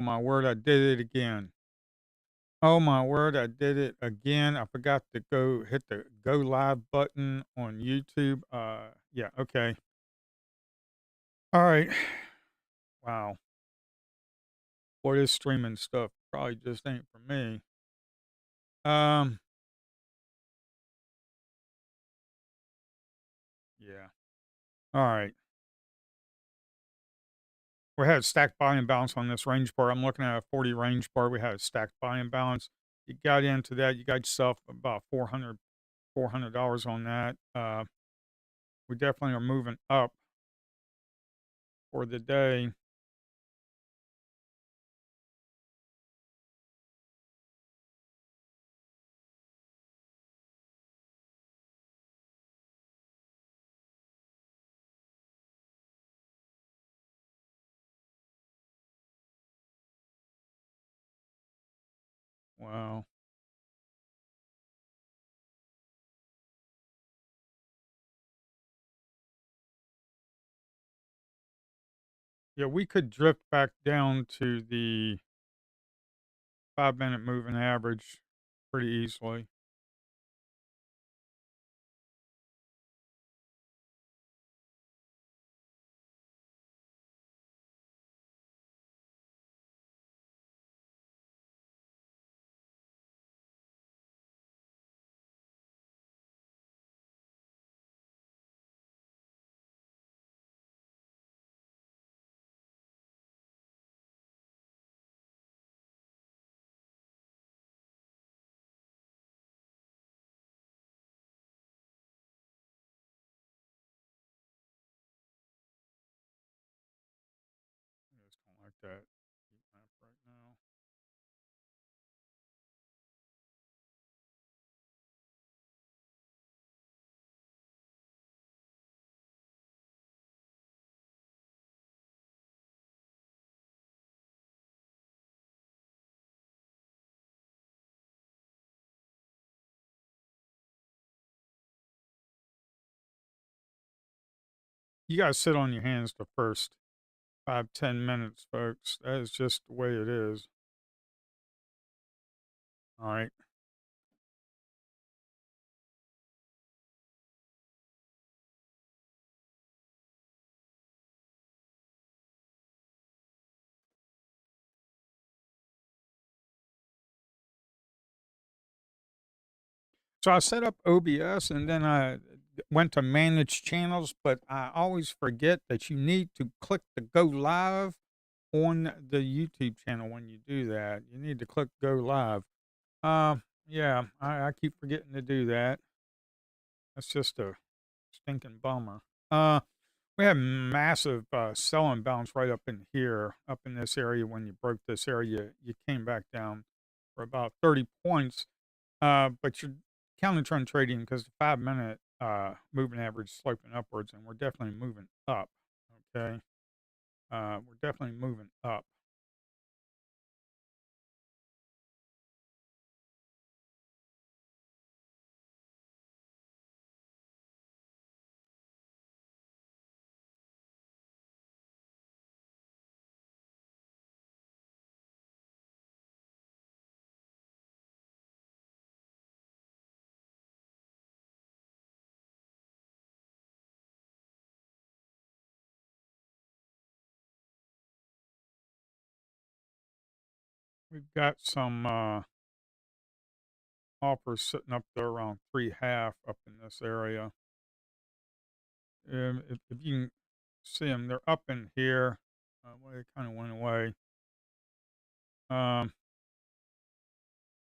My word, I did it again. Oh my word, I did it again. I forgot to go hit the go live button on YouTube. Yeah, okay. All right. Wow. Boy, this streaming stuff probably just ain't for me. Um, yeah. All right. We had a stacked buy and balance on this range bar. I'm looking at a 40 range bar. We had a stacked buy and balance. You got into that, you got yourself about $400 on that. We definitely are moving up for the day. Wow. Yeah, we could drift back down to the 5-minute moving average pretty easily. I just don't like that heat map right now. You gotta sit on your hands the first 5, 10 minutes, folks. That is just the way it is. All right. So I set up OBS and then I went to manage channels, but I always forget that you need to click the go live on the YouTube channel when you do that. You need to click go live. Yeah, I keep forgetting to do that. That's just a stinking bummer. Uh, we had massive sell imbalance right up in here, up in this area. When you broke this area, you came back down for about 30 points. But you're counter trend trading because the 5-minute moving average is sloping upwards, and we're definitely moving up. Okay, we're definitely moving up. We've got some offers sitting up there around 3.5 up in this area. If you can see them, they're up in here. Well, they kind of went away. Um,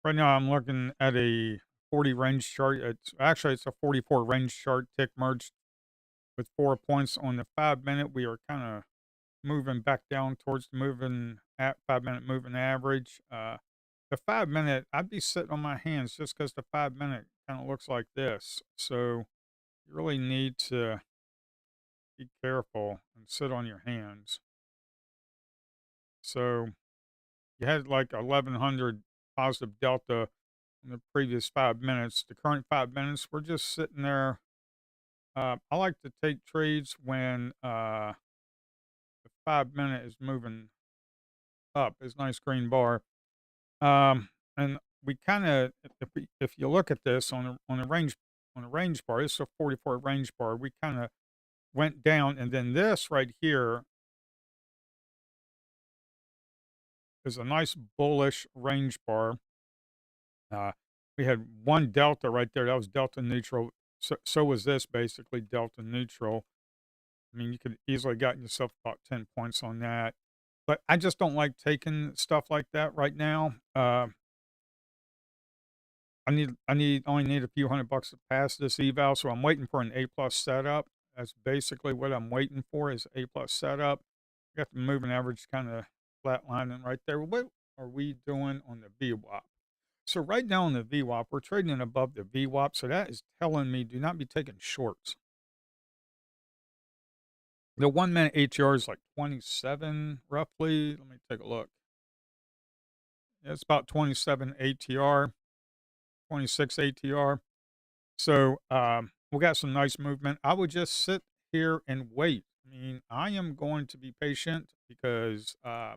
right now, I'm looking at a 40 range chart. It's a 44 range chart tick merged with 4 points on the 5-minute. We are kind of moving back down towards the moving at 5-minute moving average. The 5-minute, I'd be sitting on my hands just because the 5-minute kind of looks like this. So you really need to be careful and sit on your hands. So you had like 1100 positive delta in the previous 5 minutes. The current 5 minutes, we're just sitting there. I like to take trades when the 5-minute is moving up, this nice green bar. And we kinda if you look at this on a range bar, this is a 44 range bar, we kinda went down, and then this right here is a nice bullish range bar. Uh, we had one delta right there, that was delta neutral. So was this basically delta neutral. I mean, you could easily gotten yourself about 10 points on that. But I just don't like taking stuff like that right now. I only need a few $100 to pass this eval, so I'm waiting for an A plus setup. That's basically what I'm waiting for is A plus setup. Got the moving average kind of flatlining right there. What are we doing on the VWAP? So right now on the VWAP, we're trading above the VWAP, so that is telling me do not be taking shorts. The 1 minute ATR is like 27 roughly. Let me take a look. It's about 27 ATR, 26 ATR. So we got some nice movement. I would just sit here and wait. I mean, I am going to be patient because I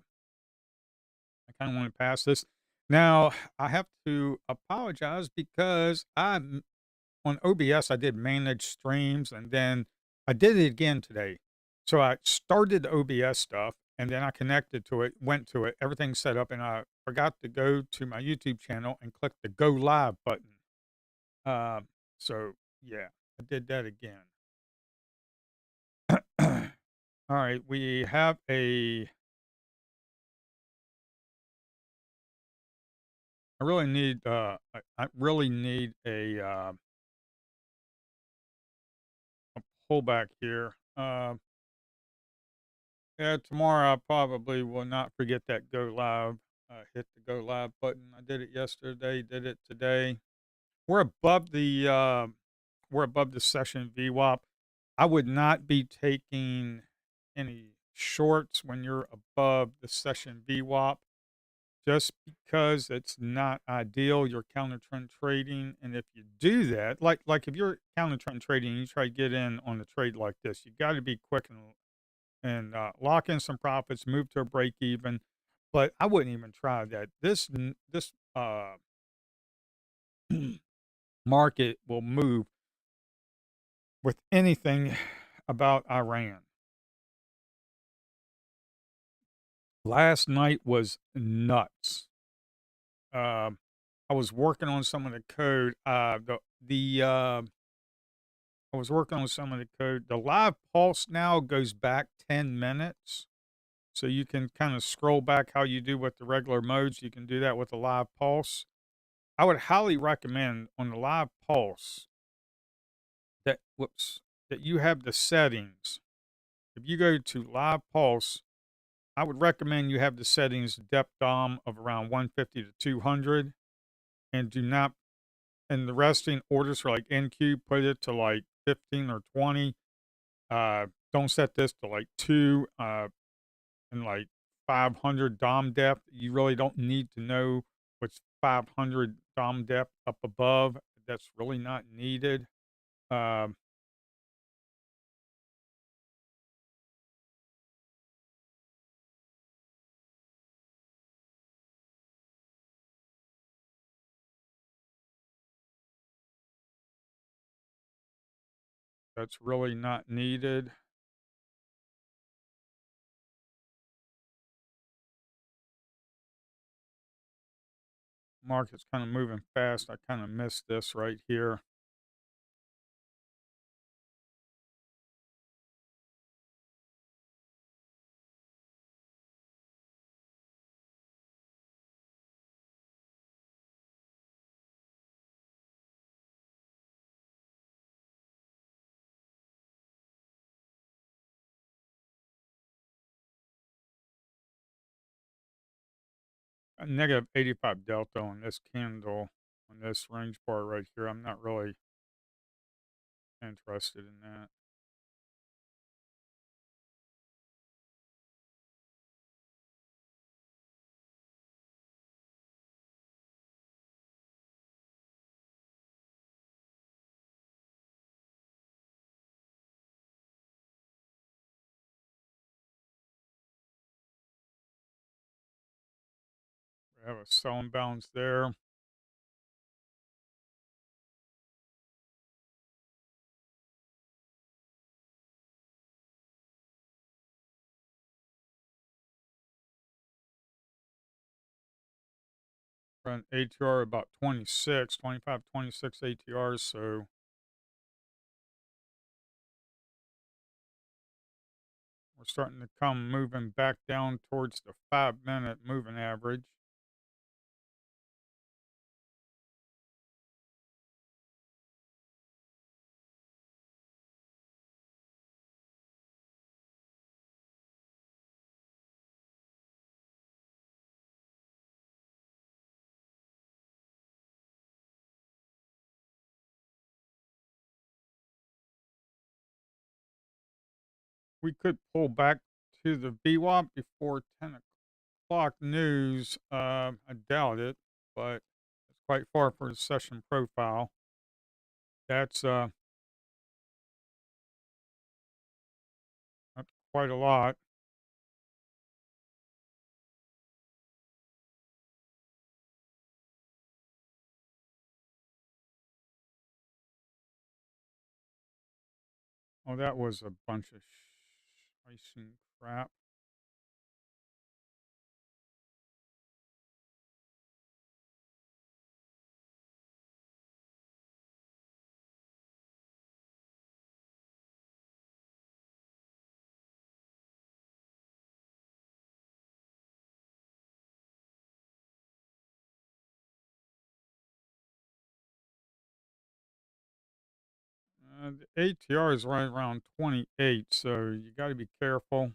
kind of want to pass this. Now, I have to apologize because on OBS, I did manage streams and then I did it again today. So I started the OBS stuff and then I connected to it, went to it, everything's set up, and I forgot to go to my YouTube channel and click the go live button. So yeah, I did that again. All right, we have I really need I really need a pullback here. Yeah, tomorrow I probably will not forget that go live. Hit the go live button. I did it yesterday, did it today. We're above the we're above the session VWAP. I would not be taking any shorts when you're above the session VWAP just because it's not ideal. You're counter trend trading. And if you do that, like if you're counter trend trading, and you try to get in on a trade like this, you got to be quick and lock in some profits, move to a break even. But I wouldn't even try that. This market will move with anything about Iran. Last night was nuts. Um, I was working on some of the code. I was working on some of the code. The live pulse now goes back 10 minutes. So you can kind of scroll back how you do with the regular modes. You can do that with the live pulse. I would highly recommend on the live pulse that you have the settings. If you go to live pulse, I would recommend you have the settings depth dom of around 150 to 200 and do not, and the resting orders for like NQ, put it to like 15 or 20. Don't set this to like 2 and like 500 dom depth. You really don't need to know what's 500 dom depth up above. That's really not needed. Um, that's really not needed. Market's kind of moving fast. I kind of missed this right here. A negative 85 delta on this candle on this range bar right here. I'm not really interested in that. have a selling balance there. Run ATR about 26, 25, 26 ATRs. So we're starting to come moving back down towards the 5 minute moving average. We could pull back to the VWAP before 10 o'clock news. I doubt it, but it's quite far for the session profile. That's that's quite a lot. Oh, that was a bunch of icing crap. The ATR is right around 28, so you got to be careful.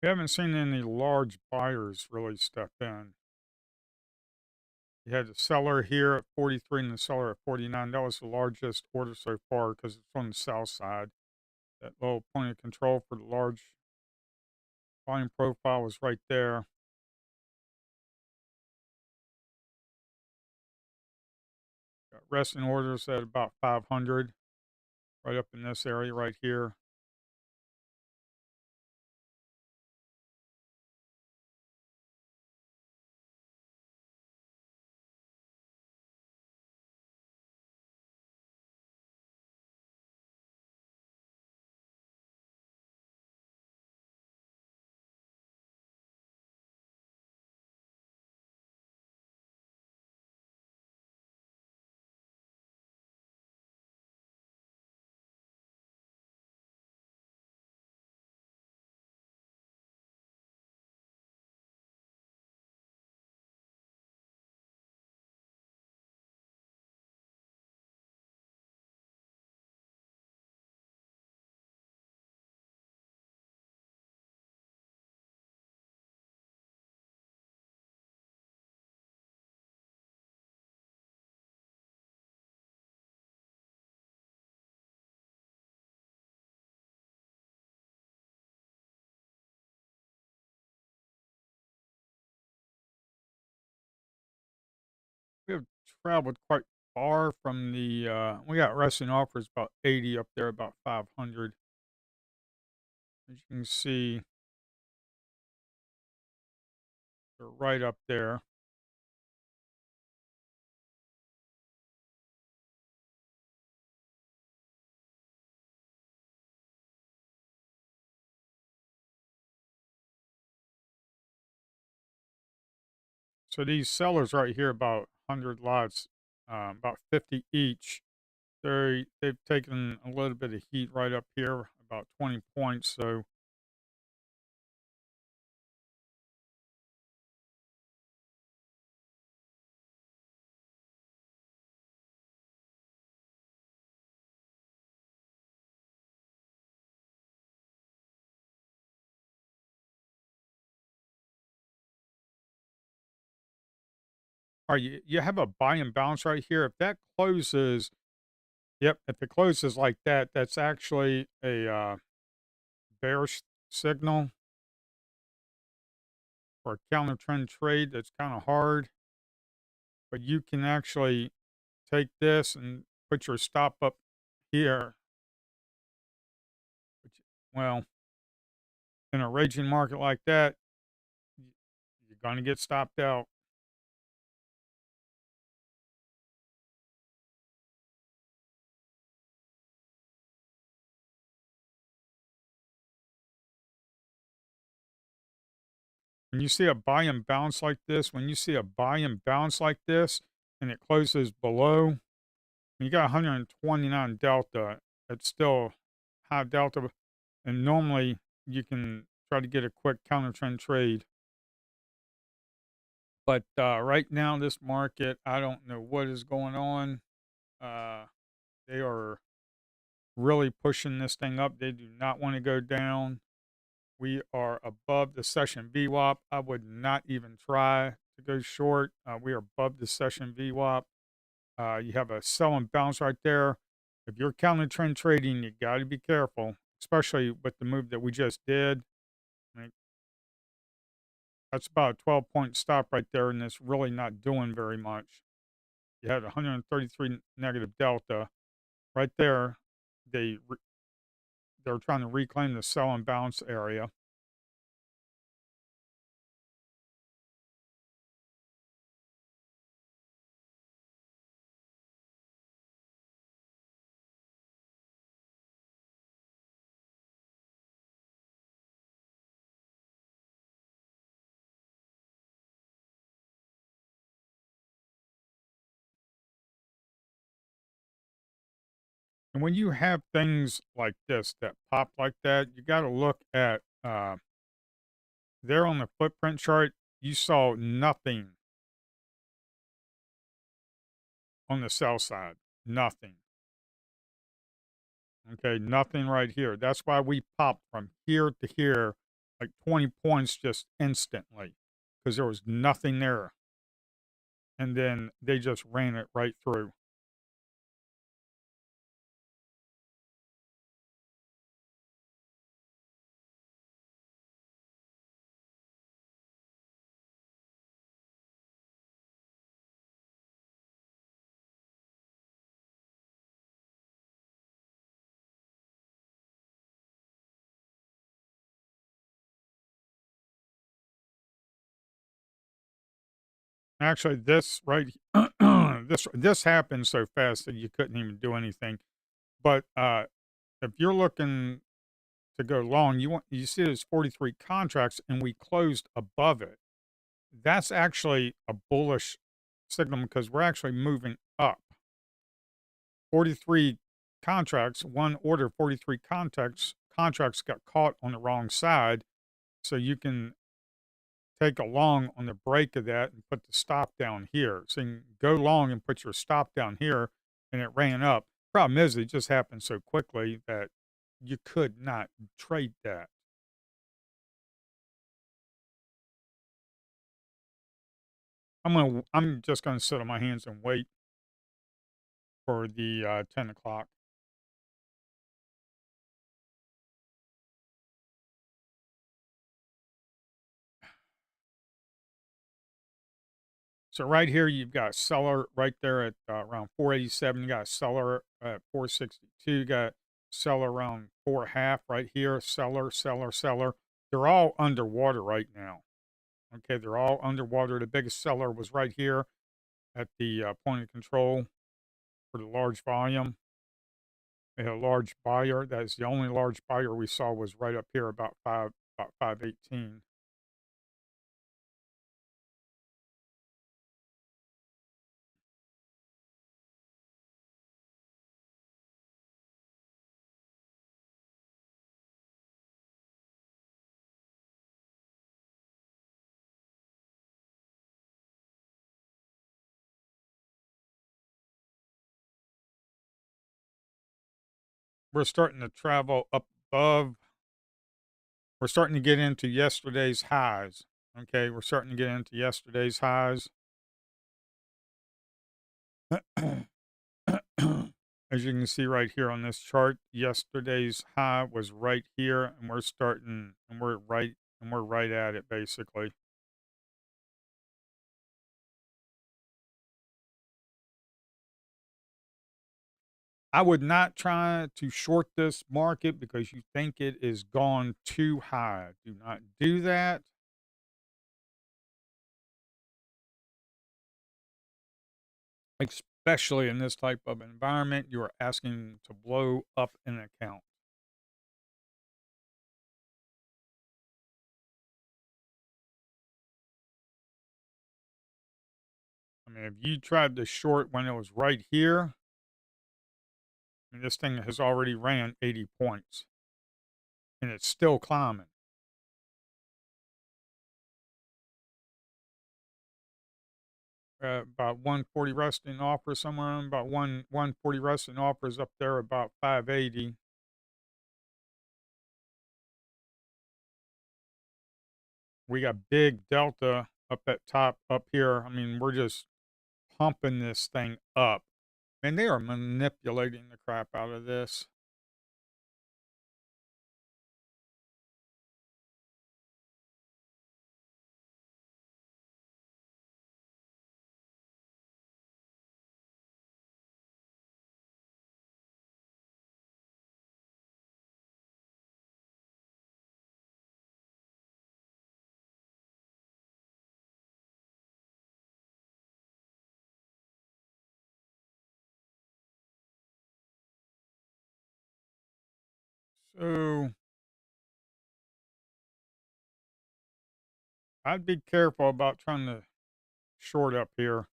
We haven't seen any large buyers really step in. You had the seller here at 43 and the seller at 49. That was the largest order so far because it's on the south side. That little point of control for the large volume profile was right there. Got resting orders at about 500, right up in this area right here. We have traveled quite far from the, we got resting offers about 80 up there, about 500. As you can see, they're right up there. So these sellers right here, about 100 lots, about 50 each. They've taken a little bit of heat right up here, about 20 points. So All right, you have a buy and bounce right here. If that closes, yep, if it closes like that, that's actually a bearish signal for a counter trend trade. That's kind of hard, but you can actually take this and put your stop up here. Which, well, in a raging market like that, y- you're going to get stopped out. When you see a buy and bounce like this, when you see a buy and bounce like this, and it closes below, you got 129 delta. It's still high delta, and normally you can try to get a quick counter trend trade. But right now, this market, I don't know what is going on. Uh, they are really pushing this thing up. They do not want to go down. We are above the session VWAP. I would not even try to go short. We are above the session VWAP. You have a sell and bounce right there. If you're counter trend trading, you got to be careful, especially with the move that we just did. Like, that's about a 12-point stop right there, and it's really not doing very much. You had 133 negative delta right there. They're trying to reclaim the sell and bounce area. And when you have things like this that pop like that, you got to look at there on the footprint chart. You saw nothing on the sell side, nothing. Okay, nothing right here. That's why we popped from here to here, like 20 points just instantly, because there was nothing there. And then they just ran it right through. Actually, this right, this happened so fast that you couldn't even do anything. But if you're looking to go long, you see there's 43 contracts, and we closed above it. That's actually a bullish signal because we're actually moving up. 43 contracts, one order, 43 contracts got caught on the wrong side. So you can take a long on the break of that and put the stop down here. So you can go long and put your stop down here, and it ran up. Problem is, it just happened so quickly that you could not trade that. I'm just gonna sit on my hands and wait for the 10 o'clock. So right here, you've got a seller right there at around 487. You got a seller at 462. You got seller around 4.5 right here. Seller, seller, seller. They're all underwater right now. Okay, they're all underwater. The biggest seller was right here at the point of control for the large volume. They had a large buyer. That's the only large buyer we saw was right up here about 518. We're starting to travel up above. We're starting to get into yesterday's highs. Okay, we're starting to get into yesterday's highs. As you can see right here on this chart, yesterday's high was right here, and we're right at it basically. I would not try to short this market because you think it is gone too high. Do not do that. Especially in this type of environment, you are asking to blow up an account. I mean, if you tried to short when it was right here, I mean, this thing has already ran 80 points and it's still climbing. About 140 resting offer somewhere on about 140 resting offers up there about 580. We got big delta up at top up here. I mean, we're just pumping this thing up. And they are manipulating the crap out of this. So I'd be careful about trying to short up here.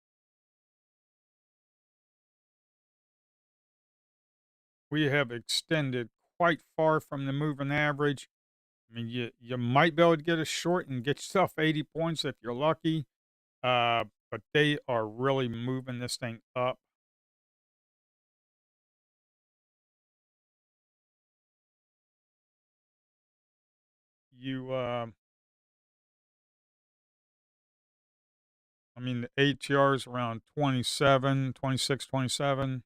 We have extended quite far from the moving average. I mean, you might be able to get a short and get yourself 80 points if you're lucky. But they are really moving this thing up. You, I mean, the ATR is around 27, 26, 27.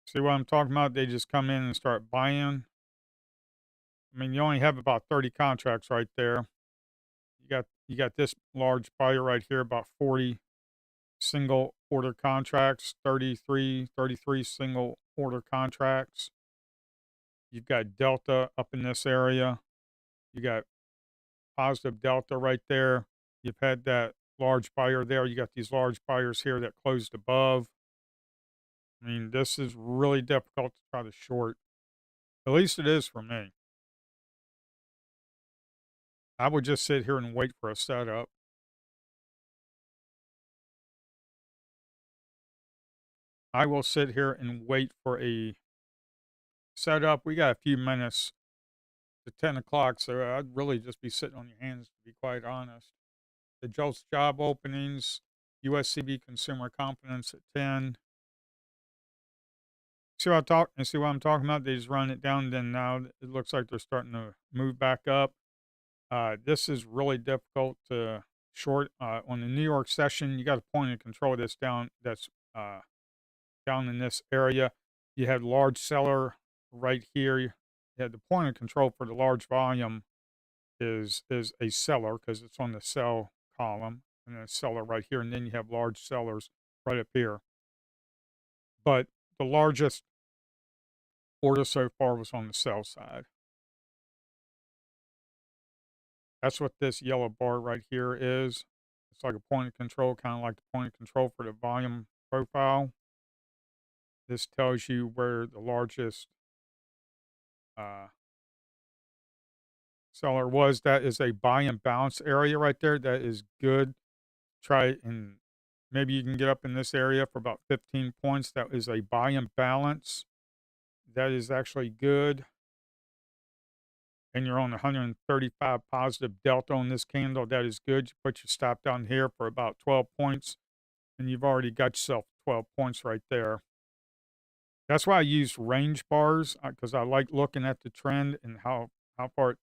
See what I'm talking about? They just come in and start buying. I mean, you only have about 30 contracts right there. You got this large buyer right here, about 40 single order contracts, 33 single order contracts. You've got Delta up in this area. You got positive Delta right there. You've had that large buyer there. You got these large buyers here that closed above. I mean, this is really difficult to try to short. At least it is for me. I would just sit here and wait for a setup. I will sit here and wait for a setup. We got a few minutes to 10 o'clock, so I'd really just be sitting on your hands, to be quite honest. The JOLTS job openings, USCB consumer confidence at 10. See what I'm talking about? They just run it down, then now it looks like they're starting to move back up. This is really difficult to short. On the New York session, you got a point of control that's down in this area. You had large seller right here. You had the point of control for the large volume is a seller because it's on the sell column, and then a seller right here, and then you have large sellers right up here. But the largest order so far was on the sell side. That's what this yellow bar right here is. It's like a point of control, kind of like the point of control for the volume profile. This tells you where the largest uh, seller was. That is a buy and bounce area right there. That is good. Try and maybe you can get up in this area for about 15 points. That is a buy and balance. That is actually good. And you're on 135 positive delta on this candle. That is good. You put your stop down here for about 12 points, and you've already got yourself 12 points right there. That's why I use range bars because I like looking at the trend and how far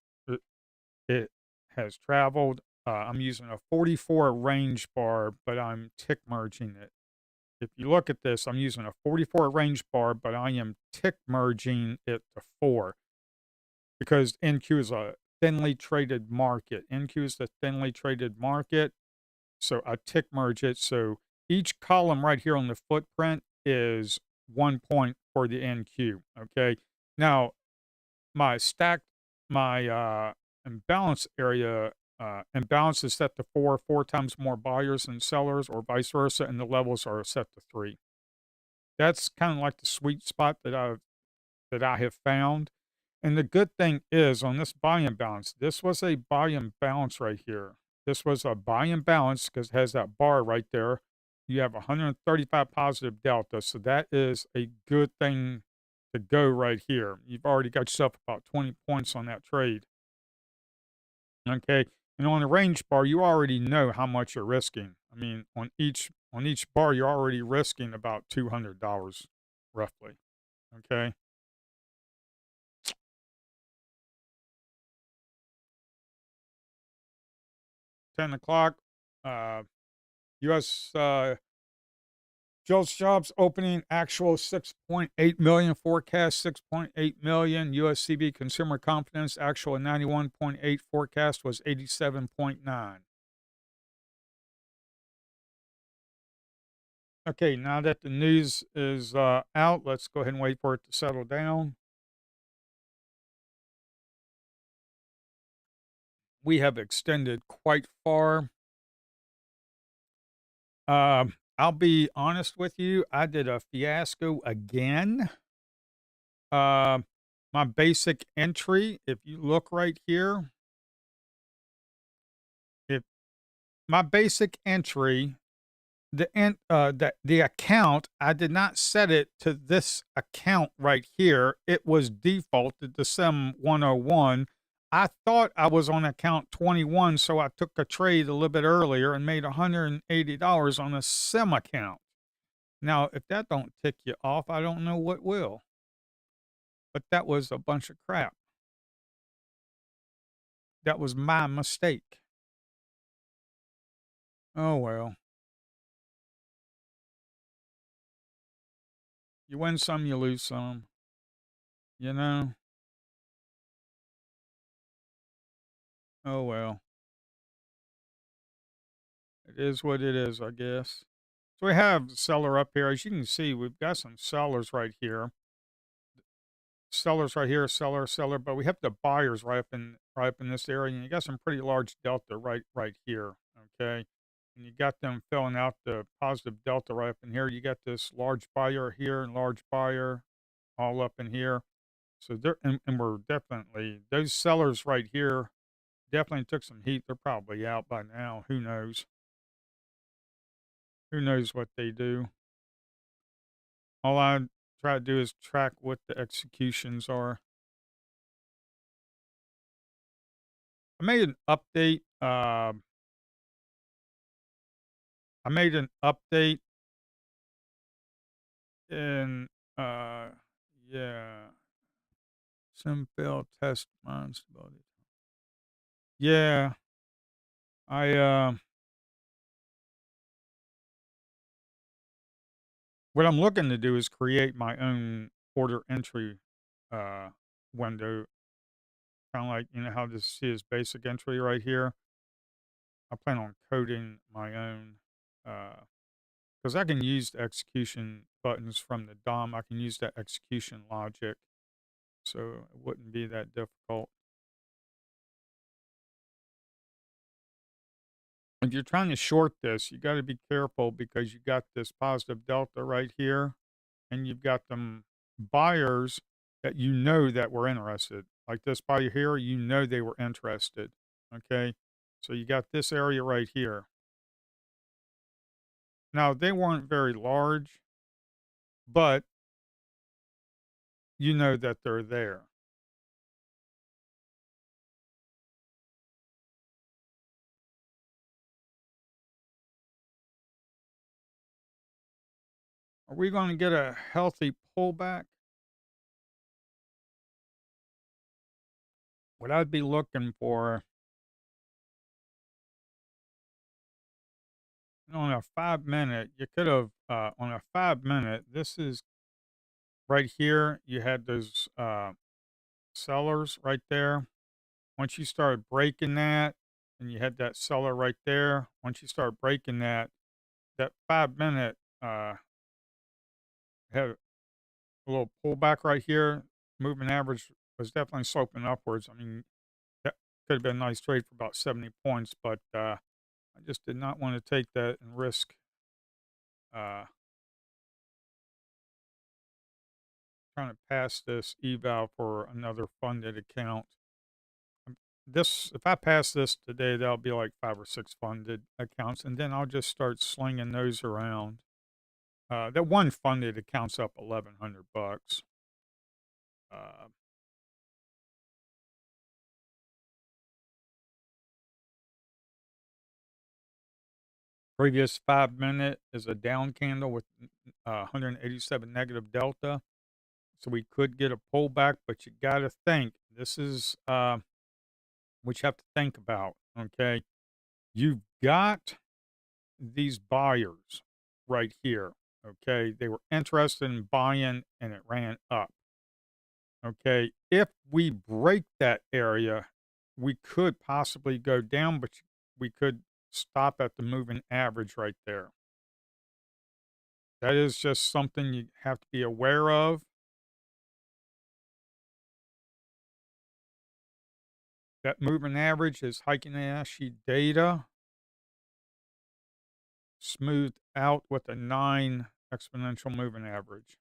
it has traveled. I'm using a 44 range bar, but I'm tick merging it. If you look at this, I'm using a 44 range bar, but I am tick merging it to 4 because NQ is a thinly traded market. NQ is the thinly traded market. So I tick merge it. So each column right here on the footprint is 1 point for the NQ. Okay. Now my stacked, my imbalance area, imbalance is set to 4 times more buyers than sellers, or vice versa, and the levels are set to 3. That's kind of like the sweet spot that I have found. And the good thing is on this buy and balance, this was a buy and balance right here. This was a buy and balance because it has that bar right there. You have 135 positive delta. So that is a good thing to go right here. You've already got yourself about 20 points on that trade. Okay. And on the range bar, you already know how much you're risking. I mean, on each bar, you're already risking about $200 roughly. Okay. 10 o'clock. Uh, U.S. Jobs opening actual 6.8 million, forecast 6.8 million. USCB consumer confidence actual 91.8, forecast was 87.9. Okay, now that the news is out, let's go ahead and wait for it to settle down. We have extended quite far. I'll be honest with you, I did a fiasco again. Uh, my basic entry, if you look right here, if my basic entry, the account, I did not set it to this account right here. It was defaulted to Sim 101. I thought I was on account 21, so I took a trade a little bit earlier and made $180 on a Sim account. Now, if that don't tick you off, I don't know what will. But that was a bunch of crap. That was my mistake. Oh well. You win some, you lose some. You know? Oh well. It is what it is, I guess. So we have the seller up here. As you can see, we've got some sellers right here. Sellers right here, seller, but we have the buyers right up in this area, and you got some pretty large delta right here. Okay. And you got them filling out the positive delta right up in here. You got this large buyer here and large buyer all up in here. So they're and we're definitely those sellers right here definitely took some heat. They're probably out by now. Who knows? Who knows what they do? All I try to do is track what the executions are. I made an update. I made an update in yeah, sim fail test mine stability. Yeah, I what I'm looking to do is create my own order entry uh window, kind of like how this is basic entry right here. I plan on coding my own because I can use the execution buttons from the DOM. I can use that execution logic, so it wouldn't be that difficult. If you're trying to short this, you got to be careful because you got this positive delta right here, and you've got them buyers that that were interested. Like this buyer here, they were interested. Okay, so you got this area right here. Now they weren't very large, but you know that they're there. Are we going to get a healthy pullback? What I'd be looking for On a 5 minute, you could have, on a 5 minute, this is right here, you had those sellers right there. Once you started breaking that, and you had that seller right there, once you start breaking that, that 5 minute had a little pullback right here. Moving average was definitely sloping upwards. I mean, that could have been a nice trade for about 70 points, but I just did not want to take that and risk uh, trying to pass this eval for another funded account. This, if I pass this today, that'll be like 5 or 6 funded accounts, and then I'll just start slinging those around. That one funded account's up 1,100 bucks. Uh, Previous 5 minute is a down candle with 187 negative delta, so we could get a pullback, but you got to think this is what you have to think about. Okay, you've got these buyers right here. Okay, they were interested in buying, and it ran up. Okay, if we break that area, we could possibly go down, but we could stop at the moving average right there. That is just something you have to be aware of. That moving average is Heikin Ashi data smoothed out with a 9 exponential moving average.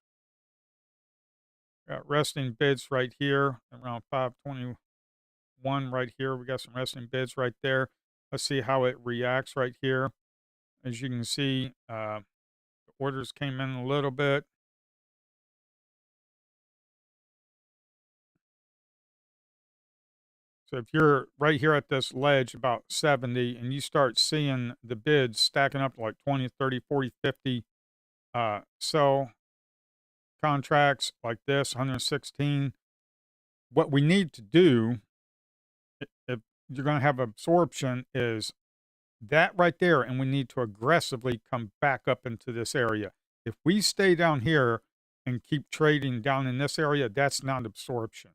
Got resting bids right here around 521 right here. We got some resting bids right there. Let's see how it reacts right here. As you can see, the orders came in a little bit. So if you're right here at this ledge about 70 and you start seeing the bids stacking up to like 20, 30, 40, 50 sell contracts like this, 116, what we need to do if you're going to have absorption is that right there, and we need to aggressively come back up into this area. If we stay down here and keep trading down in this area, that's not absorption.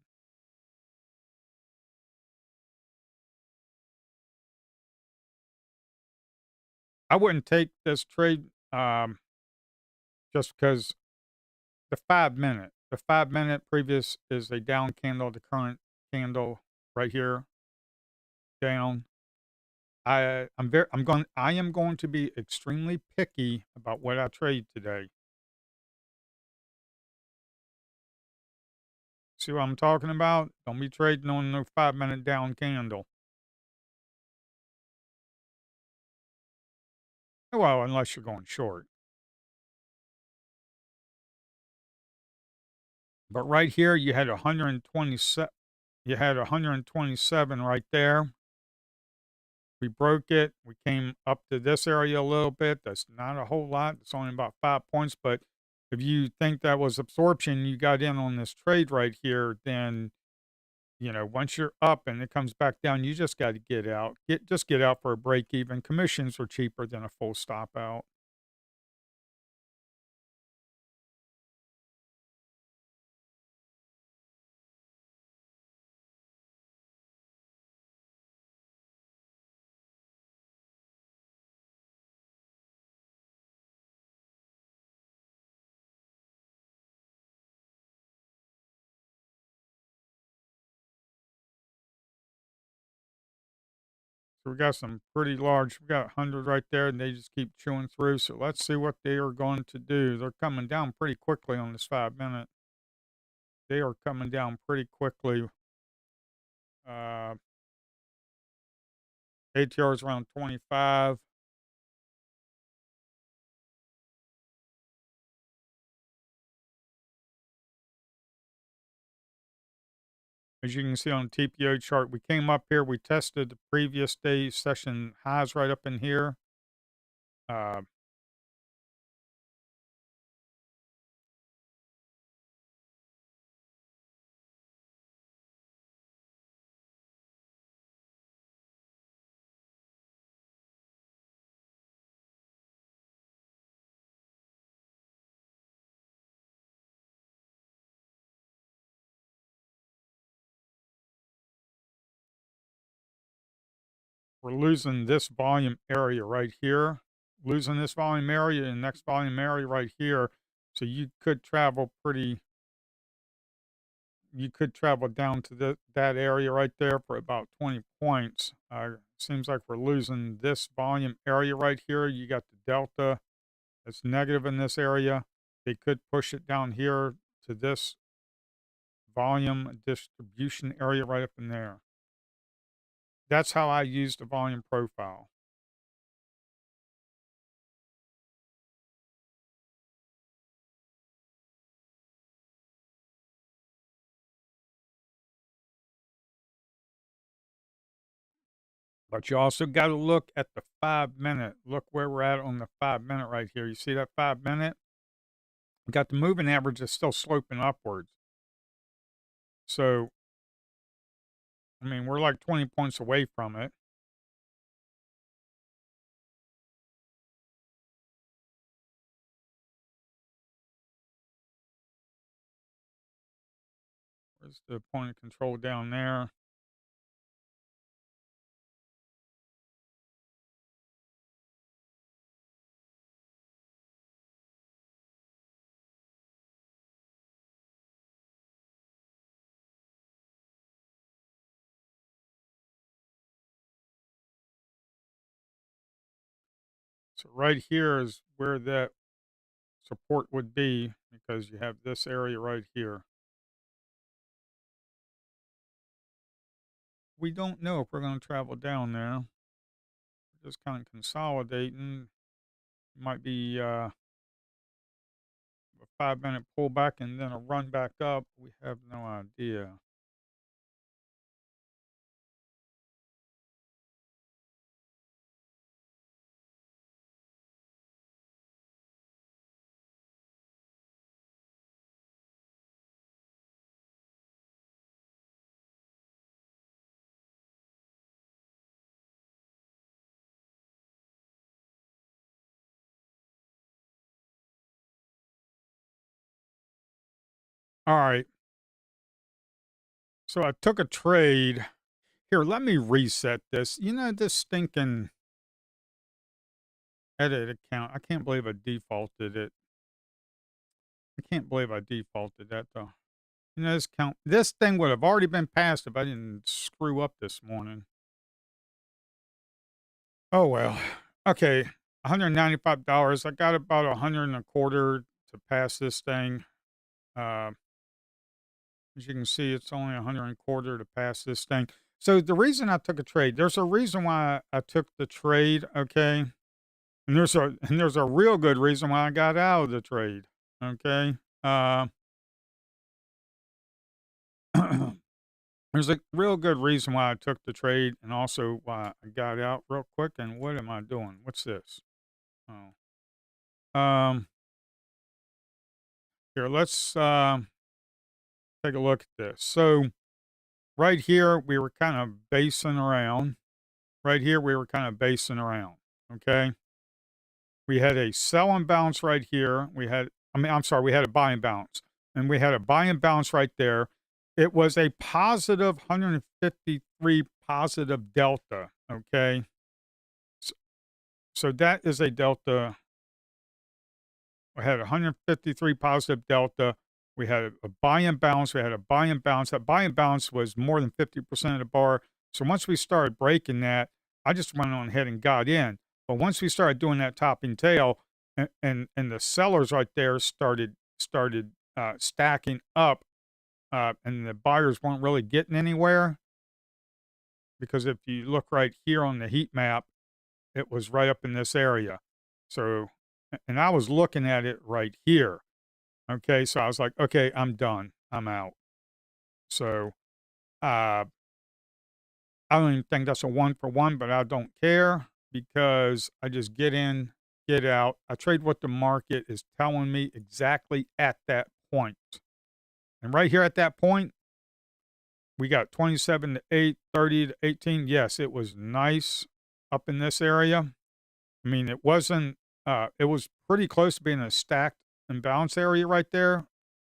I wouldn't take this trade just because the 5 minute previous is a down candle, the current candle right here down. I am going to be extremely picky about what I trade today. See what I'm talking about? Don't be trading on no 5 minute down candle. Well, unless you're going short. But right here you had 127, you had 127 right there. We broke it. We came up to this area a little bit. That's not a whole lot. It's only about 5 points. But if you think that was absorption, you got in on this trade right here, then once you're up and it comes back down, you just got to get out. Just get out for a break even. Commissions are cheaper than a full stop out. So we got some pretty large. We got 100 right there, and they just keep chewing through. So let's see what they are going to do. They're coming down pretty quickly on this 5 minute. They are coming down pretty quickly. Uh, ATR is around 25. As you can see on the TPO chart, we came up here. We tested the previous day session highs right up in here. Uh, we're losing this volume area right here, losing this volume area and next volume area right here. So you could travel down to that area right there for about 20 points. Seems like we're losing this volume area right here. You got the delta that's negative in this area. They could push it down here to this volume distribution area right up in there. That's how I use the volume profile. But you also got to look at the 5 minute. Look where we're at on the 5 minute right here. You see that 5 minute? We got the moving average is still sloping upwards. So, I mean, we're like 20 points away from it. Where's the point of control down there? So right here is where that support would be because you have this area right here. We don't know if we're going to travel down there. We're just kind of consolidating. Might be a 5 minute pullback and then a run back up. We have no idea. All right. So I took a trade. Here, let me reset this. You know, this stinking edit account. I can't believe I defaulted it. I can't believe I defaulted that though. You know, this thing would have already been passed if I didn't screw up this morning. Oh well. Okay. $195. I got about 100 and a quarter to pass this thing. Uh, as you can see, it's only 100 and a quarter to pass this thing. So the reason I took a trade, there's a reason why I took the trade, okay? And there's a real good reason why I got out of the trade, okay? There's a real good reason why I took the trade and also why I got out real quick. And what am I doing? What's this? Oh, here, let's take a look at this. So right here, we were kind of basing around. Right here, we were kind of basing around. Okay. We had a sell and bounce right here. We had a buy and bounce. And we had a buy and bounce right there. It was a positive 153 positive delta. Okay. So, so that is a delta. We had 153 positive delta. We had a buy and bounce. We had a buy and bounce. That buy and bounce was more than 50% of the bar. So once we started breaking that, I just went on ahead and got in. But once we started doing that topping tail, and the sellers right there started stacking up, and the buyers weren't really getting anywhere because if you look right here on the heat map, it was right up in this area. So, and I was looking at it right here. Okay, so I was like, okay, I'm done. I'm out. So, I don't even think that's a 1 for 1, but I don't care because I just get in, get out. I trade what the market is telling me exactly at that point. And right here at that point, we got 27 to 8, 30 to 18. Yes, it was nice up in this area. I mean, it was pretty close to being a stacked and balance area right there.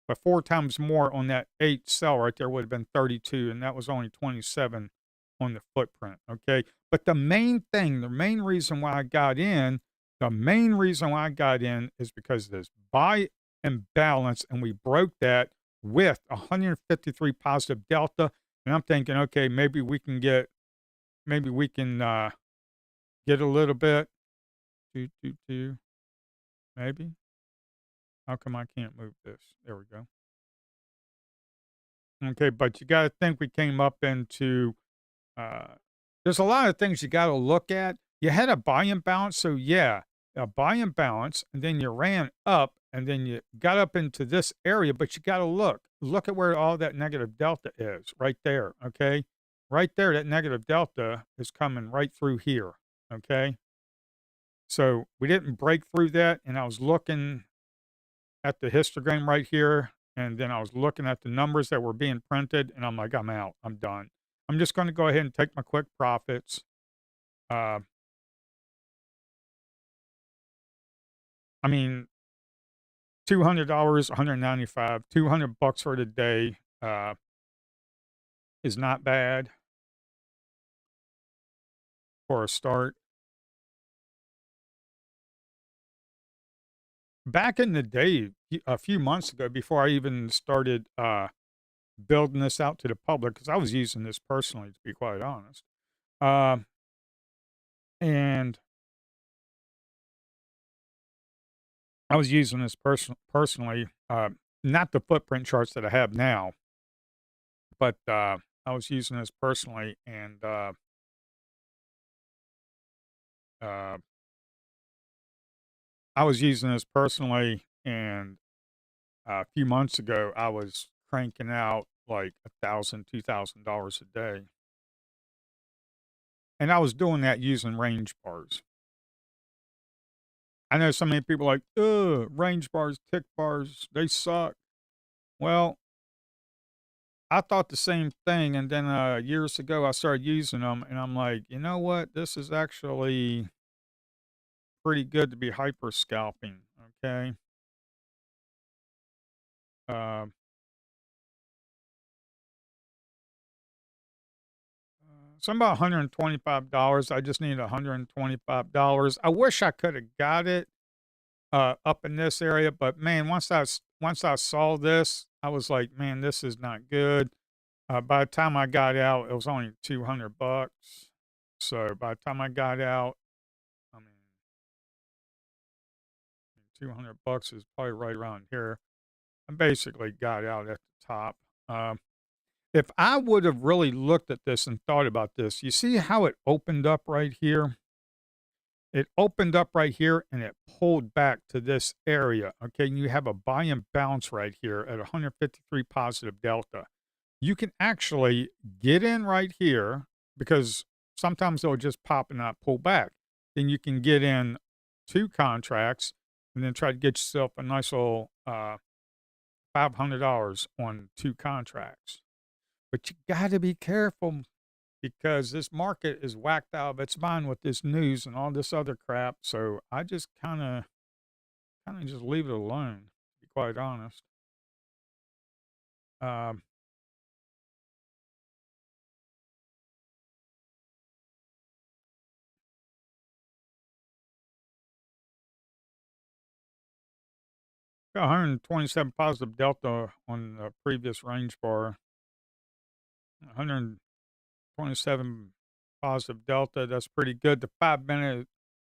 But 4 times more on that 8 sell right there would have been 32, and that was only 27 on the footprint, okay? But the main thing, the main reason why I got in, the main reason why I got in is because of this buy and balance, and we broke that with 153 positive delta. And I'm thinking, okay, maybe we can get a little bit, two, maybe. How come I can't move this? There we go. Okay, but you got to think we came up into. There's a lot of things you got to look at. You had a buy and balance, so yeah, a buy and balance, and then you ran up, and then you got up into this area. But you got to look at where all that negative delta is, right there. Okay, right there, that negative delta is coming right through here. Okay, so we didn't break through that, and I was looking at the histogram right here, and then I was looking at the numbers that were being printed, and I'm like, I'm out. I'm done. I'm just going to go ahead and take my quick profits. Uh, I mean, $200, 195, $200 for the day is not bad for a start. Back in the day, a few months ago, before I even started building this out to the public, because I was using this personally, to be quite honest. Uh, and I was using this personally, not the footprint charts that I have now, but I was using this personally, and uh, I was using this personally, and a few months ago, I was cranking out like $1,000, $2,000 a day, and I was doing that using range bars. I know so many people are like, ugh, range bars, tick bars, they suck. Well, I thought the same thing, and then years ago, I started using them, and I'm like, you know what? This is actually pretty good to be hyper scalping. Okay. Uh, so I'm about $125. I just need $125. I wish I could have got it up in this area, but man, once I saw this, I was like, man, this is not good. By the time I got out, it was only $200. So by the time I got out, I mean, $200 is probably right around here. I basically got out at the top. Um, if I would have really looked at this and thought about this, you see how it opened up right here? It opened up right here and it pulled back to this area. Okay. And you have a buy and bounce right here at 153 positive delta. You can actually get in right here because sometimes they'll just pop and not pull back. Then you can get in 2 contracts and then try to get yourself a nice little $500 on 2 contracts. But you got to be careful because this market is whacked out of its mind with this news and all this other crap. So I just kind of just leave it alone, to be quite honest. Um, got 127 positive delta on the previous range bar. 127 positive delta. That's pretty good. The 5 minute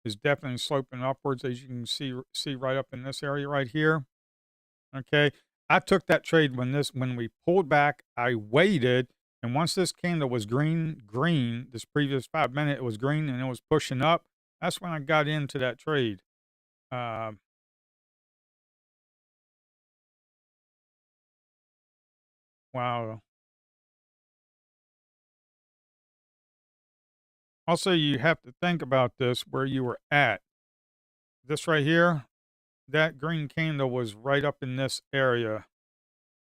is definitely sloping upwards, as you can see right up in this area right here. Okay. I took that trade when we pulled back, I waited, and once this candle was green, this previous 5 minute, it was green and it was pushing up. That's when I got into that trade. Uh, wow. Also, you have to think about this where you were at. This right here, that green candle was right up in this area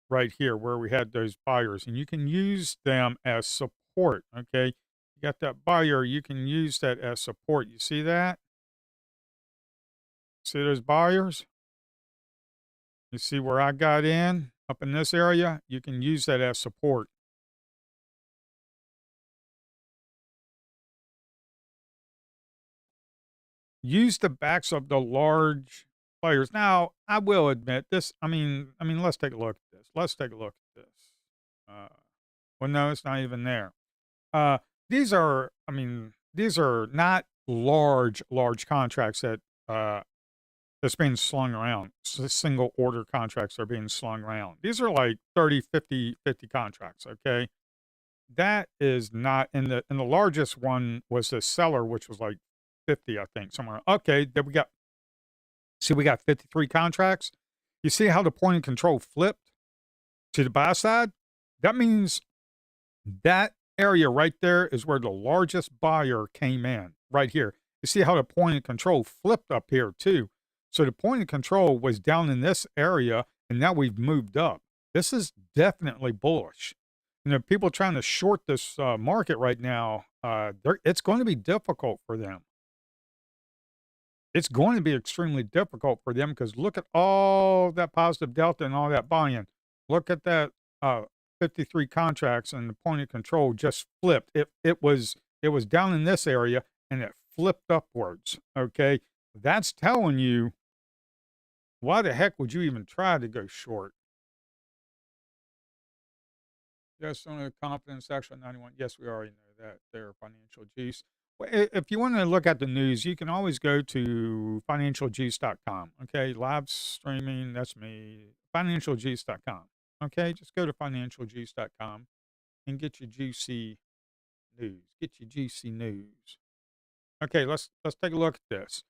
right here where we had those buyers, and you can use them as support. Okay. You got that buyer, you can use that as support. You see that? See those buyers? You see where I got in up in this area? You can use that as support. use the backs of the large players. Now, I will admit this. I mean, let's take a look at this. Let's take a look at this. Uh, well, no, it's not even there. Uh, these are, I mean, these are not large contracts that that's being slung around. Single order contracts are being slung around. These are like 30, 50 contracts. Okay, that is not and the largest one was the seller, which was like 50, I think, somewhere. Okay, then we got 53 contracts. You see how the point of control flipped to the buy side? That means that area right there is where the largest buyer came in, right here. You see how the point of control flipped up here too. So the point of control was down in this area, and now we've moved up. This is definitely bullish. You know, people trying to short this market right now, it's going to be difficult for them. It's going to be extremely difficult for them because look at all that positive delta and all that buy-in. Look at that 53 contracts and the point of control just flipped. It was down in this area and it flipped upwards. Okay. That's telling you why the heck would you even try to go short? Yes, on the confidence section 91. Yes, we already know that there, financial juice. Well, if you want to look at the news, you can always go to financialjuice.com. Okay, live streaming, that's me, financialjuice.com. Okay, just go to financialjuice.com and get your juicy news. Get your juicy news. Okay, let's take a look at this.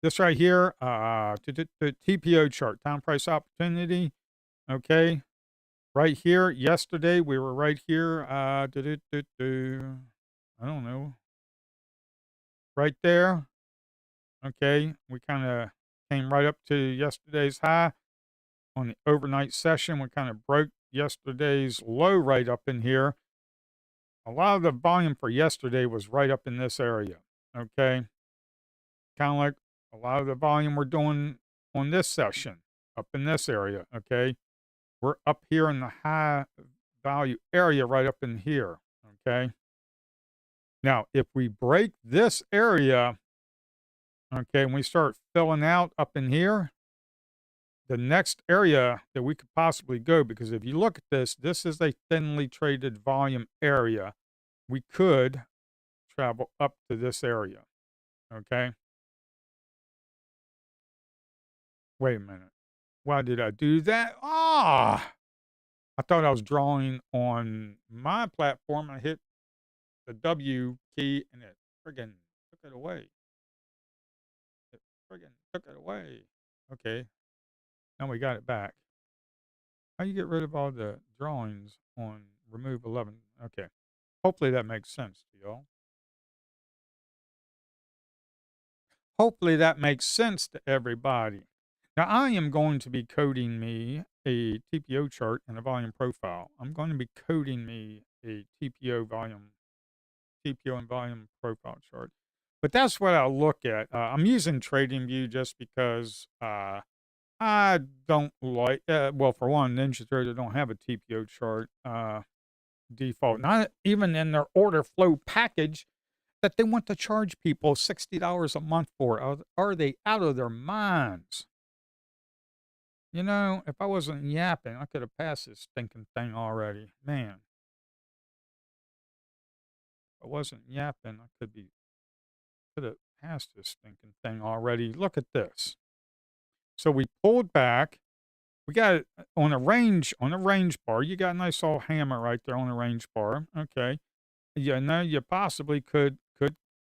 This right here, the TPO chart, time price opportunity. Okay, right here, yesterday, we were right here, I don't know, right there, okay? We kinda came right up to yesterday's high. On the overnight session, we kinda broke yesterday's low right up in here. A lot of the volume for yesterday was right up in this area, okay? Kinda like a lot of the volume we're doing on this session, up in this area, okay? We're up here in the high value area right up in here, okay? Now, if we break this area, okay, and we start filling out up in here, the next area that we could possibly go, because if you look at this, this is a thinly traded volume area. We could travel up to this area, okay? Wait a minute. Why did I do that? Ah, I thought I was drawing on my platform. I hit the W key and it friggin' took it away. It friggin' took it away. Okay, now we got it back. How you get rid of all the drawings on remove 11? Okay, hopefully that makes sense to y'all. Hopefully that makes sense to everybody. Now I am going to be coding me a TPO chart and a volume profile. I'm going to be coding me a TPO and volume profile chart. But that's what I'll look at. I'm using TradingView just because I don't like, well, for one, NinjaTrader don't have a TPO chart default, not even in their order flow package that they want to charge people $60 a month for. Are they out of their minds? You know, if I wasn't yapping, I could have passed this stinking thing already. Man, if I wasn't yapping, could have passed this stinking thing already. Look at this. So we pulled back. We got it on a range bar. You got a nice old hammer right there on the range bar. Okay. Yeah, no, you possibly could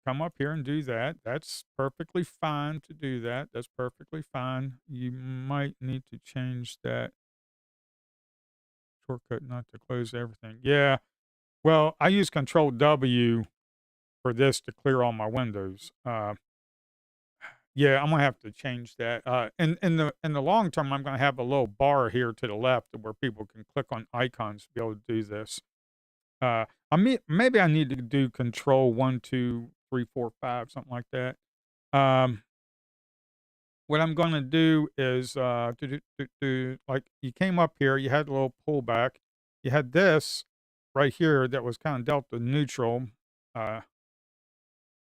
come up here and do that. That's perfectly fine to do that. That's perfectly fine. You might need to change that shortcut not to close everything. Yeah. Well, I use Control W for this to clear all my windows. Yeah, I'm gonna have to change that. In the long term, I'm gonna have a little bar here to the left where people can click on icons to be able to do this. Maybe I need to do Control 1, 2, 3, 4, 5, something like that. Um, what I'm gonna do is like you came up here, you had a little pullback, you had this right here that was kind of delta neutral. Uh,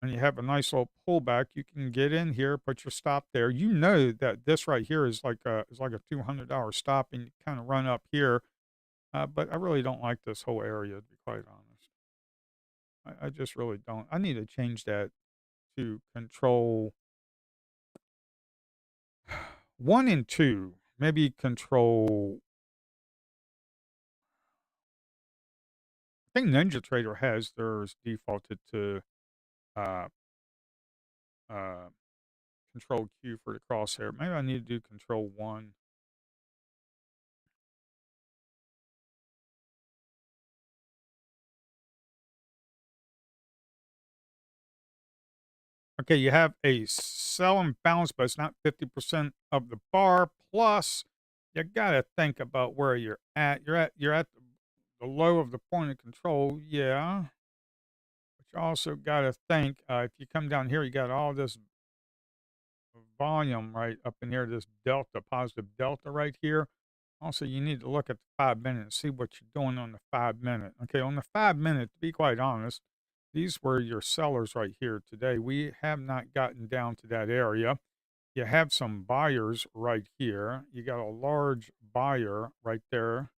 and you have a nice little pullback, you can get in here, put your stop there. You know that this right here is like a $200 stop, and you kind of run up here. But I really don't like this whole area, to be quite honest. I just really don't. I need to change that to control 1 and 2. Maybe control. I think Ninja Trader has theirs defaulted to uh, uh, control Q for the crosshair. Maybe I need to do control 1. Okay, you have a sell and bounce, but it's not 50% of the bar. Plus, you gotta think about where you're at. You're at the low of the point of control, yeah. But you also gotta think if you come down here, you got all this volume right up in here, this delta, positive delta right here. Also, you need to look at the 5 minute and see what you're doing on the 5 minute. Okay, on the 5 minute, to be quite honest, these were your sellers right here today. We have not gotten down to that area. You have some buyers right here. You got a large buyer right there.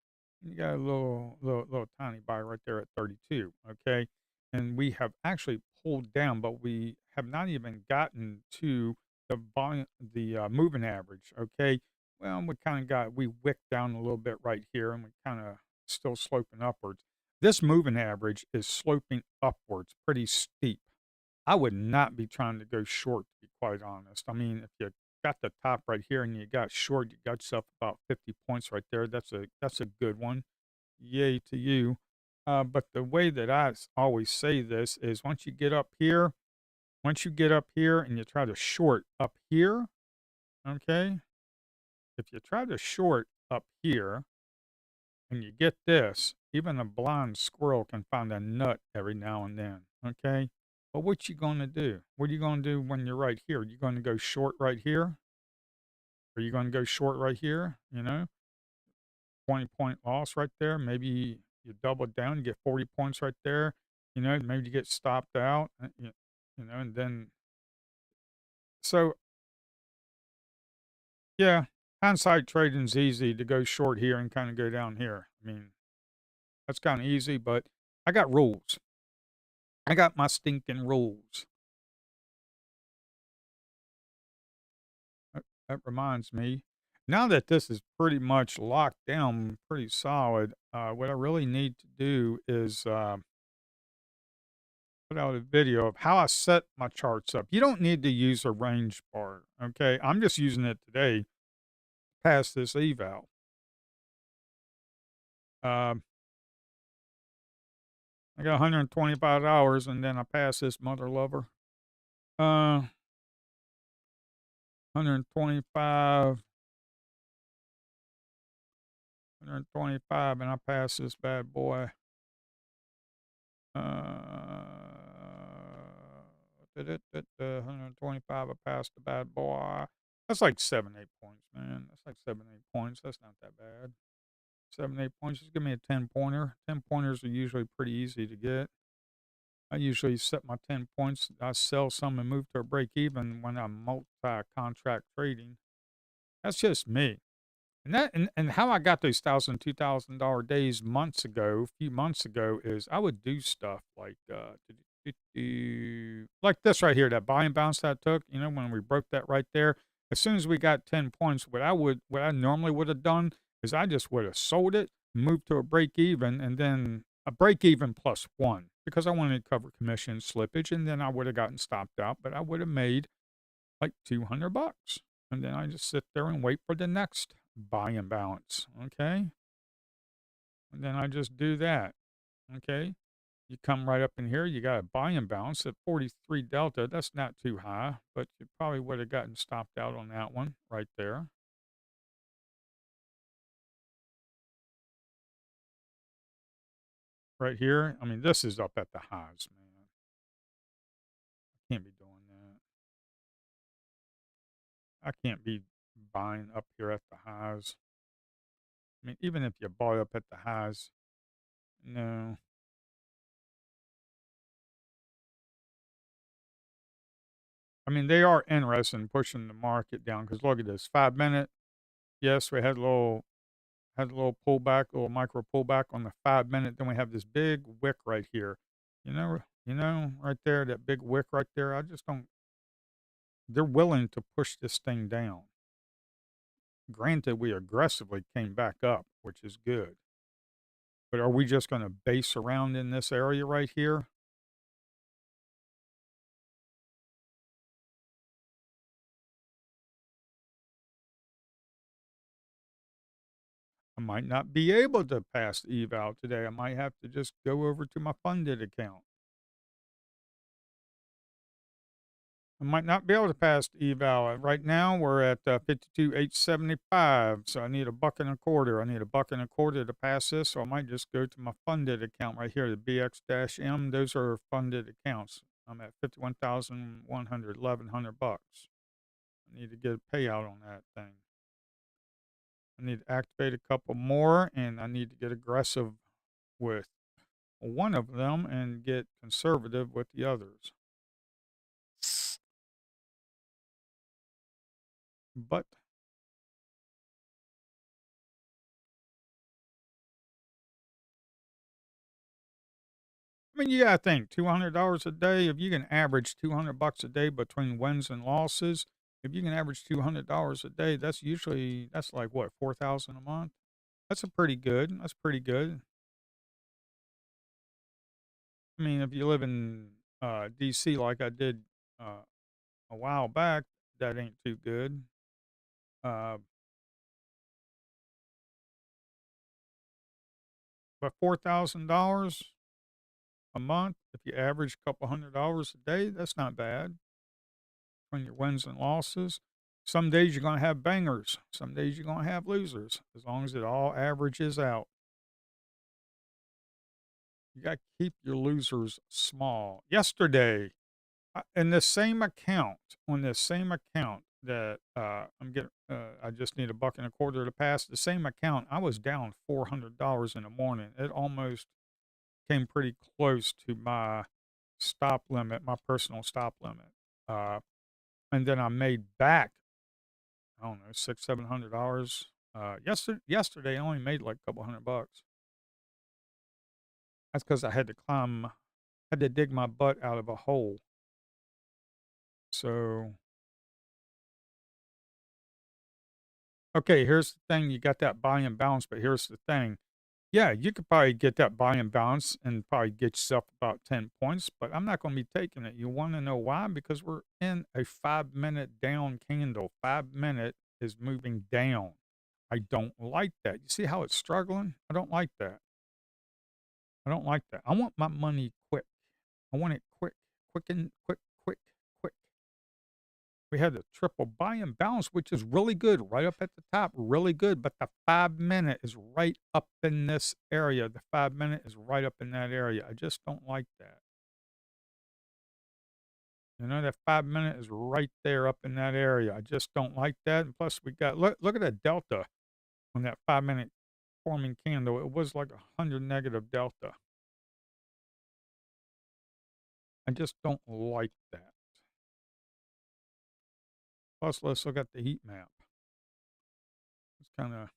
You got a little tiny buyer right there at 32. Okay. And we have actually pulled down, but we have not even gotten to the volume, the moving average. Okay. Well, we wicked down a little bit right here, and we kind of still sloping upwards. This moving average is sloping upwards pretty steep. I would not be trying to go short, to be quite honest. I mean, if you got the top right here and you got short, you got yourself about 50 points right there. That's a good one. Yay to you. But the way that always say this is once you get up here and you try to short up here, okay? If you try to short up here and you get this, even a blind squirrel can find a nut every now and then, okay? But what you gonna do? What are you gonna do when you're right here? You gonna go short right here? Are you gonna go short right here? 20-point loss right there. Maybe you double down, you get 40 points right there. Maybe you get stopped out. And then so yeah, hindsight trading's easy to go short here and kind of go down here. I mean, that's kind of easy, but I got rules. I got my stinking rules. That reminds me, now that this is pretty much locked down, pretty solid, what I really need to do is put out a video of how I set my charts up. You don't need to use a range bar, okay? I'm just using it today past this eval. Um, I got $125 and then I pass this mother lover. 125, 125, and I pass this bad boy. 125, I passed the bad boy. That's like 7, 8 points, man. That's like 7, 8 points. That's not that bad. 7, 8 points. Just give me a 10 pointer. 10 pointers are usually pretty easy to get. I usually set my 10 points. I sell some and move to a break even when I'm multi contract trading. That's just me. And how I got those $1,000, $2,000 days months ago, a few months ago, is I would do stuff like like this right here, that buy and bounce that I took. When we broke that right there. As soon as we got 10 points, what I normally would have done is I just would have sold it, moved to a break even, and then a break even plus one because I wanted to cover commission slippage, and then I would have gotten stopped out, but I would have made like $200. And then I just sit there and wait for the next buy and bounce. Okay. And then I just do that. Okay. You come right up in here, you got a buy and bounce at 43 delta. That's not too high, but you probably would have gotten stopped out on that one right there. Right here. I mean, this is up at the highs, man. Can't be doing that. I can't be buying up here at the highs. I mean, even if you bought up at the highs, no. I mean, they are interested in pushing the market down because look at this 5 minute. Yes, we had a little pullback, a little micro pullback on the 5 minute. Then we have this big wick right here. Right there, that big wick right there. I just don't. They're willing to push this thing down. Granted, we aggressively came back up, which is good. But are we just going to base around in this area right here? I might not be able to pass the eval today. I might have to just go over to my funded account. I might not be able to pass the eval. Right now, we're at 52,875. So I need a buck and a quarter. I need a buck and a quarter to pass this. So I might just go to my funded account right here, the BX-M. Those are funded accounts. I'm at 51,100, 1,100 bucks. I need to get a payout on that thing. I need to activate a couple more, and I need to get aggressive with one of them and get conservative with the others. But I mean, you gotta think $200 a day. If you can average 200 bucks a day between wins and losses, if you can average $200 a day, that's like what 4,000 a month. That's a pretty good. That's pretty good. I mean, if you live in DC like I did uh, a while back, that ain't too good. Uh, but $4,000 a month, if you average a couple $100 a day, that's not bad between your wins and losses. Some days you're going to have bangers. Some days you're going to have losers. As long as it all averages out, you got to keep your losers small. Yesterday, in the same account, on this same account that I just need a buck and a quarter to pass. The same account, I was down $400 in the morning. It almost came pretty close to my stop limit, my personal stop limit. Uh, and then I made back, I don't know, $600, $700. Yesterday I only made like a couple $100. That's because I had to dig my butt out of a hole. So, okay, here's the thing. You got that buy and bounce, but here's the thing. Yeah, you could probably get that buy and bounce and probably get yourself about 10 points, but I'm not going to be taking it. You want to know why? Because we're in a 5 minute down candle. 5 minute is moving down. I don't like that. You see how it's struggling? I don't like that. I don't like that. I want my money quick. I want it quick, quick and quick, quick, quick. We had the triple buy and bounce, which is really good, right up at the top, really good. But the 5 minute is right up in this area. The 5 minute is right up in that area. I just don't like that. That 5 minute is right there up in that area. I just don't like that. And plus, we got look at the delta on that 5 minute forming candle. It was like 100 negative delta. I just don't like that. Plus, let's look at the heat map. It's kind of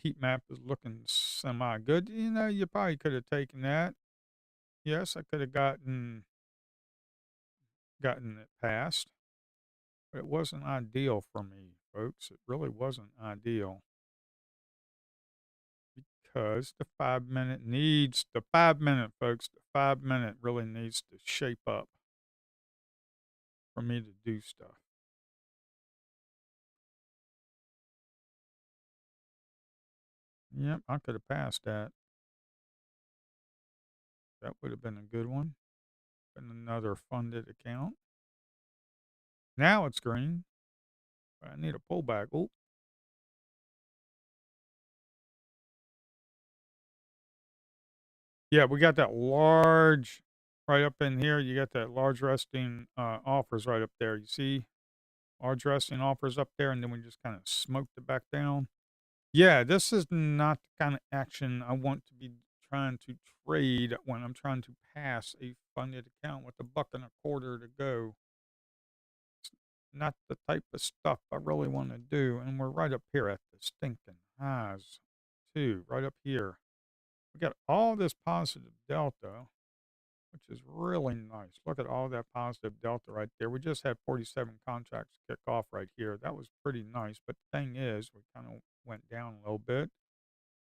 heat map is looking semi good. You probably could have taken that. Yes, I could have gotten it passed, but it wasn't ideal for me, folks. It really wasn't ideal because the 5 minute, folks. The 5 minute really needs to shape up for me to do stuff. Yep, I could have passed that. That would have been a good one. Been another funded account. Now it's green. But I need a pullback. Oh, yeah, we got that large right up in here. You got that large resting offers right up there. You see large resting offers up there, and then we just kind of smoked it back down. Yeah, this is not the kind of action I want to be trying to trade when I'm trying to pass a funded account with a buck and a quarter to go. not the type of stuff I really want to do. And we're right up here at the stinking highs, too, right up here. We got all this positive delta, which is really nice. Look at all that positive delta right there. We just had 47 contracts kick off right here. That was pretty nice. But the thing is, we kind of went down a little bit.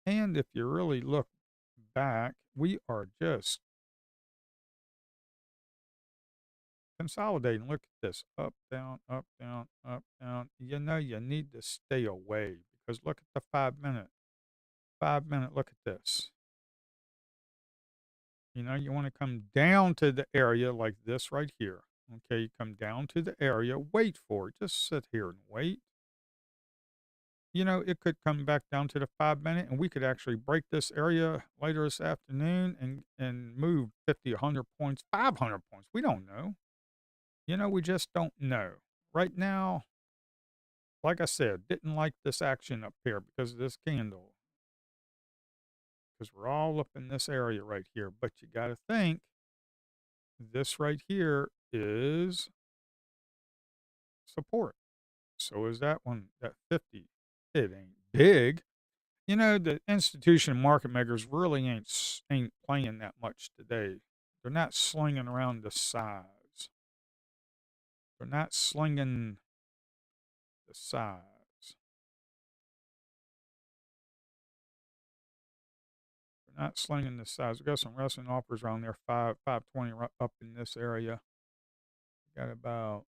And if you really look back, we are just consolidating. Look at this up, down, up, down, up, down. You know, you need to stay away because look at the 5 minute. 5 minute, look at this. You know, you want to come down to the area like this right here. Okay, you come down to the area, wait for it. Just sit here and wait. You know, it could come back down to the 5 minute, and we could actually break this area later this afternoon and move 50, 100 points, 500 points. We don't know. You know, we just don't know. Right now, like I said, didn't like this action up here because of this candle, because we're all up in this area right here. But you got to think this right here is support. So is that one, that 50. It ain't big. You know, the institution market makers really ain't playing that much today. They're not slinging around the size. They're not slinging the size. They're not slinging the size. We got some wrestling offers around there, 520 up in this area. Got about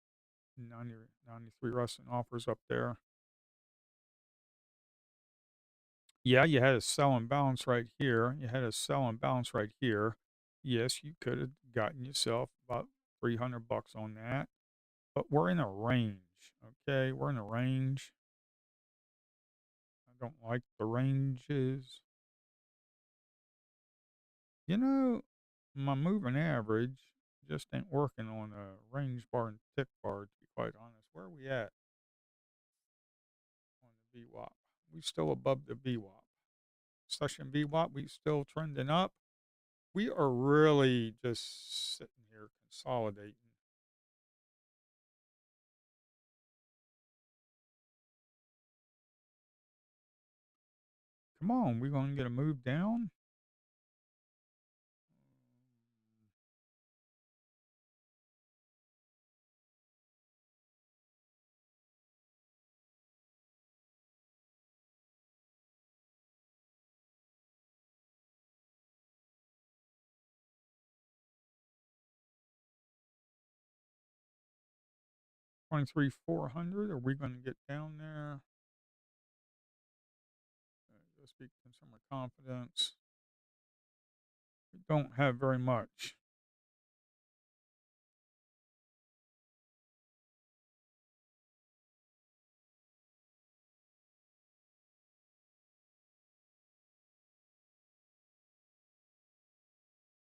90, 93 wrestling offers up there. Yeah, you had a sell and balance right here. You had a sell and balance right here. Yes, you could have gotten yourself about 300 bucks on that, but we're in a range. Okay, we're in a range. I don't like the ranges. You know, my moving average just ain't working on a range bar and tick bar, to be quite honest. Where are we at on the VWAP? We still above the VWAP. Session VWAP, we still trending up. We are really just sitting here consolidating. Come on, we going to get a move down? Twenty-three 400. Are we going to get down there? Just speak consumer confidence. We don't have very much.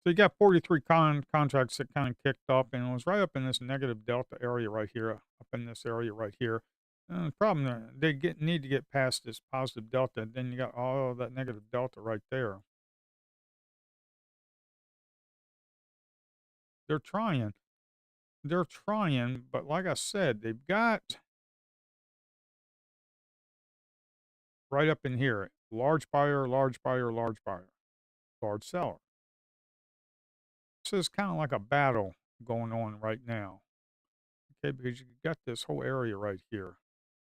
So you got 43 contracts that kind of kicked off, and it was right up in this negative delta area right here, up in this area right here. And the problem, they need to get past this positive delta. Then you got all that negative delta right there. They're trying. They're trying, but like I said, they've got right up in here large buyer, large buyer, large buyer, large seller. So it's kind of like a battle going on right now. Okay, because you got this whole area right here.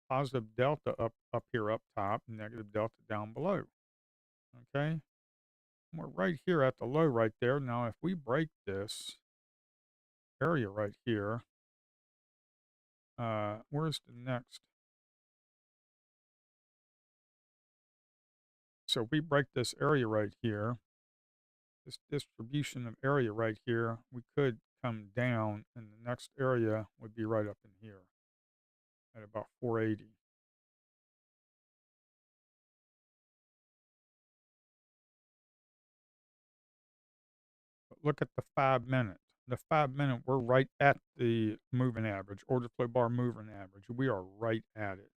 Positive delta up here up top, negative delta down below. Okay? We're right here at the low right there. Now if we break this area right here, where's the next? So if we break this area right here, this distribution of area right here, we could come down and the next area would be right up in here at about 480. But look at the 5 minute. The 5 minute, we're right at the moving average, order flow bar moving average. We are right at it.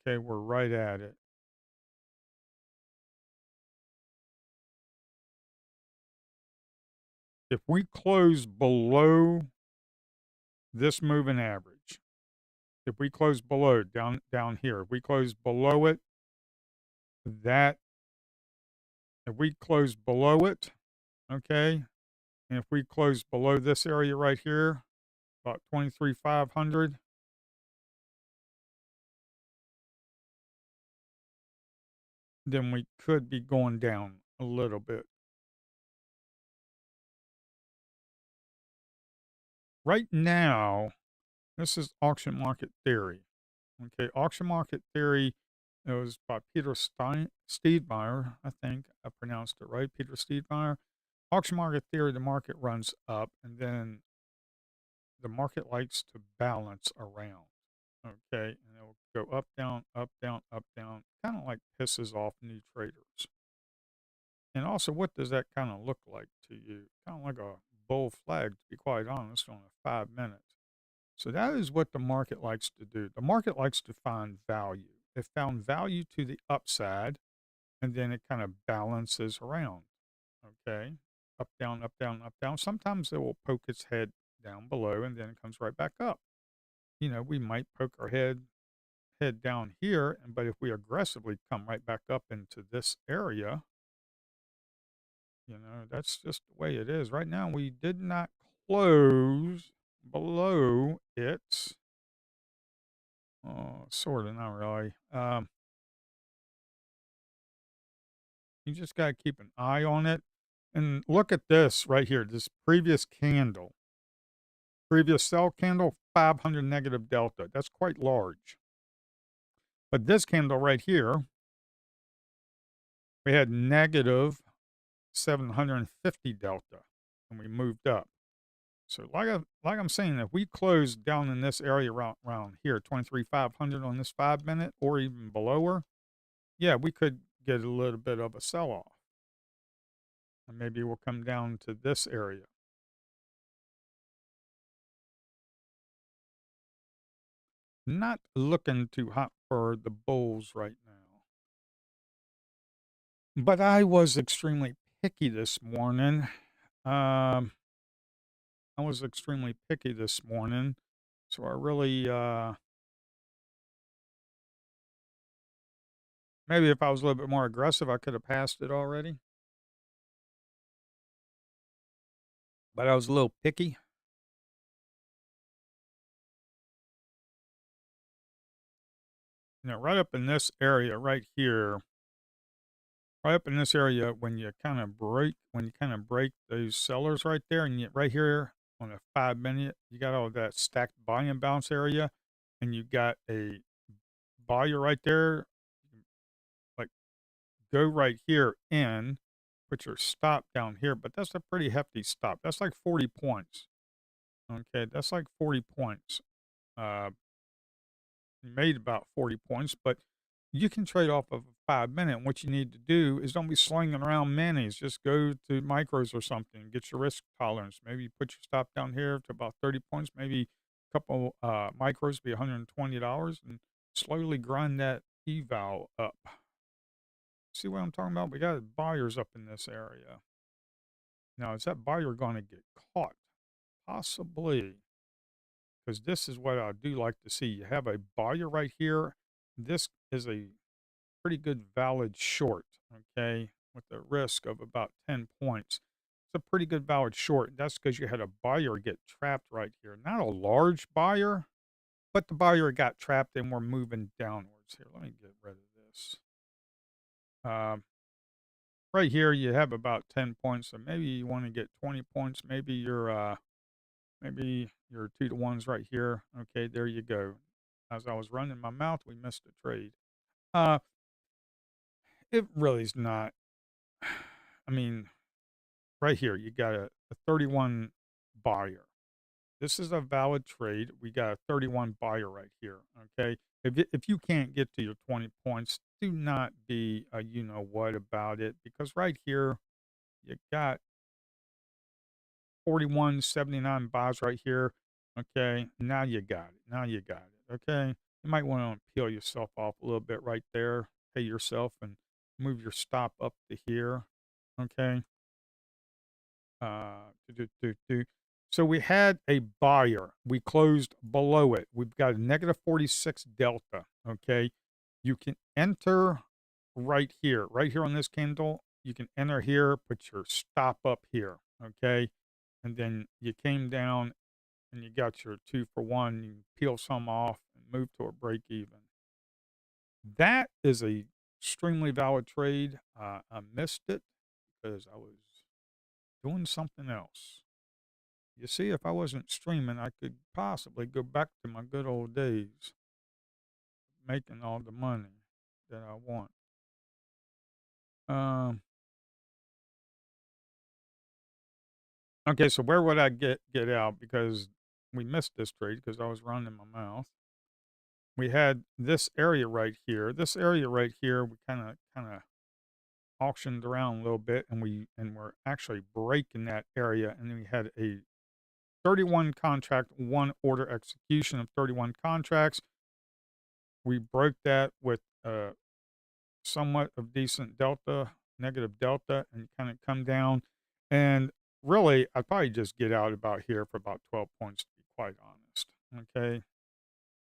Okay, we're right at it. If we close below this moving average, if we close below down here, if we close below it, that if we close below it, okay, and if we close below this area right here, about 23,500, then we could be going down a little bit. Right now, this is auction market theory. Okay, auction market theory, it was by Peter Steedmeyer, I think I pronounced it right, Peter Steedmeyer. Auction market theory, the market runs up, and then the market likes to balance around. Okay, and it will go up, down, up, down, up, down, kind of like pisses off new traders. And also, what does that kind of look like to you? Kind of like a bull flag, to be quite honest, on a 5 minute. So that is what the market likes to do. The market likes to find value. It found value to the upside, and then it kind of balances around. Okay, up, down, up, down, up, down. Sometimes it will poke its head down below, and then it comes right back up. We might poke our head down here, but if we aggressively come right back up into this area, that's just the way it is. Right now, we did not close below it. Oh, sort of, not really. You just got to keep an eye on it. And look at this right here, this previous candle, previous sell candle, 500 negative delta. That's quite large. But this candle right here, we had negative 750 delta, and we moved up. So like I'm saying, if we close down in this area around here, 23,500 on this 5 minute or even below her, yeah, we could get a little bit of a sell off. And maybe we'll come down to this area. Not looking too hot for the bulls right now. But I was extremely picky this morning. Um, I was extremely picky this morning. So I really, maybe if I was a little bit more aggressive, I could have passed it already. But I was a little picky. Right up in this area right here, right up in this area, when you kind of break those sellers right there, and yet right here on a 5 minute, you got all that stacked buy and bounce area, and you got a buyer right there, like go right here in, put your stop down here, but that's a pretty hefty stop. That's like 40 points. Okay, that's like 40 points. Uh, you made about 40 points, but you can trade off of a 5 minute. And what you need to do is don't be slinging around minis. Just go to micros or something. Get your risk tolerance. Maybe put your stop down here to about 30 points. Maybe a couple micros be $120 and slowly grind that eval up. See what I'm talking about? We got buyers up in this area. Now, is that buyer going to get caught? Possibly. Because this is what I do like to see. You have a buyer right here. This is a pretty good valid short, okay, with a risk of about 10 points. It's a pretty good valid short. That's because you had a buyer get trapped right here. Not a large buyer, but the buyer got trapped and we're moving downwards here. Let me get rid of this. Right here, you have about 10 points, so maybe you want to get 20 points. Maybe your 2 to 1s right here. Okay, there you go. As I was running my mouth, we missed a trade. Uh, it really is not. I mean, right here, you got a 31 buyer. This is a valid trade. We got a 31 buyer right here. Okay. If you can't get to your 20 points, do not be a you know what about it, because right here, you got 41.79 buys right here. Okay. Now you got it. Now you got it. Okay. You might want to peel yourself off a little bit right there. Pay yourself and move your stop up to here. Okay. Do, do, do. So we had a buyer. We closed below it. We've got a negative 46 delta. Okay. You can enter right here on this candle. You can enter here, put your stop up here. Okay. And then you came down and you got your 2 for 1. You peel some off and move to a break even. That is a extremely valid trade. I missed it because I was doing something else. You see, if I wasn't streaming, I could possibly go back to my good old days, making all the money that I want. Um, okay, so where would I get out? Because we missed this trade because I was running my mouth. We had this area right here. This area right here, we kind of auctioned around a little bit, and we're actually breaking that area. And then we had a 31 contract, one order execution of 31 contracts. We broke that with somewhat of decent delta, negative delta, and kind of come down. And really, I'd probably just get out about here for about 12 points, to be quite honest. Okay.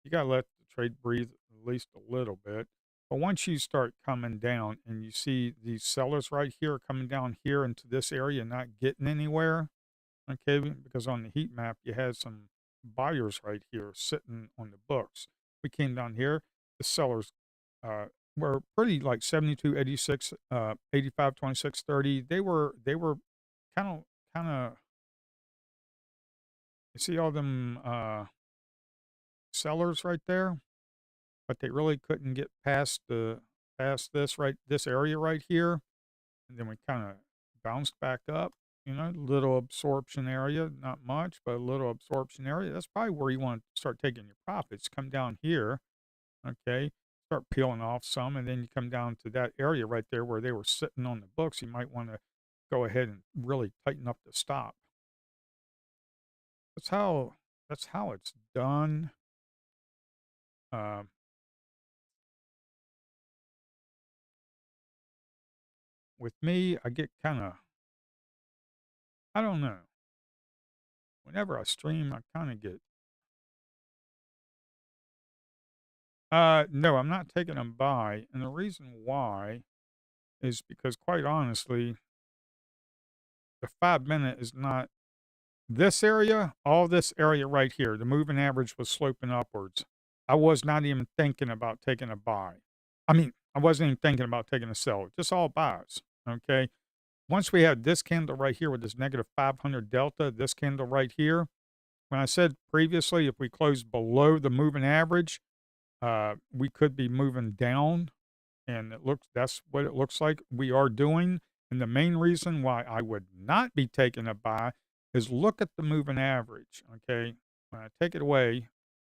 You got to let the trade breathe at least a little bit. But once you start coming down and you see these sellers right here coming down here into this area and not getting anywhere, okay, because on the heat map, you had some buyers right here sitting on the books. We came down here, the sellers uh, were pretty like 72, 86, 85, 26, 30. They were kind of, kind of, you see all them sellers right there, but they really couldn't get past this area right here. And then we kind of bounced back up, little absorption area, not much, but a little absorption area. That's probably where you want to start taking your profits. Come down here, okay, start peeling off some, and then you come down to that area right there where they were sitting on the books. You might want to go ahead and really tighten up the stop. That's how that's how it's done. Um, with me, I get kind of, I don't know. Whenever I stream, I kind of get no, I'm not taking them by, and the reason why is because, quite honestly, the 5 minute is not this area, all this area right here. The moving average was sloping upwards. I was not even thinking about taking a buy. I mean, I wasn't even thinking about taking a sell. Just all buys. Okay. Once we had this candle right here with this negative 500 delta, this candle right here, when I said previously, if we close below the moving average, we could be moving down, and that's what it looks like we are doing. And the main reason why I would not be taking a buy is look at the moving average. Okay. When I take it away,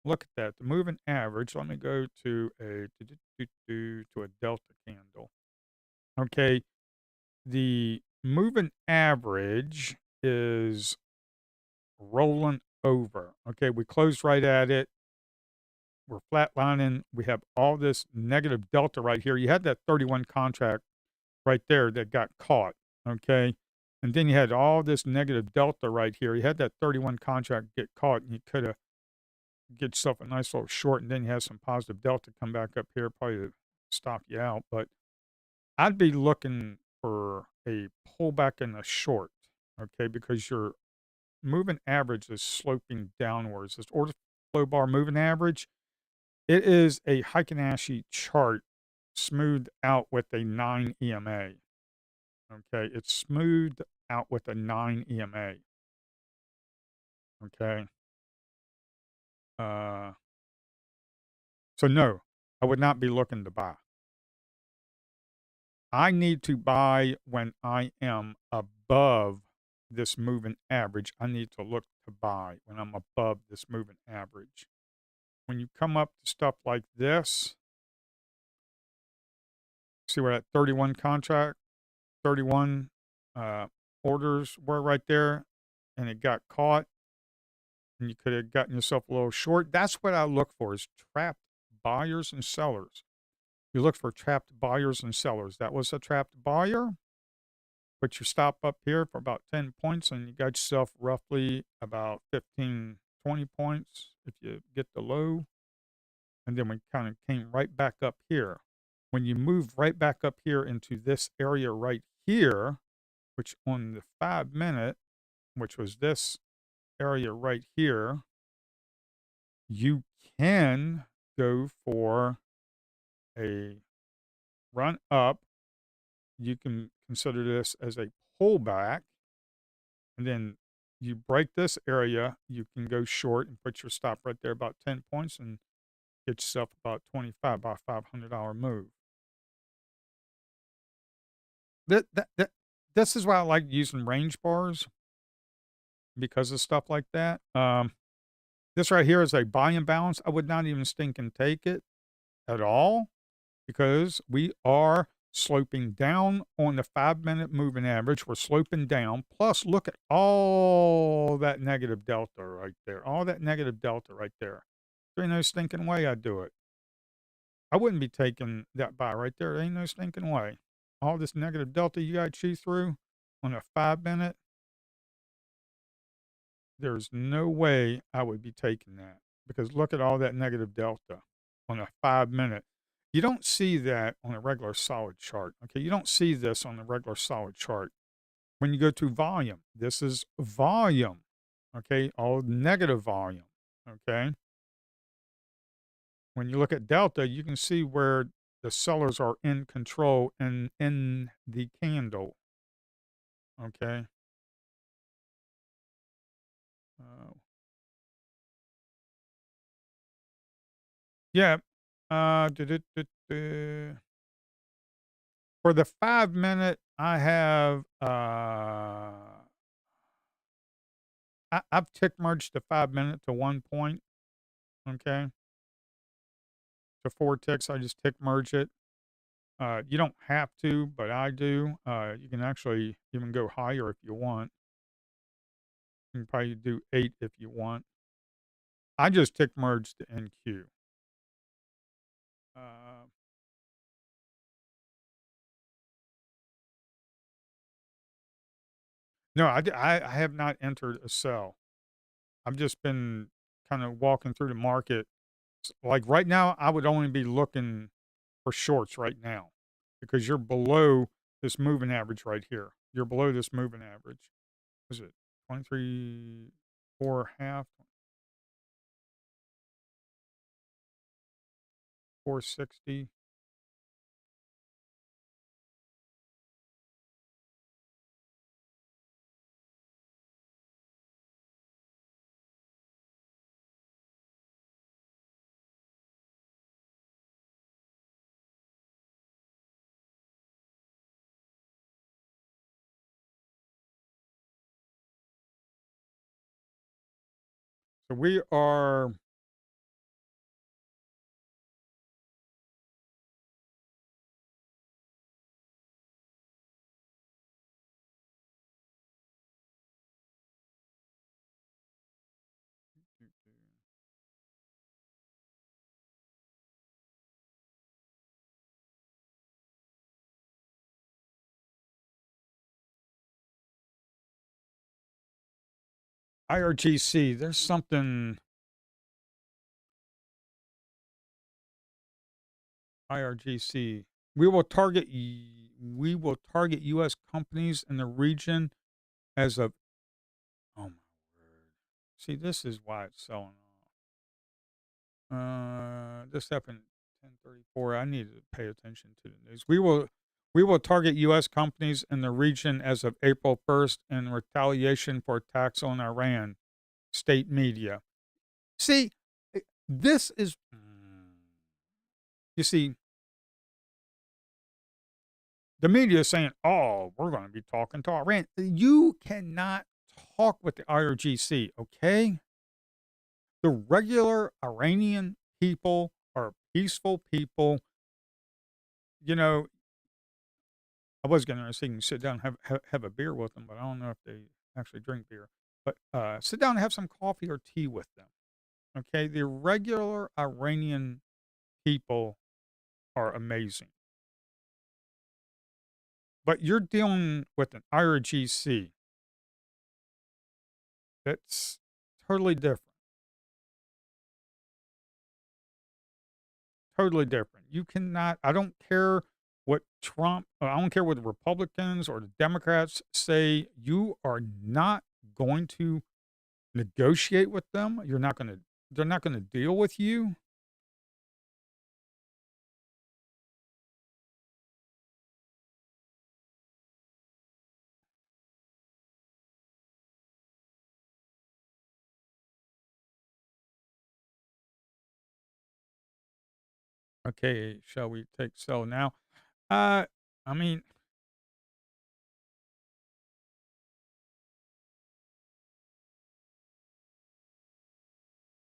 look at that. The moving average. Let me go to a delta candle. Okay. The moving average is rolling over. Okay. We closed right at it. We're flatlining. We have all this negative delta right here. You had that 31 contract right there that got caught. Okay. And then you had all this negative delta right here. You had that 31 contract get caught, and you could have get yourself a nice little short, and then you have some positive delta come back up here, probably to stop you out. But I'd be looking for a pullback in a short, okay, because your moving average is sloping downwards. This order flow bar moving average, it is a Heikin-Ashi chart smoothed out with a 9 EMA. Okay, it's smoothed out with a 9 EMA. Okay. Uh, so no, I would not be looking to buy. I need to buy when I am above this moving average. I need to look to buy when I'm above this moving average. When you come up to stuff like this, see where that 31 contract, 31 orders were right there, and it got caught, and you could have gotten yourself a little short. That's what I look for, is trapped buyers and sellers. You look for trapped buyers and sellers. That was a trapped buyer. Put your stop up here for about 10 points, and you got yourself roughly about 15, 20 points if you get the low. And then we kind of came right back up here. When you move right back up here into this area right here, which on the 5 minute, which was this area right here, you can go for a run up. You can consider this as a pullback. And then you break this area, you can go short and put your stop right there about 10 points and get yourself about 25 by $500 move. This is why I like using range bars because of stuff like that. This right here is a buy and balance. I would not even stink and take it at all because we are sloping down on the 5 minute moving average. We're sloping down. Plus, look at all that negative delta right there. All that negative delta right there. There ain't no stinking way I'd do it. I wouldn't be taking that buy right there. There ain't no stinking way. All this negative delta you got to chew through on a 5 minute, there's no way I would be taking that because look at all that negative delta on a 5 minute. You don't see that on a regular solid chart. Okay. You don't see this on a regular solid chart. When you go to volume, this is volume. Okay. All negative volume. Okay. When you look at delta, you can see where the sellers are in control and in the candle. Okay. Uh, yeah. For the 5 minute, I have I've tick merged the 5 minute to 1 point. Okay, to 4 ticks, I just tick merge it. You don't have to, but I do. You can actually even go higher if you want. You can probably do 8 if you want. I just tick merged the NQ. Uh, no, I have not entered a sell. I've just been kind of walking through the market. Like right now, I would only be looking for shorts right now because you're below this moving average right here. You're below this moving average. Was it 23, 4 half, 460? So we are, IRGC, there's something, IRGC. We will target U.S. companies in the region as of, oh my word. See, this is why it's selling off. This happened 10:34. I need to pay attention to the news. We will target U.S. companies in the region as of April 1st in retaliation for attacks on Iran. State media. See, this is. You see, the media is saying, "Oh, we're going to be talking to Iran." You cannot talk with the IRGC, okay? The regular Iranian people are peaceful people. You know, I was going to say you can sit down and have a beer with them, but I don't know if they actually drink beer. But sit down and have some coffee or tea with them. Okay, the regular Iranian people are amazing. but you're dealing with an IRGC. That's totally different. Totally different. You cannot I don't care what I don't care what the Republicans or the Democrats say, you are not going to negotiate with them. They're not gonna deal with you. Okay, shall we take sell now? Uh, I mean,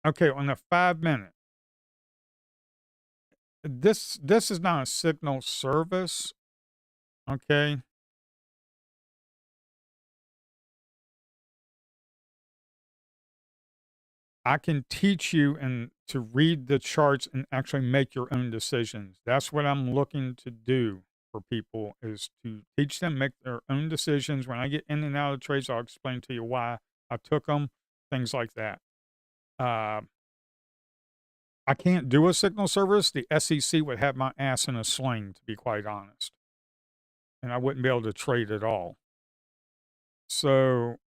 okay, on the 5 minute, this is not a signal service, okay? I can teach you and to read the charts and actually make your own decisions. That's what I'm looking to do for people is to teach them make their own decisions. When I get in and out of trades, I'll explain to you why I took them, things like that. Uh, I can't do a signal service. The SEC would have my ass in a sling, to be quite honest, and I wouldn't be able to trade at all. So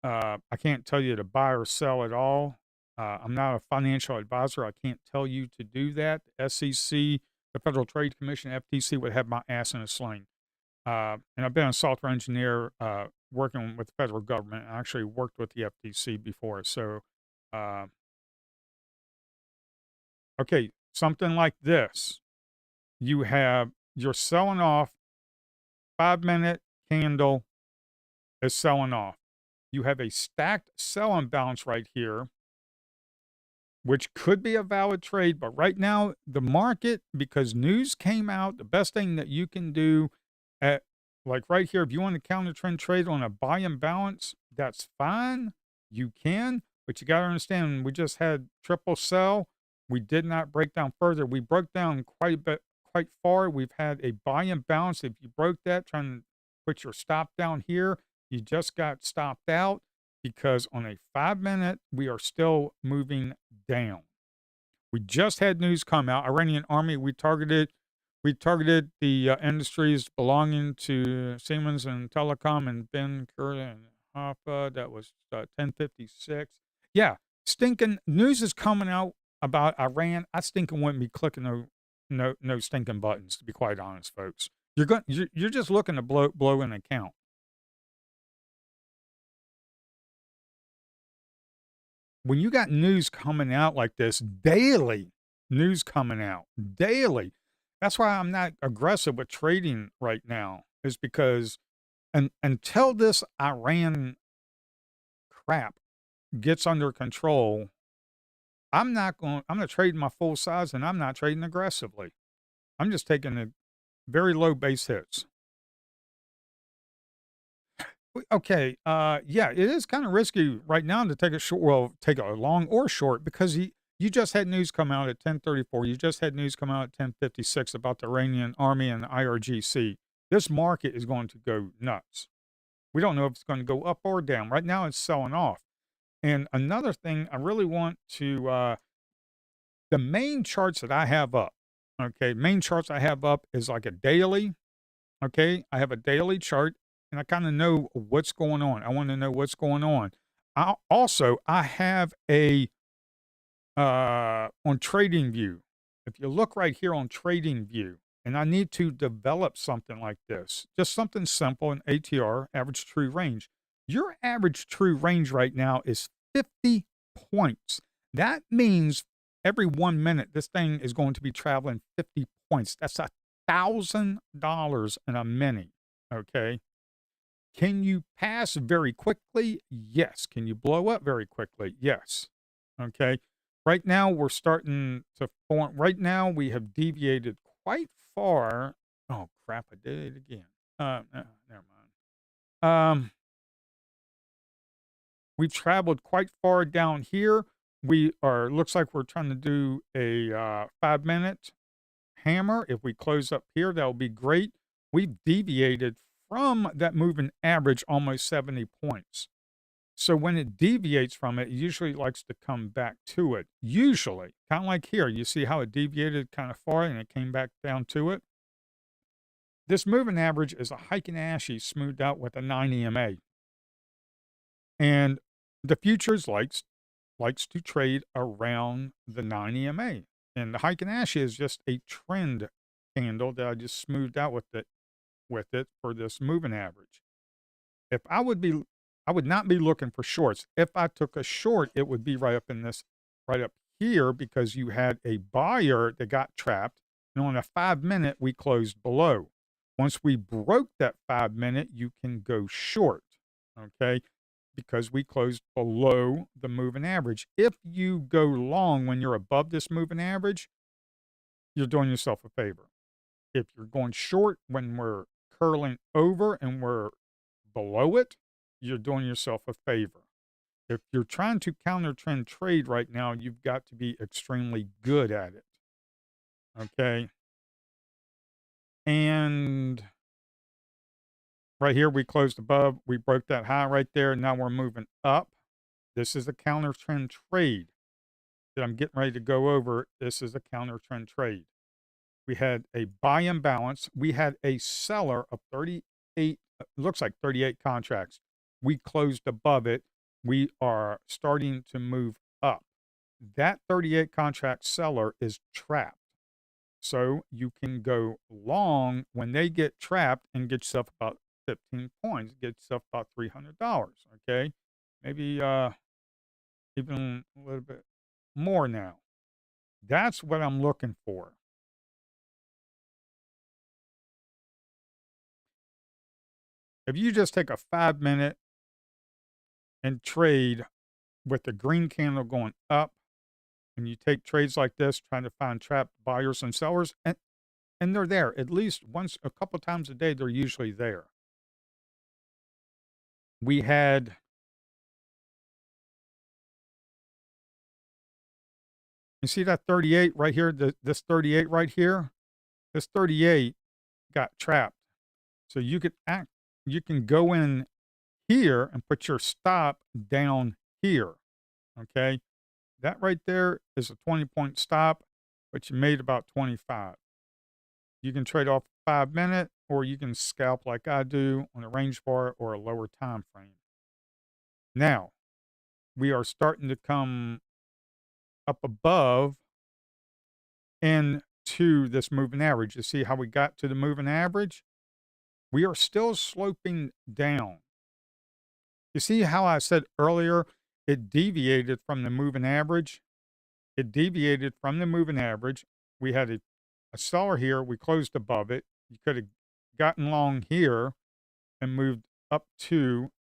I can't tell you to buy or sell at all. I'm not a financial advisor. I can't tell you to do that. The SEC, the Federal Trade Commission, FTC would have my ass in a sling. And I've been a software engineer working with the federal government. I actually worked with the FTC before. So, uh, okay, something like this. You're selling off, 5 minute candle is selling off. You have a stacked sell imbalance right here, which could be a valid trade. But right now, the market, because news came out, the best thing that you can do at like right here, if you want to counter trend trade on a buy and balance, that's fine. You can, but you got to understand we just had triple sell. We did not break down further. We broke down quite a bit, quite far. We've had a buy and balance. If you broke that, trying to put your stop down here, you just got stopped out because on a 5 minute, we are still moving down. We just had news come out. Iranian army, we targeted the industries belonging to Siemens and Telecom and Ben Kurda and Hoffa. That was 1056. Yeah, stinking news is coming out about Iran. I stinking wouldn't be clicking no stinking buttons, to be quite honest, folks. You're just looking to blow an account. When you got news coming out like this daily, news coming out daily, that's why I'm not aggressive with trading right now, is because until this Iran crap gets under control, I'm not trading my full size and I'm not trading aggressively. I'm just taking the very low base hits. Okay, yeah, it is kinda risky right now to take a short well, take a long or short because you just had news come out at 10:34. You just had news come out at 10:56 about the Iranian army and the IRGC. This market is going to go nuts. We don't know if it's gonna go up or down. Right now, it's selling off. And another thing I really want to, the main charts that I have up, okay, main charts I have up is like a daily. Okay, I have a daily chart and I kind of know what's going on. I want to know what's going on. I have a on Trading View. If you look right here on Trading View, and I need to develop something like this, just something simple in ATR, average true range. Your average true range right now is 50 points. That means every 1 minute, this thing is going to be traveling 50 points. That's $1,000 in a minute. Okay. Can you pass very quickly? Yes. Can you blow up very quickly? Yes. Okay. Right now, we're starting to form. Right now, we have deviated quite far. Oh, crap. I did it again. Never mind. We've traveled quite far down here. Looks like we're trying to do a 5 minute hammer. If we close up here, that'll be great. We've deviated from that moving average almost 70 points. So when it deviates from it, it usually likes to come back to it. Usually, kind of like here, you see how it deviated kind of far and it came back down to it? This moving average is a Heiken Ashi smoothed out with a 9 EMA. And the futures likes to trade around the 9 EMA. And the Heiken Ashi is just a trend candle that I just smoothed out with it for this moving average. If I would not be looking for shorts. If I took a short, it would be right up here because you had a buyer that got trapped. And on a 5 minute, we closed below. Once we broke that 5 minute, you can go short. Okay. Because we closed below the moving average. If you go long when you're above this moving average, you're doing yourself a favor. If you're going short when we're curling over and we're below it, you're doing yourself a favor. If you're trying to counter trend trade right now, you've got to be extremely good at it. Okay. And right here, we closed above. We broke that high right there. Now we're moving up. This is a counter trend trade that I'm getting ready to go over. This is a counter trend trade. We had a buy imbalance. We had a seller of 38, looks like 38 contracts. We closed above it. We are starting to move up. That 38 contract seller is trapped. So you can go long when they get trapped and get yourself about 15 points, get yourself about $300. Okay. Maybe even a little bit more now. That's what I'm looking for. If you just take a 5 minute and trade with the green candle going up, and you take trades like this, trying to find trapped buyers and sellers, and they're there at least once, a couple times a day, they're usually there. We had, you see that 38 right here, this 38 right here, this 38 got trapped. So you can go in here and put your stop down here. Okay. That right there is a 20-point stop, but you made about 25. You can trade off 5 minute or you can scalp like I do on a range bar or a lower time frame. Now, we are starting to come up above into this moving average. You see how we got to the moving average? We are still sloping down. You see how I said earlier it deviated from the moving average? It deviated from the moving average. We had a seller here. We closed above it. You could have gotten long here and moved up to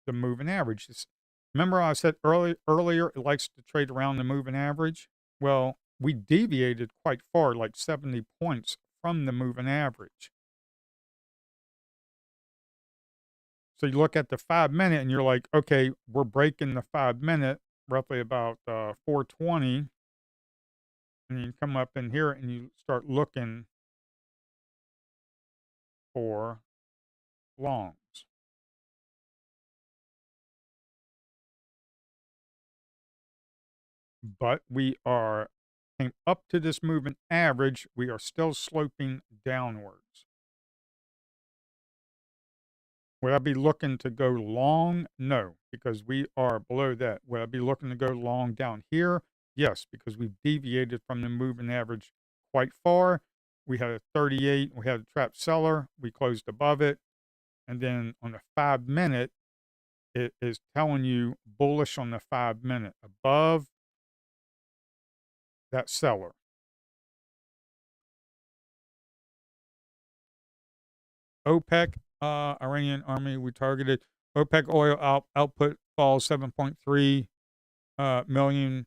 the moving average. Remember I said earlier it likes to trade around the moving average? Well, we deviated quite far, like 70 points from the moving average. So you look at the 5 minute and you're like, okay, we're breaking the 5 minute, roughly about 420. And you come up in here and you start looking for longs. But we are came up to this moving average. We are still sloping downwards. Would I be looking to go long? No, because we are below that. Would I be looking to go long down here? Yes, because we've deviated from the moving average quite far. We had a 38, we had a trap seller, we closed above it. And then on the 5 minute, it is telling you bullish on the 5 minute above that seller. OPEC, Iranian army, we targeted. OPEC oil output falls 7.3 million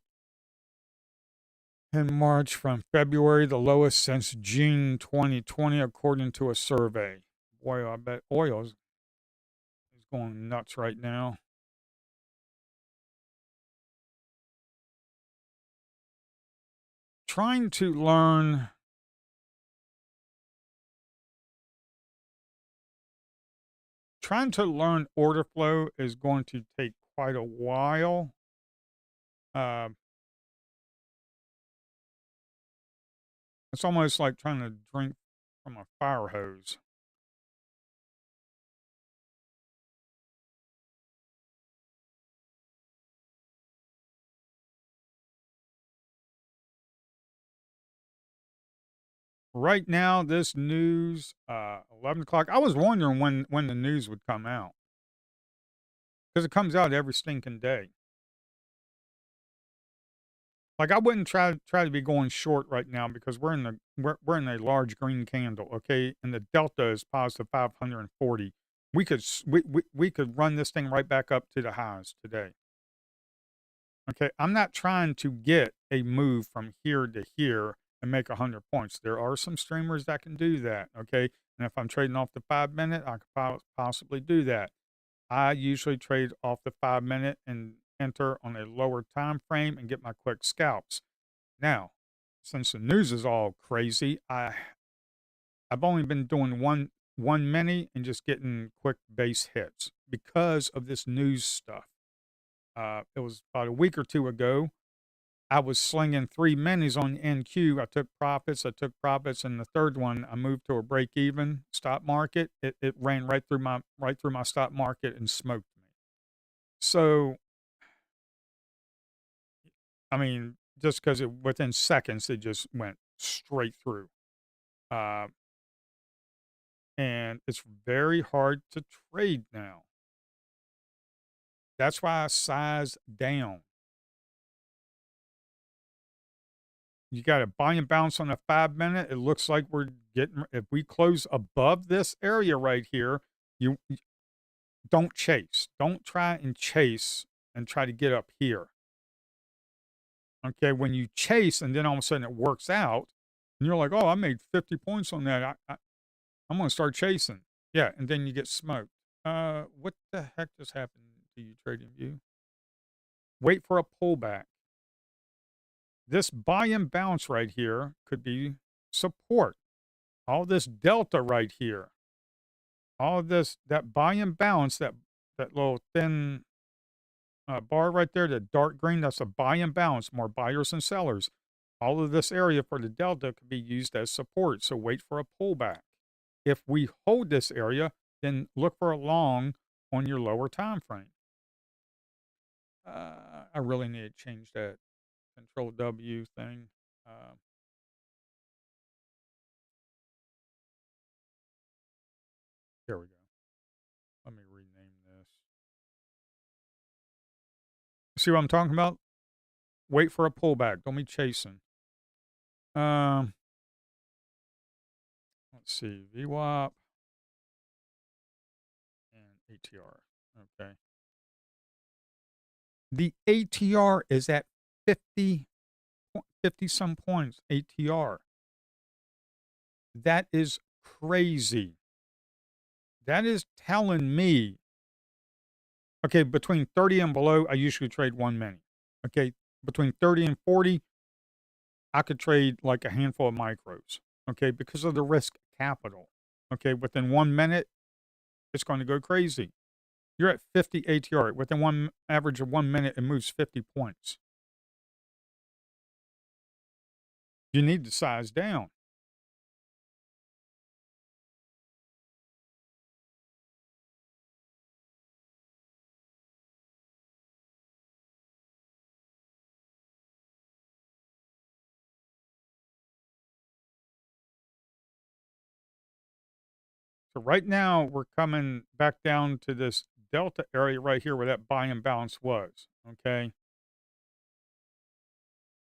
in March from February, the lowest since June 2020, according to a survey. Boy, I bet oil is going nuts right now. Trying to learn trying to learn order flow is going to take quite a while. Uh, it's almost like trying to drink from a fire hose. Right now, this news, 11 o'clock. I was wondering when the news would come out because it comes out every stinking day. Like I wouldn't try to be going short right now because we're in a large green candle, okay, and the delta is positive 540. We could run this thing right back up to the highs today. Okay, I'm not trying to get a move from here to here and make 100 points. There are some streamers that can do that. Okay, and if I'm trading off the 5 minute, I could possibly do that. I usually trade off the 5 minute and enter on a lower time frame and get my quick scalps. Now, since the news is all crazy, I've only been doing one mini and just getting quick base hits because of this news stuff. It was about a week or two ago. I was slinging three minis on NQ. I took profits. And the third one, I moved to a break even stop market. It ran right through my stop market and smoked me. So, I mean, just because it within seconds it just went straight through. Uh, and it's very hard to trade now. That's why I size down. You got to buy and bounce on a 5 minute. It looks like we're getting, if we close above this area right here, you don't chase. Don't try and chase and try to get up here. Okay. When you chase and then all of a sudden it works out and you're like, oh, I made 50 points on that. I'm going to start chasing. Yeah. And then you get smoked. What the heck just happened to you, Trading View? Wait for a pullback. This buy and bounce right here could be support. All this delta right here, all this, that buy and bounce, that little thin bar right there, the dark green, that's a buy and bounce, more buyers and sellers. All of this area for the delta could be used as support. So wait for a pullback. If we hold this area, then look for a long on your lower time frame. I really need to change that Control W thing. Uh, Here we go. Let me rename this. See what I'm talking about? Wait for a pullback. Don't be chasing. Um, let's see. VWAP and ATR. Okay. The ATR is at 50, 50 some points. ATR. That is crazy. That is telling me, okay, between 30 and below, I usually trade one mini. Okay. Between 30 and 40, I could trade like a handful of micros. Okay. Because of the risk capital. Okay. Within 1 minute, it's going to go crazy. You're at 50 ATR. Within one average of 1 minute, it moves 50 points. You need to size down. So right now, we're coming back down to this delta area right here where that buy and balance was. Okay.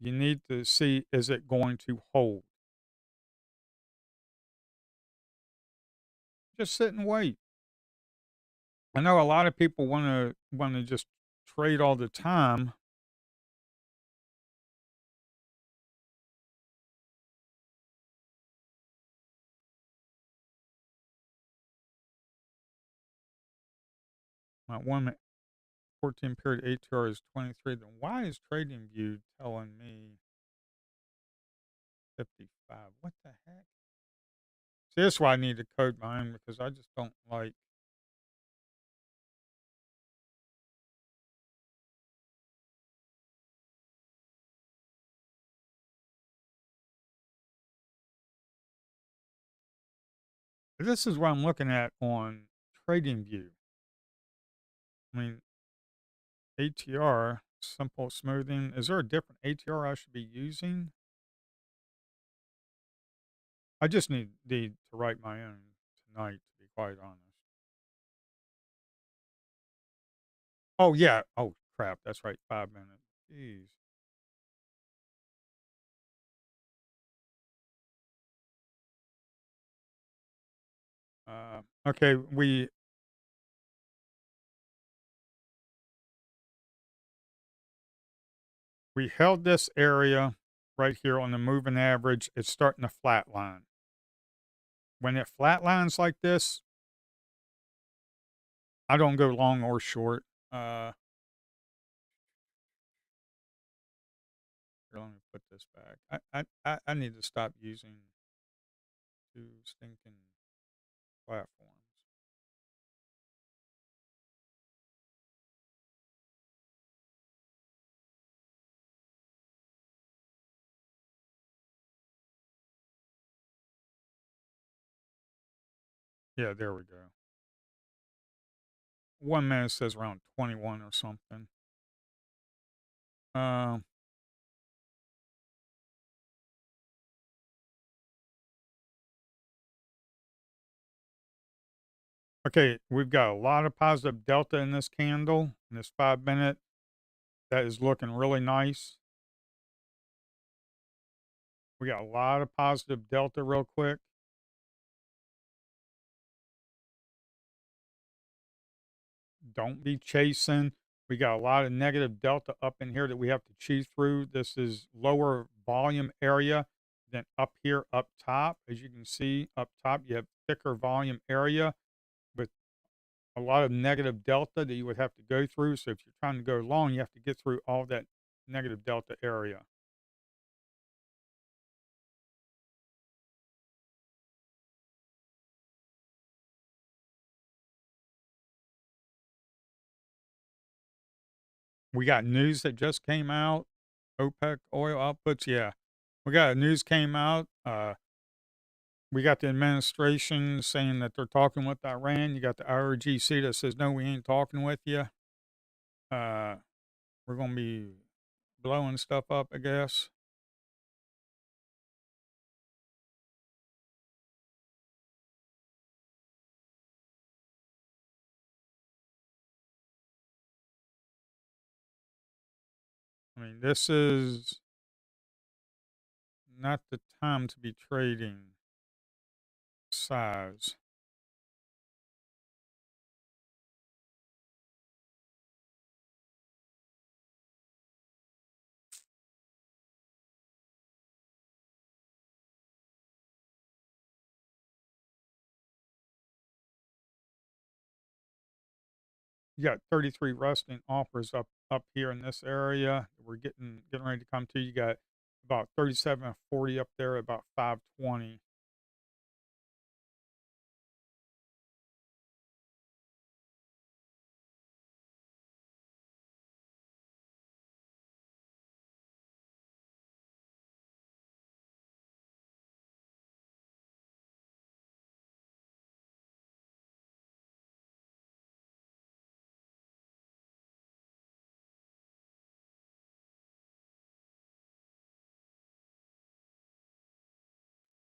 You need to see, is it going to hold? Just sit and wait. I know a lot of people want to just trade all the time. My 1 14 period ATR is 23. Then why is Trading View telling me 55? What the heck? See, that's why I need to code mine because I just don't like This is what I'm looking at on TradingView. I mean, ATR, simple smoothing. Is there a different ATR I should be using? I just need to write my own tonight, to be quite honest. Oh, yeah. Oh, crap. That's right. 5 minutes. Jeez. Okay. We held this area right here on the moving average. It's starting to flatline. When it flatlines like this, I don't go long or short. Uh, Here, let me put this back. I need to stop using two stinking platforms. Yeah, there we go. 1 minute says around 21 or something. Um, okay, we've got a lot of positive delta in this candle in this 5 minute. That is looking really nice. We got a lot of positive delta real quick. Don't be chasing. We got a lot of negative delta up in here that we have to chew through. This is lower volume area than up here up top. As you can see up top, you have thicker volume area with a lot of negative delta that you would have to go through. So if you're trying to go long, you have to get through all that negative delta area. We got news that just came out. OPEC oil outputs. Yeah. We got news came out. We got the administration saying that they're talking with Iran. You got the IRGC that says, no, we ain't talking with you. Uh, we're going to be blowing stuff up, I guess. I mean, this is not the time to be trading size. You got 33 resting offers up here in this area. We're getting ready to come to. You got about 37.40 up there, about 520.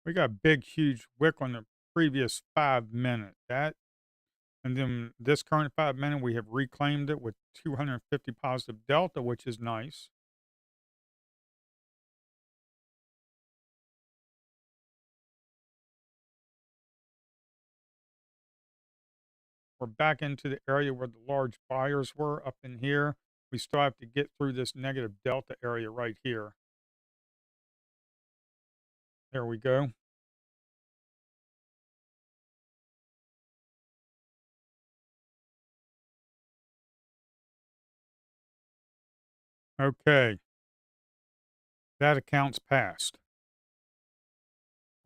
We got big, huge wick on the previous 5 minute. That and then this current 5 minute, we have reclaimed it with 250 positive delta, which is nice. We're back into the area where the large buyers were up in here. We still have to get through this negative delta area right here. There we go. Okay, that account's passed.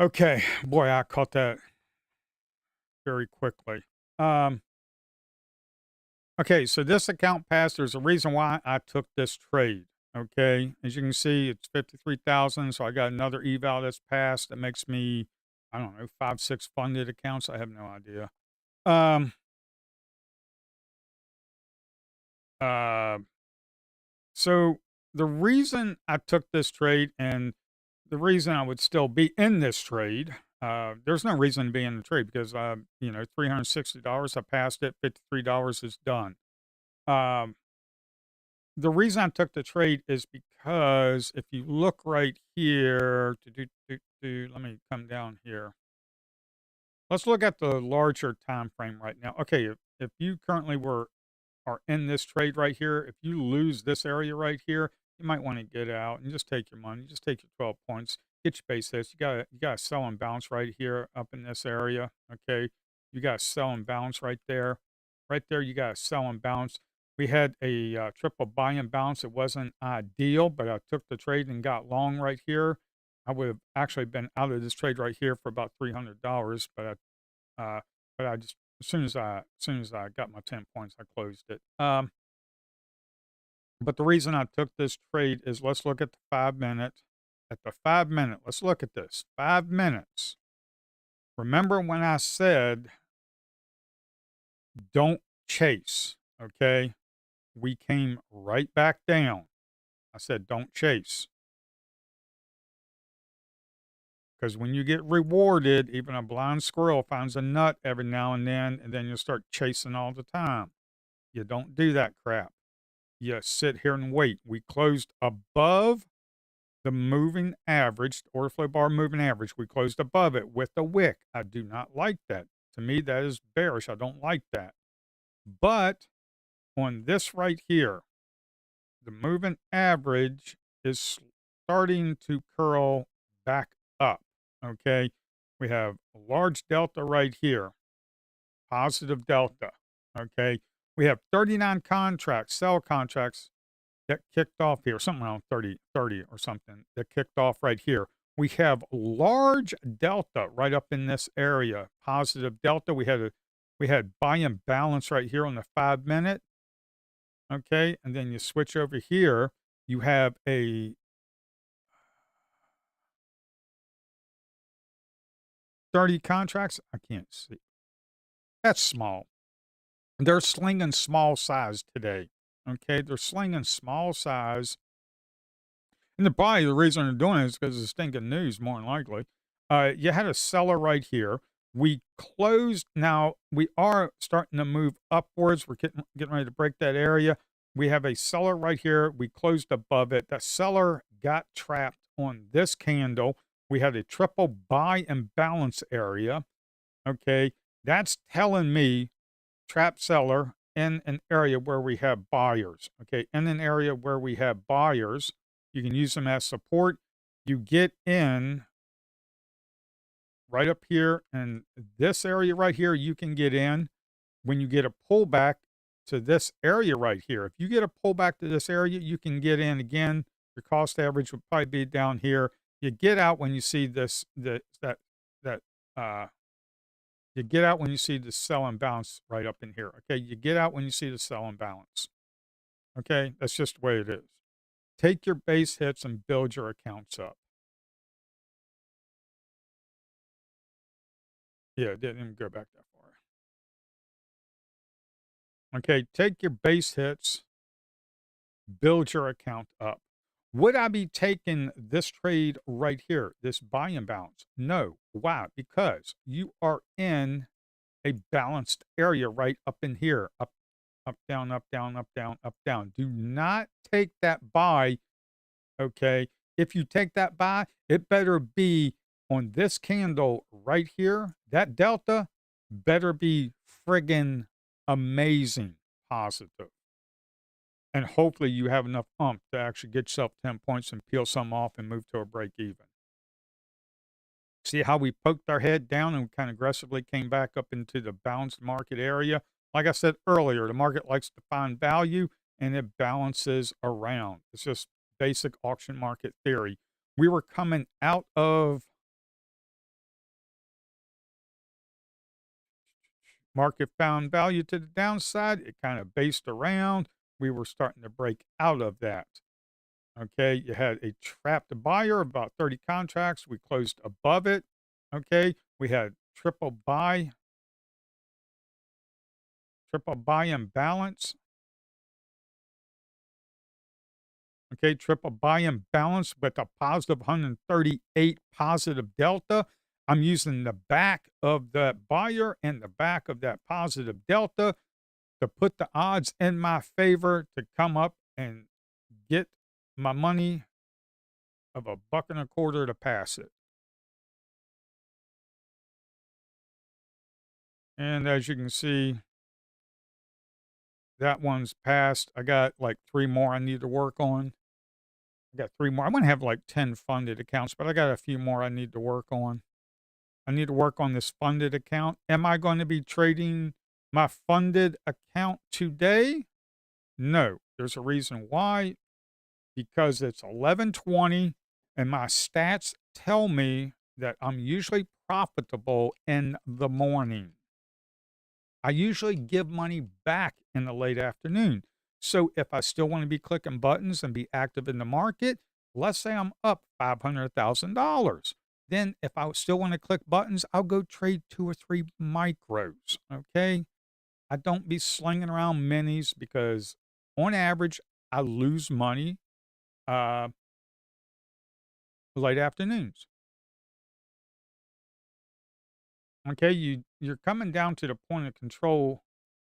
Okay, boy, I caught that very quickly. Um, okay, so this account passed. There's a reason why I took this trade. Okay, as you can see, it's 53,000. So I got another eval that's passed. That makes me I don't know, 5, 6 funded accounts. I have no idea. Um, uh, so the reason I took this trade and the reason I would still be in this trade, there's no reason to be in the trade because, $360, I passed it, $53 is done. Um, the reason I took the trade is because if you look right here, let me come down here. Let's look at the larger time frame right now. Okay, if you currently are in this trade right here, if you lose this area right here, you might want to get out and just take your money. Just take your 12 points, get your base hits. You gotta sell and bounce right here up in this area. Okay. You gotta sell and bounce right there. Right there, you gotta sell and bounce. We had a triple buy and bounce. It wasn't ideal, but I took the trade and got long right here. I would have actually been out of this trade right here for about $300, but I just as soon as I got my 10 points, I closed it. But the reason I took this trade is let's look at the 5 minute. At the 5 minute, let's look at this. 5 minutes. Remember when I said don't chase, okay? We came right back down. I said don't chase. Because when you get rewarded, even a blind squirrel finds a nut every now and then you'll start chasing all the time. You don't do that crap. You sit here and wait. We closed above the moving average, the order flow bar moving average. We closed above it with a wick. I do not like that. To me, that is bearish. I don't like that. But on this right here, the moving average is starting to curl back up. Okay. We have a large delta right here, positive delta. Okay. We have 39 contracts, sell contracts that kicked off here, something around 30 or something that kicked off right here. We have large delta right up in this area, positive delta. We had buy and balance right here on the 5 minute. Okay. And then you switch over here. You have a 30 contracts. I can't see. That's small. They're slinging small size today. Okay. They're slinging small size. And probably the reason they're doing it is because of stinking news, more than likely. You had a seller right here. We closed. Now we are starting to move upwards. We're getting ready to break that area. We have a seller right here. We closed above it. That seller got trapped on this candle. We had a triple buy and balance area. Okay. That's telling me trap seller in an area where we have buyers. Okay. In an area where we have buyers, you can use them as support. You get in right up here and this area right here, you can get in when you get a pullback to this area right here. If you get a pullback to this area, you can get in again. Your cost average would probably be down here. You get out when you see uh, you get out when you see the sell and bounce right up in here. Okay. You get out when you see the sell and balance. Okay. That's just the way it is. Take your base hits and build your accounts up. Yeah, it didn't even go back that far. Okay, take your base hits, build your account up. Would I be taking this trade right here, this buy and bounce? No. Why? Because you are in a balanced area right up in here. Up, up, down, up, down, up, down, up, down. Do not take that buy. Okay. If you take that buy, it better be on this candle right here. That delta better be friggin' amazing positive. And hopefully you have enough to actually get yourself 10 points and peel some off and move to a break even. See how we poked our head down and kind of aggressively came back up into the balanced market area. Like I said earlier, the market likes to find value and it balances around. It's just basic auction market theory. We were coming out of market found value to the downside. It kind of based around. We were starting to break out of that. Okay, you had a trapped buyer, about 30 contracts. We closed above it. Okay, We had triple buy imbalance. Okay, triple buy imbalance with a positive 138 positive delta. I'm using the back of that buyer and the back of that positive delta to put the odds in my favor to come up and get my money of a buck and a quarter to pass it. And as you can see, that one's passed. I got like 3 more I need to work on. I got 3 more. I wanna have like 10 funded accounts, but I got a few more I need to work on. I need to work on this funded account. Am I going to be trading my funded account today? No. There's a reason why, because it's 11:20 and my stats tell me that I'm usually profitable in the morning. I usually give money back in the late afternoon. So if I still want to be clicking buttons and be active in the market, let's say I'm up $500,000. Then if I still want to click buttons, I'll go trade 2 or 3 micros. Okay. I don't be slinging around minis because on average, I lose money uh, late afternoons. Okay. You're coming down to the point of control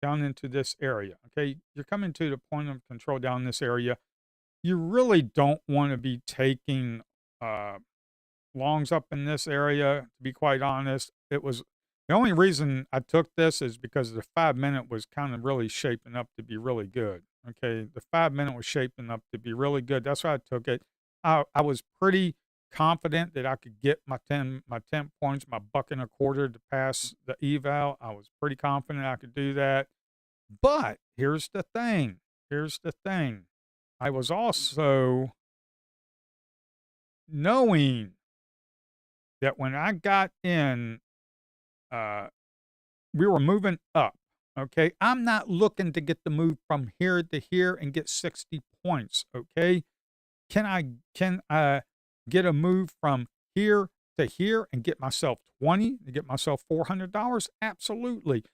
down into this area. Okay. You're coming to the point of control down this area. You really don't want to be taking uh, longs up in this area, to be quite honest. It was the only reason I took this is because the 5 minute was kind of really shaping up to be really good. Okay. The 5 minute was shaping up to be really good. That's why I took it. I was pretty confident that I could get my 10 points, my buck and a quarter to pass the eval. I was pretty confident I could do that. But here's the thing. Here's the thing. I was also knowing that when I got in, uh, we were moving up. Okay. I'm not looking to get the move from here to here and get 60 points. Okay. Can I get a move from here to here and get myself 20 to get myself $400? Absolutely.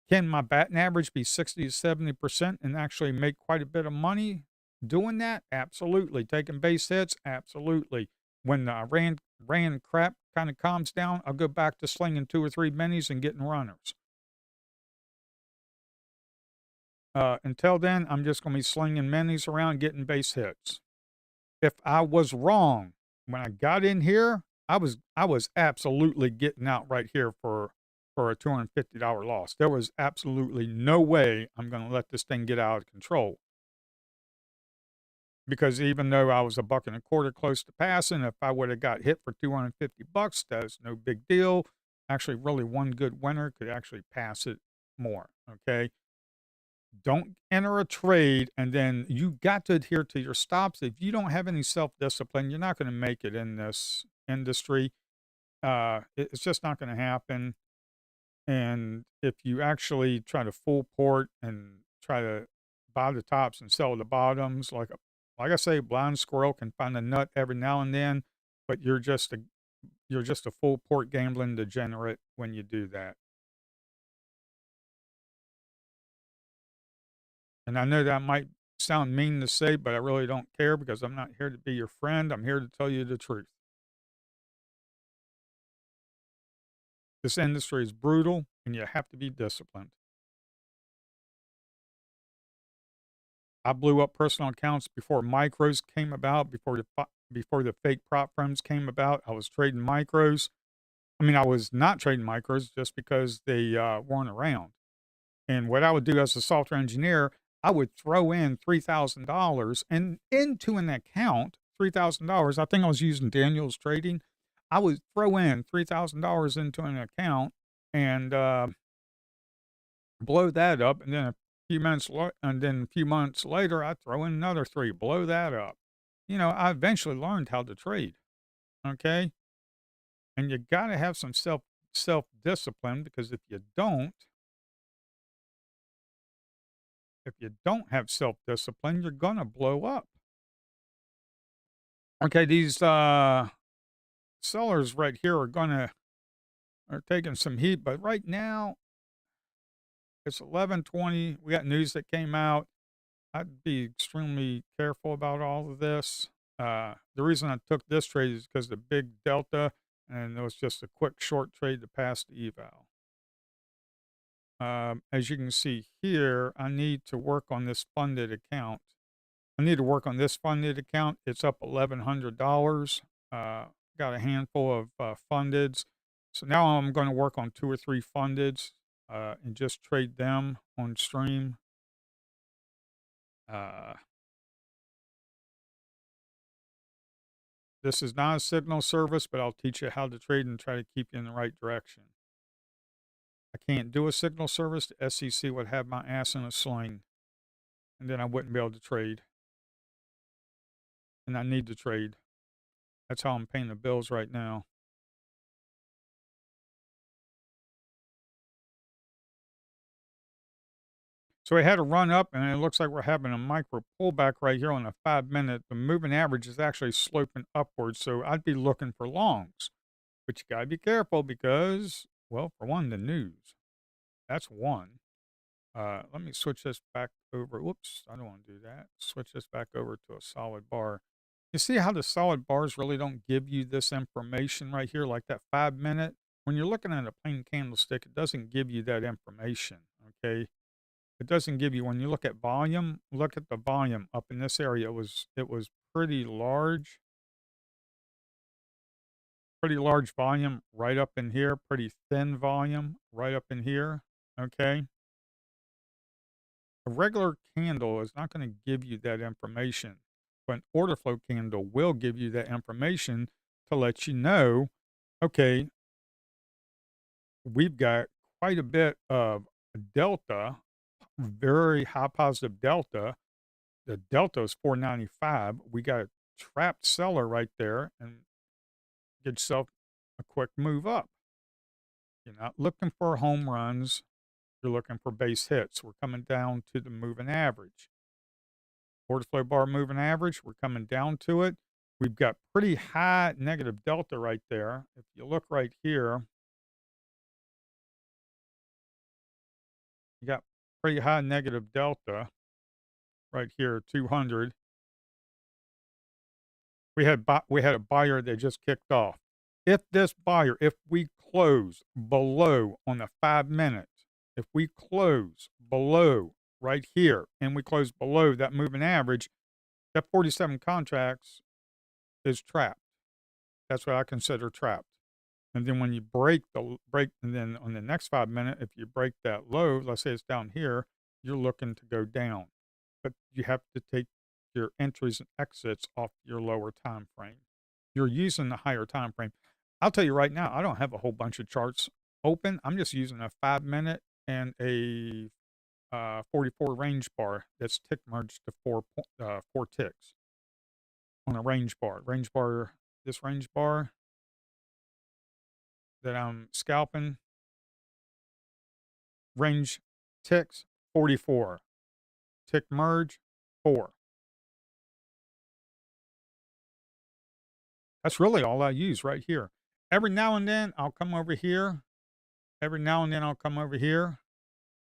Can my batting average be 60 to 70% and actually make quite a bit of money doing that? Absolutely. Taking base hits? Absolutely. When the ran crap kind of calms down, I'll go back to slinging 2 or 3 minis and getting runners. Until then, I'm just going to be slinging minis around, getting base hits. If I was wrong when I got in here, I was absolutely getting out right here for a $250 loss. There was absolutely no way I'm going to let this thing get out of control. Because even though I was a buck and a quarter close to passing, if I would have got hit for $250, that's no big deal. Actually, really one good winner could actually pass it more. Okay. Don't enter a trade and then you got to adhere to your stops. If you don't have any self discipline, you're not going to make it in this industry. It's just not going to happen. And if you actually try to full port and try to buy the tops and sell the bottoms, like I say, blind squirrel can find a nut every now and then, but you're just a full port gambling degenerate when you do that. And I know that might sound mean to say, but I really don't care because I'm not here to be your friend. I'm here to tell you the truth. This industry is brutal and you have to be disciplined. I blew up personal accounts before micros came about, before the fake prop firms came about. I was trading micros. I mean, I was not trading micros just because they weren't around. And what I would do as a software engineer, I would throw in $3,000 and into an account, $3,000. I think I was using Daniel's Trading. I would throw in $3,000 into an account and blow that up, and then a few months later, I throw in another three, blow that up. I eventually learned how to trade. Okay, and you got to have some self discipline because if you don't have self discipline, you're gonna blow up. Okay, these sellers right here are gonna are taking some heat, but right now it's 11:20. We got news that came out. I'd be extremely careful about all of this. The reason I took this trade is because the big delta, and it was just a quick short trade to pass the eval. As you can see here, I need to work on this funded account. I need to work on this funded account. It's up $1,100. Got a handful of fundeds. So now I'm going to work on 2 or 3 fundeds and just trade them on stream. Uh, this is not a signal service, but I'll teach you how to trade and try to keep you in the right direction. I can't do a signal service. The SEC would have my ass in a sling, and then I wouldn't be able to trade. And I need to trade. That's how I'm paying the bills right now. So we had a run up, and it looks like we're having a micro pullback right here on a 5-minute. The moving average is actually sloping upwards, so I'd be looking for longs. But you gotta be careful because, well, for one, the news. That's one. Let me switch this back over. Whoops, I don't want to do that. Switch this back over to a solid bar. You see how the solid bars really don't give you this information right here, like that 5-minute? When you're looking at a plain candlestick, it doesn't give you that information, okay? It doesn't give you when you look at volume, look at the volume up in this area. It was pretty large volume right up in here, pretty thin volume right up in here. Okay. A regular candle is not going to give you that information, but an order flow candle will give you that information to let you know, okay, we've got quite a bit of delta, very high positive delta. The delta is 495. We got a trapped seller right there and get yourself a quick move up. You're not looking for home runs. You're looking for base hits. We're coming down to the moving average. Order flow bar moving average, we're coming down to it. We've got pretty high negative delta right there. If you look right here, you got pretty high negative delta right here, 200. We had a buyer that just kicked off. If this buyer, if we close below on the 5 minutes, if we close below right here and we close below that moving average, that 47 contracts is trapped. That's what I consider trapped. And then when you and then on the next 5 minute, if you break that low, let's say it's down here, you're looking to go down. But you have to take your entries and exits off your lower time frame. You're using the higher time frame. I'll tell you right now, I don't have a whole bunch of charts open. I'm just using a 5 minute and a 44 range bar that's tick merged to four ticks on a range bar. This range bar that I'm scalping, range ticks 44, tick merge 4. That's really all I use right here. Every now and then I'll come over here. Every now and then I'll come over here,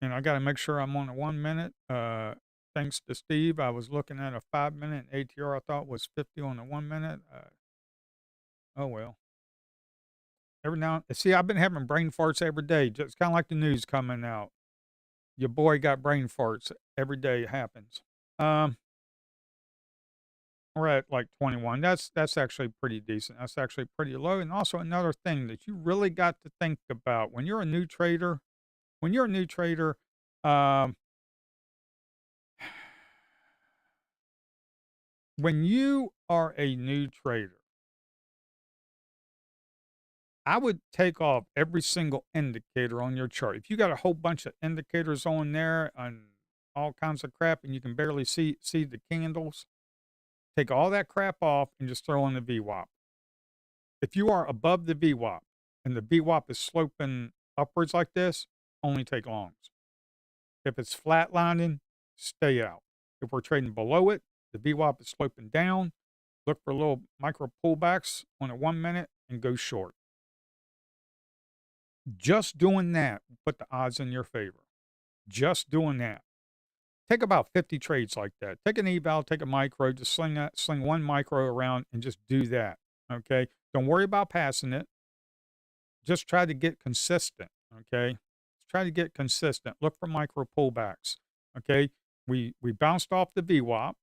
and I got to make sure I'm on a 1 minute. Thanks to Steve, I was looking at a 5 minute ATR. I thought was 50 on the 1 minute. Oh well. Every now, see, I've been having brain farts every day. Just kind of like the news coming out. Your boy got brain farts every day. It happens. We're at like 21. That's actually pretty decent. That's actually pretty low. And also another thing that you really got to think about when you're a new trader. When you're a new trader, um, when you are a new trader, I would take off every single indicator on your chart. If you got a whole bunch of indicators on there and all kinds of crap, and you can barely see the candles, take all that crap off and just throw in the VWAP. If you are above the VWAP and the VWAP is sloping upwards like this, only take longs. If it's flatlining, stay out. If we're trading below it, the VWAP is sloping down, look for little micro pullbacks on a 1 minute and go short. Just doing that put the odds in your favor. Just doing that. Take about 50 trades like that. Take an eval, take a micro, just sling one micro around and just do that. Okay. Don't worry about passing it. Just try to get consistent. Okay. Try to get consistent. Look for micro pullbacks. Okay. We bounced off the VWAP.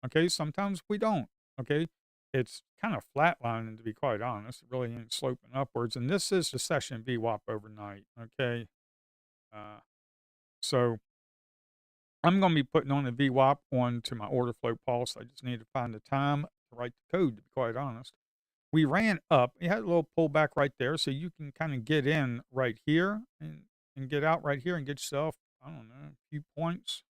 Okay. Sometimes we don't. Okay. It's kind of flatlining, to be quite honest. It really ain't sloping upwards. And this is the session VWAP overnight. Okay. Uh, so I'm going to be putting on the VWAP onto my order flow pulse. I just need to find the time to write the code, to be quite honest. We ran up. You had a little pullback right there, so you can kind of get in right here and get out right here and get yourself, I don't know, a few points.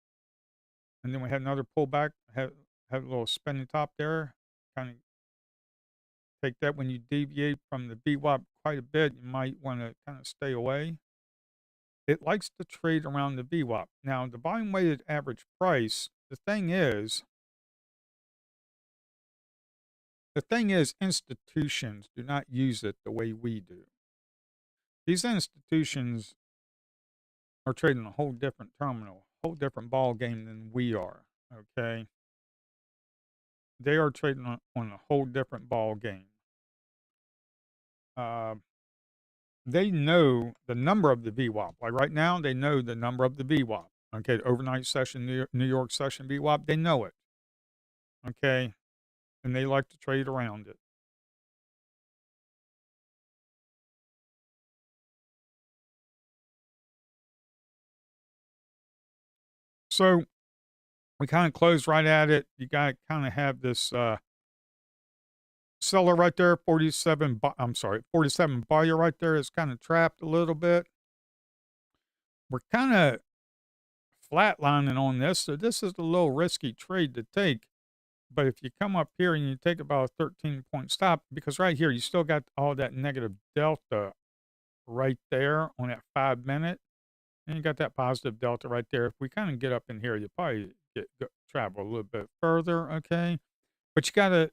And then we had another pullback, had a little spinning top there. Kind of take that when you deviate from the VWAP quite a bit, you might want to kind of stay away. It likes to trade around the VWAP. Now, the volume weighted average price, the thing is, institutions do not use it the way we do. These institutions are trading a whole different terminal, a whole different ball game than we are. Okay, they are trading on a whole different ball game. Uh, they know the number of the VWAP. Like right now, they know the number of the VWAP. Okay, the overnight session, New York session VWAP, they know it. Okay, and they like to trade around it. So we kind of closed right at it. You got to kind of have this seller right there, 47. I'm sorry, 47 buyer right there is kind of trapped a little bit. We're kind of flatlining on this, so this is a little risky trade to take. But if you come up here and you take about a 13-point stop, because right here you still got all that negative delta right there on that 5 minute, and you got that positive delta right there. If we kind of get up in here, you probably travel a little bit further, okay? But you got to.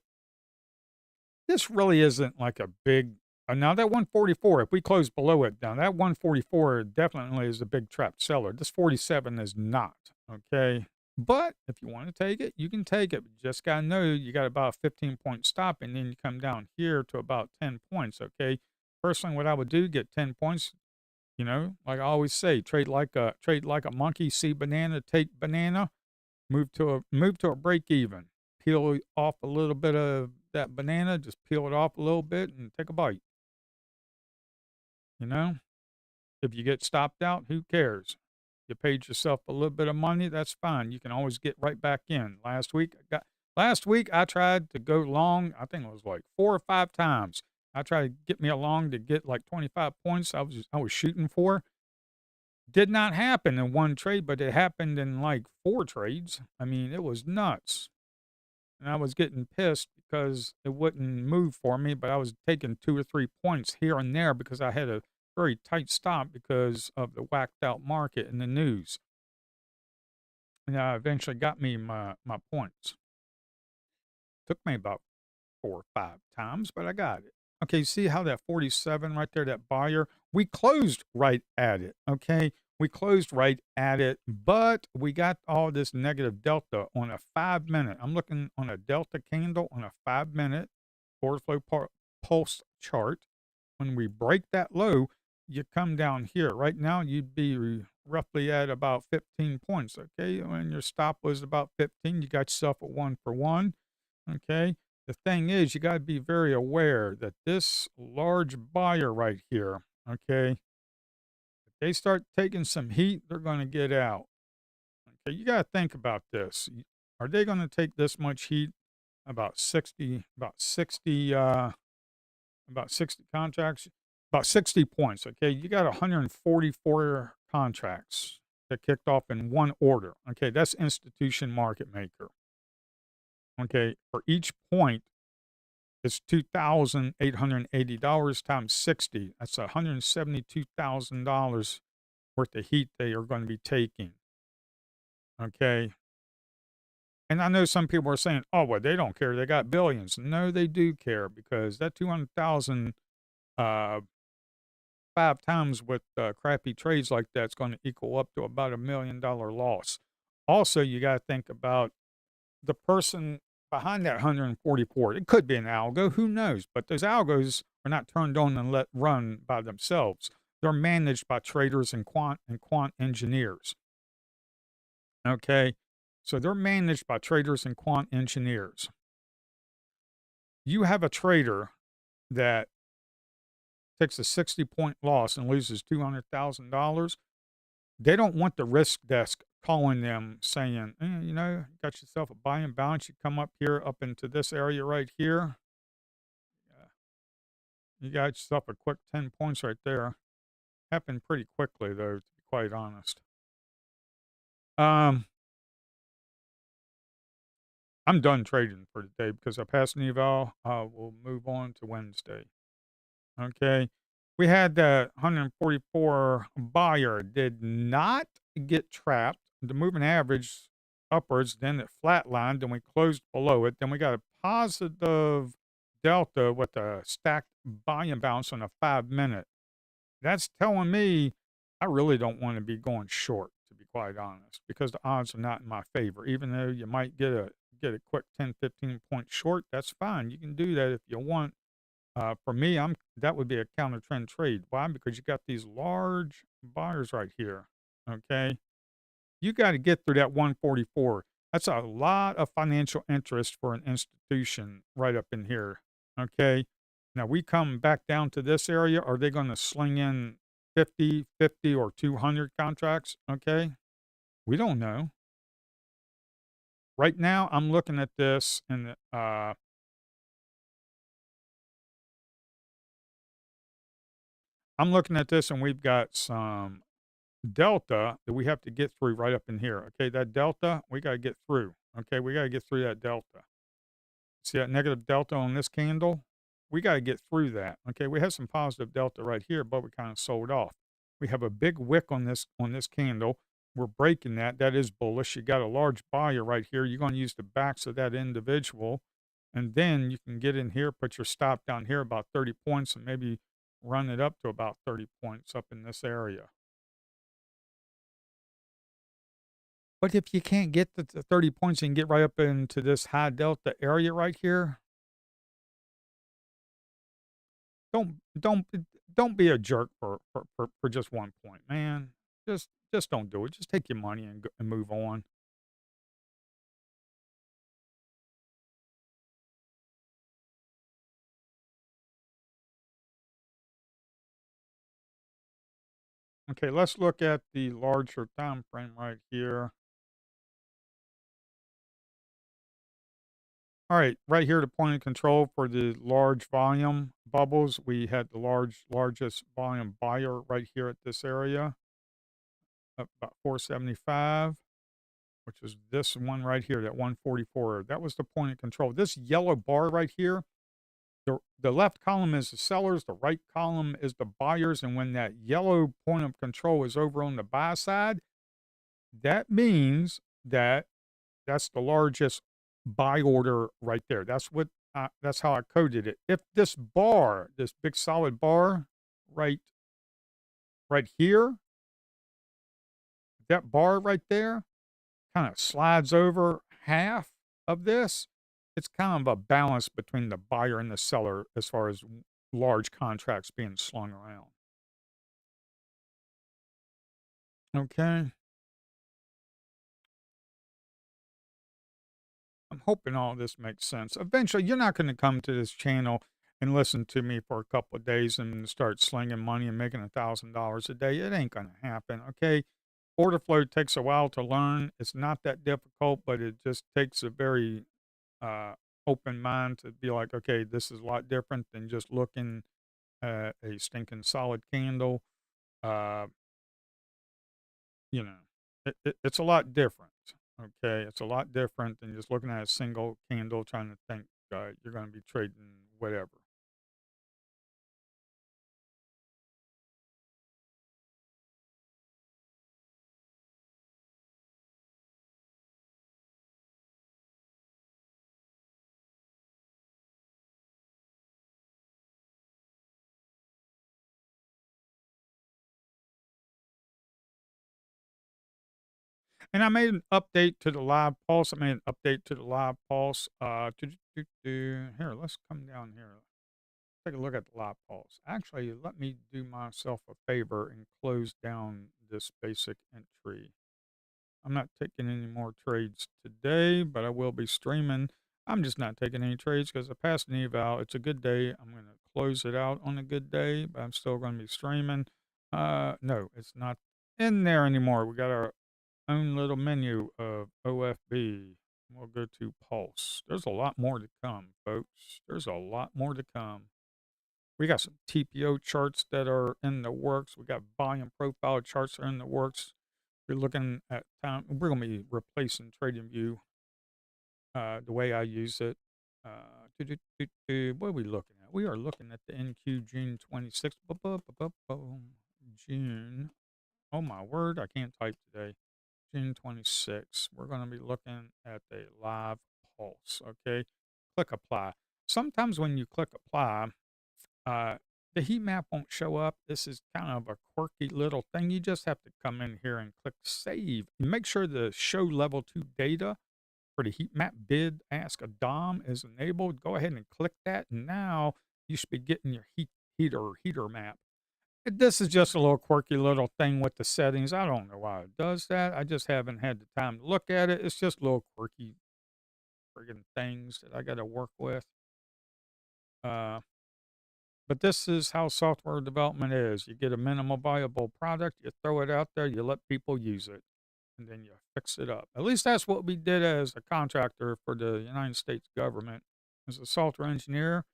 This really isn't like a big. Now that 144, if we close below it, now that 144 definitely is a big trapped seller. This 47 is not, okay? But if you want to take it, you can take it. But you just got to know you got about a 15-point stop, and then you come down here to about 10 points, okay? Personally, what I would do, get 10 points, like I always say, trade like a monkey, see banana, take banana, move to a break even. Peel off a little bit of that banana, just peel it off a little bit and take a bite. You know, if you get stopped out, who cares? You paid yourself a little bit of money, that's fine. You can always get right back in. Last week I tried to go long, I think it was like 4 or 5 times. I tried to get me along to get like 25 points I was shooting for. Did not happen in one trade, but it happened in like 4 trades. I mean, it was nuts. And I was getting pissed because it wouldn't move for me, but I was taking 2 or 3 points here and there because I had a very tight stop because of the whacked out market and the news. And I eventually got me my points. Took me about 4 or 5 times, but I got it. Okay, see how that 47 right there, that buyer, we closed right at it. Okay, we closed right at it, but we got all this negative delta on a 5 minute. I'm looking on a delta candle on a 5 minute order flow pulse chart. When we break that low, you come down here. Right now, you'd be roughly at about 15 points. Okay, when your stop was about 15, you got yourself a 1-for-1. Okay, the thing is, you got to be very aware that this large buyer right here, okay, if they start taking some heat, they're going to get out. Okay, you got to think about this. Are they going to take this much heat? About 60, about 60 contracts, about 60 points. Okay, you got 144 contracts that kicked off in one order. Okay, that's institution market maker. Okay, for each point, it's $2,880 times 60. That's $172,000 worth of heat they are going to be taking. Okay. And I know some people are saying, oh, well, they don't care. They got billions. No, they do care because that 200,000 5 times with, crappy trades like that, it's gonna equal up to about $1,000,000 loss. Also, you gotta think about the person behind that 144. It could be an algo, who knows? But those algos are not turned on and let run by themselves. They're managed by traders and quant engineers, okay? So they're managed by traders and quant engineers. You have a trader that takes a 60-point loss and loses $200,000. They don't want the risk desk calling them saying, you know, you got yourself a buy and bounce. You come up here, up into this area right here. You got yourself a quick 10 points right there. Happened pretty quickly, though, to be quite honest. Um, I'm done trading for today because I passed an eval. We'll move on to Wednesday. Okay. We had that 144 buyer did not get trapped. The moving average upwards, then it flatlined, then we closed below it. Then we got a positive delta with a stacked buy and bounce on a 5 minute. That's telling me I really don't want to be going short, to be quite honest, because the odds are not in my favor. Even though you might get a quick 10, 15 point short, that's fine. You can do that if you want. For me, that would be a counter trend trade. Why? Because you got these large buyers right here. Okay, you got to get through that 144. That's a lot of financial interest for an institution right up in here. Okay, now we come back down to this area. Are they going to sling in 50, 50, or 200 contracts? Okay, we don't know. Right now, I'm looking at this and I'm looking at this, and we've got some delta that we have to get through right up in here. Okay, that delta we got to get through. Okay, we got to get through that delta. See that negative delta on this candle? We got to get through that. Okay, we have some positive delta right here, but we kind of sold off. We have a big wick on this candle. We're breaking that. That is bullish. You got a large buyer right here. You're going to use the backs of that individual, and then you can get in here, put your stop down here about 30 points, and maybe run it up to about 30 points up in this area. But if you can't get the 30 points and get right up into this high delta area right here, don't be a jerk for just 1 point, man. Just don't do it. Just take your money and move on. Okay, let's look at the larger time frame right here. All right, right here, the point of control for the large volume bubbles. We had the largest volume buyer right here at this area, up about 475. Which is this one right here, that 144. That was the point of control. This yellow bar right here, the left column is the sellers, the right column is the buyers. And when that yellow point of control is over on the buy side, that means that that's the largest buy order right there. That's how I coded it. If this bar, this big solid bar right right here, that bar right there kind of slides over half of this, it's kind of a balance between the buyer and the seller as far as large contracts being slung around. Okay. I'm hoping all this makes sense. Eventually, you're not going to come to this channel and listen to me for a couple of days and start slinging money and making $1,000 a day. It ain't going to happen. Okay. Order flow takes a while to learn. It's not that difficult, but it just takes a very uh, open mind to be like, okay, this is a lot different than just looking at a stinking solid candle. Uh, it's a lot different. Okay, it's a lot different than just looking at a single candle trying to think you're going to be trading whatever. And I made an update to the live pulse. I made an update to the live pulse. Here, let's come down here. Take a look at the live pulse. Actually, let me do myself a favor and close down this basic entry. I'm not taking any more trades today, but I will be streaming. I'm just not taking any trades because I passed an eval. It's a good day. I'm going to close it out on a good day, but I'm still going to be streaming. No, it's not in there anymore. We got our own little menu of OFB. We'll go to Pulse. There's a lot more to come, folks. There's a lot more to come. We got some TPO charts that are in the works. We got volume profile charts that are in the works. We're looking at time. We're going to be replacing TradingView the way I use it. What are we looking at? We are looking at the NQ June 26th. June. Oh my word, I can't type today. June 26th. We're going to be looking at a live pulse. Okay. Click apply. Sometimes when you click apply, uh, the heat map won't show up. This is kind of a quirky little thing. You just have to come in here and click save. And make sure the show level 2 data for the heat map bid ask a DOM is enabled. Go ahead and click that. And now you should be getting your heater map. This is just a little quirky little thing with the settings. I don't know why it does that. I just haven't had the time to look at it. It's just little quirky friggin' things that I got to work with. But this is how software development is. You get a minimal viable product, you throw it out there, you let people use it, and then you fix it up. At least that's what we did as a contractor for the United States government. As a software engineer,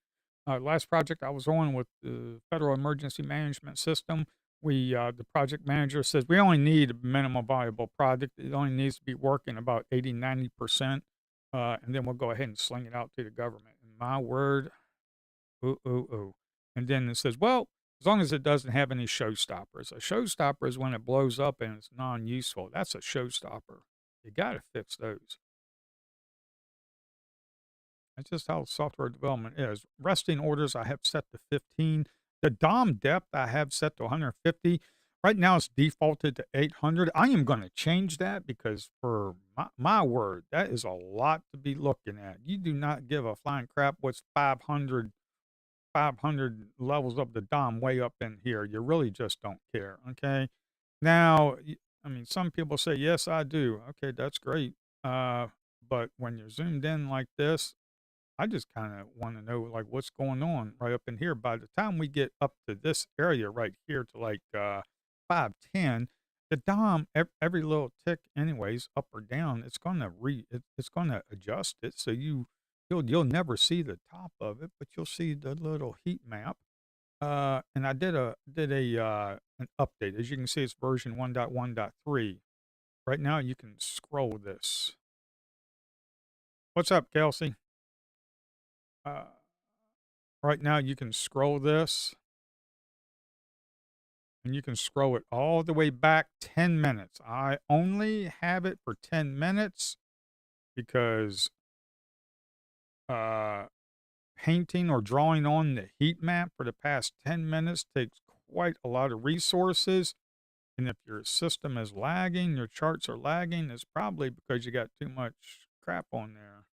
last project I was on with the Federal Emergency Management System, the project manager says we only need a minimal viable product. It only needs to be working about 80, 90%, and then we'll go ahead and sling it out to the government. And my word, ooh, ooh, ooh. And then it says, well, as long as it doesn't have any showstoppers. A showstopper is when it blows up and it's non useful. That's a showstopper. You got to fix those. That's just how software development is. Resting orders I have set to 15. The DOM depth I have set to 150. Right now it's defaulted to 800. I am going to change that because for my word, that is a lot to be looking at. You do not give a flying crap what's 500 levels of the DOM way up in here. You really just don't care. Okay. Now, I mean, some people say, yes, I do. Okay, that's great. But when you're zoomed in like this, I just kind of want to know like what's going on right up in here. By the time we get up to this area right here to like 510, the DOM every little tick, anyways, up or down, it's gonna it's gonna adjust it. So you'll never see the top of it, but you'll see the little heat map. And I did an update. As you can see, it's version 1.1.3. Right now, you can scroll this. What's up, Kelsey? Uh, right now, you can scroll this, and you can scroll it all the way back 10 minutes. I only have it for 10 minutes because uh, painting or drawing on the heat map for the past 10 minutes takes quite a lot of resources. And if your system is lagging, your charts are lagging, it's probably because you got too much crap on there.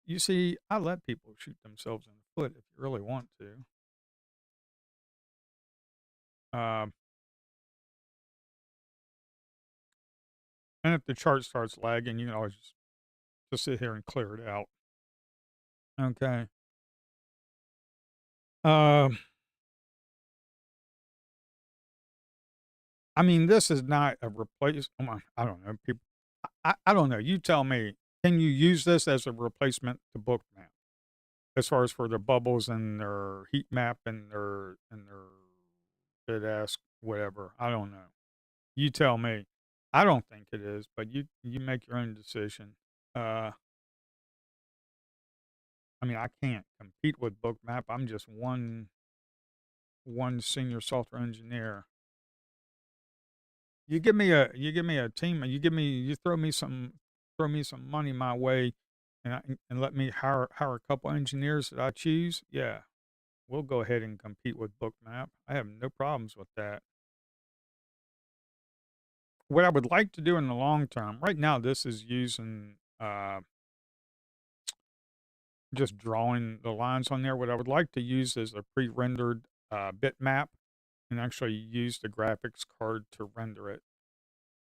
You see, I let people shoot themselves in the foot if you really want to. Um, and if the chart starts lagging, you can always just sit here and clear it out. Okay. Um, I mean, this is not a replacement. I don't know. People, I don't know. You tell me. Can you use this as a replacement to Bookmap as far as for their bubbles and their heat map and their bid ask whatever? I don't know. You tell me. I don't think it is, but you make your own decision. Uh, I mean, I can't compete with Bookmap. I'm just one senior software engineer. You give me a team, and you throw me some money my way, and let me hire a couple engineers that I choose. Yeah, we'll go ahead and compete with Bookmap. I have no problems with that. what I would like to do in the long term, right now, this is using, just drawing the lines on there. What I would like to use is a pre-rendered, bitmap and actually use the graphics card to render it.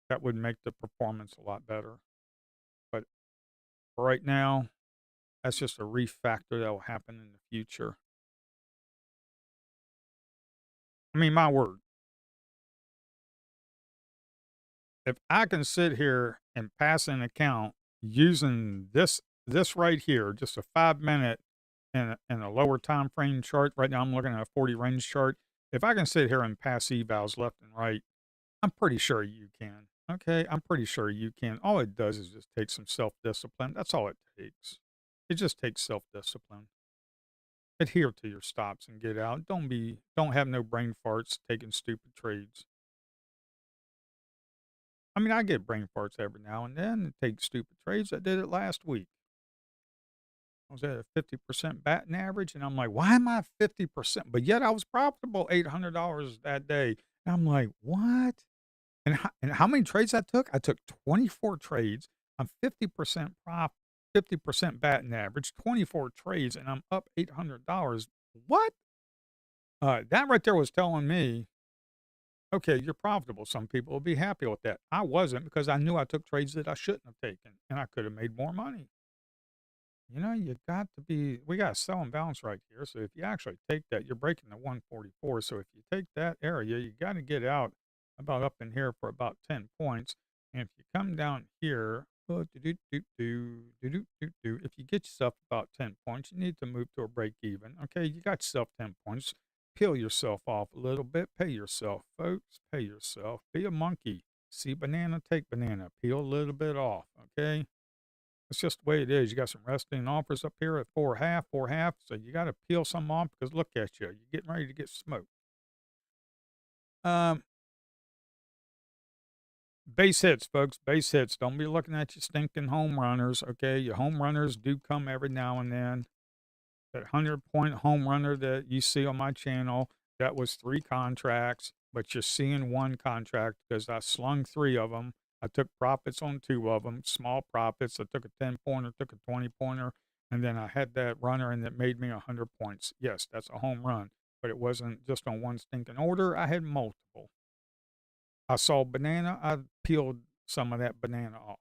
That would make the performance a lot better. But for right now, that's just a refactor that will happen in the future. I mean, my word, if I can sit here and pass an account using this right here, just a 5 minute and a lower time frame chart. Right now, I'm looking at a 40 range chart. If I can sit here and pass evals left and right, I'm pretty sure you can. Okay, I'm pretty sure you can. All it does is just take some self discipline. That's all it takes. It just takes self discipline. Adhere to your stops and get out. Don't have no brain farts taking stupid trades. I mean, I get brain farts every now and then and take stupid trades. I did it last week. I was at a 50% batting average, and I'm like, "Why am I 50%?" But yet I was profitable $800 that day. And I'm like, "What?" And how many trades I took? I took 24 trades. I'm 50% 50% batting average, 24 trades, and I'm up $800. What? That right there was telling me, "Okay, you're profitable." Some people will be happy with that. I wasn't because I knew I took trades that I shouldn't have taken, and I could have made more money. You got to be we got a sell and balance right here. So if you actually take that, you're breaking the 144. So if you take that area, you got to get out about up in here for about 10 points. And if you come down here, if you get yourself about 10 points, you need to move to a break even. Okay, you got yourself 10 points. Peel yourself off a little bit. Pay yourself, folks. Pay yourself. Be a monkey. See banana, take banana. Peel a little bit off. Okay. It's just the way it is. You got some resting offers up here at 4.5, 4.5. So you got to peel some off because look at you. You're getting ready to get smoked. Um, Base hits, folks. Base hits. Don't be looking at your stinking home runners. Okay. Your home runners do come every now and then. That 100-point home runner that you see on my channel, that was 3 contracts, but you're seeing 1 contract because I slung 3 of them. I took profits on 2 of them, small profits. I took a 10-pointer, took a 20-pointer, and then I had that runner and that made me 100 points. Yes, that's a home run, but it wasn't just on 1 stinking order. I had multiple. I saw banana, I peeled some of that banana off.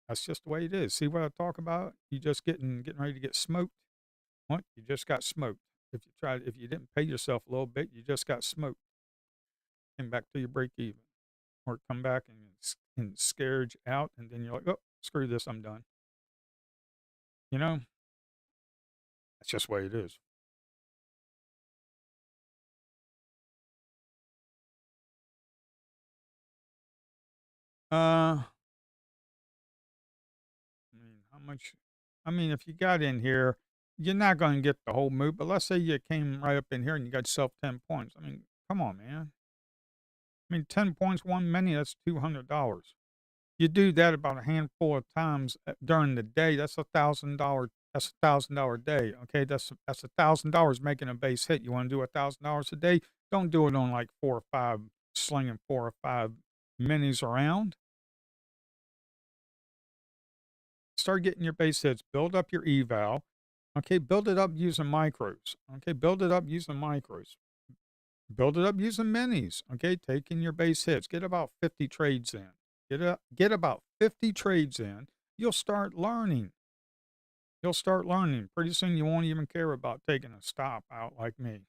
That's just the way it is. See what I talk about? You just getting ready to get smoked. What? You just got smoked. If you didn't pay yourself a little bit, you just got smoked. Came back to your break even, or come back and scared you out, and then you're like, oh, screw this, I'm done. You know, that's just the way it is. I mean, how much? I mean, if you got in here, you're not going to get the whole move. But let's say you came right up in here and you got yourself 10 points. I mean, come on, man. I mean, 10 points, 1 minute, that's $200. You do that about a handful of times during the day, that's $1,000 day, okay? That's $1,000 making a base hit. You wanna do $1,000 a day? Don't do it on, like, 4 or 5 slinging 4 or 5 minis around. Start getting your base hits, build up your eval, okay? Build it up using micros, okay? Build it up using micros. Build it up using minis, okay? Taking your base hits. Get about 50 trades in. Get about 50 trades in. You'll start learning. You'll start learning. Pretty soon you won't even care about taking a stop out like me.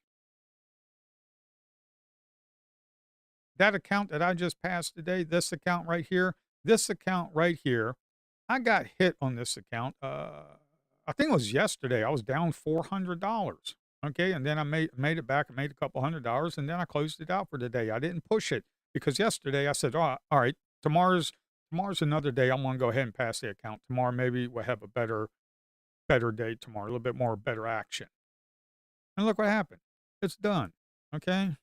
That account that I just passed today, this account right here, I got hit on this account. I think it was yesterday. I was down $400. Okay, and then I made it back. I made a couple $100, and then I closed it out for the day. I didn't push it because yesterday I said, "Oh, all right, tomorrow's another day. I'm gonna go ahead and pass the account. Tomorrow maybe we'll have a better day tomorrow, a little bit more better action." And look what happened. It's done. Okay,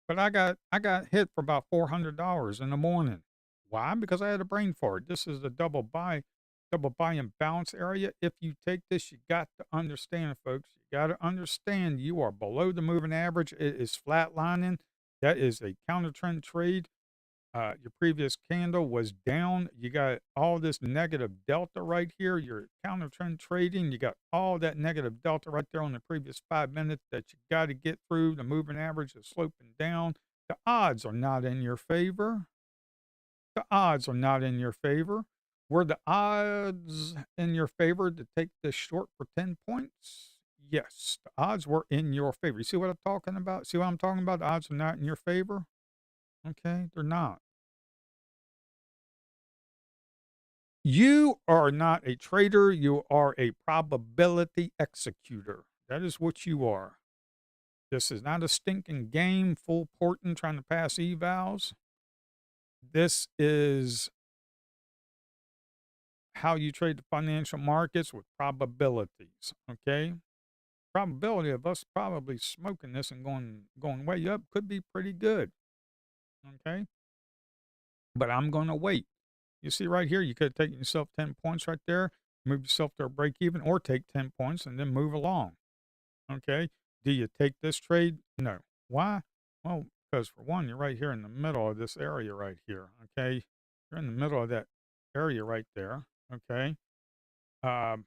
but I got hit for about $400 in the morning. Why? Because I had a brain fart. This is a double buy and balance area. If you take this, you got to understand, folks. You got to understand you are below the moving average. It is flatlining. That is a counter trend trade. Your previous candle was down. You got all this negative delta right here. You're counter trend trading. You got all that negative delta right there on the previous 5 minutes that you got to get through. The moving average is sloping down. The odds are not in your favor. The odds are not in your favor. Were the odds in your favor to take this short for 10 points? Yes, the odds were in your favor. You see what I'm talking about? See what I'm talking about? The odds are not in your favor. Okay, they're not. You are not a trader, you are a probability executor. That is what you are. This is not a stinking game full porting trying to pass evals. This is how you trade the financial markets with probabilities, okay? Probability of us probably smoking this and going way up could be pretty good, okay? But I'm going to wait. You see right here, you could have taken yourself 10 points right there, move yourself to a break even, or take 10 points and then move along. Okay. Do you take this trade? No. Why? Well, because for one, you're right here in the middle of this area right here. Okay. You're in the middle of that area right there. Okay. Um,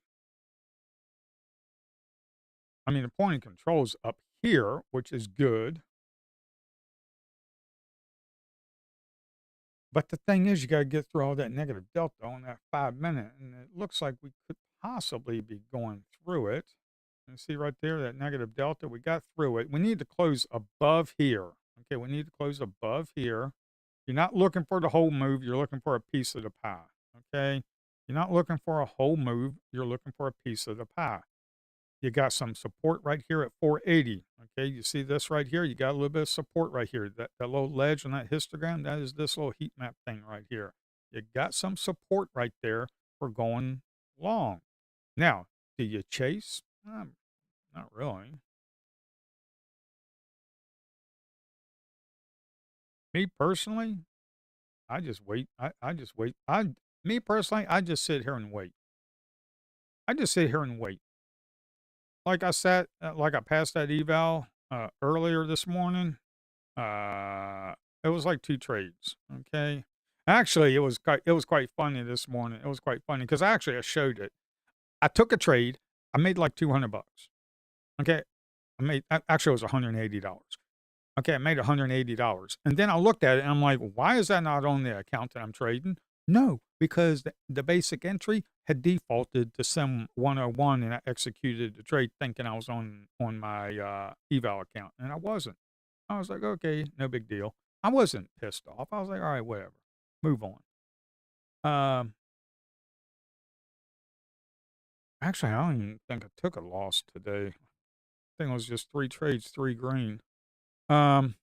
I mean, the point of control's up here, which is good. But the thing is, you got to get through all that negative delta on that 5 minute. And it looks like we could possibly be going through it. And see right there, that negative delta, we got through it. We need to close above here. Okay, we need to close above here. You're not looking for the whole move, you're looking for a piece of the pie. Okay? You're not looking for a whole move, you're looking for a piece of the pie. You got some support right here at 480. Okay, you see this right here? You got a little bit of support right here. That little ledge on that histogram, that is this little heat map thing right here. You got some support right there for going long. Now, do you chase? Not really. Me personally, I just wait. I just wait. Me personally, I just sit here and wait. I just sit here and wait. Like I passed that eval earlier this morning. It was like 2 trades, okay? Actually, it was quite funny this morning. It was quite funny because I showed it. I took a trade. I made like 200 bucks. Okay? Actually, it was $180. Okay, I made $180. And then I looked at it and I'm like, why is that not on the account that I'm trading? No, because the basic entry had defaulted to some 101 and I executed the trade thinking I was on my eval account and I wasn't. I was like, okay, no big deal. I wasn't pissed off. I was like, all right, whatever. Move on. Um, Actually, I don't even think I took a loss today. I think it was just 3 trades, 3 green. Um,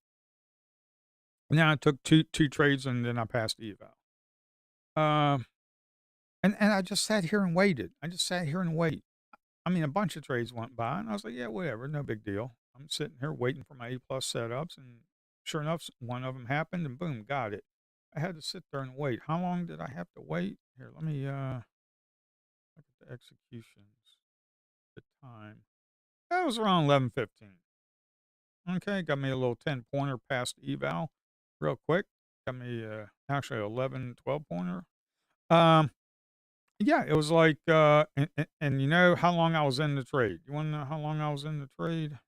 Now I took two trades and then I passed the eval. Um, and I just sat here and waited. I just sat here and wait. I mean, a bunch of trades went by, and I was like, yeah, whatever, no big deal. I'm sitting here waiting for my A plus setups, and sure enough, one of them happened, and boom, got it. I had to sit there and wait. How long did I have to wait? Here, let me look at the executions. The time. That was around 11:15. Okay, got me a little 10-pointer past eval, real quick. Got me actually 11, 12-pointer. Um, Yeah, it was like, and you know how long I was in the trade? You wanna know how long I was in the trade?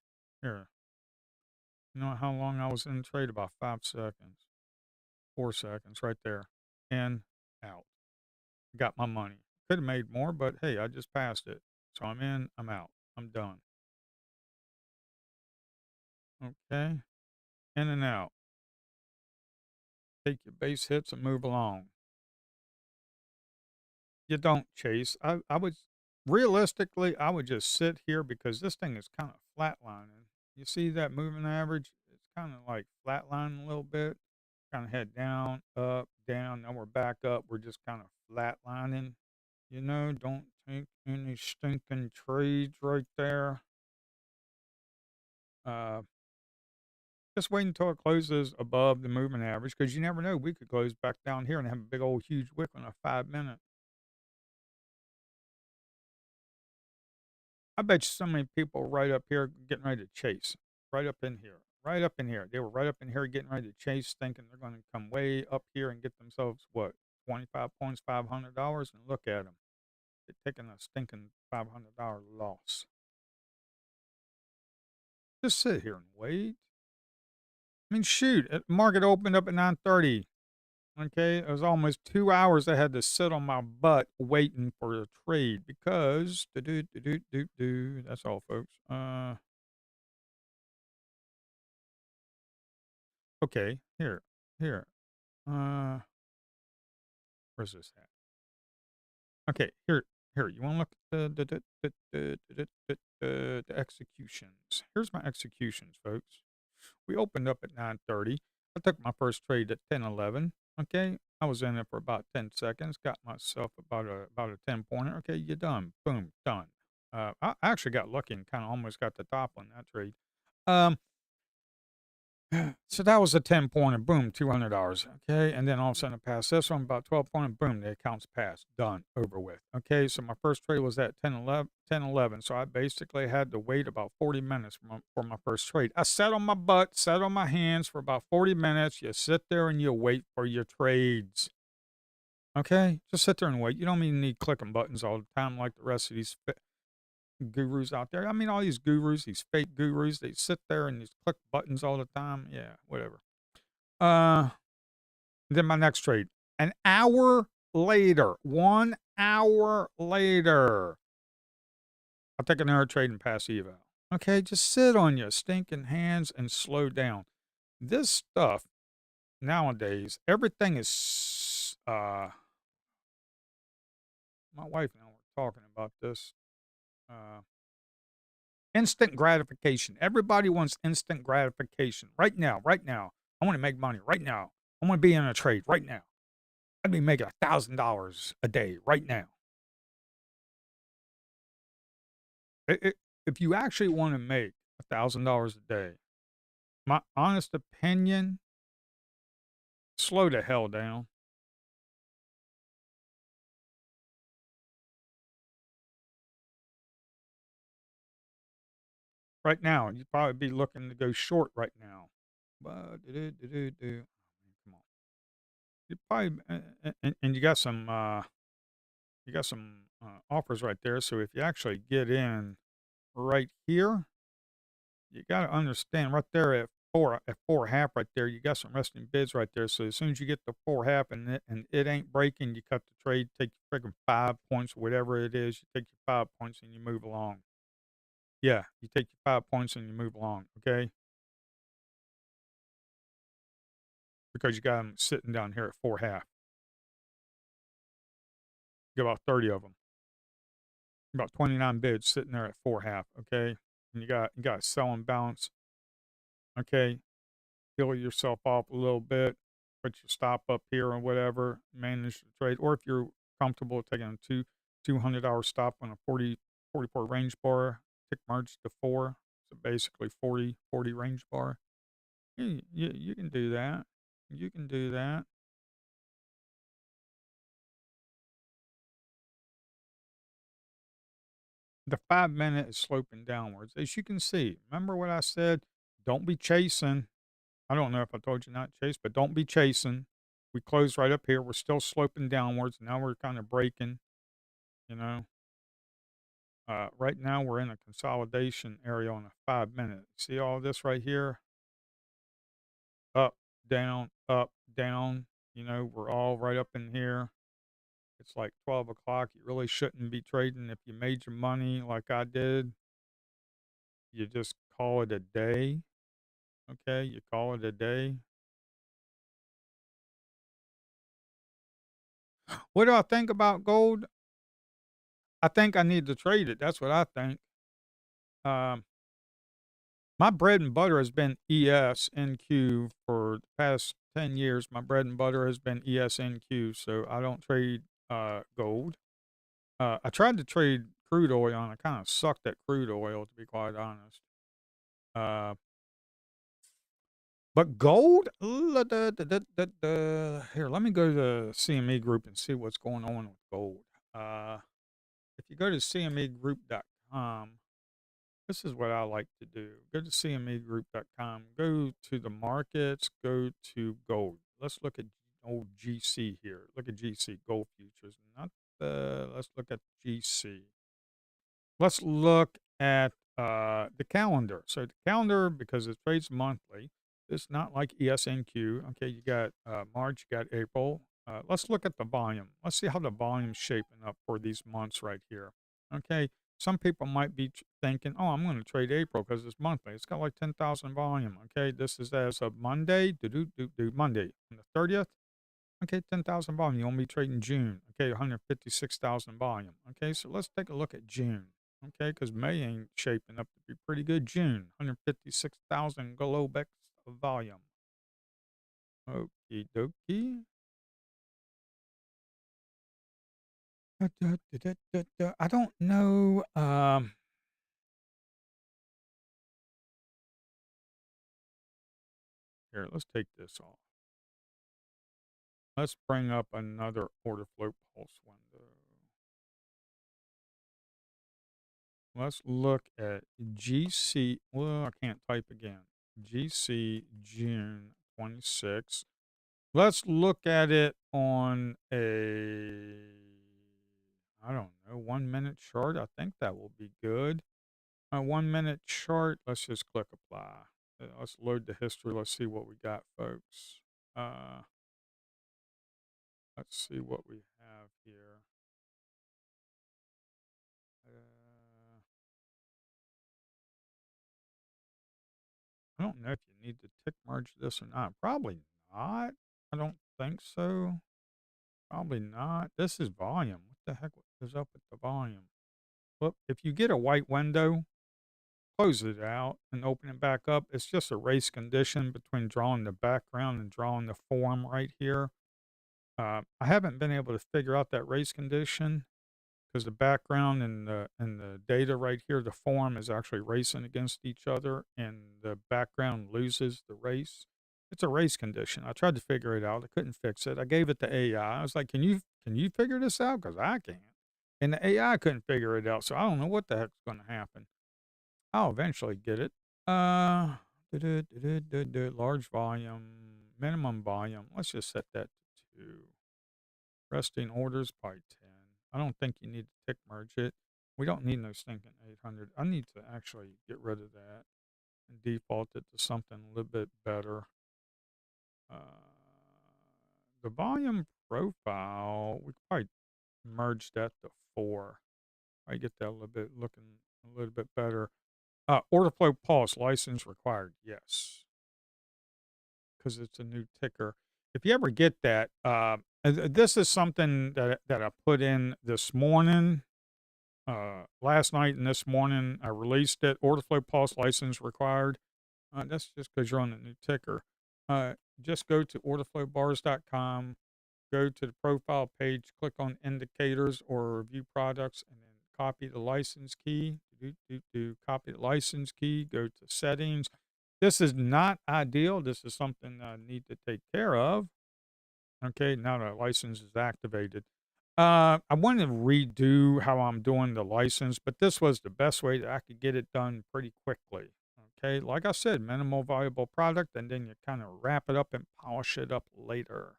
Here, you know how long I was in the trade? About 5 seconds, 4 seconds right there. In, out. Got my money. Coulda made more, but hey, I just passed it. So I'm in, I'm out. I'm done. Okay? In and out. Take your base hits and move along. You don't chase. I would realistically, I would just sit here because this thing is kind of flatlining. You see that moving average? It's kind of like flatlining a little bit. Kind of head down, up, down. Now we're back up. We're just kind of flatlining. You know, don't take any stinking trades right there. Uh, just wait until it closes above the moving average because you never know. We could close back down here and have a big old huge wick on a 5 minute. I bet you so many people right up here getting ready to chase. Right up in here. right up in here. They were right up in here getting ready to chase, thinking they're going to come way up here and get themselves, what, 25 points, $500? And look at them. They're taking a stinking $500 loss. Just sit here and wait. I mean, shoot, market opened up at 9:30. Okay, it was almost 2 hours I had to sit on my butt waiting for a trade because that's all, folks. Okay, here. Uh, where's this at? Okay, here. You want to look at the executions? Here's my executions, folks. We opened up at 9:30. I took my first trade at 10:11. Okay, I was in it for about 10 seconds. Got myself about a 10 pointer. Okay, you're done. Boom, done. I actually got lucky and kind of almost got the top on that trade. Um, so that was a 10 pointer. Boom, $200. Okay, and then all of a sudden I passed this one about 12 pointer. Boom, the account's passed. Done. Over with. Okay, so my first trade was at 10:11. So I basically had to wait about 40 minutes for my first trade. I sat on my butt, sat on my hands for about 40 minutes. You sit there and you wait for your trades. Okay, just sit there and wait. You don't even need clicking buttons all the time like the rest of these gurus out there. I mean, all these gurus, these fake gurus, they sit there and just click buttons all the time. Yeah, whatever. Uh, then my next trade, an hour later, 1 hour later, I'll take another trade and pass eval. Okay, just sit on your stinking hands and slow down. This stuff nowadays, everything is. My wife and I were talking about this. Uh, Instant gratification. Everybody wants instant gratification right now. Right now, I want to make money right now. I want to be in a trade right now. I'd be making $1,000 a day right now. If you actually want to make $1,000 a day, my honest opinion, slow the hell down. Right now, you'd probably be looking to go short right now. But come on, you probably and you got some offers right there. So if you actually get in right here, you got to understand right there at 4.5 right there, you got some resting bids right there. So as soon as you get to 4.5 and it ain't breaking, you cut the trade, take your freaking 5 points, whatever it is, you take your 5 points and you move along. Yeah, you take your 5 points and you move along, okay? Because you got them sitting down here at 4.5. You got about 30 of them, about 29 bids sitting there at 4.5, okay? And you got a selling balance, okay? Fill yourself off a little bit, put your stop up here or whatever, manage the trade. Or if you're comfortable taking a $200 stop on a 44 range bar, tick march to 4, so basically 40 range bar. You can do that. You can do that. The 5 minute is sloping downwards. As you can see, remember what I said? Don't be chasing. I don't know if I told you not to chase, but don't be chasing. We closed right up here. We're still sloping downwards. Now we're kind of breaking, you know. Right now we're in a consolidation area on a 5 minute. See all this right here? Up, down, up, down. You know, we're all right up in here. It's like 12 o'clock. You really shouldn't be trading. If you made your money like I did, you just call it a day. Okay, you call it a day. What do I think about gold? I think I need to trade it. That's what I think. Um, my bread and butter has been ESNQ for the past 10 years. My bread and butter has been ESNQ, so I don't trade gold. I tried to trade crude oil, and I kind of sucked at crude oil, to be quite honest. Uh, but gold? Here, let me go to the CME group and see what's going on with gold. If you go to cmegroup.com, This is what I like to do. Go to cmegroup.com, go to the markets, go to gold. Let's look at old GC here. Look at GC, gold futures. Not the, let's look at GC. Let's look at the calendar. So the calendar, because it trades monthly, it's not like ESNQ. Okay, you got March, you got April. Let's look at the volume. Let's see how the volume's shaping up for these months right here. Okay, some people might be thinking, oh, I'm going to trade April because it's monthly. It's got like 10,000 volume. Okay, this is as of Monday, Monday, on the 30th. Okay, 10,000 volume. You want me trading June. Okay, 156,000 volume. Okay, so let's take a look at June. Okay, because May ain't shaping up to be pretty good. June, 156,000 Globex of volume. Okie dokie. I don't know. Here, let's take this off. Let's bring up another order flow pulse window. Let's look at GC. Well, I can't type again. GC June 26. Let's look at it on a, I don't know, 1 minute chart. I think that will be good. A 1 minute chart. Let's just click apply. Let's load the history. Let's see what we got, folks. Uh, let's see what we have here. Uh, I don't know if you need to tick merge this or not. Probably not. I don't think so. Probably not. This is volume. What the heck is up with the volume? Well, if you get a white window, close it out and open it back up. It's just a race condition between drawing the background and drawing the form right here. I haven't been able to figure out that race condition because the background and the data right here, the form is actually racing against each other, and the background loses the race. It's a race condition. I tried to figure it out. I couldn't fix it. I gave it to AI. I was like, "Can you figure this out? Because I can't." And the AI couldn't figure it out. So I don't know what the heck's going to happen. I'll eventually get it. Uh, large volume, minimum volume. Let's just set that to 2. Resting orders by 10. I don't think you need to tick merge it. We don't need no stinking 800. I need to actually get rid of that and default it to something a little bit better. Uh, the volume profile, we could probably merge that to 4. I get that a little bit looking a little bit better. Order flow pulse license required. Yes, because it's a new ticker. If you ever get that, this is something that I put in this morning, last night, and this morning I released it. Order flow pulse license required. That's just because you're on the new ticker. Just go to orderflowbars.com, go to the profile page, click on indicators or review products, and then copy the license key. Copy the license key, go to settings. This is not ideal. This is something I need to take care of. Okay, now the license is activated. I want to redo how I'm doing the license, but this was the best way that I could get it done pretty quickly. Okay, like I said, minimal valuable product, and then you kind of wrap it up and polish it up later.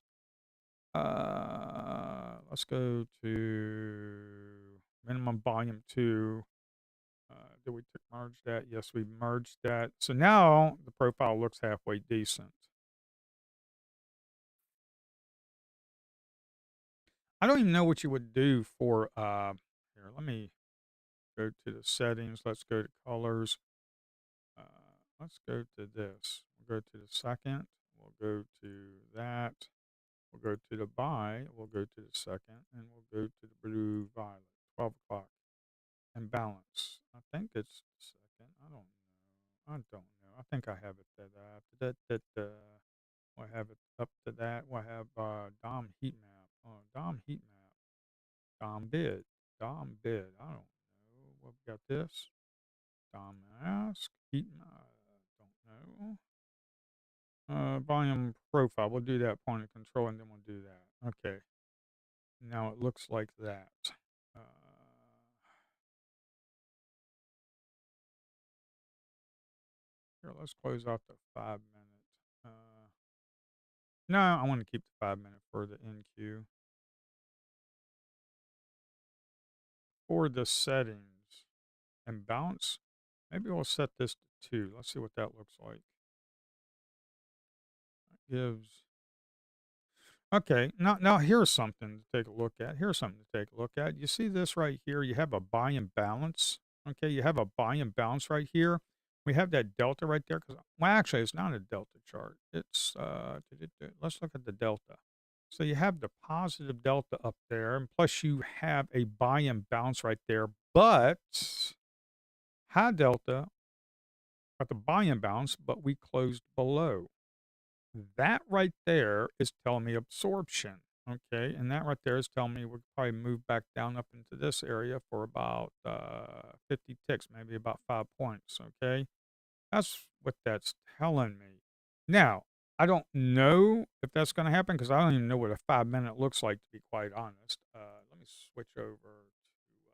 Let's go to minimum volume 2. Did we merge that? Yes, we merged that. So now the profile looks halfway decent. I don't even know what you would do for, here, let me go to the settings. Let's go to colors. Let's go to this. We'll go to the second. We'll go to that. We'll go to the buy. We'll go to the second. And we'll go to the blue violet. 12 o'clock. And balance. I think it's the second. I don't know. I don't know. I think I have it we'll have it up to that. We'll have DOM heat map. Oh, DOM heat map. DOM bid. DOM bid. I don't know. What we got this? DOM mask. Heat map. Don't know. Volume profile. We'll do that point of control and then we'll do that. Okay. Now it looks like that. Uh, Here, let's close out the 5 minute. No, I want to keep the 5 minute for the NQ. For the settings and bounce, maybe we'll set this to 2. Let's see what that looks like. Gives Okay, now here's something to take a look at. Here's something to take a look at. You see this right here? You have a buy and balance. Okay, you have a buy and balance right here. We have that delta right there. Well, actually, it's not a delta chart. It's let's look at the delta. So you have the positive delta up there, and plus you have a buy and bounce right there. But high delta got the buy and bounce, but we closed below. That right there is telling me absorption, okay? And that right there is telling me we'll probably move back down up into this area for about 50 ticks, maybe about 5 points, okay? That's what that's telling me. Now, I don't know if that's going to happen because I don't even know what a 5 minute looks like, to be quite honest. Let me switch over to,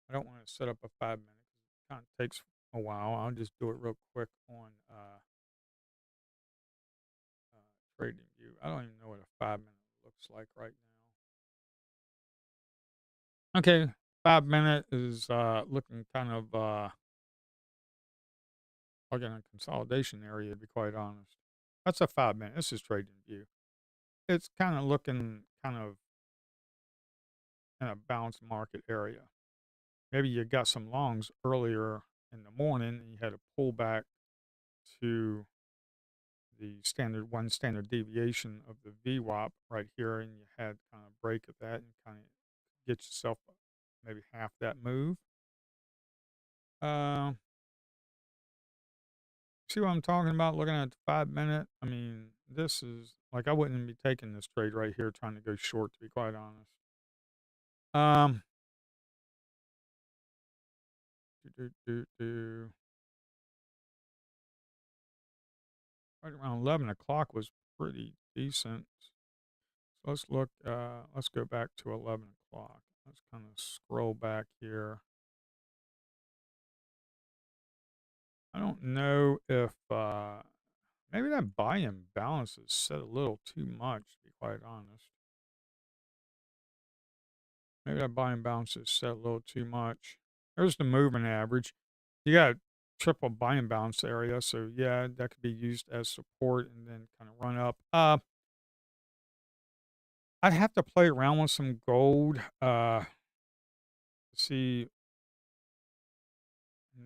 I don't want to set up a 5 minute because it kind of takes a while. I'll just do it real quick on trading view. I don't even know what a 5 minute looks like right now. Okay, 5 minute is looking kind of like in a consolidation area, to be quite honest. That's a 5 minute. This is trading view. It's kind of looking kind of in a balanced market area. Maybe you got some longs earlier in the morning and you had a pullback to the standard deviation of the VWAP right here, and you had kind of break of that and kind of get yourself maybe half that move. Uh, See what I'm talking about? Looking at the 5 minute. I mean, this is like I wouldn't be taking this trade right here, trying to go short, to be quite honest. Um, do, do, do. Right around 11 o'clock was pretty decent. So let's look. Let's go back to 11 o'clock. Let's kind of scroll back here. I don't know if maybe that buy-in balance is set a little too much, to be quite honest. Maybe that buy-in balance is set a little too much. There's the moving average. You got a triple buy-in balance area, so yeah, that could be used as support and then kind of run up. I'd have to play around with some gold. See,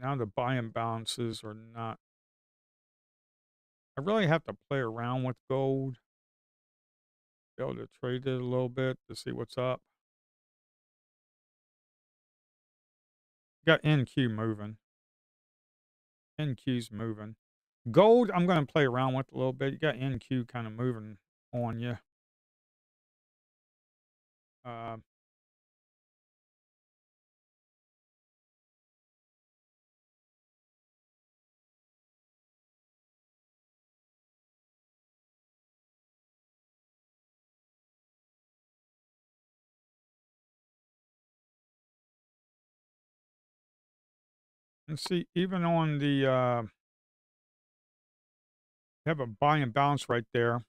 now the buy-in balances are not. I really have to play around with gold, be able to trade it a little bit to see what's up. Got NQ moving. NQ's moving. Gold, I'm going to play around with a little bit. You got NQ kind of moving on you. Uh, and see, even on the, you have a buy and bounce right there,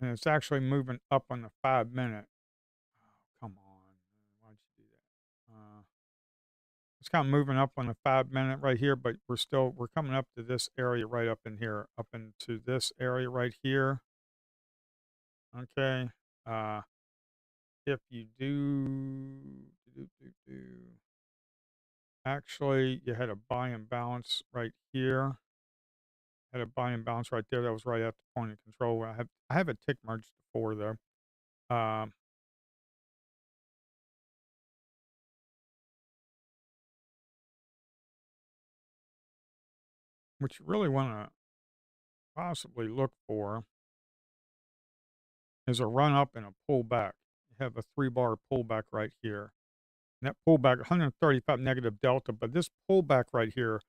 and it's actually moving up on the 5 minute. Oh, come on. Why'd you do that? It's kind of moving up on the 5 minute right here, but we're coming up to this area right up in here, up into this area right here. Okay. Uh, if you actually, you had a buy and balance right here. Had a buy and bounce right there. That was right at the point of control. I have a tick marked before though. Um, what you really want to possibly look for is a run up and a pullback. You have a 3 bar pullback right here. And that pullback, 135 negative delta, but this pullback right here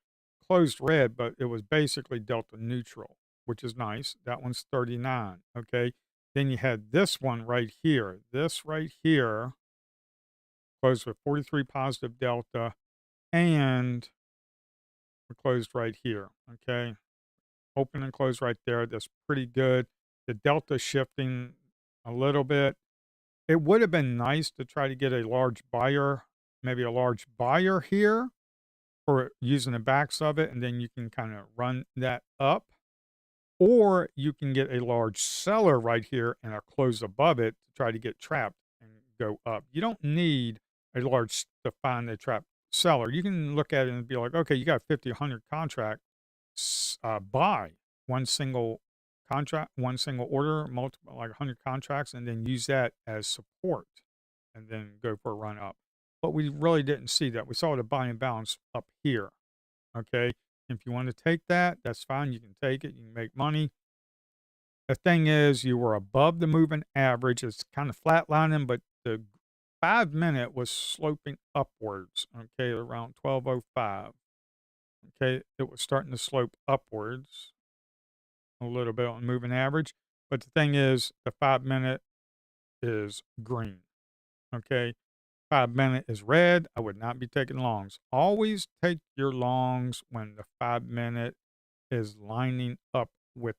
closed red, but it was basically delta neutral, which is nice. That one's 39. Okay. Then you had this one right here. This right here closed with 43 positive delta and we closed right here. Okay. Open and close right there. That's pretty good. The delta shifting a little bit. It would have been nice to try to get a large buyer, maybe a large buyer here for using the backs of it, and then you can kind of run that up. Or you can get a large seller right here and a close above it to try to get trapped and go up. You don't need a large to find the trap seller. You can look at it and be like, okay, you got 50, 100 contract, buy one single contract, one single order, multiple like 100 contracts, and then use that as support and then go for a run up. But we really didn't see that. We saw the buy and bounce up here. Okay. If you want to take that, that's fine. You can take it. You can make money. The thing is, you were above the moving average. It's kind of flatlining, but the 5 minute was sloping upwards. Okay. Around 12:05. Okay. It was starting to slope upwards a little bit on moving average. But the thing is, the 5 minute is green. Okay. 5 minute is red. I would not be taking longs. Always take your longs when the 5 minute is lining up with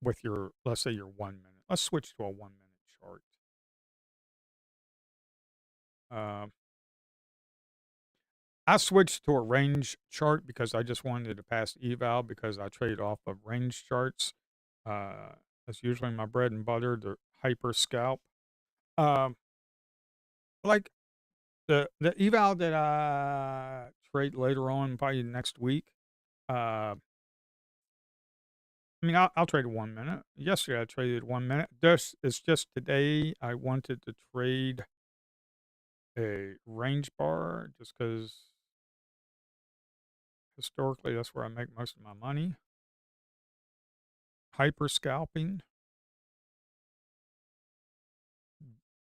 with your, let's say, your 1 minute. Let's switch to a 1 minute chart. Um, I switched to a range chart because I just wanted to pass eval because I trade off of range charts. Uh, that's usually my bread and butter, the hyper scalp. Um, like the eval that I trade later on, probably next week. Uh, I mean, I'll trade a 1 minute. Yesterday I traded 1 minute. This is just today. I wanted to trade a range bar just because historically that's where I make most of my money. Hyper scalping,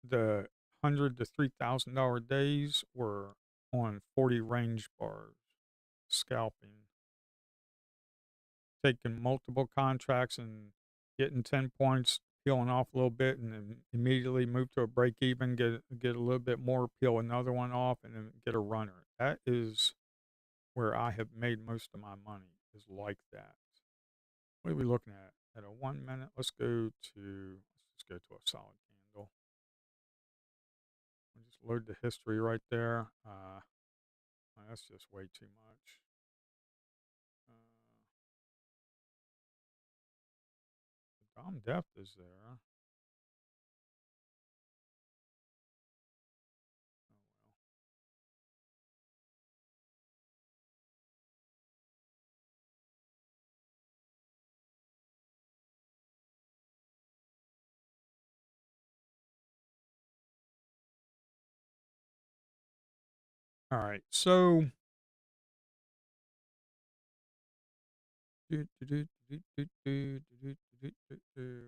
the $100 to $3,000 days were on 40 range bars scalping, taking multiple contracts and getting 10 points, peeling off a little bit, and then immediately move to a break even, get a little bit more, peel another one off, and then get a runner. That is where I have made most of my money, is like that. What are we looking at? At a 1 minute, let's go to a solid candle. We'll just load the history right there. That's just way too much. Uh, the Dom depth is there. All right, so do, do, do, do, do, do, do, do, do, do,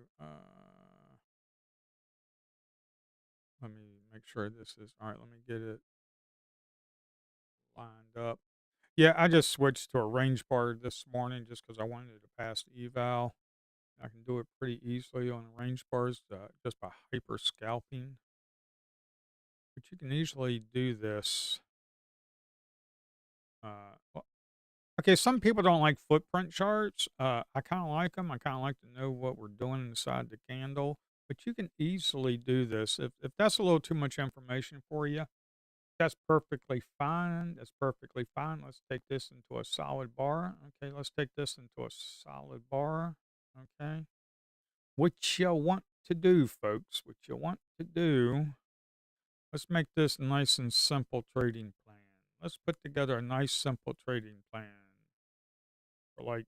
let me make sure this is all right. Let me get it lined up. Yeah, I just switched to a range bar this morning just because I wanted to pass the eval. I can do it pretty easily on range bars just by hyper scalping. But you can easily do this. Well, okay, some people don't like footprint charts. I kind of like them. I kind of like to know what we're doing inside the candle. But you can easily do this. If that's a little too much information for you, that's perfectly fine. That's perfectly fine. Let's take this into a solid bar. Okay, let's take this into a solid bar. Okay. What you want to do, folks, what you want to do, let's make this nice and simple trading plan. Let's put together a nice simple trading plan for like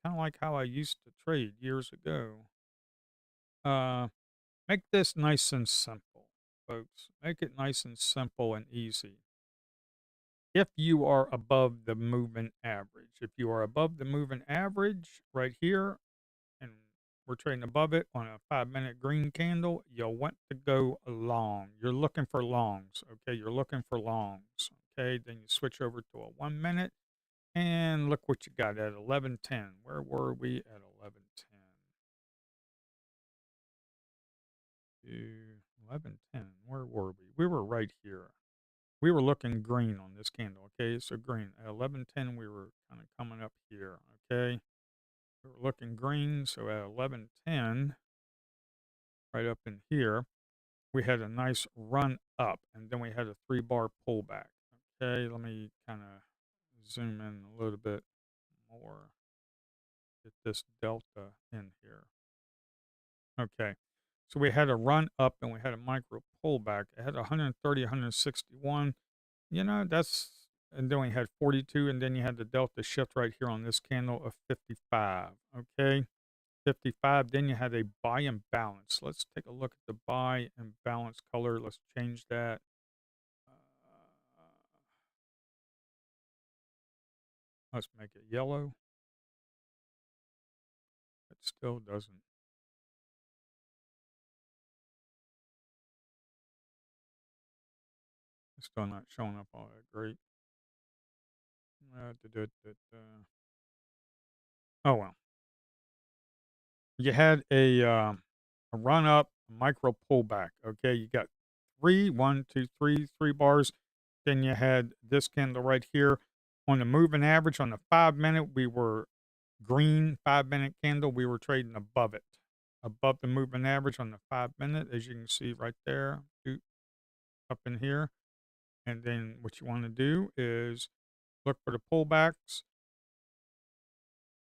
kind of like how I used to trade years ago. Uh, make this nice and simple, folks. Make it nice and simple and easy. If you are above the moving average, if you are above the moving average right here, and we're trading above it on a 5 minute green candle, you'll want to go long. You're looking for longs. Okay. You're looking for longs. Okay. Then you switch over to a 1 minute and look what you got at 11:10. Where were we at 11:10? 11:10. Where were we? We were right here. We were looking green on this candle. Okay. So green at 11:10, we were kind of coming up here. Okay. We were looking green. So at 11:10, right up in here, we had a nice run up and then we had a 3 bar pullback. Okay. Let me kind of zoom in a little bit more. Get this delta in here. Okay. So we had a run up and we had a micro pullback. It had 130, 161. And then we had 42, and then you had the delta shift right here on this candle of 55. Okay. 55. Then you had a buy and balance. Let's take a look at the buy and balance color. Let's change that. Uh, let's make it yellow. It still doesn't. It's still not showing up all that great. Oh well. You had a run up, a micro pullback. Okay, you got three bars. Then you had this candle right here on the moving average. On the 5 minute, we were green. 5 minute candle, we were trading above it, above the moving average on the 5 minute, as you can see right there, up in here. And then what you want to do is look for the pullbacks.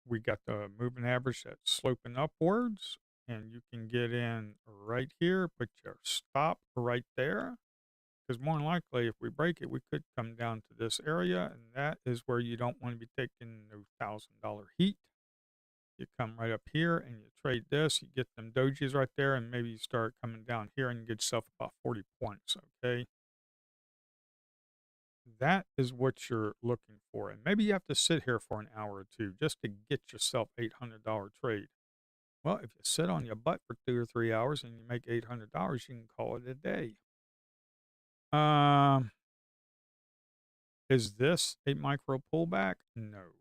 We got the moving average that's sloping upwards, and you can get in right here, put your stop right there, because more than likely, if we break it, we could come down to this area, and that is where you don't want to be taking no $1,000 heat. You come right up here and you trade this, you get them dojis right there, and maybe you start coming down here and you get yourself about 40 points, okay? That is what you're looking for. And maybe you have to sit here for an hour or two just to get yourself $800 trade. Well, if you sit on your butt for 2 or 3 hours and you make $800, you can call it a day. Um, is this a micro pullback? No.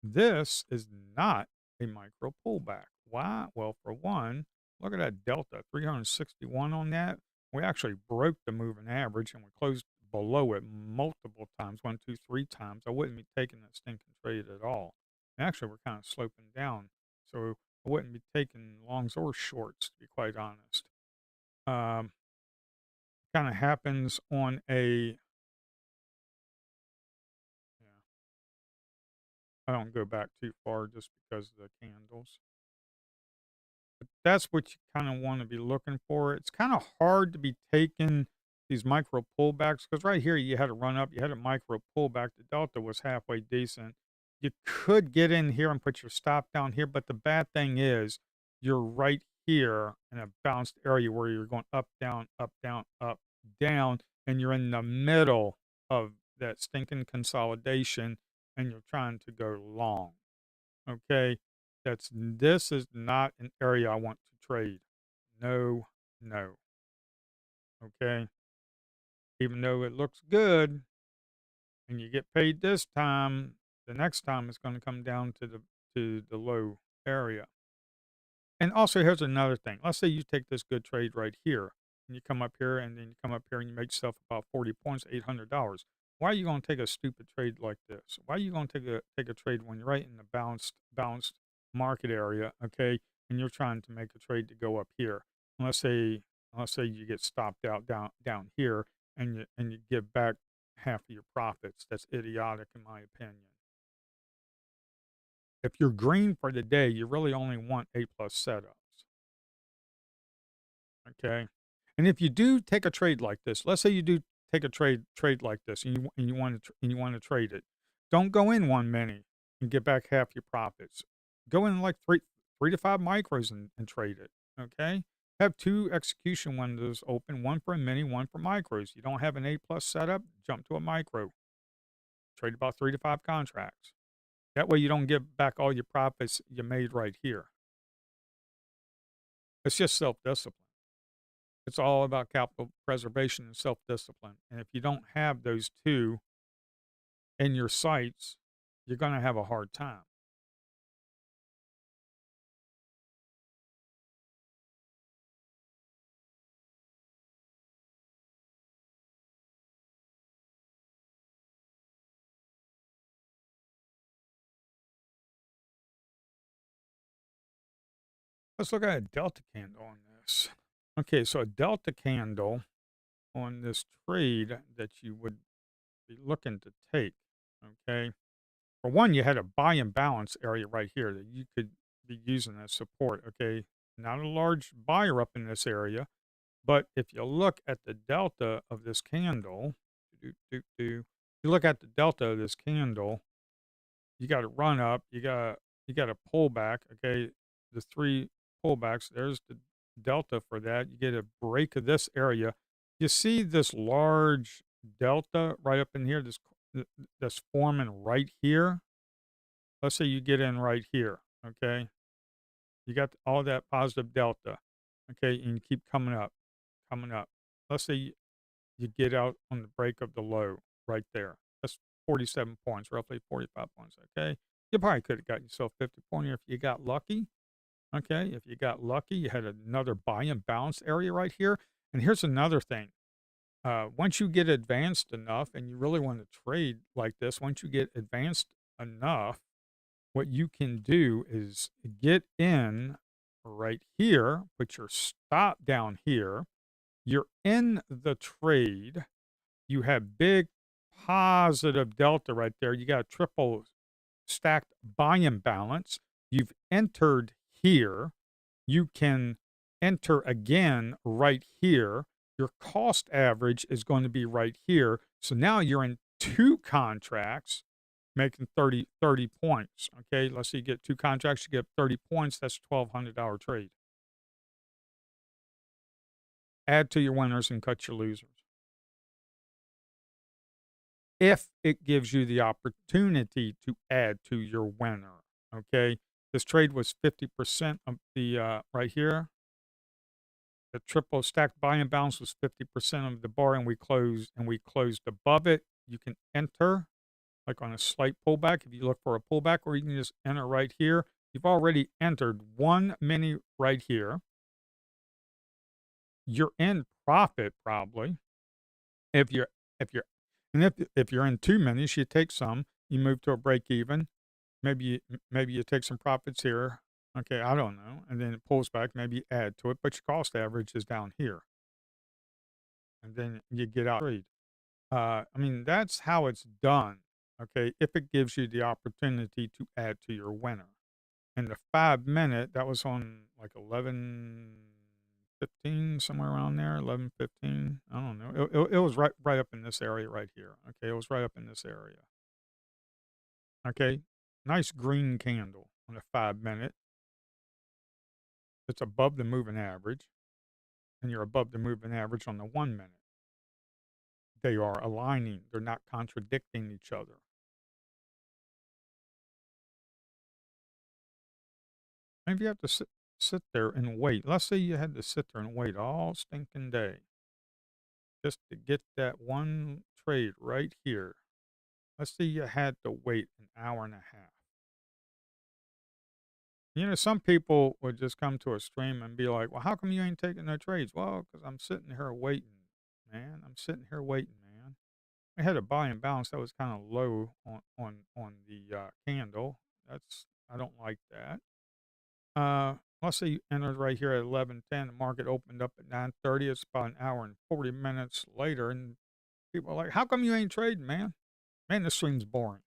This is not a micro pullback. Why? Well, for one, look at that delta, 361 on that. We actually broke the moving average and we closed below it multiple times, 1, 2, 3 times. I wouldn't be taking that stinking trade at all. Actually, we're kind of sloping down, so I wouldn't be taking longs or shorts, to be quite honest. Kind of happens on a, yeah, I don't go back too far just because of the candles. That's what you kind of want to be looking for. It's kind of hard to be taking these micro pullbacks because right here you had a run up, you had a micro pullback. The delta was halfway decent. You could get in here and put your stop down here, but the bad thing is you're right here in a bounced area where you're going up, down, up, down, up, down, and you're in the middle of that stinking consolidation and you're trying to go long. Okay. This is not an area I want to trade. No, no. Okay. Even though it looks good and you get paid this time, the next time it's going to come down to the low area. And also, here's another thing. Let's say you take this good trade right here, and you come up here, and then you come up here, and you make yourself about 40 points, $800. Why are you going to take a stupid trade like this? Why are you going to take a trade when you're right in the balanced market area, okay, and you're trying to make a trade to go up here? And let's say you get stopped out down here, and you give back half of your profits. That's idiotic, in my opinion. If you're green for the day, you really only want A plus setups. Okay. And if you do take a trade like this, let's say you do take a trade like this, and you want to trade it, don't go in 1 minute and get back half your profits. Go in like three to five micros and trade it. Okay. Have two execution windows open, one for a mini, one for micros. You don't have an A plus setup, jump to a micro. Trade about 3 to 5 contracts. That way you don't get back all your profits you made right here. It's just self discipline. It's all about capital preservation and self discipline. And if you don't have those two in your sights, you're going to have a hard time. Let's look at a delta candle on this. Okay, so a delta candle on this trade that you would be looking to take. Okay. For one, you had a buy and balance area right here that you could be using as support. Okay. Not a large buyer up in this area, but if you look at the delta of this candle, you look at the delta of this candle, you got to run up, you got to pull back. Okay. The three pullbacks, there's the delta for that. You get a break of this area. You see this large delta right up in here, that's forming right here. Let's say you get in right here, okay? You got all that positive delta, okay, and you keep coming up, coming up. Let's say you get out on the break of the low right there. That's 47 points, roughly 45 points, okay? You probably could have got yourself 50 pointer if you got lucky, okay? If you got lucky, you had another buy and balance area right here. And here's another thing. Once you get advanced enough and you really want to trade like this, once you get advanced enough, what you can do is get in right here, put your stop down here. You're in the trade. You have big positive delta right there. You got a triple stacked buy and balance. You've entered here. You can enter again right here. Your cost average is going to be right here. So now you're in two contracts making 30 points. Okay, let's say you get two contracts, you get 30 points. That's a $1,200 trade. Add to your winners and cut your losers. If it gives you the opportunity to add to your winner. Okay, this trade was 50% of the right here. The triple stacked buy and balance was 50% of the bar, and we closed above it. You can enter like on a slight pullback if you look for a pullback, or you can just enter right here. You've already entered one mini right here. You're in profit probably. If you're if you're and if you're in two minis, you take some, you move to a break even. Maybe you take some profits here. Okay, I don't know. And then it pulls back, maybe you add to it, but your cost average is down here. And then you get out trade. I mean, that's how it's done. Okay, if it gives you the opportunity to add to your winner. And the 5 minute, that was on like 11:15, somewhere around there, 11:15. I don't know. It was right up in this area right here. Okay, it was right up in this area. Okay, nice green candle on the 5 minute. It's above the moving average, and you're above the moving average on the 1 minute. They are aligning. They're not contradicting each other. Maybe you have to sit there and wait. Let's say you had to sit there and wait all stinking day just to get that one trade right here. Let's say you had to wait an hour and a half. You know, some people would just come to a stream and be like, "Well, how come you ain't taking no trades?" Well, because I'm sitting here waiting, man. I'm sitting here waiting, man. I had a buy and balance that was kind of low on the candle. I don't like that. Let's say you entered right here at 11:10. The market opened up at 9:30. It's about an hour and 40 minutes later, and people are like, "How come you ain't trading, man? Man, this stream's boring."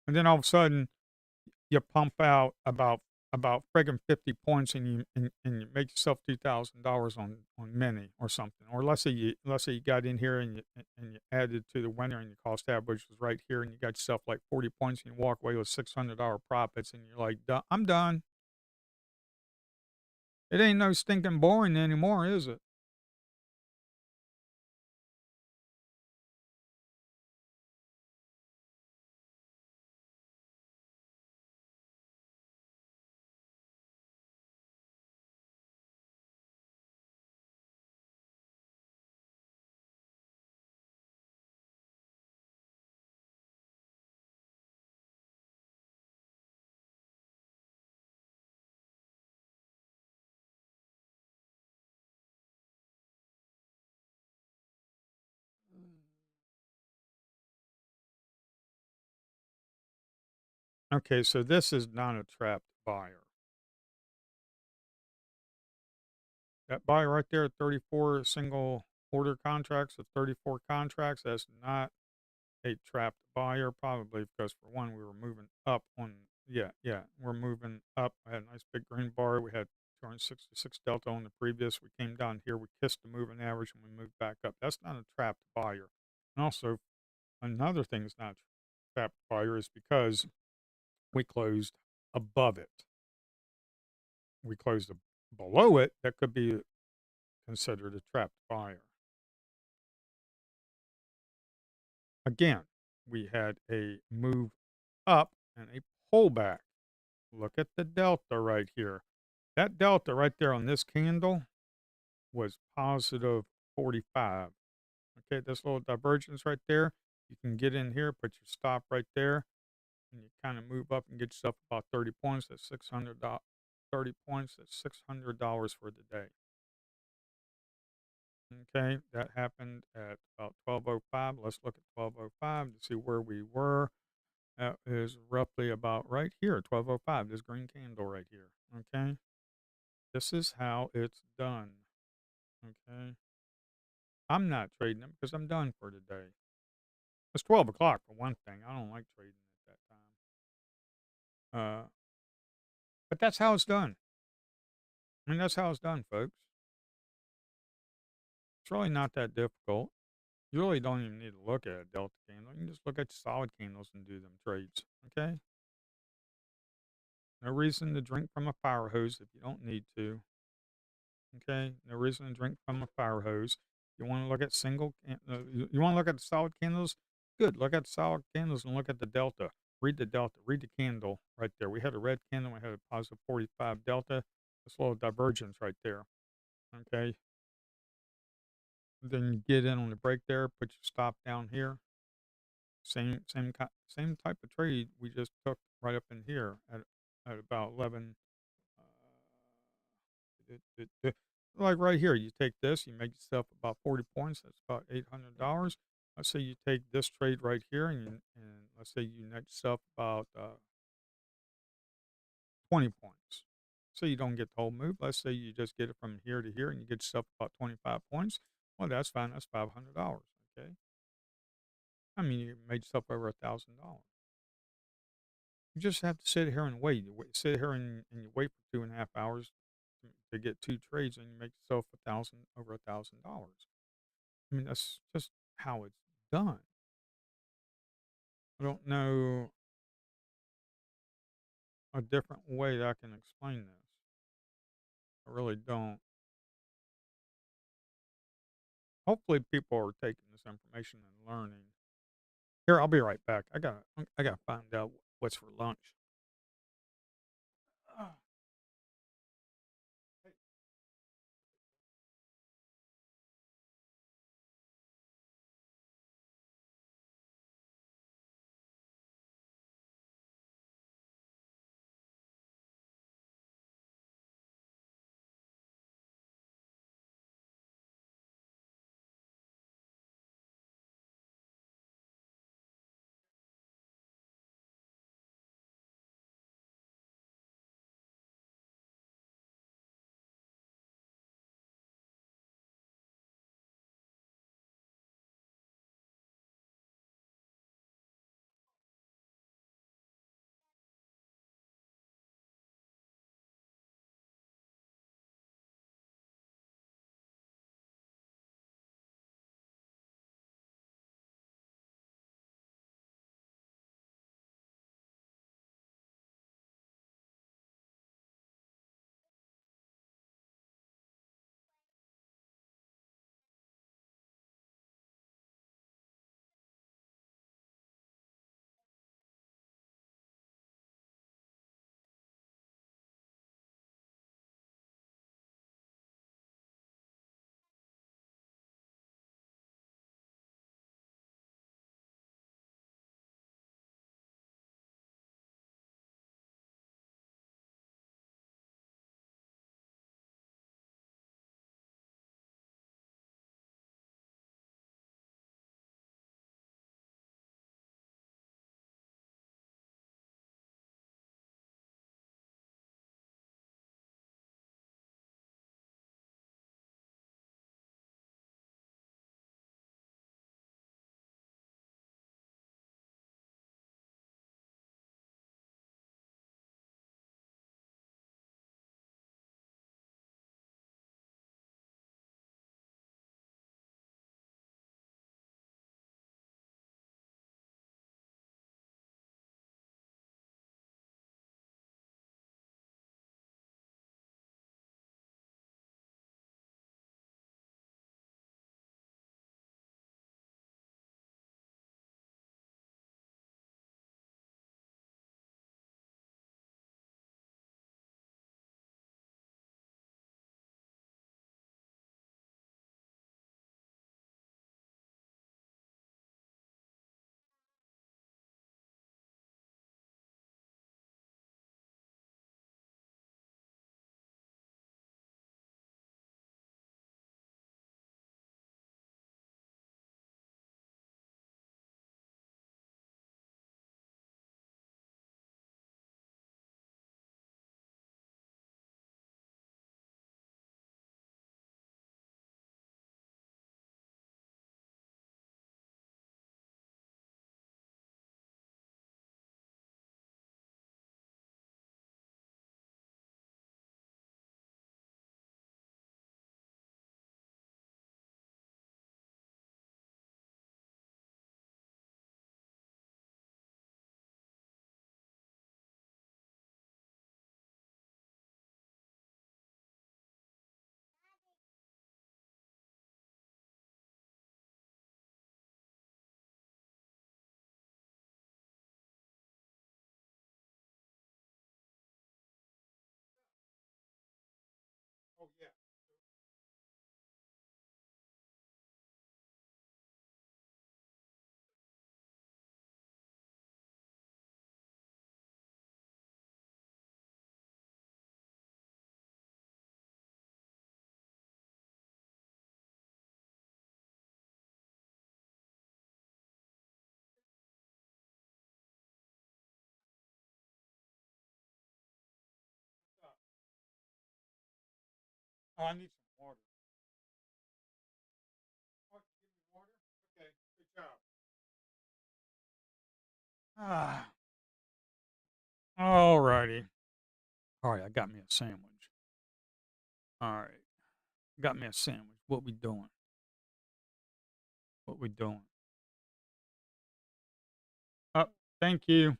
And then all of a sudden, you pump out about friggin' 50 points, and you make yourself $2,000 on mini or something. Or let's say you got in here and you added to the winner, and your cost average was right here, and you got yourself like 40 points, and you walk away with $600 profits, and you're like, I'm done. It ain't no stinking boring anymore, is it? Okay, so this is not a trapped buyer. That buy right there, 34 single order contracts of 34 contracts, that's not a trapped buyer, probably because for one, we were moving up on, yeah, we're moving up. I had a nice big green bar. We had 266 delta on the previous. We came down here, we kissed the moving average, and we moved back up. That's not a trapped buyer. And also, another thing that's not a trapped buyer is because we closed above it. We closed below it, that could be considered a trapped buyer. Again, we had a move up and a pullback. Look at the delta right here. That delta right there on this candle was positive 45. Okay, this little divergence right there, you can get in here, put your stop right there, and you kind of move up and get yourself about 30 points. That's 30 points. That's $600 for the day. Okay, that happened at about 12:05. Let's look at 12:05 to see where we were. That is roughly about right here, 12:05. This green candle right here. Okay, this is how it's done. Okay, I'm not trading them because I'm done for today. It's 12 o'clock for one thing. I don't like trading at that time. But that's how it's done. I mean, that's how it's done, folks. It's really not that difficult. You really don't even need to look at a delta candle. You can just look at solid candles and do them trades. Okay. No reason to drink from a fire hose if you don't need to. Okay. No reason to drink from a fire hose. You want to look at you want to look at the solid candles? Good. Look at the solid candles and look at the delta. Read the delta. Read the candle right there. We had a red candle. We had a positive 45 delta. This little divergence right there. Okay. Then you get in on the break there. Put your stop down here. Same type of trade we just took right up in here at about 11. Like right here, you take this, you make yourself about 40 points. That's about $800. Let's say you take this trade right here, and let's say you net yourself about 20 points. So you don't get the whole move. Let's say you just get it from here to here, and you get yourself about 25 points. Well, that's fine. That's $500. Okay. I mean, you made yourself over $1,000. You just have to sit here and wait. Sit here and you wait for 2.5 hours to get two trades, and you make yourself over $1,000. I mean, that's just how it's done. I don't know a different way that I can explain this. I really don't. Hopefully, people are taking this information and learning. Here, I'll be right back. I gotta find out what's for lunch. Ah, hey. Oh, yeah. Oh, I need some water. Oh, you give me water? Okay, good job. Ah, all righty. All right, I got me a sandwich. All right, got me a sandwich. What we doing? What we doing? Oh, thank you.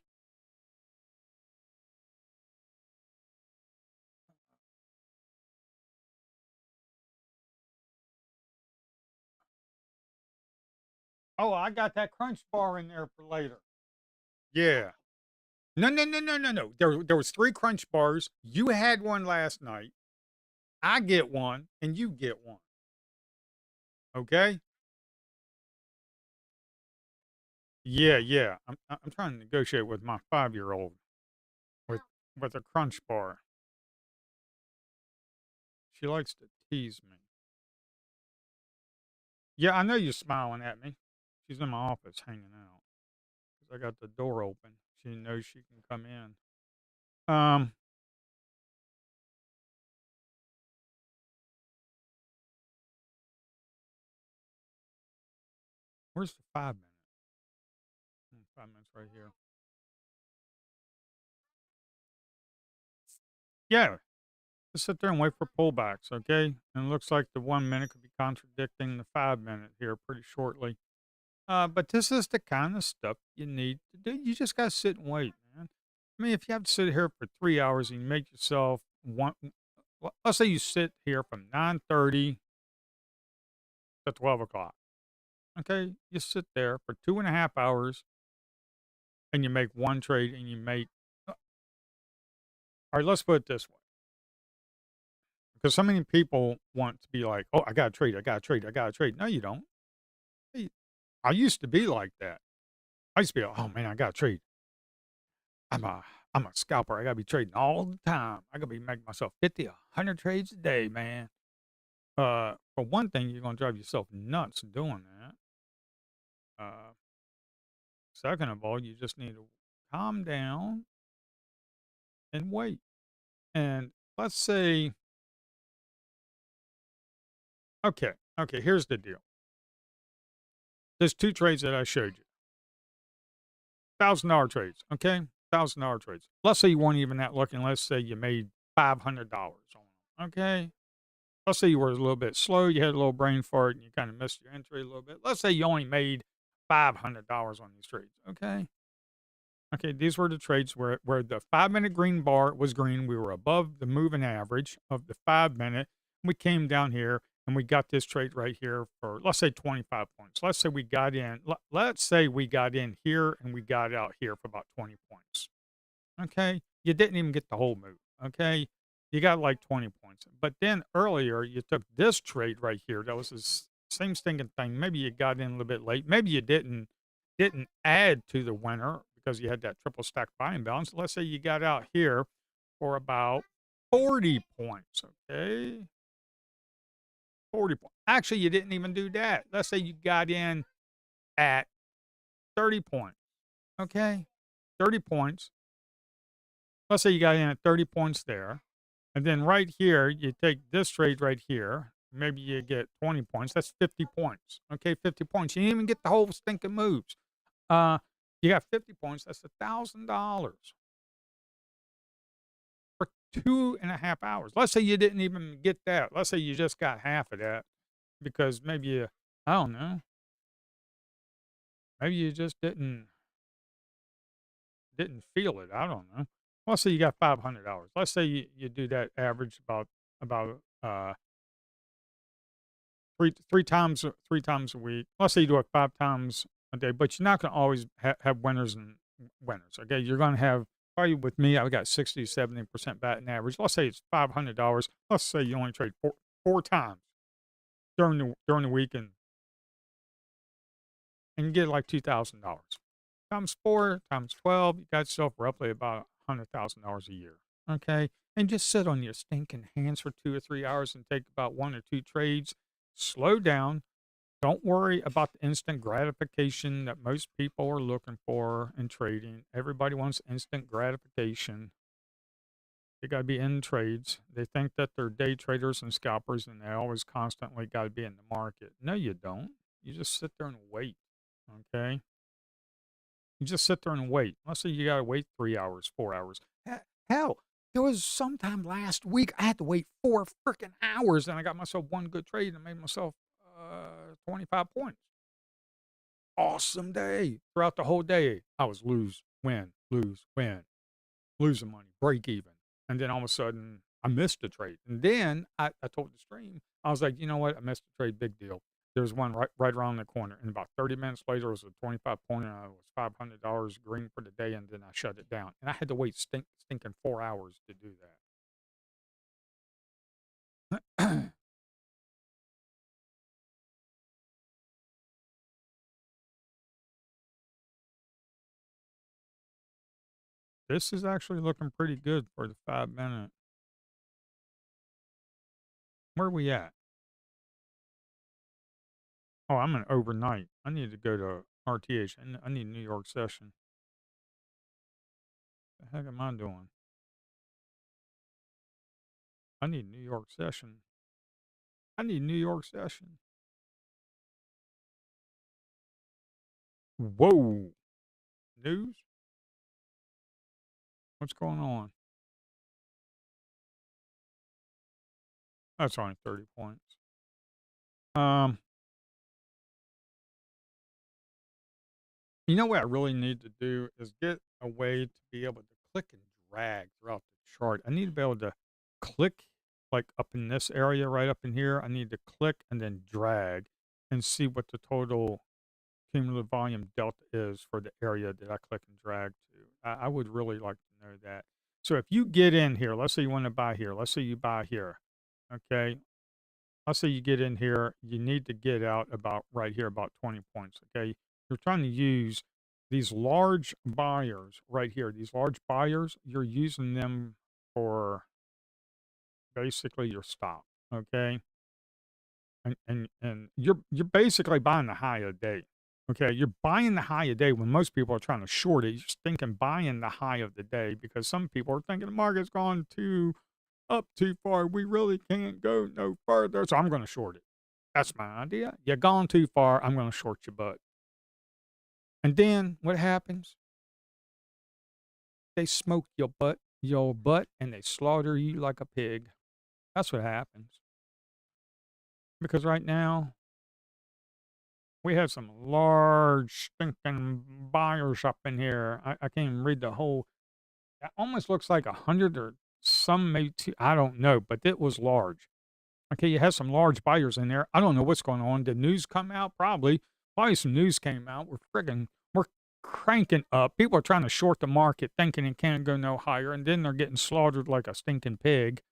Oh, I got that crunch bar in there for later. Yeah. No, no, no, no, no, no. There was 3 crunch bars. You had one last night. I get one, and you get one. Okay? Yeah, yeah. I'm trying to negotiate with my 5-year-old with with a crunch bar. She likes to tease me. Yeah, I know you're smiling at me. She's in my office hanging out 'cause I got the door open. She knows she can come in. Um, where's the 5 minute? 5 minutes right here. Yeah, just sit there and wait for pullbacks, okay? And it looks like the 1 minute could be contradicting the 5 minute here pretty shortly. But this is the kind of stuff you need to do. You just gotta sit and wait, man. I mean, if you have to sit here for 3 hours and you make yourself one, let's say you sit here from 9:30 to 12 o'clock. Okay, you sit there for 2.5 hours and you make one trade and you make. All right, let's put it this way, because so many people want to be like, "Oh, I got to trade, I got to trade, I got to trade." No, you don't. Hey, I used to be like that. I used to be like, "Oh man, I got to trade. I'm a I'm a scalper. I gotta be trading all the time. I gotta be making myself 50, 100 trades a day, man." For one thing, you're gonna drive yourself nuts doing that. Uh, Second of all, you just need to calm down and wait. And let's say, okay, here's the deal. There's 2 trades that I showed you. $1,000 trades, okay? $1,000 trades. Let's say you weren't even that lucky, and let's say you made $500 on them, okay? Let's say you were a little bit slow, you had a little brain fart, and you kinda missed your entry a little bit. Let's say you only made $500 on these trades, okay? Okay, these were the trades where the 5-minute green bar was green. We were above the moving average of the 5 minute. We came down here and we got this trade right here for, let's say, 25 points. Let's say we got in, let's say we got in here and we got out here for about 20 points. Okay. You didn't even get the whole move. Okay. You got like 20 points. But then earlier you took this trade right here. That was the same stinking thing. Maybe you got in a little bit late. Maybe you didn't add to the winner because you had that triple stack buying balance. Let's say you got out here for about 40 points. Okay. 40 points. Actually, you didn't even do that. Let's say you got in at 30 points. Okay. 30 points. Let's say you got in at 30 points there. And then right here, you take this trade right here. Maybe you get 20 points. That's 50 points. Okay, 50 points. You didn't even get the whole stinking moves. Uh, you got 50 points. That's $1,000 for 2.5 hours. Let's say you didn't even get that. Let's say you just got half of that because maybe you, I don't know, maybe you just didn't feel it. I don't know. Let's say you got $500. Let's say you do that average about 3 times a week. Let's say you do it 5 times a day, but you're not going to always have winners and winners. Okay, you're going to have Probably with me, I got 60 to 70% batting average. Let's say it's $500. Let's say you only trade four times during the week, and you get like $2,000 times 4 times 12. You got yourself roughly about $100,000 a year. Okay, and just sit on your stinking hands for 2 or 3 hours and take about 1 or 2 trades. Slow down. Don't worry about the instant gratification that most people are looking for in trading. Everybody wants instant gratification. They got to be in trades. They think that they're day traders and scalpers and they always constantly got to be in the market. No, you don't. You just sit there and wait. Okay. You just sit there and wait. Let's say you got to wait 3 hours, 4 hours. Hell, there was sometime last week I had to wait 4 freaking hours and I got myself one good trade and made myself 25 points. Awesome day. Throughout the whole day, I was lose, win, losing money, break even. And then all of a sudden, I missed a trade. And then I told the stream, I was like, you know what? I missed a trade, big deal. There's one right around the corner. And about 30 minutes later, it was a 25 pointer. And I was $500 green for the day. And then I shut it down. And I had to wait stinking 4 hours to do that. This is actually looking pretty good for the 5 minute. Where are we at? Oh, I'm an overnight. I need to go to RTH. I need New York session. The heck am I doing? I need New York session. I need New York session. Whoa. News? What's going on? That's only 30 points. Um, you know what I really need to do is get a way to be able to click and drag throughout the chart. I need to be able to click like up in this area, right up in here. I need to click and then drag and see what the total cumulative volume delta is for the area that I click and drag to. I would really like to know that. So if you get in here, let's say you want to buy here. Let's say you buy here. Okay. Let's say you get in here. You need to get out about right here, about 20 points. Okay. You're trying to use these large buyers right here. These large buyers, you're using them for basically your stop. Okay. And you're basically buying the high of the day. Okay, you're buying the high of the day when most people are trying to short it. You're just thinking buying the high of the day because some people are thinking the market's gone too up too far. We really can't go no further, so I'm going to short it. That's my idea. You're gone too far. I'm going to short your butt. And then what happens? They smoke your butt, and they slaughter you like a pig. That's what happens. Because right now we have some large stinking buyers up in here. I can't even read the whole. It almost looks like 100 or some, maybe two. I don't know, but it was large. Okay, you have some large buyers in there. I don't know what's going on. Did news come out? Probably. Probably some news came out. We're cranking up. People are trying to short the market, thinking it can't go no higher, and then they're getting slaughtered like a stinking pig.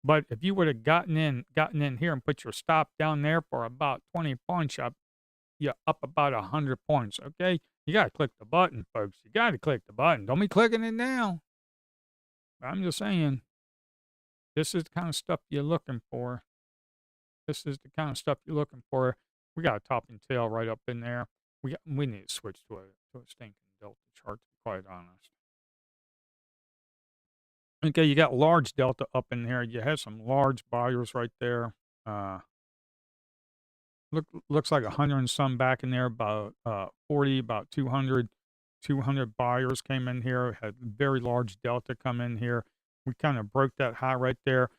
But if you would have gotten in here and put your stop down there for about 20 points, you're up about 100 points, okay? You gotta click the button, folks. You gotta click the button. Don't be clicking it now. I'm just saying, this is the kind of stuff you're looking for. This is the kind of stuff you're looking for. We got a top and tail right up in there. We need to switch to a stinking delta chart, to be quite honest. Okay, you got large delta up in here. You have some large buyers right there. Uh, looks like 100 and some back in there, about 40, about 200 buyers came in here, had very large delta come in here. We kind of broke that high right there.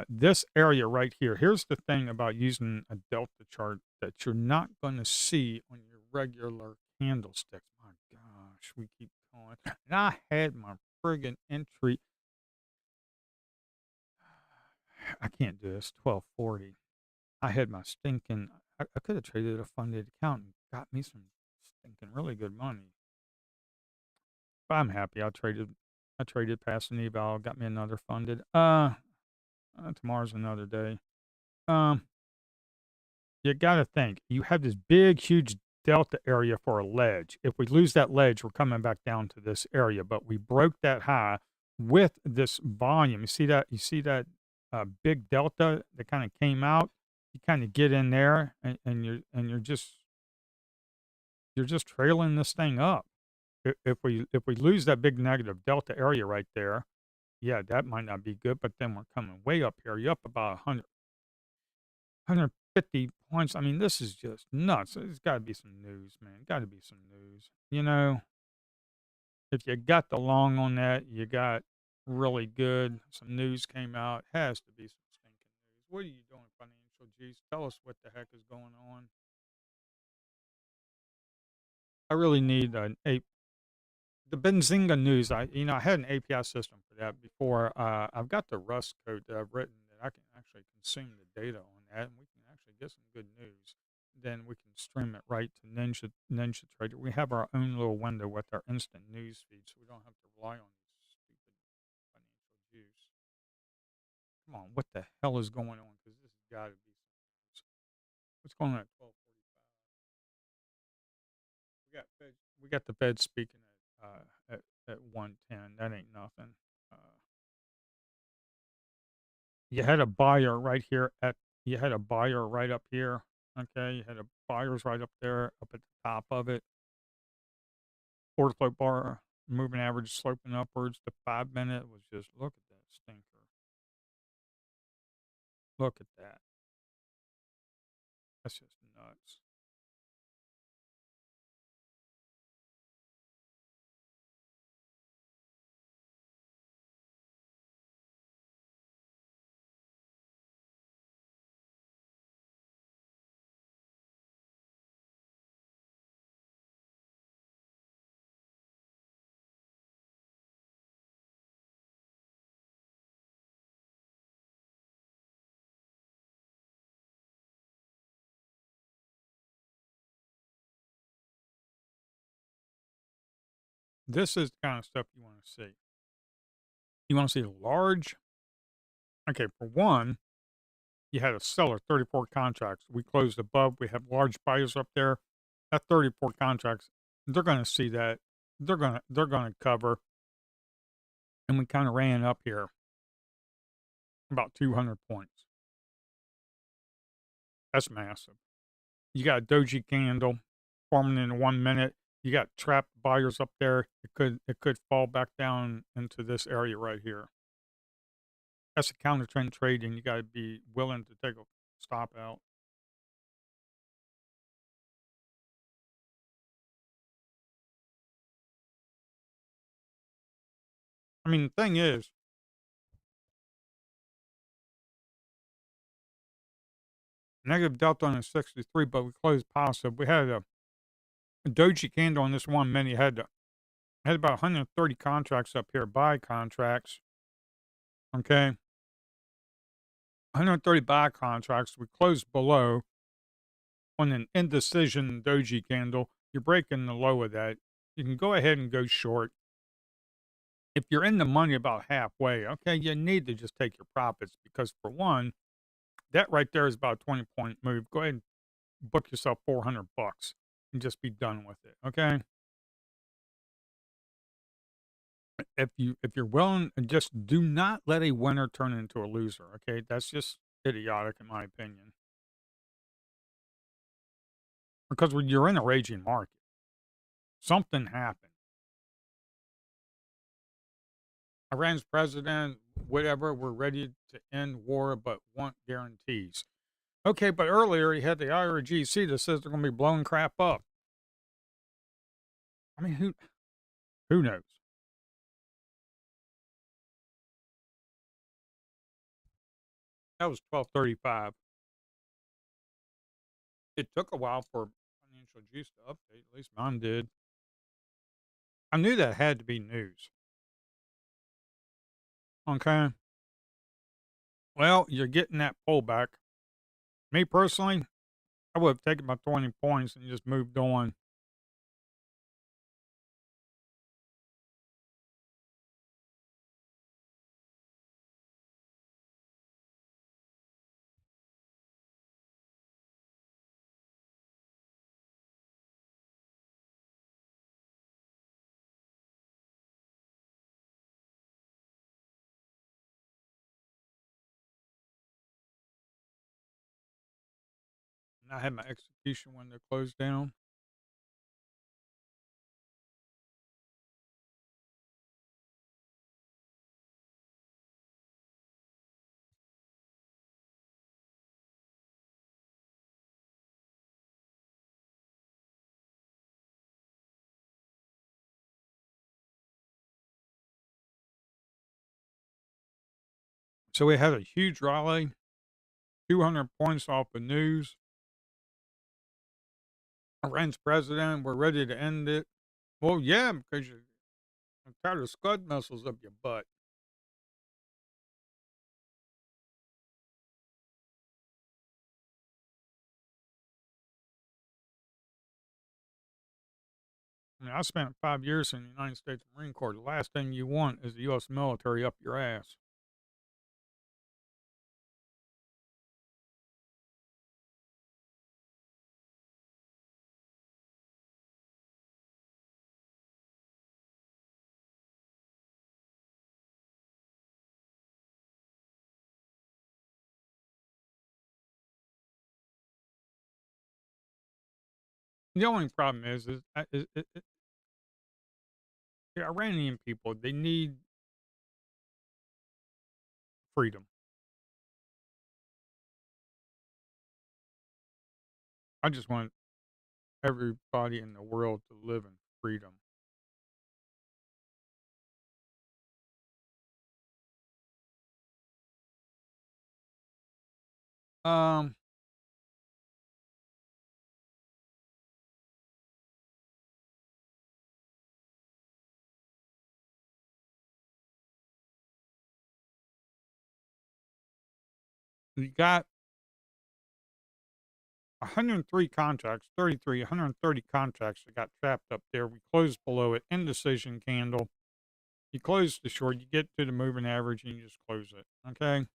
This area right here, here's the thing about using a delta chart that you're not going to see on your regular candlesticks. My gosh, we keep going. And I had my friggin' entry. I can't do this. 1240. I had my stinking. I could have traded a funded account and got me some stinking really good money. But I'm happy I traded I traded past an eval, got me another funded. Tomorrow's another day. Um, you gotta think, you have this big, huge delta area for a ledge. If we lose that ledge, we're coming back down to this area, but we broke that high with this volume. You see that? You see that big delta that kind of came out? You kind of get in there, and you're just trailing this thing up. If we lose that big negative delta area right there, yeah, that might not be good. But then we're coming way up here. You're up about 150 points. I mean, this is just nuts. There's got to be some news, man. Got to be some news. You know, if you got the long on that, you got really good. Some news came out. Has to be some stinking news. What are you doing, Financial Juice? Tell us what the heck is going on. I really need the Benzinga news. I had an API system for that before. I've got the Rust code that I've written that I can actually consume the data on that, and we can actually get some good news. Then we can stream it right to Ninja Trader. We have our own little window with our instant news feed, so we don't have to rely on these stupid financial juice. Come on, what the hell is going on? Because this has got to be some news. What's going on at 12:45? We got the Fed speaking at 1:10. That ain't nothing. Uh, you had a buyer right here at you had a buyer right up here. Okay, you had a buyers right up there, up at the top of it. Order flow bar, moving average sloping upwards. The 5 minute was just look at that stinker. Look at that. That's just nuts. This is the kind of stuff you want to see. You want to see large. Okay, for one, you had a seller, 34 contracts. We closed above. We have large buyers up there. That 34 contracts, they're going to see that. They're going to cover. And we kind of ran up here about 200 points. That's massive. You got a doji candle forming in 1 minute. You got trapped buyers up there. It could fall back down into this area right here. That's a counter trend trade, and you got to be willing to take a stop out. I mean, the thing is, negative delta on a 63, but we closed positive. We had a doji candle on this 1 minute. Had about 130 contracts up here, buy contracts. Okay, 130 buy contracts. We closed below on an indecision doji candle. You're breaking the low of that. You can go ahead and go short. If you're in the money about halfway, okay, you need to just take your profits because for one, that right there is about a 20-point move. Go ahead and book yourself $400 and just be done with it. Okay. If you're willing, just do not let a winner turn into a loser. Okay. That's just idiotic in my opinion. Because when you're in a raging market, something happened. Iran's president, whatever, we're ready to end war, but want guarantees. Okay, but earlier he had the IRGC that says they're going to be blowing crap up. I mean, who knows? That was 12:35. It took a while for financial juice to update. At least mine did. I knew that had to be news. Okay. Well, you're getting that pullback. Me personally, I would have taken my 20 points and just moved on. I had my execution window closed down. So we had a huge rally, 200 points off the news. Iran's president, we're ready to end it. Well, yeah, because you're tired of Scud missiles up your butt. I mean, I spent 5 years in the United States Marine Corps. The last thing you want is the U.S. military up your ass. The only problem is the Iranian people, they need freedom. I just want everybody in the world to live in freedom. Um, we got 103 contracts, 33, 130 contracts that got trapped up there. We closed below it, indecision candle. You close the short, you get to the moving average, and you just close it. Okay,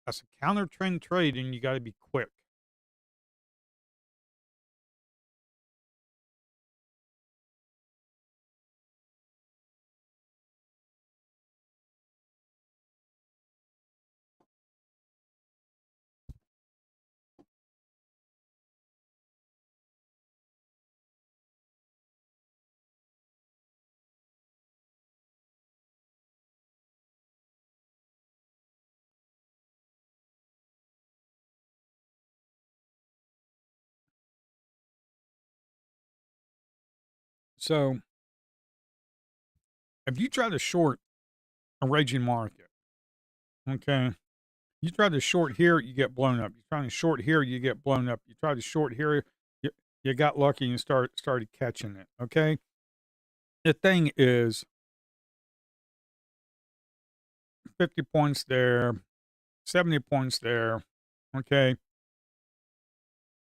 that's a counter trend trade, and you got to be quick. So, if you try to short a raging market, okay, you try to short here, you get blown up. You try to short here, you get blown up. You try to short here, you, you got lucky and started catching it. Okay, the thing is, 50 points there, 70 points there. Okay,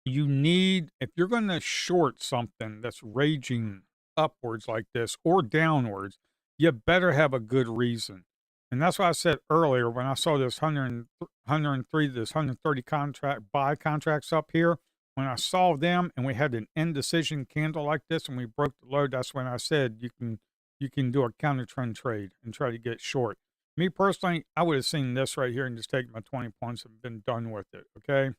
you need, if you're going to short something that's raging upwards like this or downwards, you better have a good reason. And that's why I said earlier when I saw this 103, this 130 contract buy contracts up here, when I saw them and we had an indecision candle like this and we broke the low, that's when I said you can do a counter trend trade and try to get short. Me personally, I would have seen this right here and just taken my 20 points and been done with it. Okay.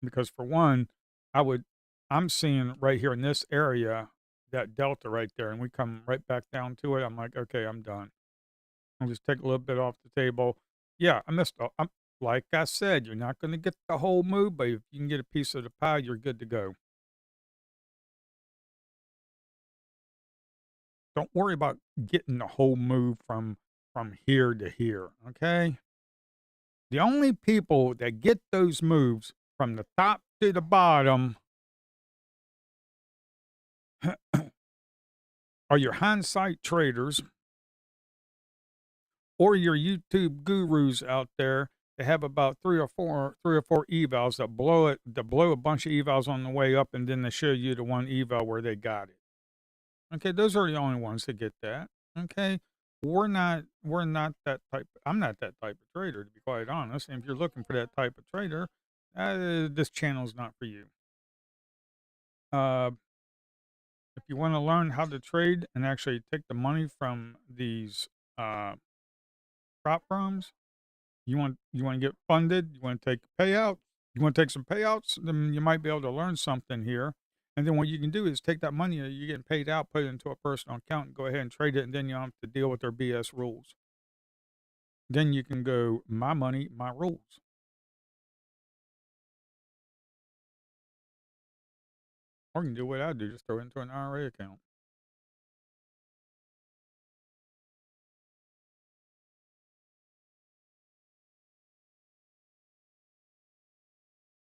Because for one, I would I'm seeing right here in this area, that delta right there, and we come right back down to it. I'm like, "Okay, I'm done." I'll just take a little bit off the table. Yeah, I missed a like I said, you're not gonna get the whole move, but if you can get a piece of the pie, you're good to go. Don't worry about getting the whole move from here to here, okay? The only people that get those moves from the top to the bottom are your hindsight traders or your YouTube gurus out there that have about three or four evals that blow a bunch of evals on the way up, and then they show you the one eval where they got it. Okay, those are the only ones that get that. Okay, we're not that type. I'm not that type of trader, to be quite honest. And if you're looking for that type of trader, this channel is not for you. Uh, if you want to learn how to trade and actually take the money from these uh, prop firms, you want to get funded, you want to take payouts, You want to take some payouts? Then you might be able to learn something here. And then what you can do is take that money that you're getting paid out, put it into a personal account, and go ahead and trade it, and then you don't have to deal with their BS rules. Then you can go, my money, my rules. Or you can do what I do, just throw it into an IRA account.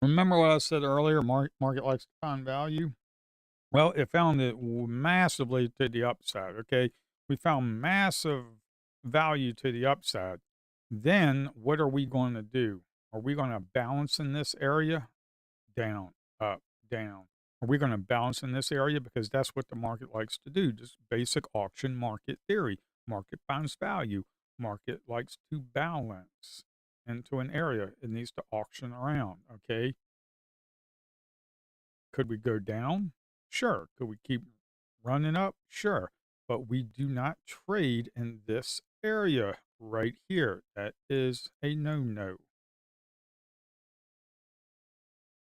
Remember what I said earlier? Market likes to find value. Well, it found it massively to the upside. Okay, we found massive value to the upside. Then what are we going to do? Are we going to balance in this area? Down, up, down. Are we going to balance in this area? Because that's what the market likes to do. Just basic auction market theory. Market finds value. Market likes to balance into an area. It needs to auction around. Okay. Could we go down? Sure. Could we keep running up? Sure. But we do not trade in this area right here. That is a no no.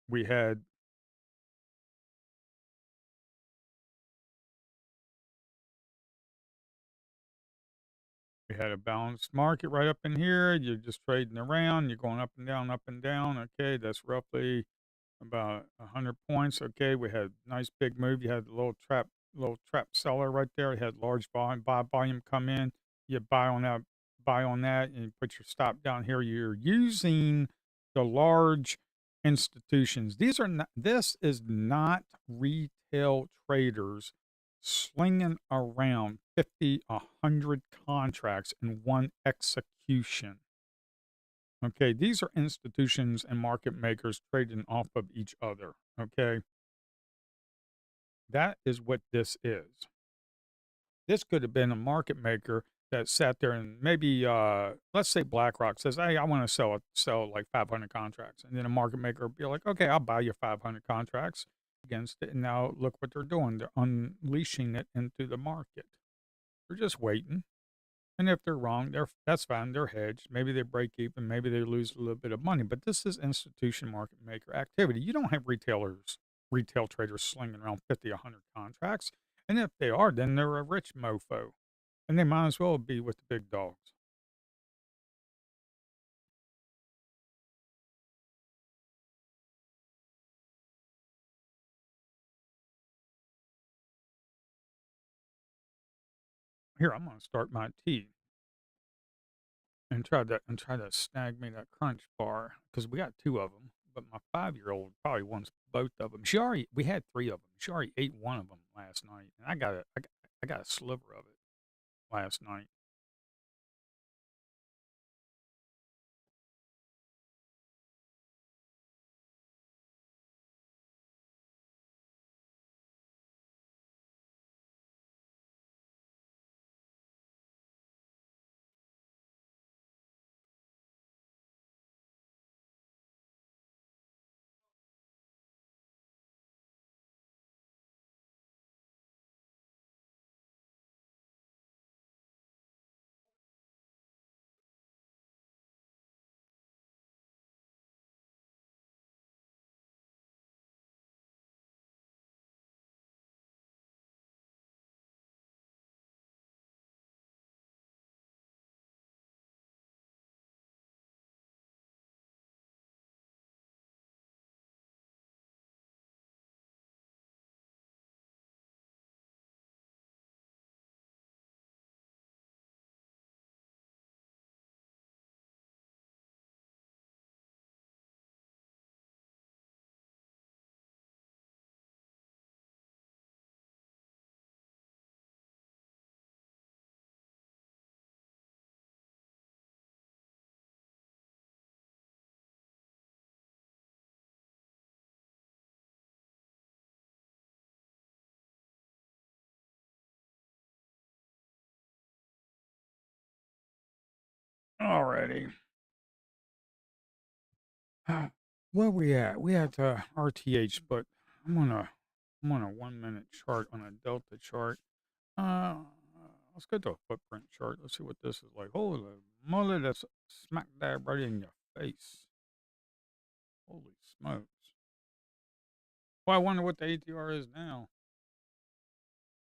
We had We had a balanced market right up in here. You're just trading around. You're going up and down, up and down. Okay, that's roughly about 100 points. Okay, we had nice big move. You had a little trap seller right there. You had large volume, buy volume come in. You buy on that, and you put your stop down here. You're using the large institutions. These are not. This is not retail traders slinging around 50, 100 contracts in one execution. Okay, these are institutions and market makers trading off of each other. Okay, that is what this is. This could have been a market maker that sat there and maybe, let's say BlackRock says, "Hey, I want to sell like 500 contracts," and then a market maker would be like, "Okay, I'll buy your 500 contracts against it." And now look what they're doing. They're unleashing it into the market. They're just waiting. And if they're wrong, that's fine. They're hedged. Maybe they break even. Maybe they lose a little bit of money. But this is institution market maker activity. You don't have retail traders slinging around 50, 100 contracts. And if they are, then they're a rich mofo. And they might as well be with the big dogs. Here, I'm going to start my tea and try to snag me that crunch bar because we got two of them. But my 5-year-old probably wants both of them. We had three of them. She already ate one of them last night, and I got a sliver of it last night. Alrighty. Where we at? We at RTH, but I'm on a I'm on a 1 minute chart on a delta chart. Uh, let's go to a footprint chart. Let's see what this is like. Holy moly, that's smack dab right in your face. Holy smokes. Well, I wonder what the ATR is now.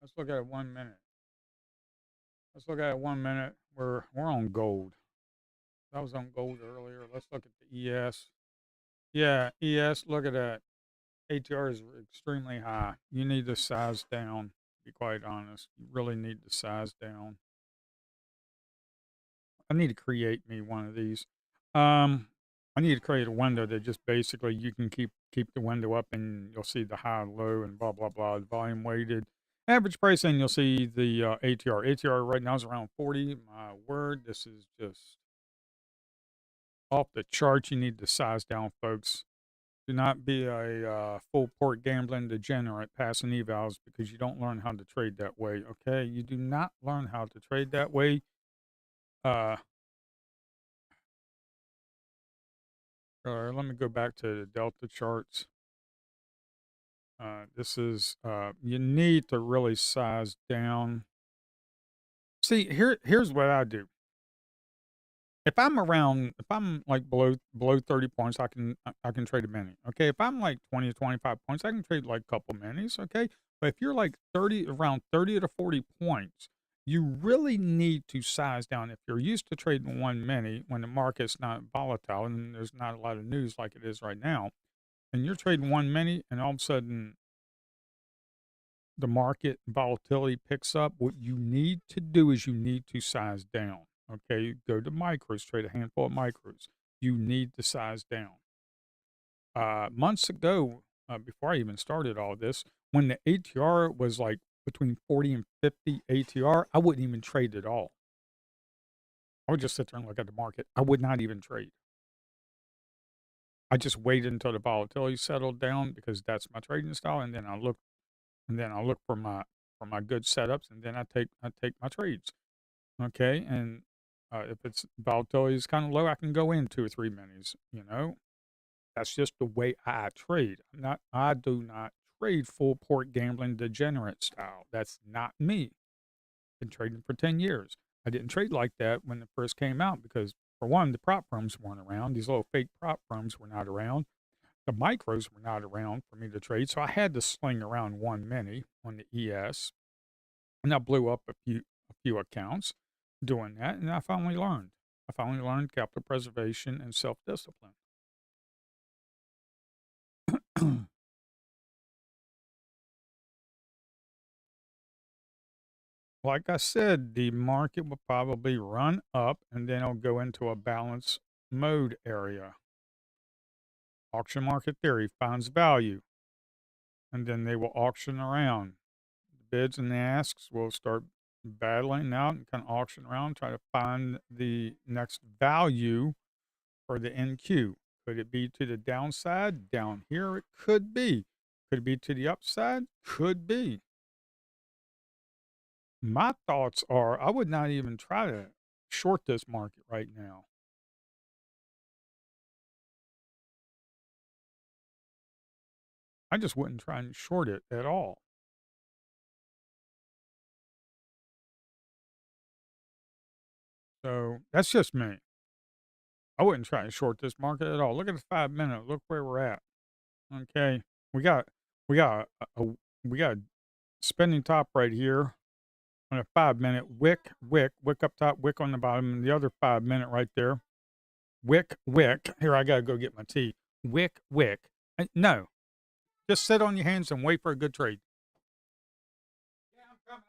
Let's look at it 1 minute. Let's look at it 1 minute. We're on gold. I was on gold earlier. Let's look at the ES. Yeah, ES. Look at that. ATR is extremely high. You need to size down. To be quite honest, you really need to size down. I need to create me one of these. Um, I need to create a window that just basically you can keep the window up and you'll see the high, low, and blah blah blah. Volume weighted, average price, and you'll see the ATR. ATR right now is around 40. My word, this is just off the charts. You need to size down, folks. Do not be a full port gambling degenerate passing evals because you don't learn how to trade that way. Okay, you do not learn how to trade that way. Uh, Let me go back to the delta charts. This is you need to really size down. See, here's what I do. If I'm like below 30 points, I can trade a mini. Okay, if I'm like 20 to 25 points, I can trade like a couple minis. Okay, but if you're like 30, around 30 to 40 points, you really need to size down. If you're used to trading one mini when the market's not volatile and there's not a lot of news like it is right now, and you're trading one mini, and all of a sudden the market volatility picks up, what you need to do is you need to size down. Okay, go to micros, trade a handful of micros. You need to size down. Months ago, before I even started all this, when the ATR was like between 40 and 50 ATR, I wouldn't even trade at all. I would just sit there and look at the market. I would not even trade. I just waited until the volatility settled down because that's my trading style, and then I look for my good setups, and then I take my trades. Okay, and if it's volatility is kind of low, I can go in 2 or 3 minis. You know, that's just the way I trade. I do not trade full port gambling degenerate style. That's not me. Been trading for 10 years. I didn't trade like that when it first came out because, for one, the prop firms weren't around. These little fake prop firms were not around. The micros were not around for me to trade, so I had to sling around one mini on the ES, and I blew up a few accounts doing that, and I finally learned. I finally learned capital preservation and self discipline. Like I said, the market will probably run up, and then it'll go into a balance mode area. Auction market theory finds value, and then they will auction around. The bids and the asks will start battling out and kind of auction around, try to find the next value for the NQ. Could it be to the downside? Down here, it could be. Could it be to the upside? Could be. My thoughts are I would not even try to short this market right now. I just wouldn't try and short it at all. So that's just me. I wouldn't try and short this market at all. Look at the 5 minute. Look where we're at. Okay, we got we got we got a spending top right here on a 5 minute wick up top, wick on the bottom, and the other 5 minute right there. Wick. Here, I gotta go get my tea. Wick. No, just sit on your hands and wait for a good trade. Yeah, I'm coming.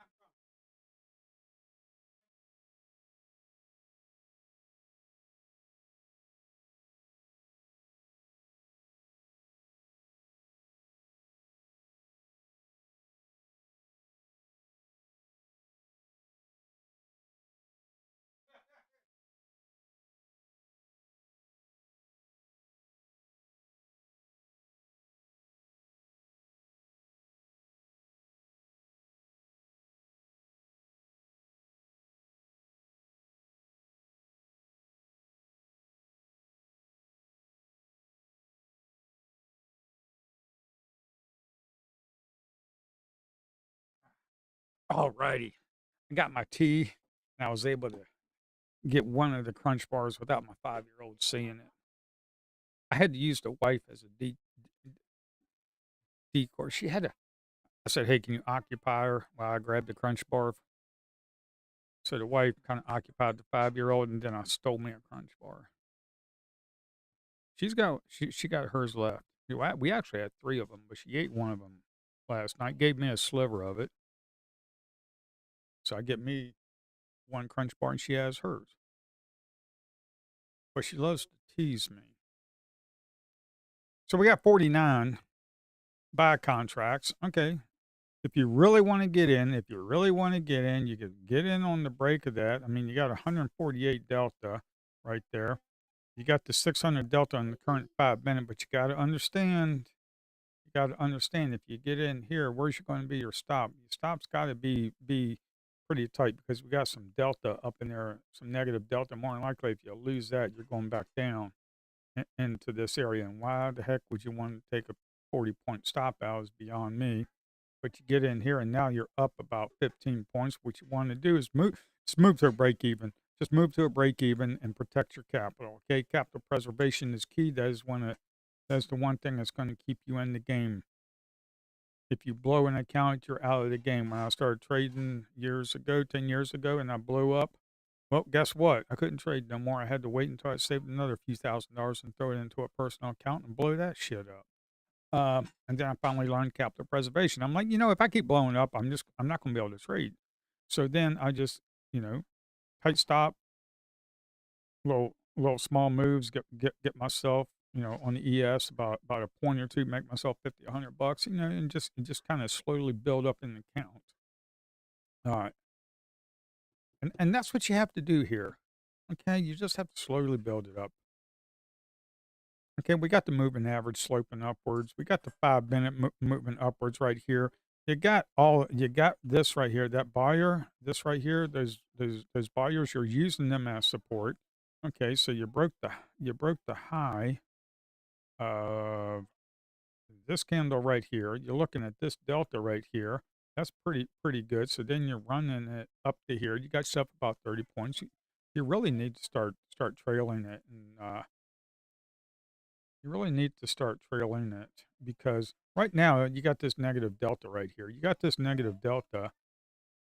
All righty. I got my tea, and I was able to get one of the crunch bars without my 5-year-old seeing it. I had to use the wife as a decor. She had a I said, "Hey, can you occupy her?" While I grabbed the crunch bar. So the wife kinda occupied the 5-year-old, and then I stole me a crunch bar. She got hers left. We actually had 3 of them, but she ate one of them last night, gave me a sliver of it, so I get me 1 crunch bar, and she has hers. But she loves to tease me. So we got 49 buy contracts. Okay, if you really wanna get in, you could get in on the break of that. I mean, you got 148 delta right there. You got the 600 delta on the current 5 minute, but you gotta understand if you get in here, where's gonna be your stop? Your stop's gotta be pretty tight because we got some delta up in there, some negative delta. More than likely, if you lose that, you're going back down into this area. And why the heck would you want to take a 40-point stop out is beyond me. But you get in here and now you're up about 15 points. What you want to do is move to a break even. Just move to a break even and protect your capital. Okay, capital preservation is key. That's the one thing that's going to keep you in the game. If you blow an account, you're out of the game. When I started trading years ago, 10 years ago, and I blew up, well, guess what? I couldn't trade no more. I had to wait until I saved another few $1,000s and throw it into a personal account and blow that shit up. And then I finally learned capital preservation. I'm like, if I keep blowing up, I'm not going to be able to trade. So then I just, you know, tight stop, little small moves, get myself, on the ES about a point or two, make myself 50, $100, and just kind of slowly build up an account. All right. And that's what you have to do here. Okay. You just have to slowly build it up. Okay, we got the moving average sloping upwards. We got the 5 minute moving upwards right here. You got this right here, that buyer, this right here, those buyers, you're using them as support. Okay, so you broke the high of this candle right here. You're looking at this delta right here. That's pretty good. So then you're running it up to here. You got yourself about 30 points. You really need to start trailing it, and you really need to start trailing it because right now you got this negative delta right here. You got this negative delta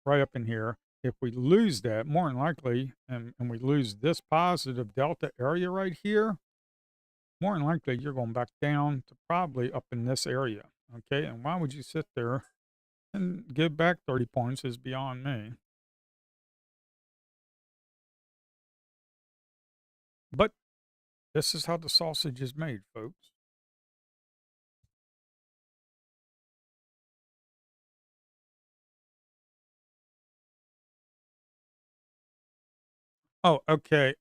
right up in here. If we lose that, more than likely, and we lose this positive delta area right here, more than likely you're going back down to probably up in this area. Okay. And why would you sit there and give back 30 points is beyond me. But this is how the sausage is made, folks. Oh, okay.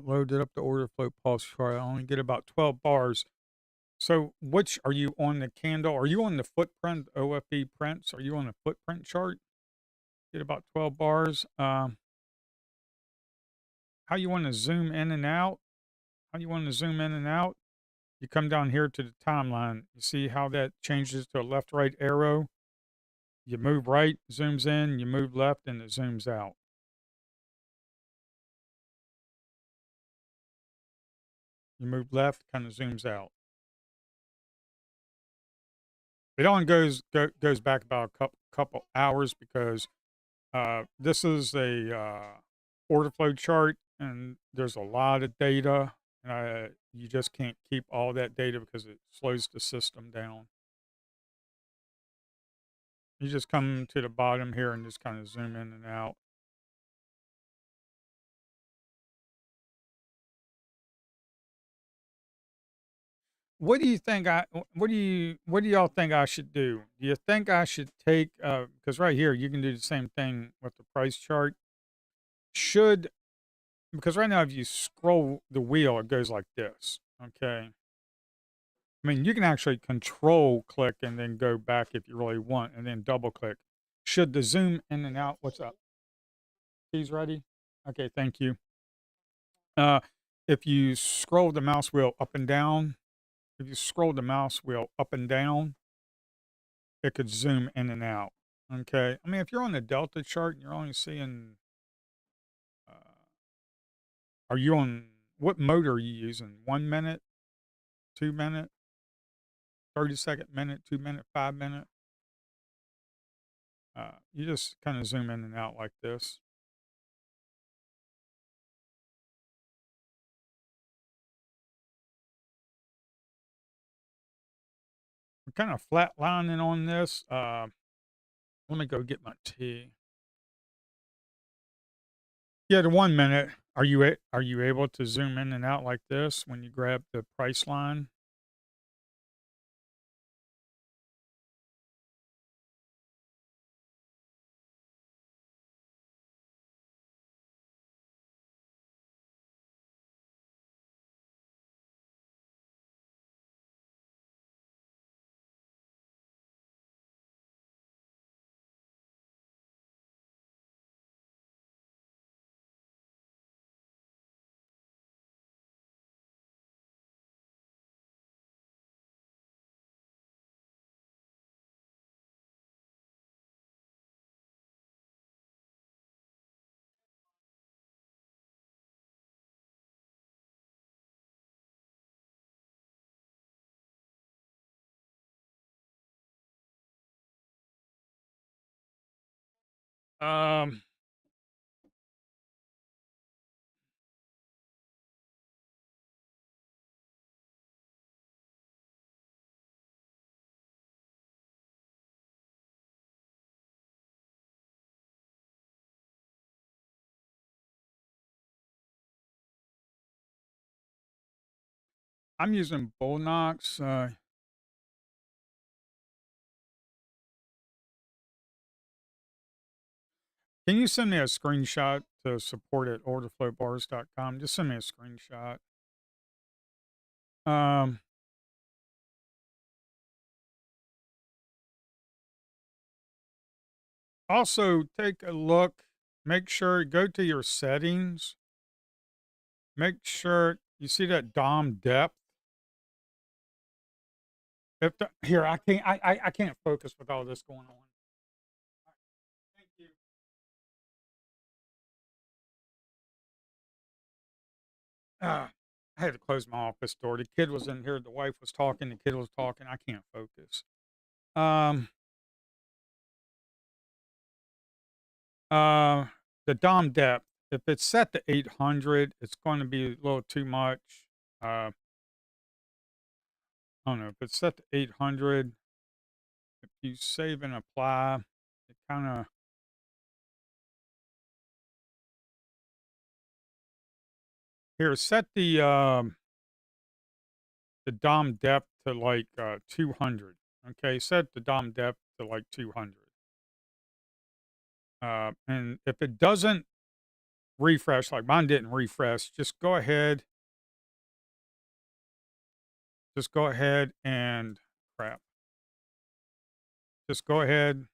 Loaded up the order flow pulse chart. I only get about 12 bars. So, which are you on the candle? Are you on the footprint OFE prints? Are you on the footprint chart? Get about 12 bars. How you want to zoom in and out? How you want to zoom in and out? You come down here to the timeline. You see how that changes to a left right arrow? You move right, zooms in, you move left, and it zooms out. You move left, kind of zooms out. It only goes back about a couple hours because this is a order flow chart, and there's a lot of data, and you just can't keep all that data because it slows the system down. You just come to the bottom here and just kind of zoom in and out. What do you think what do y'all think I should do? Do you think I should take because right here you can do the same thing with the price chart. Should Because right now if you scroll the wheel it goes like this. Okay. I mean, you can actually control click and then go back if you really want and then double click. Should the zoom in and out, what's up? He's ready? Okay, thank you. Uh, if you scroll the mouse wheel up and down, if you scroll the mouse wheel up and down, it could zoom in and out. Okay. I mean, if you're on the Delta chart and you're only seeing, uh, are you on, what mode are you using? 1 minute, 2 minute, 30-second, minute, 2 minute, 5 minute? You just kind of zoom in and out like this. We're kind of flatlining on this. Let me go get my tea. Yeah, the 1 minute. Are you able to zoom in and out like this when you grab the price line? Um, I'm using Bullnox. Can you send me a screenshot to support at orderflowbars.com? Just send me a screenshot. Um, Also take a look, make sure, go to your settings, make sure you see that DOM depth. If the, here, I can't focus with all this going on. Thank you. I had to close my office door. The kid was in here. The wife was talking. The kid was talking. I can't focus. Um, uh, the DOM depth. If it's set to 800, it's going to be a little too much. I don't know if it's set to 800. If you save and apply, it kind of here set the DOM depth to like 200. Okay, set the DOM depth to like 200. And if it doesn't refresh, like mine didn't refresh, just go ahead and crap. Just go ahead,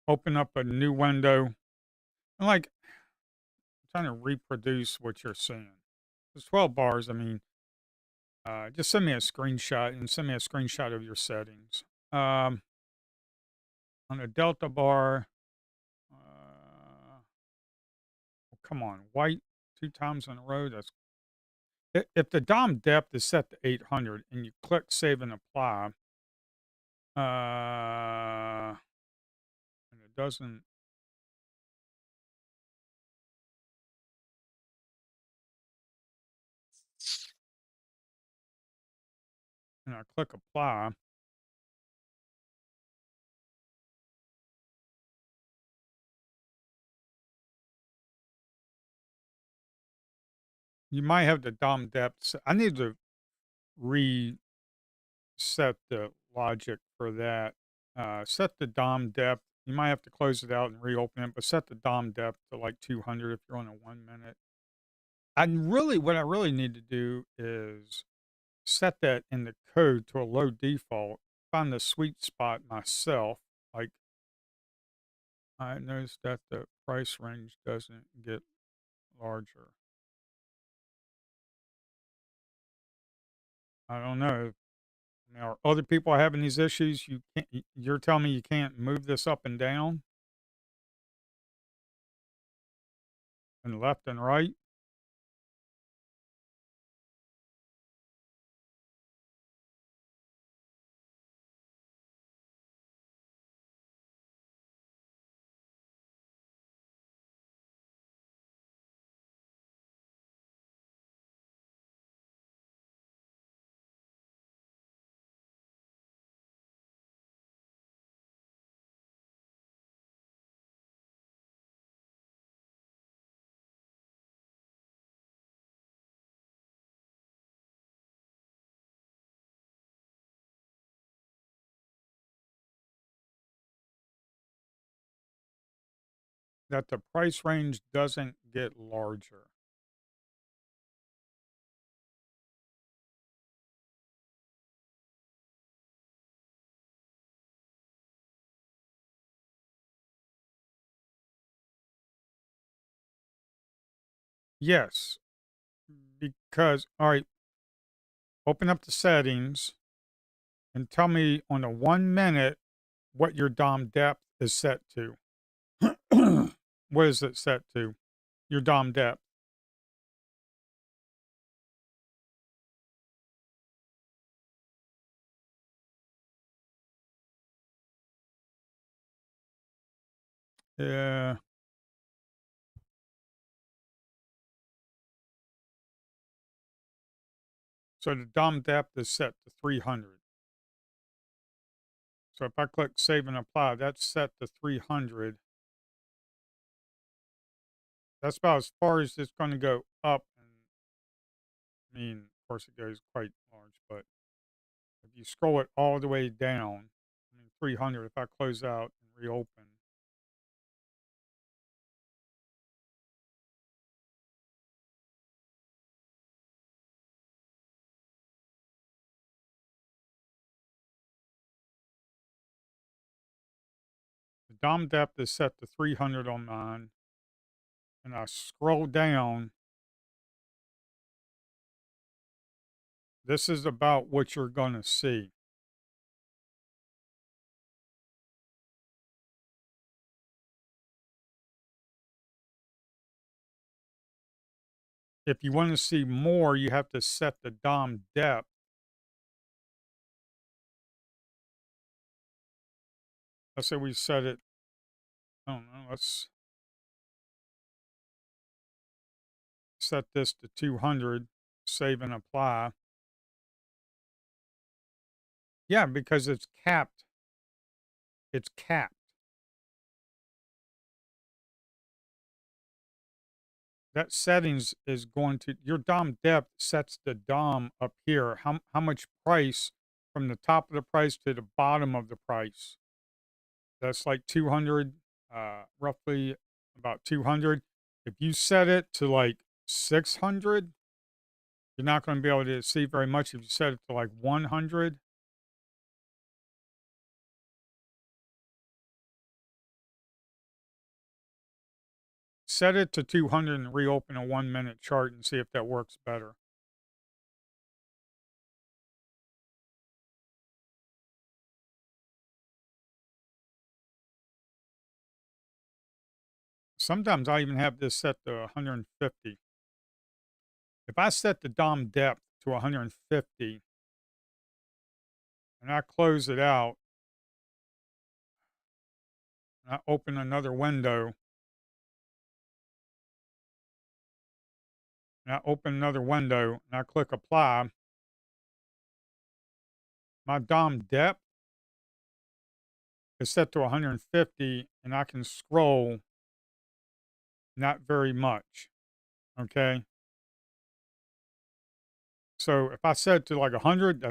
open up a new window. And like trying to reproduce what you're seeing. There's 12 bars. I mean, just send me a screenshot and send me a screenshot of your settings. On a delta bar, come on, white 2 times in a row. If the DOM depth is set to 800 and you click save and apply, and it doesn't, and I click apply, you might have the DOM depth. I need to reset the logic for that. Set the DOM depth. You might have to close it out and reopen it, but set the DOM depth to like 200 if you're on a 1 minute. And really, what I really need to do is set that in the code to a low default, find the sweet spot myself. Like I noticed that the price range doesn't get larger. I don't know. I mean, are other people having these issues? You're telling me you can't move this up and down and left and right? that the price range doesn't get larger. Yes, because all right, open up the settings and tell me on a 1 minute what your DOM depth is set to. What is it set to? Your DOM depth. Yeah. So the DOM depth is set to 300. So if I click save and apply, that's set to 300. That's about as far as it's going to go up. And I mean, of course, it goes quite large, but if you scroll it all the way down, I mean, 300, if I close out and reopen, the DOM depth is set to 300 on mine. And I scroll down, this is about what you're going to see. If you want to see more, you have to set the DOM depth. Let's say we set it, I don't know, let's set this to 200, save and apply. Yeah, because it's capped. It's capped. That settings is going to, your DOM depth sets the DOM up here. How much price from the top of the price to the bottom of the price. That's like 200, roughly about 200. If you set it to like 600, you're not going to be able to see very much. If you set it to like 100, set it to 200 and reopen a 1 minute chart and see if that works better. Sometimes I even have this set to 150. If I set the DOM depth to 150 and I close it out and I open another window and I open another window and I click apply, my DOM depth is set to 150 and I can scroll not very much. Okay. So if I set it to like 100,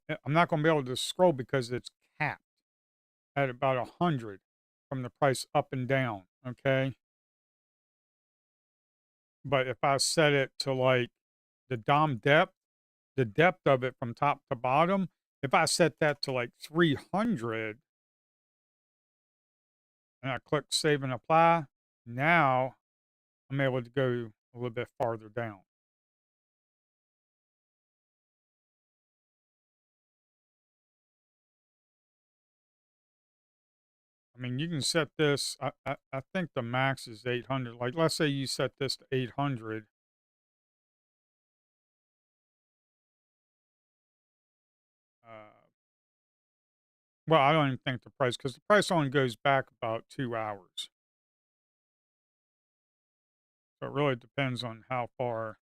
I'm not going to be able to scroll because it's capped at about 100 from the price up and down. Okay. But if I set it to like the DOM depth, the depth of it from top to bottom, if I set that to like 300 and I click save and apply, now I'm able to go a little bit farther down. I mean, you can set this, I think the max is 800. Like, let's say you set this to 800. Uh, well, I don't even think the price, because the price only goes back about 2 hours. So it really depends on how far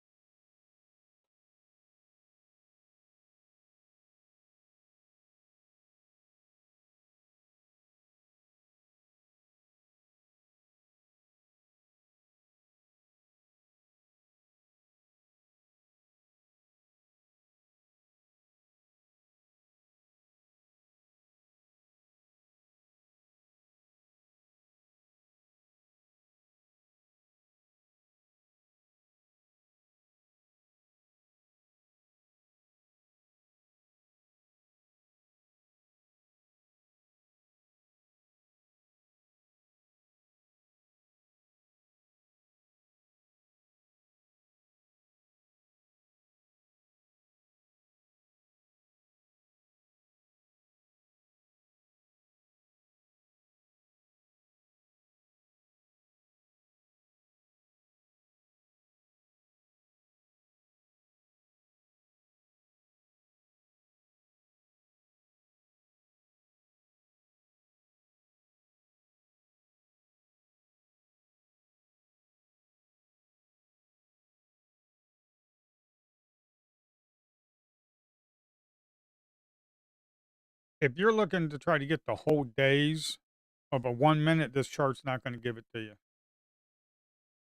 If you're looking to try to get the whole days of a 1 minute, this chart's not going to give it to you.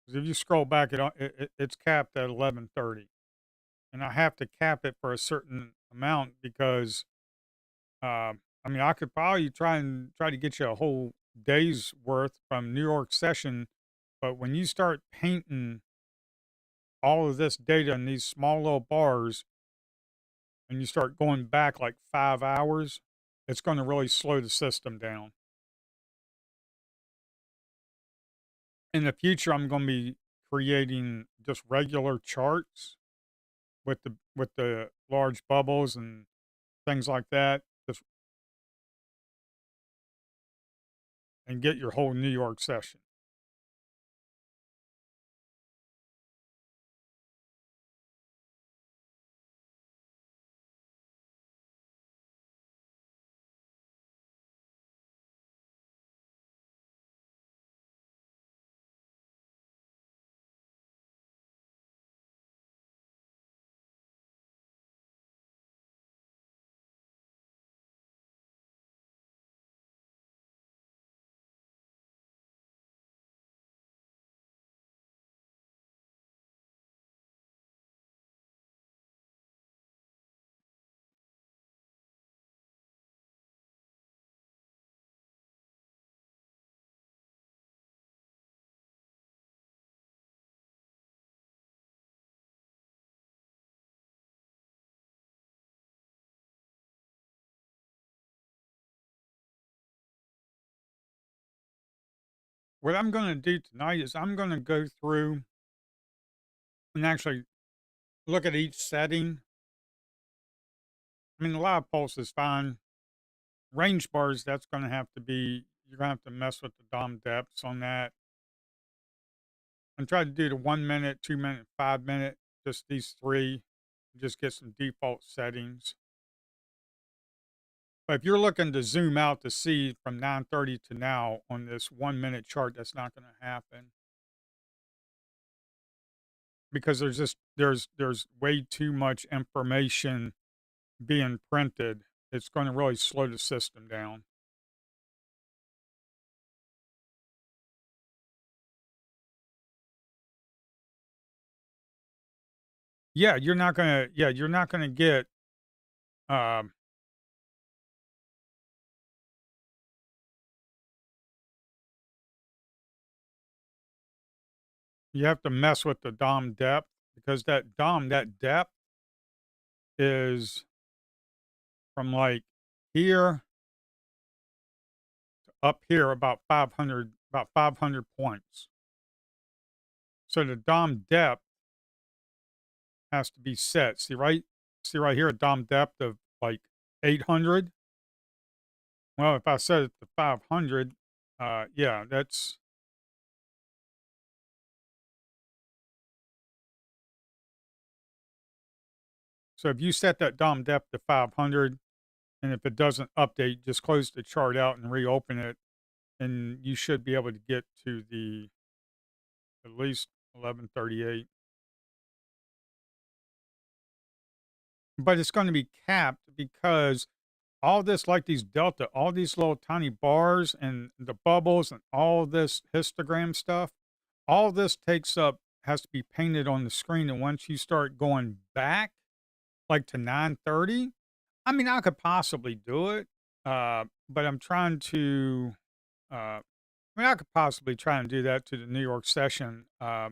'Cause if you scroll back, it's capped at 11:30, and I have to cap it for a certain amount because I mean I could probably try to get you a whole day's worth from New York session, but when you start painting all of this data in these small little bars and you start going back like 5 hours, it's going to really slow the system down. In the future, I'm going to be creating just regular charts with the large bubbles and things like that, just and get your whole New York session. What I'm going to do tonight is I'm going to go through and actually look at each setting. I mean, the live pulse is fine. Range bars, that's going to have to be, you're going to have to mess with the DOM depths on that. And try to do the 1 minute, 2 minute, 5 minute, just these three, just get some default settings. But if you're looking to zoom out to see from 9:30 to now on this 1 minute chart, that's not going to happen because there's way too much information being printed. It's going to really slow the system down. You're not gonna get, um, you have to mess with the DOM depth because that depth is from like here up here about 500 points. So the DOM depth has to be set. See right here, a DOM depth of like 800. Well, if I set it to 500, yeah, that's so if you set that DOM depth to 500, and if it doesn't update, just close the chart out and reopen it, and you should be able to get to the at least 1138. But it's going to be capped because all this, like these delta, all these little tiny bars and the bubbles and all this histogram stuff, all this takes up has to be painted on the screen. And once you start going back, like to 9:30, I mean, I could possibly do it, but I'm trying to. I mean, I could possibly try and do that to the New York session. Uh,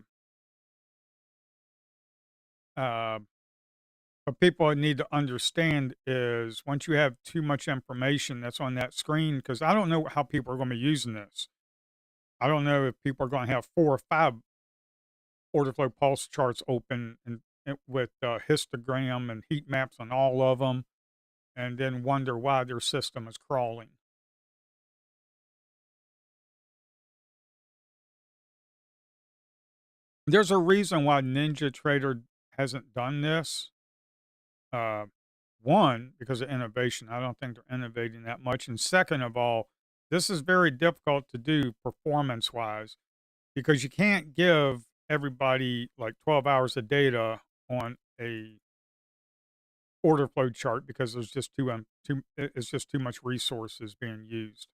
what people need to understand is once you have too much information that's on that screen, because I don't know how people are going to be using this. I don't know if people are going to have 4 or 5 order flow pulse charts open and with histogram and heat maps on all of them, and then wonder why their system is crawling. There's a reason why Ninja Trader hasn't done this. Uh, One, because of innovation. I don't think they're innovating that much. And second of all, this is very difficult to do performance wise because you can't give everybody like 12 hours of data on a order flow chart because there's just it's just too much resources being used.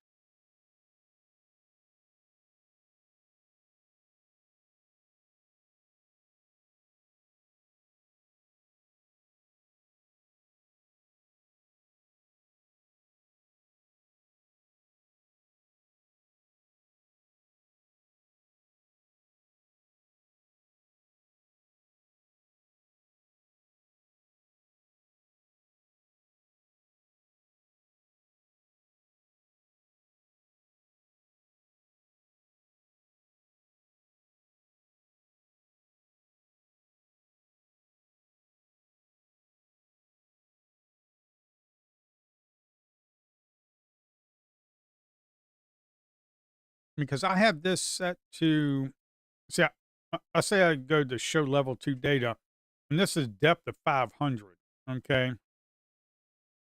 Because I have this set to see. I say I go to show level 2 data, and this is depth of 500. Okay,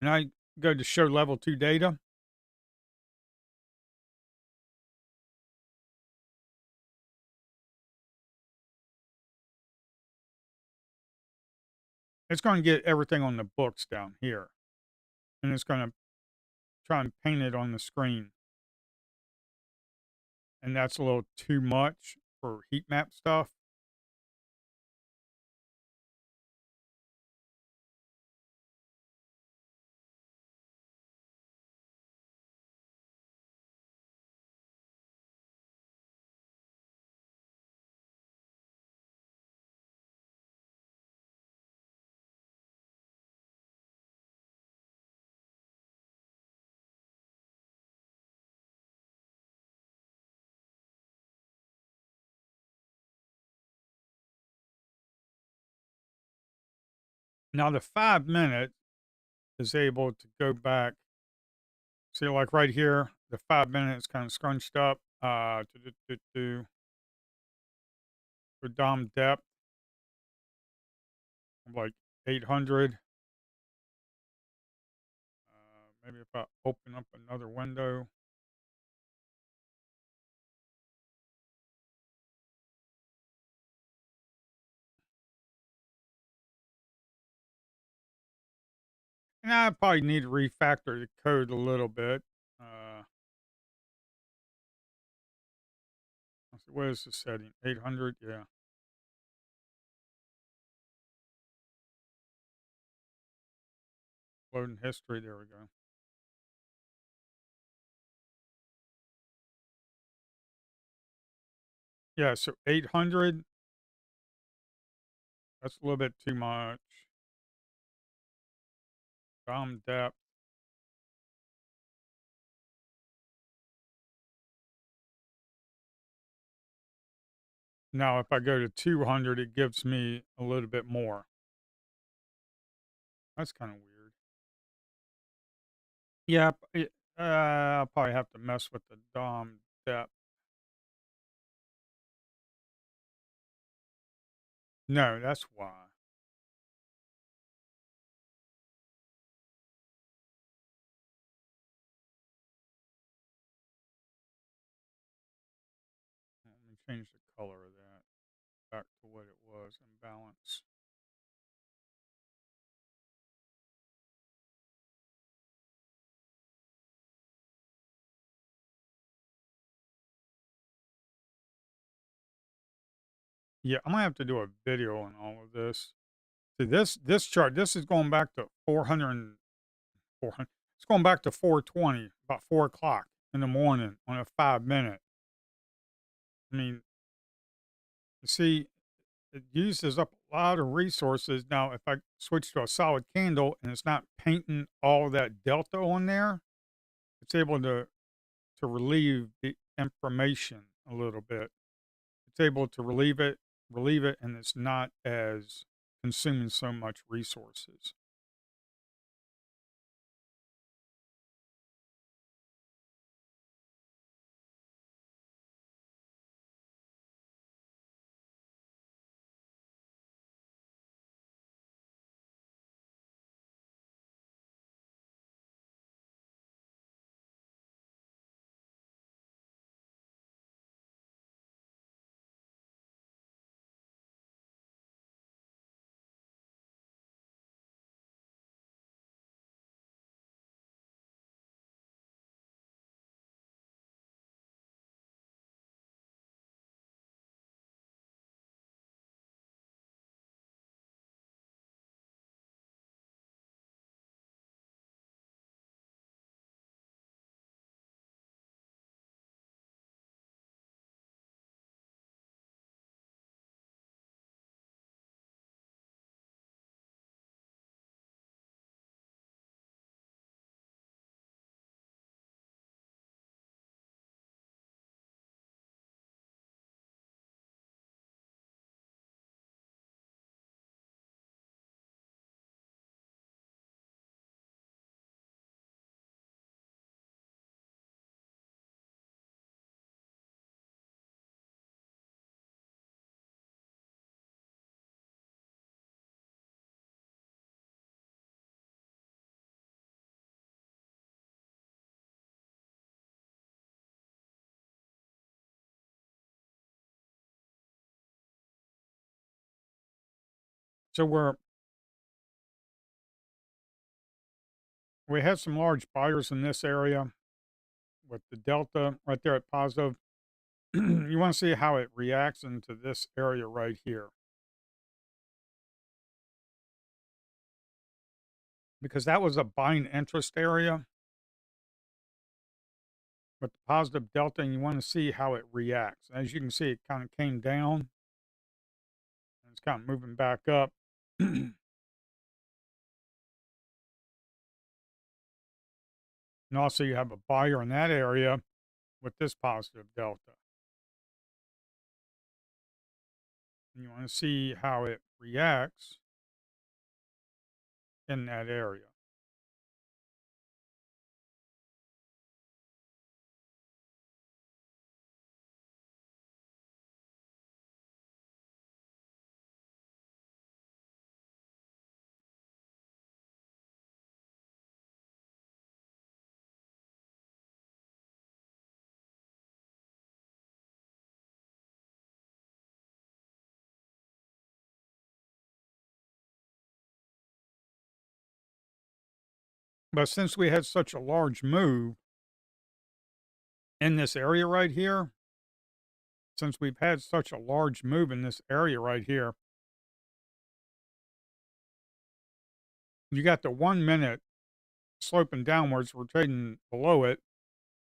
and I go to show level 2 data. It's going to get everything on the books down here, and it's going to try and paint it on the screen, and that's a little too much for heat map stuff. Now the 5 minute is able to go back. See, like right here, the 5 minutes kind of scrunched up for Dom depth of like 800. Maybe if I open up another window. And I probably need to refactor the code a little bit. Let's see, what is the setting? 800, yeah. Loading history, there we go. Yeah, so 800, that's a little bit too much. Dom depth. Now, if I go to 200, it gives me a little bit more. That's kind of weird. Yeah, I'll probably have to mess with the DOM depth. No, that's why. Let me change the color of that back to what it was in balance. Yeah, I'm gonna have to do a video on all of this. See, this chart, this is going back to 400 and 400. It's going back to 420, about 4 o'clock in the morning on a 5 minute. I mean, you see, it uses up a lot of resources. Now, if I switch to a solid candle and it's not painting all that delta on there, it's able to relieve the information a little bit. It's able to relieve it, and it's not as consuming so much resources. So we had some large buyers in this area with the delta right there at positive. You want to see how it reacts into this area right here because that was a buying interest area with the positive delta, and you want to see how it reacts. As you can see, it kind of came down and it's kind of moving back up. And also, you have a buyer in that area with this positive delta. And you want to see how it reacts in that area. But since we had such a large move in this area right here, since we've had such a large move in this area right here, you got the 1 minute sloping downwards. We're trading below it.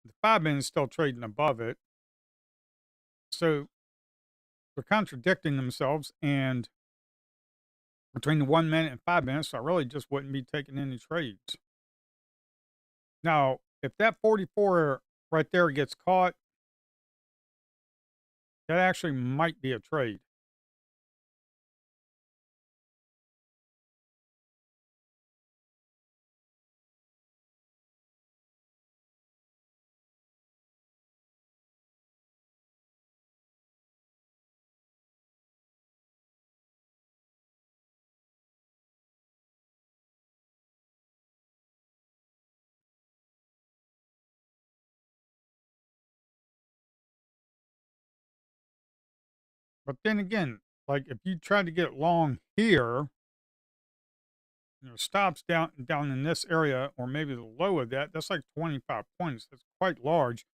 The 5 minute is still trading above it. So they're contradicting themselves. And between the 1 minute and 5 minutes, I really just wouldn't be taking any trades. Now, if that 44 right there gets caught, that actually might be a trade. But then again, like if you try to get long here, stops down in this area or maybe the low of that, that's like 25 points. That's quite large.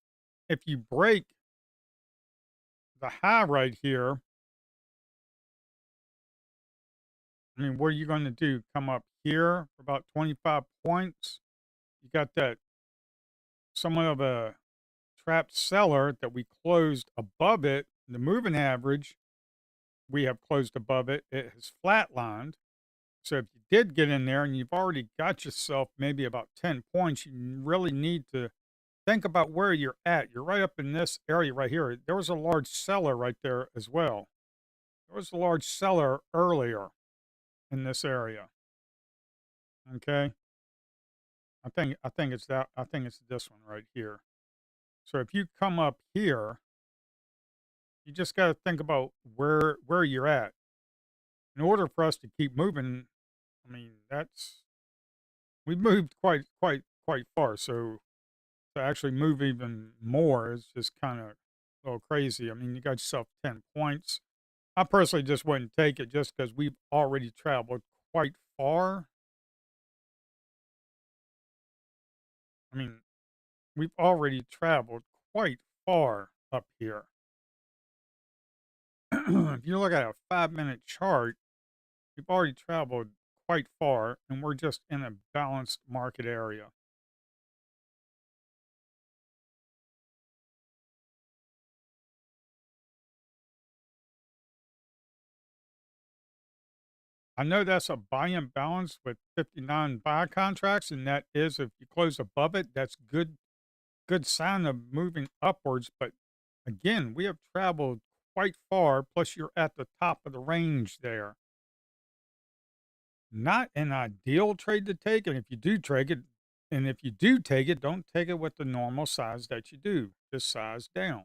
If you break the high right here, I mean, what are you going to do? Come up here for about 25 points? You got that somewhat of a trapped seller that we closed above it. The moving average, we have closed above it. It has flatlined. So if you did get in there and you've already got yourself maybe about 10 points, you really need to think about where you're at. You're right up in this area right here. There was a large seller right there as well. There was a large seller earlier in this area. Okay. I think it's that I think it's this one right here. So if you come up here, you just got to think about where you're at. In order for us to keep moving, I mean, that's we've moved quite far. So to actually move even more is just kind of a little crazy. I mean, you got yourself 10 points. I personally just wouldn't take it just because we've already traveled quite far. I mean, we've already traveled quite far up here. If you look at a 5 minute chart, we've already traveled quite far and we're just in a balanced market area. I know that's a buy and balance with 59 buy contracts, and that is if you close above it, that's good sign of moving upwards. But again, we have traveled quite far, plus you're at the top of the range there. Not an ideal trade to take, and if you do take it, don't take it with the normal size that you do. Just size down.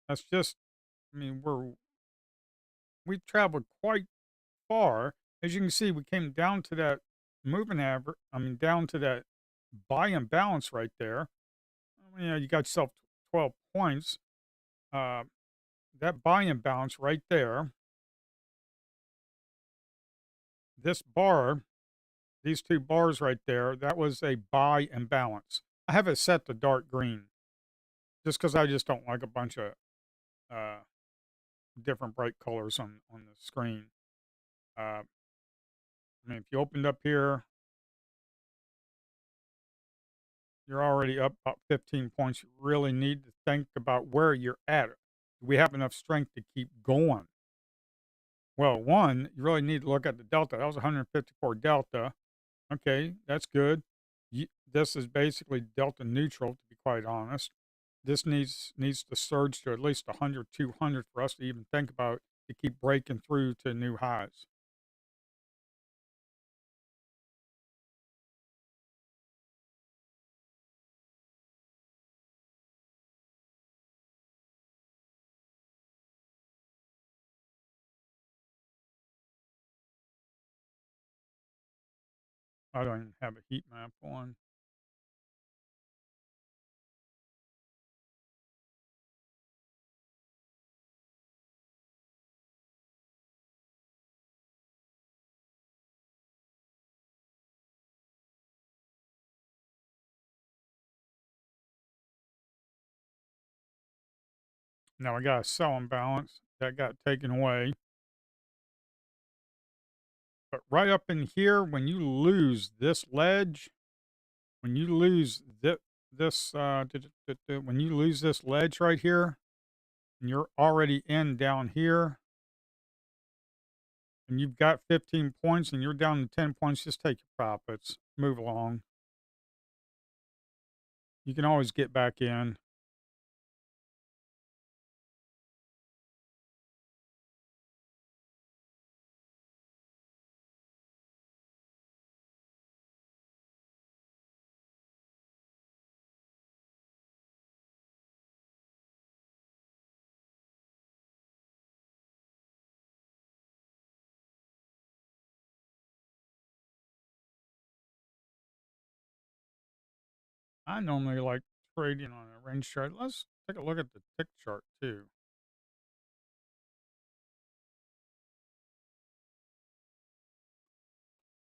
That's just, I mean, we've traveled quite far. As you can see, we came down to that moving average. I mean, down to that buy and balance right there. You know, you got yourself 12 points. uh, that buy imbalance right there, this bar, these 2 bars right there, that was a buy imbalance. I have it set to dark green just because I just don't like a bunch of uh, different bright colors on the screen. I mean, if you opened up here, you're already up about 15 points. You really need to think about where you're at. Do we have enough strength to keep going? Well, one, you really need to look at the delta. That was 154 delta. Okay, that's good. This is basically delta neutral, to be quite honest. This needs to surge to at least 100, 200 for us to even think about to keep breaking through to new highs. I don't even have a heat map on. Now I got a sell imbalance that got taken away. But right up in here, when you lose this ledge, when you lose when you lose this ledge right here, and you're already in down here, and you've got 15 points and you're down to 10 points, just take your profits, move along. You can always get back in. I normally like trading on a range chart. Let's take a look at the tick chart too.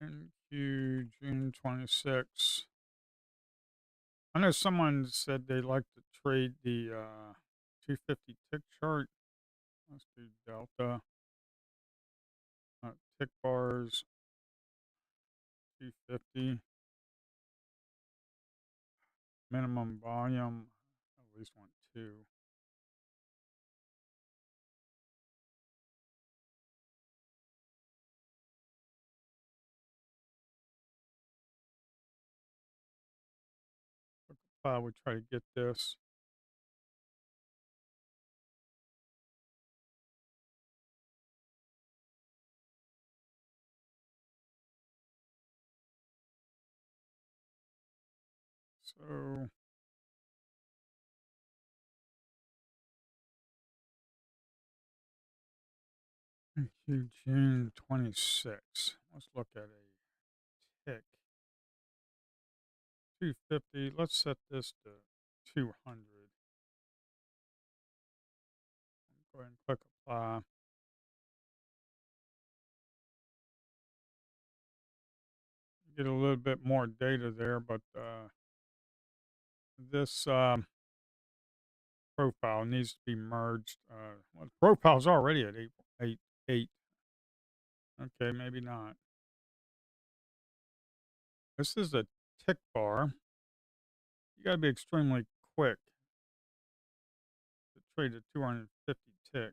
NQ June 26. I know someone said they like to trade the 250 tick chart. Let's do delta. Tick bars 250. Minimum volume. At least want two. I would try to get this. So NQ June 26. Let's look at a tick. 250. Let's set this to 200. Go ahead and click apply. Get a little bit more data there, but this profile needs to be merged. Well, the profile's already at 888. Okay, maybe not. This is a tick bar. You got to be extremely quick to trade a 250 tick.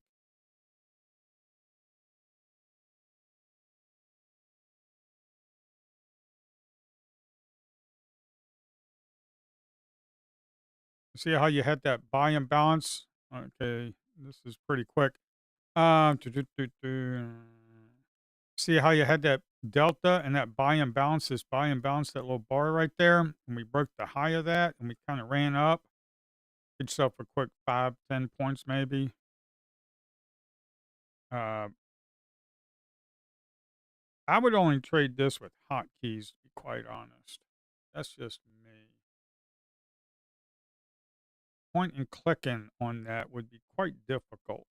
See how you had that buy and balance? Okay, this is pretty quick. Do, do, do, do. See how you had that delta and that buy and balance, this buy and balance, that little bar right there? And we broke the high of that and we kind of ran up. Get yourself a quick 5, 10 points maybe. Uh, I would only trade this with hotkeys, to be quite honest. That's just me. Point and clicking on that would be quite quite difficult.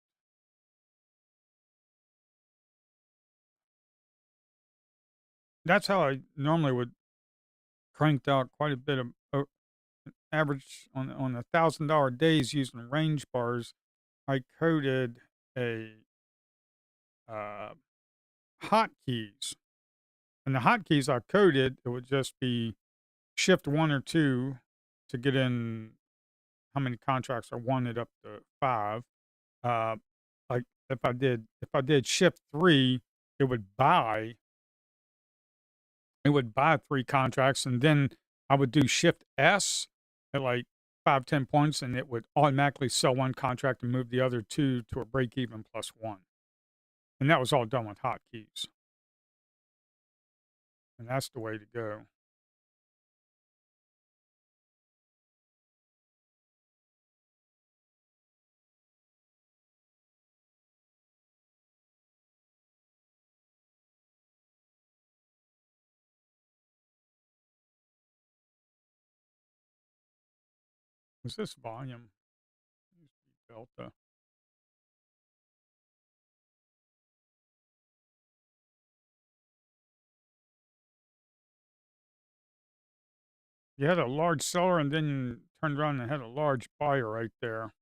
That's how I normally would cranked out quite a bit of average on $1,000 days using range bars. I coded a uh, hotkeys, and the hotkeys I coded, it would just be shift one or two to get in how many contracts I wanted up to 5. Uh, like if I did shift 3, it would buy it would buy 3 contracts, and then I would do shift S at like 5, 10 points, and it would automatically sell 1 contract and move the other 2 to a break even plus 1. And that was all done with hotkeys, and that's the way to go. Was this volume? Used to be delta. You had a large seller and then turned around and had a large buyer right there.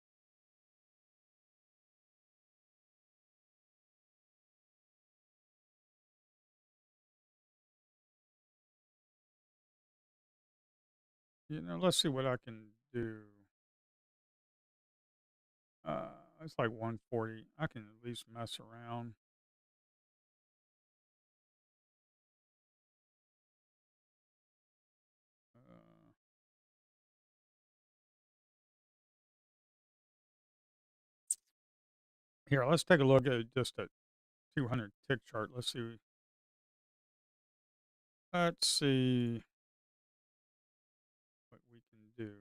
Let's see what I can do. It's like 140. I can at least mess around. Uh, Here, let's take a look at just a 200 tick chart. Let's see what we can do.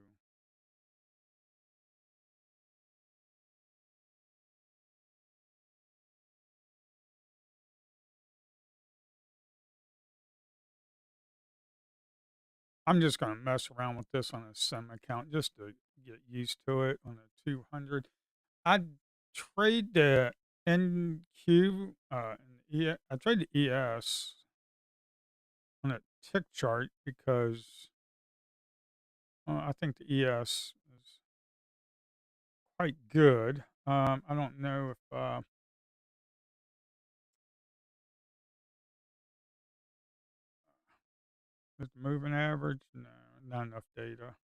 I'm just going to mess around with this on a sim account just to get used to it on a 200. I'd trade the NQ, I trade the ES on a tick chart because I think the ES is quite good. I don't know if it's moving average. No, not enough data.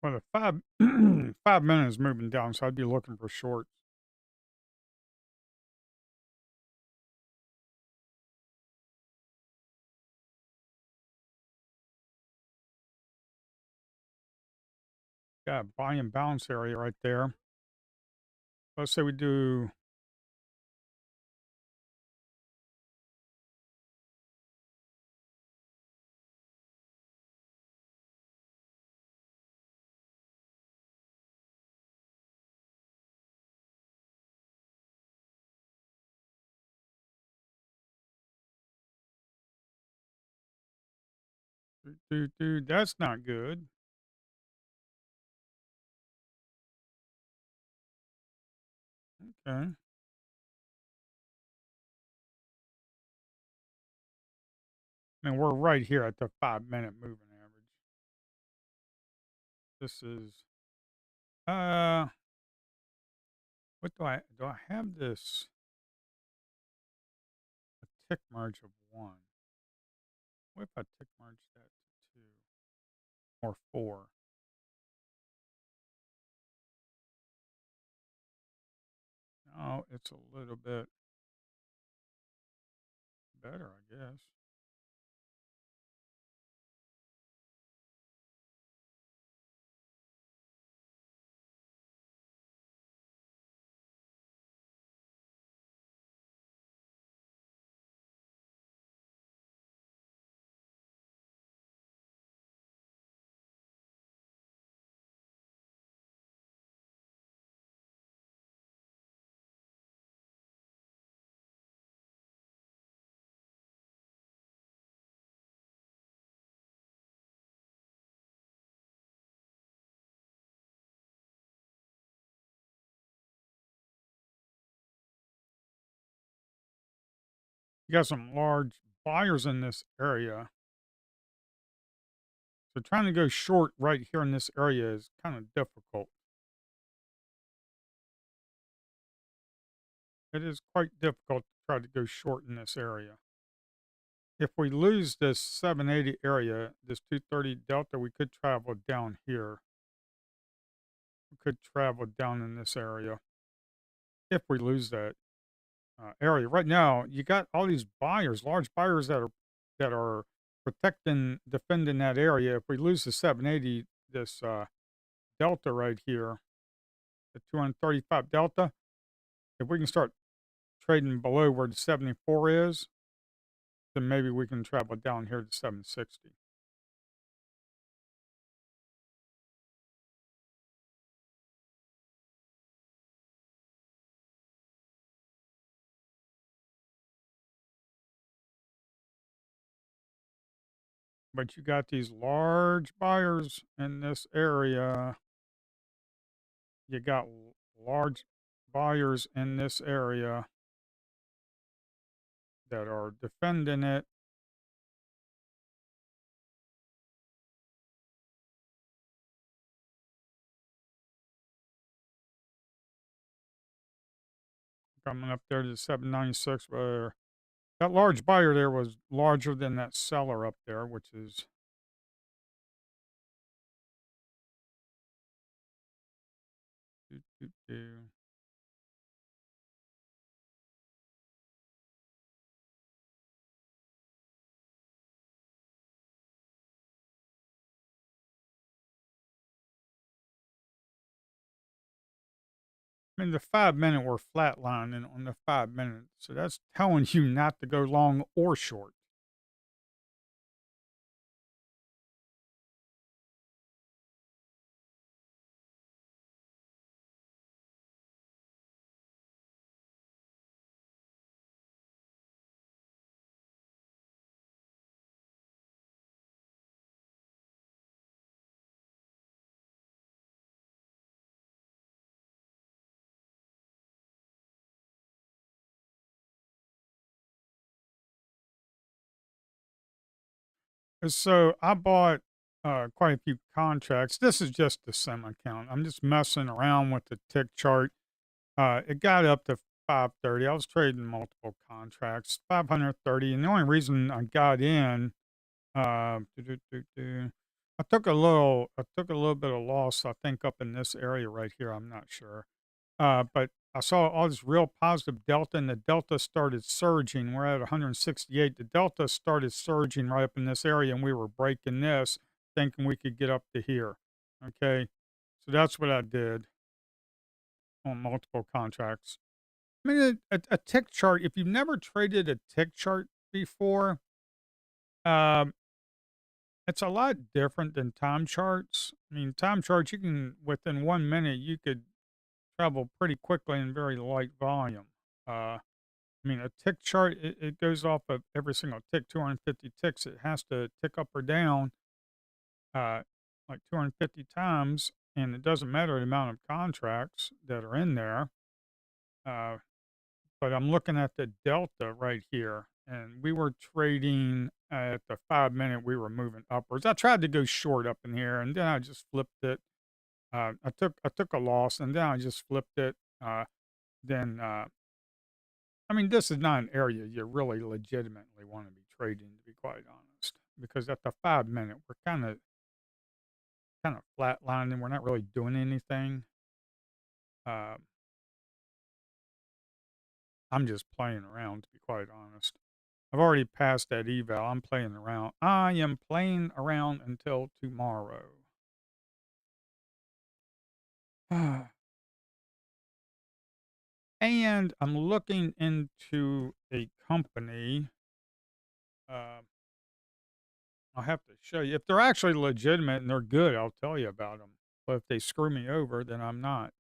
Well, the 5 minute is moving down, so I'd be looking for shorts. Got buy and balance area right there. Let's say we do. That's not good. Okay. I mean, we're right here at the 5 minute moving average. This is uh what do I have this a tick merge of 1? What if I tick merge that to 2 or 4? No, it's a little bit better, I guess. You got some large buyers in this area. So trying to go short right here in this area is kind of difficult. It is quite difficult to try to go short in this area. If we lose this 780 area, this 230 delta, we could travel down here. We could travel down in this area if we lose that area. Right now, you got all these buyers, large buyers that are protecting, defending that area. If we lose the 780, this delta right here, the 235 delta, if we can start trading below where the 74 is, then maybe we can travel down here to 760. But you got these large buyers in this area. You got large buyers in this area that are defending it. Coming up there to 796, where that large buyer there was larger than that seller up there, which is doo, doo, doo. I mean, the 5 minute we're flatlining on the 5 minute, so that's telling you not to go long or short. And so I bought quite a few contracts. This is just a sim account. I'm just messing around with the tick chart. It got up to 530. I was trading multiple contracts, 530. And the only reason I got in, do, do, do, do, I took a little bit of loss, I think, up in this area right here. I'm not sure. But I saw all this real positive delta, and the delta started surging. We're at 168. The delta started surging right up in this area, and we were breaking this, thinking we could get up to here. Okay. So that's what I did on multiple contracts. I mean, a tick chart, if you've never traded a tick chart before, um, it's a lot different than time charts. I mean, time charts, you can, within 1 minute, you could travel pretty quickly in very light volume. I mean, a tick chart, it goes off of every single tick, 250 ticks. It has to tick up or down uh, like 250 times, and it doesn't matter the amount of contracts that are in there. Uh, but I'm looking at the delta right here, and we were trading at the 5 minute, we were moving upwards. I tried to go short up in here, and then I just flipped it. I took a loss, and then I just flipped it. Then I mean, this is not an area you really legitimately want to be trading, to be quite honest, because at the 5 minute, we're kind of flatlining. We're not really doing anything. Uh, I'm just playing around, to be quite honest. I've already passed that eval. I'm playing around. I am playing around until tomorrow. And I'm looking into a company. Uh, I'll have to show you. If they're actually legitimate and they're good, I'll tell you about them. But if they screw me over, then I'm not.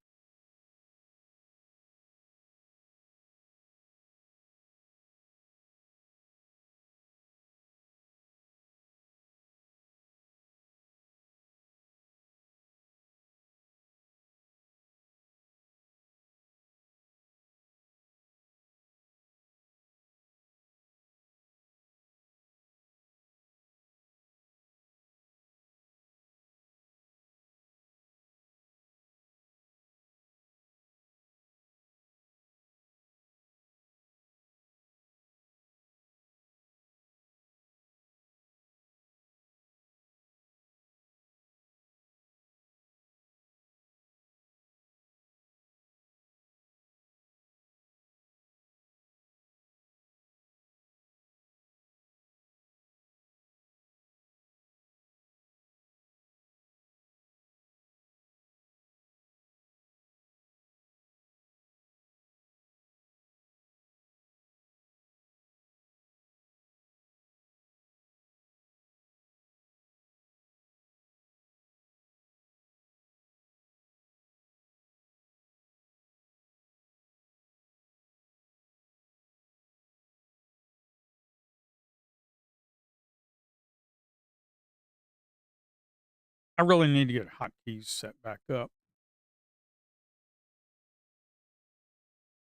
I really need to get hotkeys set back up.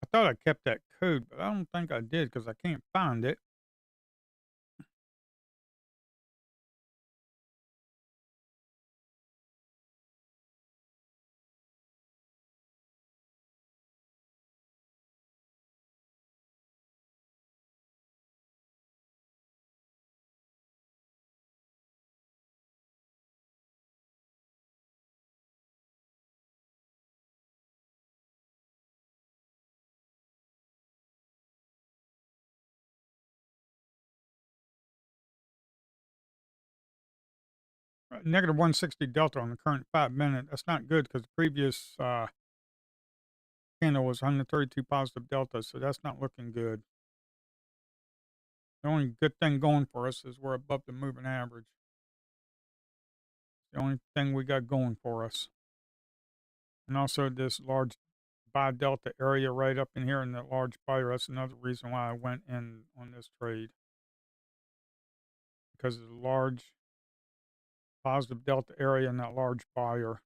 I thought I kept that code, but I don't think I did because I can't find it. Negative 160 delta on the current 5 minute. That's not good because the previous candle was 132 positive delta, so that's not looking good. The only good thing going for us is we're above the moving average. The only thing we got going for us. And also this large buy delta area right up in here in that large buyer. That's another reason why I went in on this trade because of the large positive delta area in that large buyer.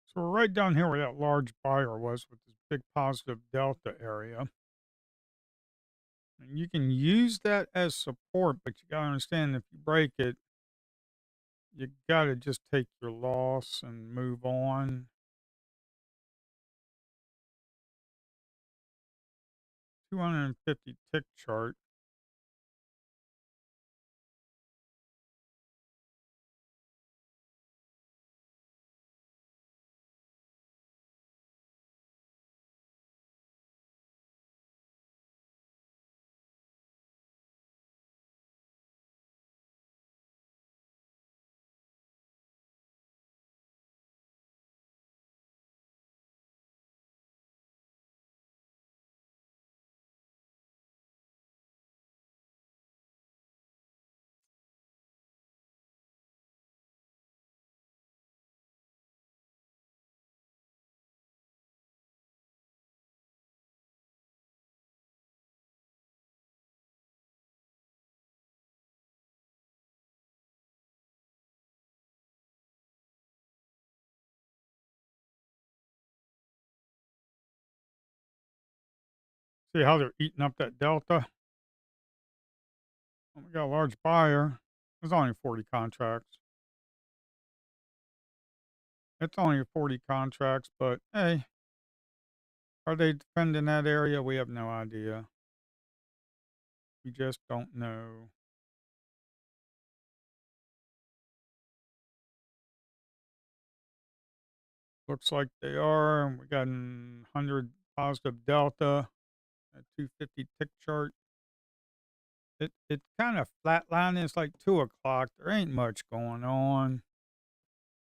So we're right down here where that large buyer was with this big positive delta area. And you can use that as support, but you got to understand if you break it, you got to just take your loss and move on. 250 tick chart. See how they're eating up that delta? Oh, we got a large buyer. There's only 40 contracts. It's only 40 contracts, but hey, are they defending that area? We have no idea. We just don't know. Looks like they are. And we got a 100 positive delta, a 250 tick chart. It kind of flatlined. It's like 2 o'clock. There ain't much going on.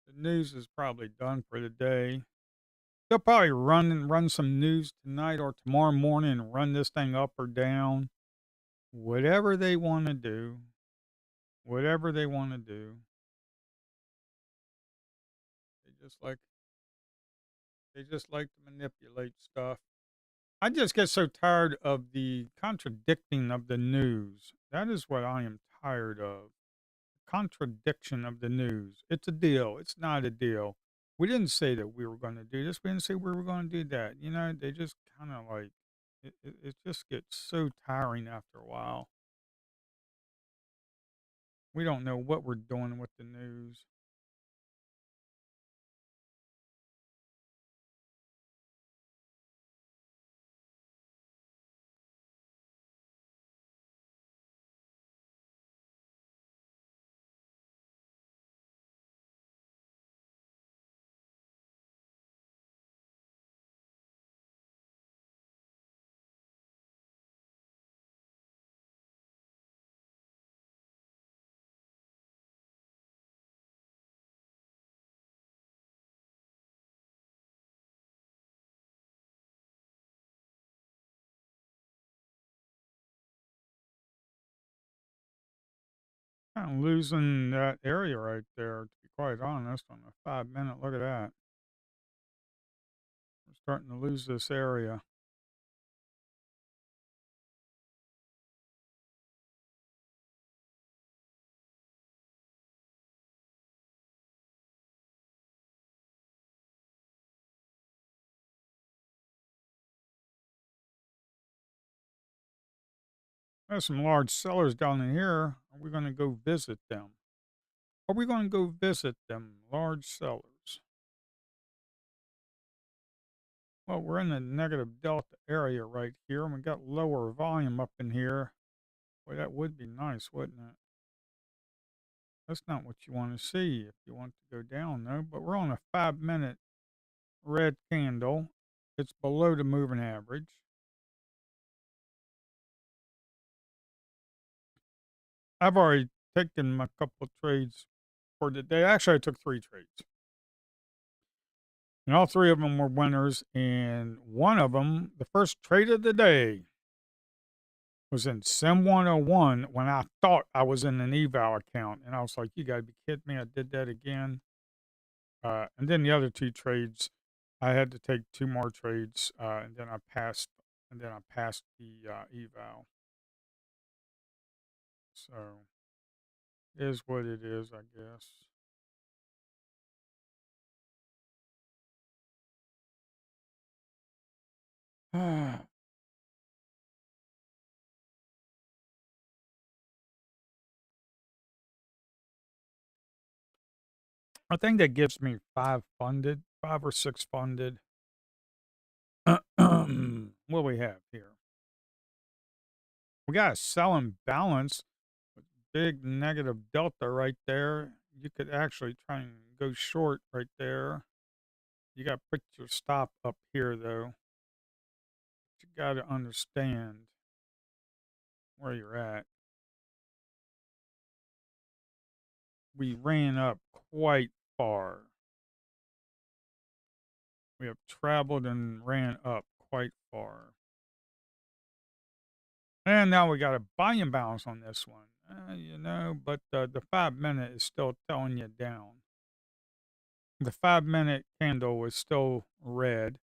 The news is probably done for the day. They'll probably run some news tonight or tomorrow morning and run this thing up or down. Whatever they want to do. Whatever they want to do. They just like they just like to manipulate stuff. I just get so tired of the contradicting of the news. That is what I am tired of. Contradiction of the news. It's a deal. It's not a deal. We didn't say that we were going to do this. We didn't say we were going to do that. You know, they just kind of like it just gets so tiring after a while. We don't know what we're doing with the news. Kinda losing that area right there, to be quite honest, on a 5 minute. Look at that. We're starting to lose this area. There's some large sellers down in here. Are we gonna go visit them? Are we gonna go visit them large sellers? Well, we're in the negative delta area right here, and we got lower volume up in here. Boy, that would be nice, wouldn't it? That's not what you want to see if you want to go down, though. But we're on a 5 minute red candle. It's below the moving average. I've already taken my couple of trades for the day. Actually, I took 3 trades, and all 3 of them were winners. And one of them, the first trade of the day, was in Sim 101 when I thought I was in an eval account, and I was like, "You gotta be kidding me! I did that again." And then the other 2 trades, I had to take 2 more trades, and then I passed. And then I passed the eval. So it is what it is, I guess. I think that gives me 5 or 6 funded. What we have here? We got a selling balance with big negative delta right there. You could actually try and go short right there. You got to put your stop up here though. You got to understand where you're at. We ran up quite far. We have traveled and ran up quite far. And now we got a buying balance on this one. But the 5 minute is still telling you down. The 5 minute candle is still red.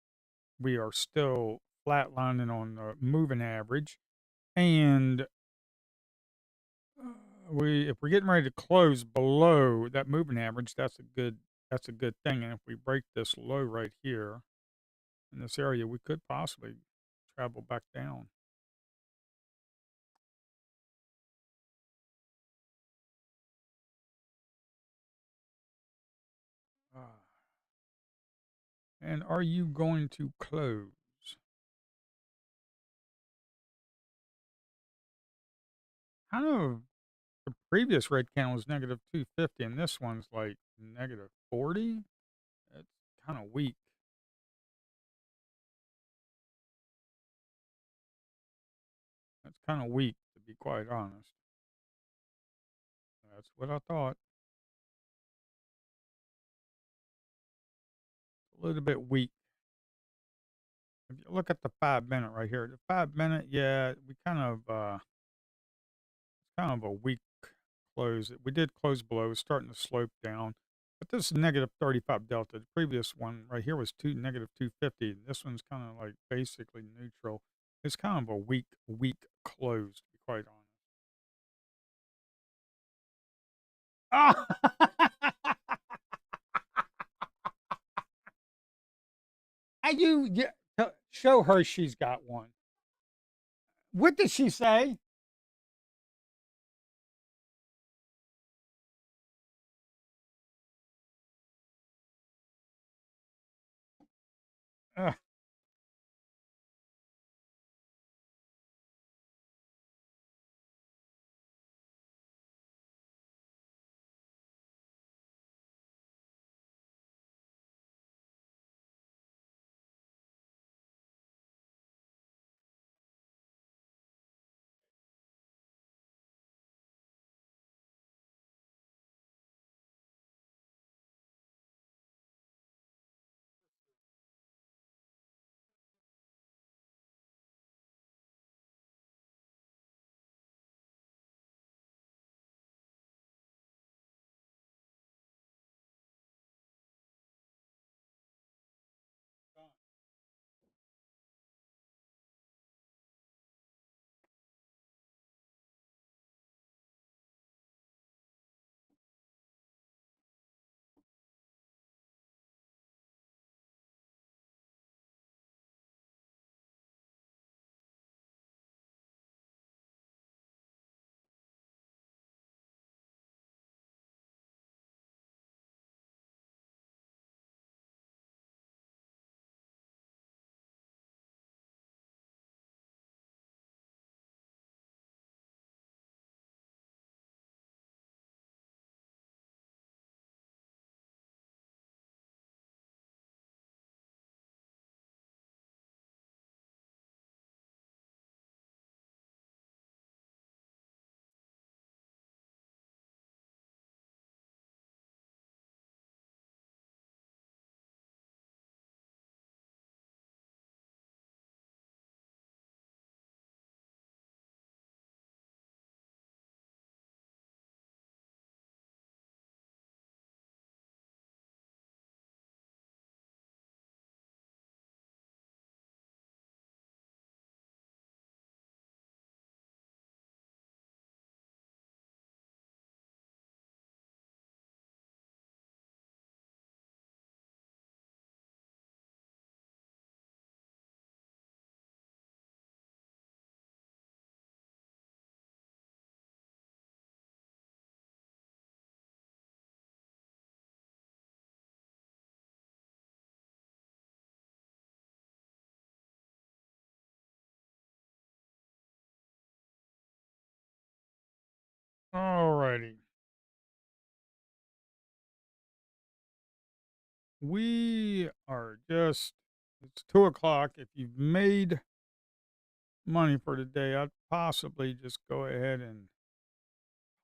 We are still flatlining on the moving average. And we if we're getting ready to close below that moving average, that's a good thing. And if we break this low right here in this area, we could possibly travel back down. Ah. And are you going to close? Kind of the previous red candle was negative 250, and this one's like negative 40. That's kind of weak. That's kind of weak, to be quite honest. That's what I thought. A little bit weak. If you look at the 5 minute right here, the 5 minute, yeah, we kind of a weak close. We did close below, it's starting to slope down. But this is negative 35 delta. The previous one right here was negative 250. This one's kind of like basically neutral. It's kind of a weak close, to be quite honest. Oh! Yeah, show her she's got one. What did she say? Uh, We are just it's 2 o'clock. If you've made money for the day, I'd possibly just go ahead and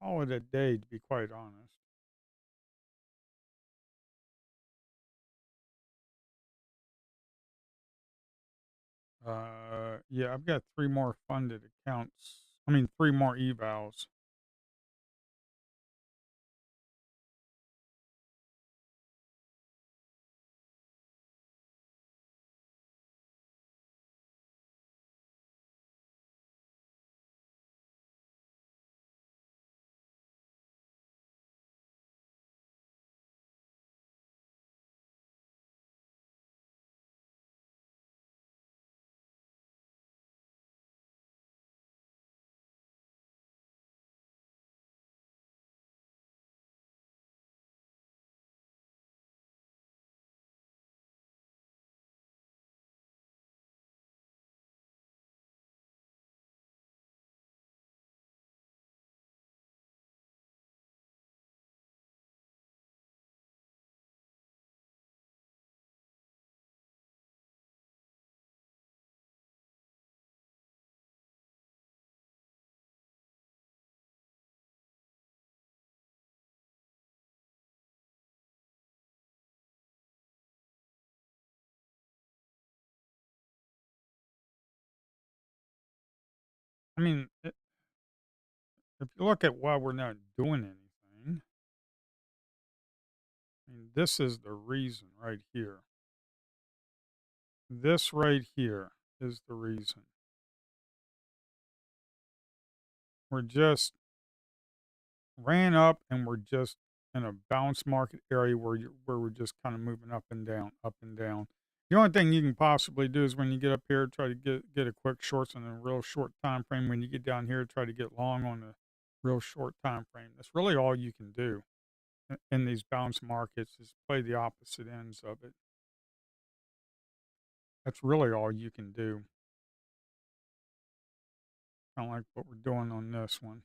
call it a day, to be quite honest. Yeah, I've got 3 more funded accounts. I mean, 3 more evals. I mean, if you look at why we're not doing anything, I mean, this is the reason right here. This right here is the reason. We're just ran up and we're just in a bounce market area where we're just kind of moving up and down, up and down. The only thing you can possibly do is when you get up here, try to get a quick shorts on a real short time frame. When you get down here, try to get long on a real short time frame. That's really all you can do in these bounce markets is play the opposite ends of it. That's really all you can do. Kind of like what we're doing on this one.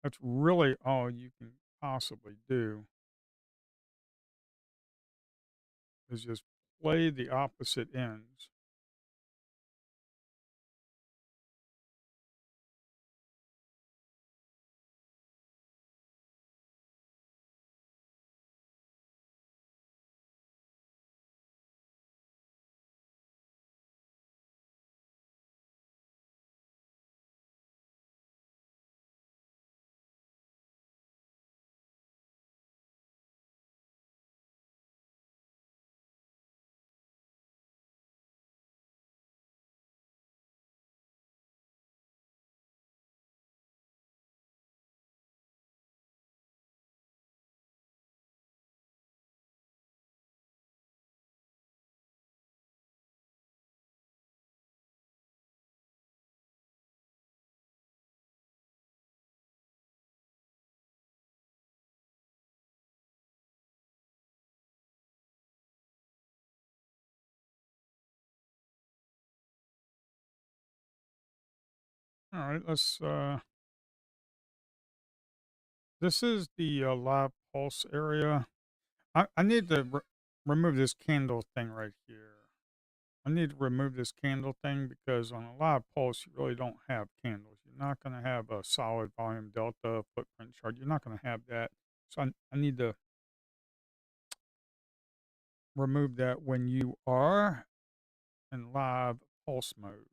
That's really all you can possibly do is just play the opposite ends. All right, let's. This is the live pulse area. I need to remove this candle thing right here. I need to remove this candle thing because on a live pulse, you really don't have candles. You're not going to have a solid volume delta footprint chart. You're not going to have that. So I need to remove that when you are in live pulse mode.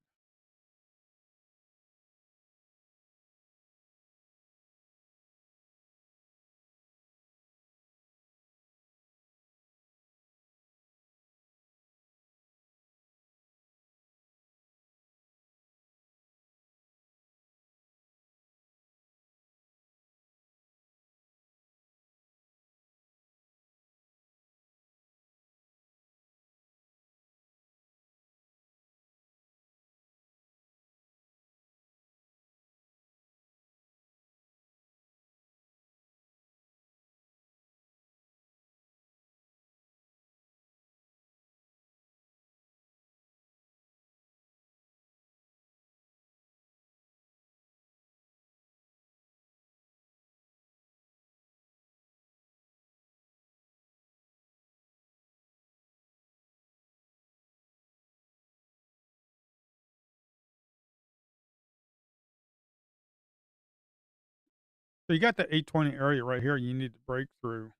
So you got the 820 area right here you need to break through.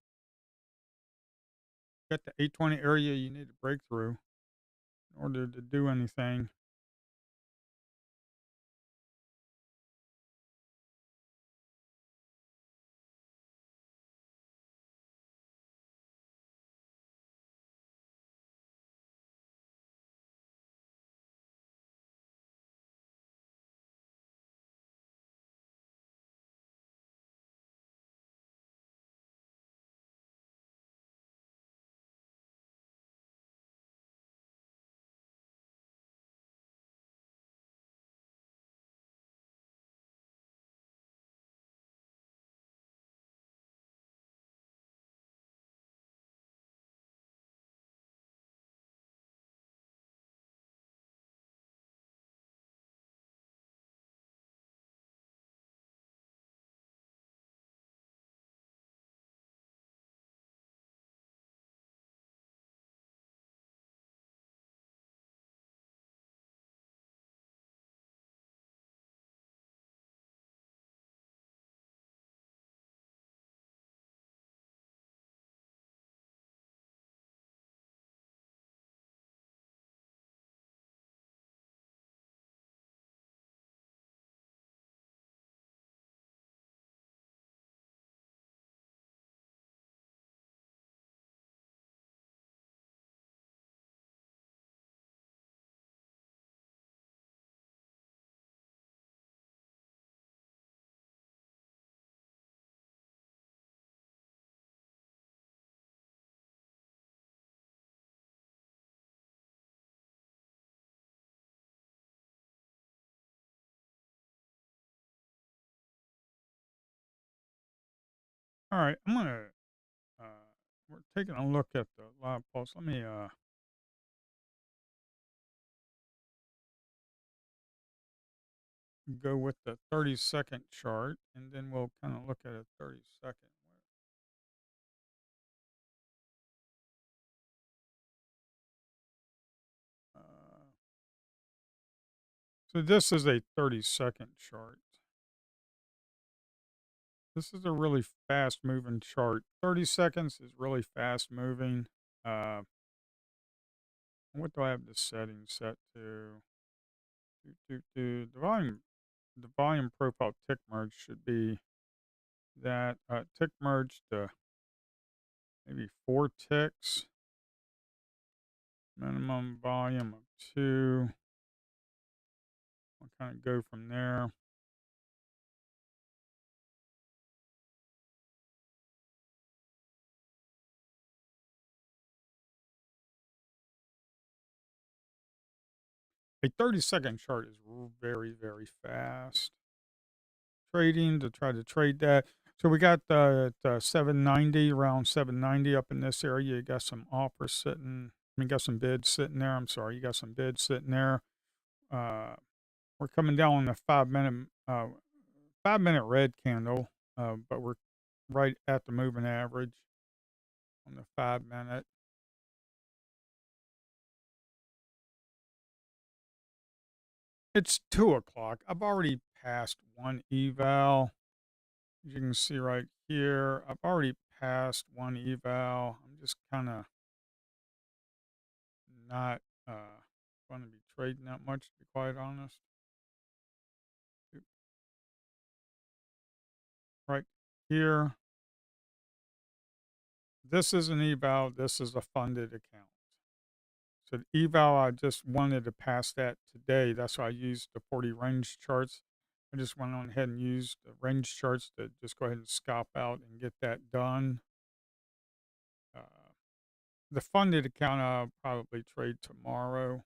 Got the 820 area you need to break through in order to do anything. All right, I'm gonna. Uh, we're taking a look at the live pulse. Let me go with the 30-second chart, and then we'll kind of look at a 30-second. Uh, so this is a 30-second chart. This is a really fast moving chart. 30 seconds is really fast moving. Uh, what do I have the settings set to? The volume profile tick merge should be that tick merge to maybe 4 ticks, minimum volume of 2. I'll kind of go from there. A 30-second chart is very, very fast. Trading to try to trade that. So we got the 790, around 790 up in this area. You got some offers sitting. I mean, got some bids sitting there. I'm sorry, you got some bids sitting there. Uh, we're coming down on the 5-minute red candle, but we're right at the moving average on the 5-minute. It's 2 o'clock. I've already passed one eval. As you can see right here, I've already passed one eval. I'm just kind of not going to be trading that much, to be quite honest. Right here, this is an eval. This is a funded account. So the eval, I just wanted to pass that today. That's why I used the 40 range charts. I just went on ahead and used the range charts to just go ahead and scalp out and get that done. Uh, the funded account, I'll probably trade tomorrow.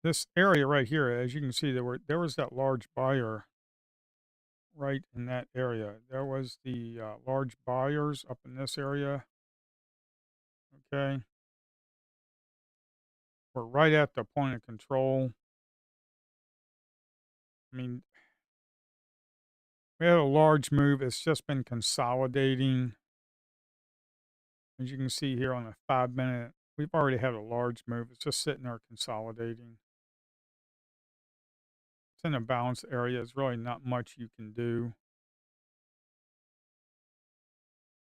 This area right here, as you can see, there was that large buyer right in that area. There was the large buyers up in this area. Okay, we're right at the point of control. I mean, we had a large move. It's just been consolidating. As you can see here on the 5-minute, we've already had a large move. It's just sitting there consolidating. It's in a balanced area. There's really not much you can do.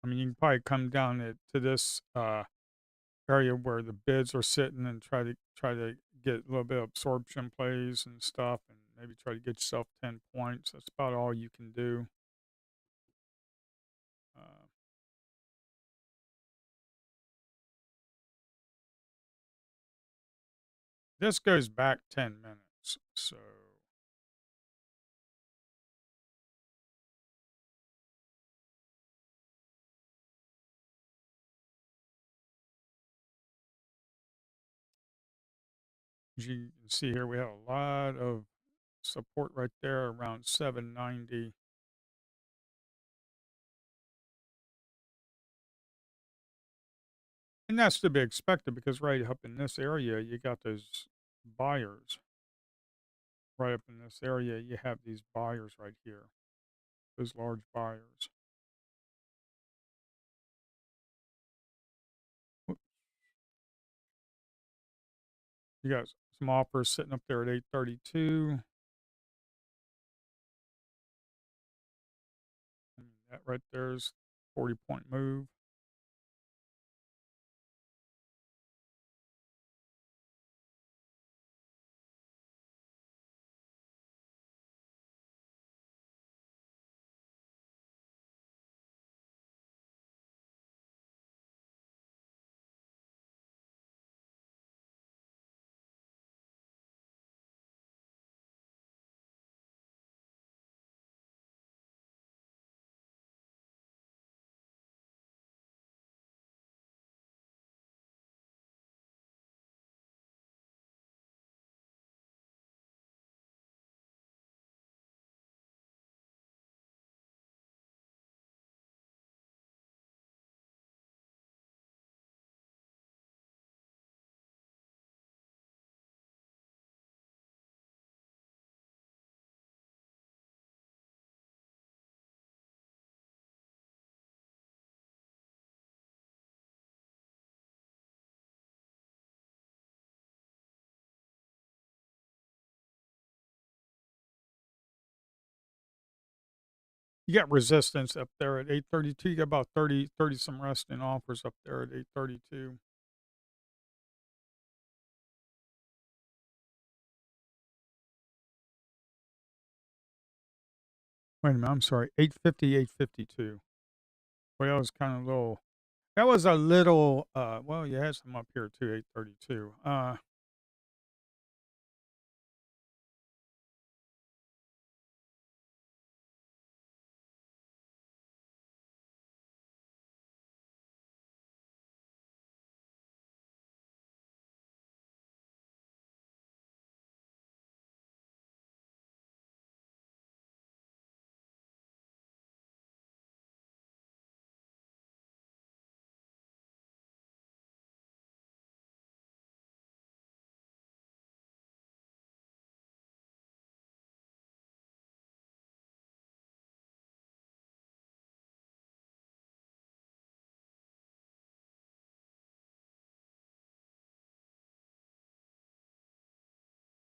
I mean, you can probably come down to this area where the bids are sitting and try to get a little bit of absorption plays and stuff, and maybe try to get yourself 10 points. That's about all you can do. Uh, this goes back 10 minutes, so as you can see here, we have a lot of support right there around 790. And that's to be expected because right up in this area, you got those buyers. Right up in this area, you have these buyers right here, those large buyers. Whoop. You got some offers sitting up there at 832. And that right there's 40-point move. You got resistance up there at 832. You got about 30 some resting offers up there at 832. Wait a minute, I'm sorry, 850, 852. Well, that was kind of little. That was a little. Well, you had some up here too, 832.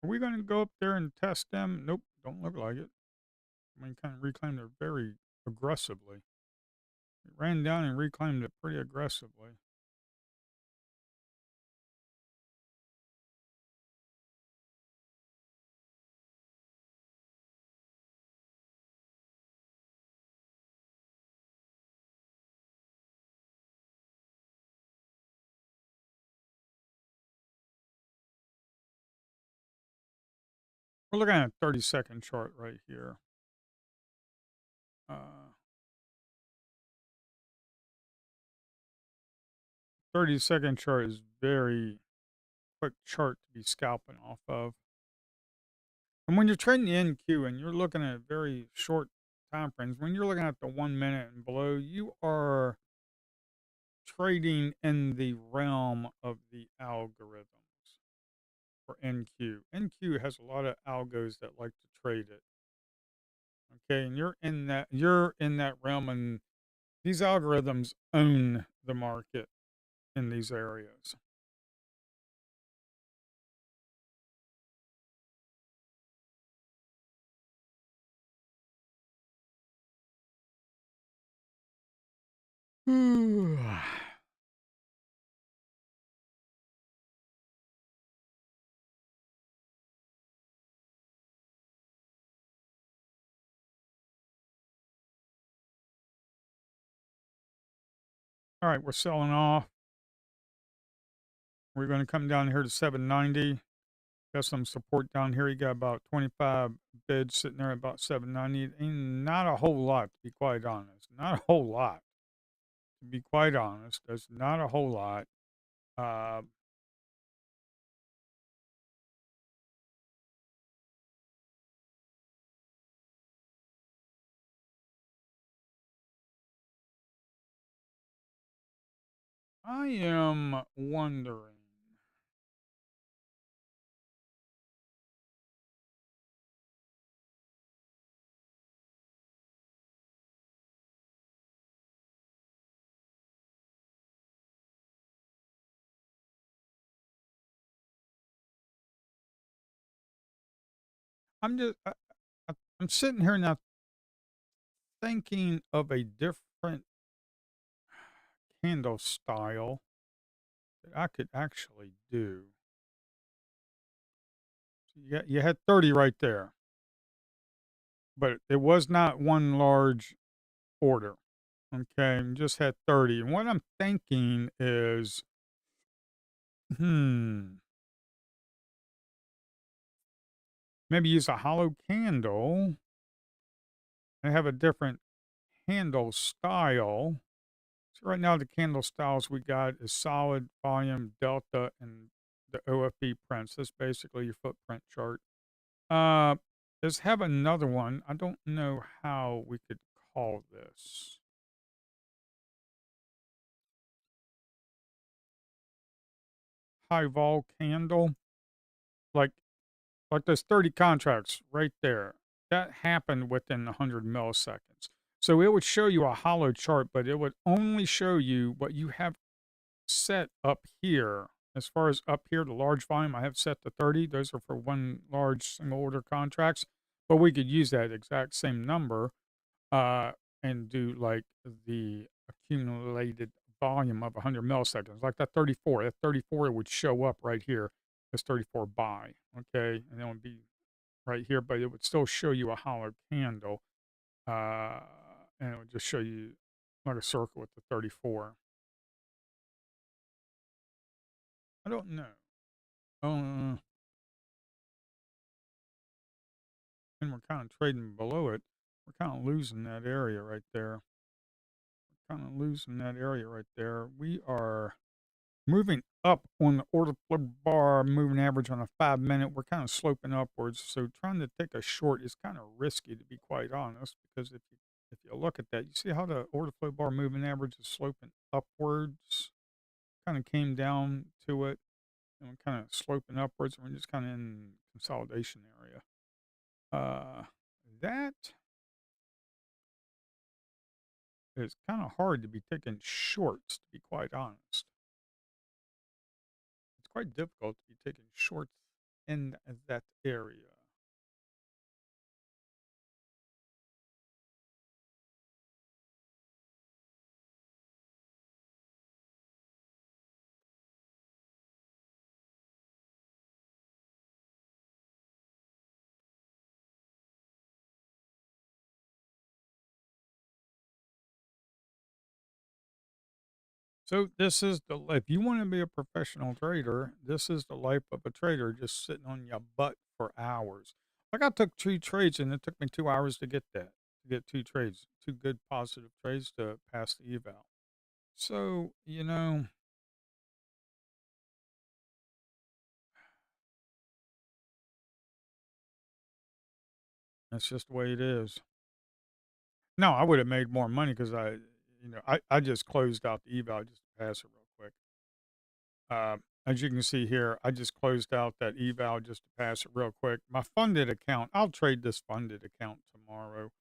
Are we going to go up there and test them? Nope, don't look like it. I mean, kind of reclaimed it very aggressively. It ran down and reclaimed it pretty aggressively. We're looking at a 30-second chart right here. Uh, 30-second chart is very quick chart to be scalping off of. And when you're trading the NQ and you're looking at very short time frames, when you're looking at the 1 minute and below, you are trading in the realm of the algorithms for NQ. NQ has a lot of algos that like to trade it. Okay, and you're in that realm, and these algorithms own the market in these areas. All right, we're selling off. We're going to come down here to 790. Got some support down here. You got about 25 bids sitting there at about 790. Ain't not a whole lot, to be quite honest. Not a whole lot, to be quite honest. There's not a whole lot. Uh, I am wondering. I'm just. I'm sitting here now thinking of a different candle style that I could actually do. So you had 30 right there, but it was not one large order. Okay, and just had 30. And what I'm thinking is, hmm, maybe use a hollow candle and have a different handle style. So right now the candle styles we got is solid, volume, delta, and the OFP prints. That's basically your footprint chart. Uh, let's have another one. I don't know how we could call this. High vol candle. Like there's 30 contracts right there. That happened within 100 milliseconds. So it would show you a hollow chart, but it would only show you what you have set up here. As far as up here, the large volume I have set to 30. Those are for one large single order contracts. But we could use that exact same number uh, and do like the accumulated volume of 100 milliseconds, like that 34. That 34 would show up right here as 34 by, okay? And then it would be right here, but it would still show you a hollow candle, uh, and it would just show you like a circle with the 34. I don't know. Uh, and we're kind of trading below it. We're kind of losing that area right there. We're kind of losing that area right there. We are moving up on the order flow bar, moving average on a 5 minute. We're kind of sloping upwards. So trying to take a short is kind of risky, to be quite honest, because if you look at that, you see how the order flow bar moving average is sloping upwards. Kind of came down to it, and we're kind of sloping upwards. And we're just kind of in consolidation area. That is kind of hard to be taking shorts, to be quite honest. It's quite difficult to be taking shorts in that area. So this is the if you want to be a professional trader, this is the life of a trader, just sitting on your butt for hours. Like I took 2 trades and it took me 2 hours to get that, to get 2 trades, 2 good positive trades to pass the eval. So, that's just the way it is. No, I would have made more money because I just closed out the eval just to pass it real quick. As you can see here, I just closed out that eval just to pass it real quick. My funded account, I'll trade this funded account tomorrow.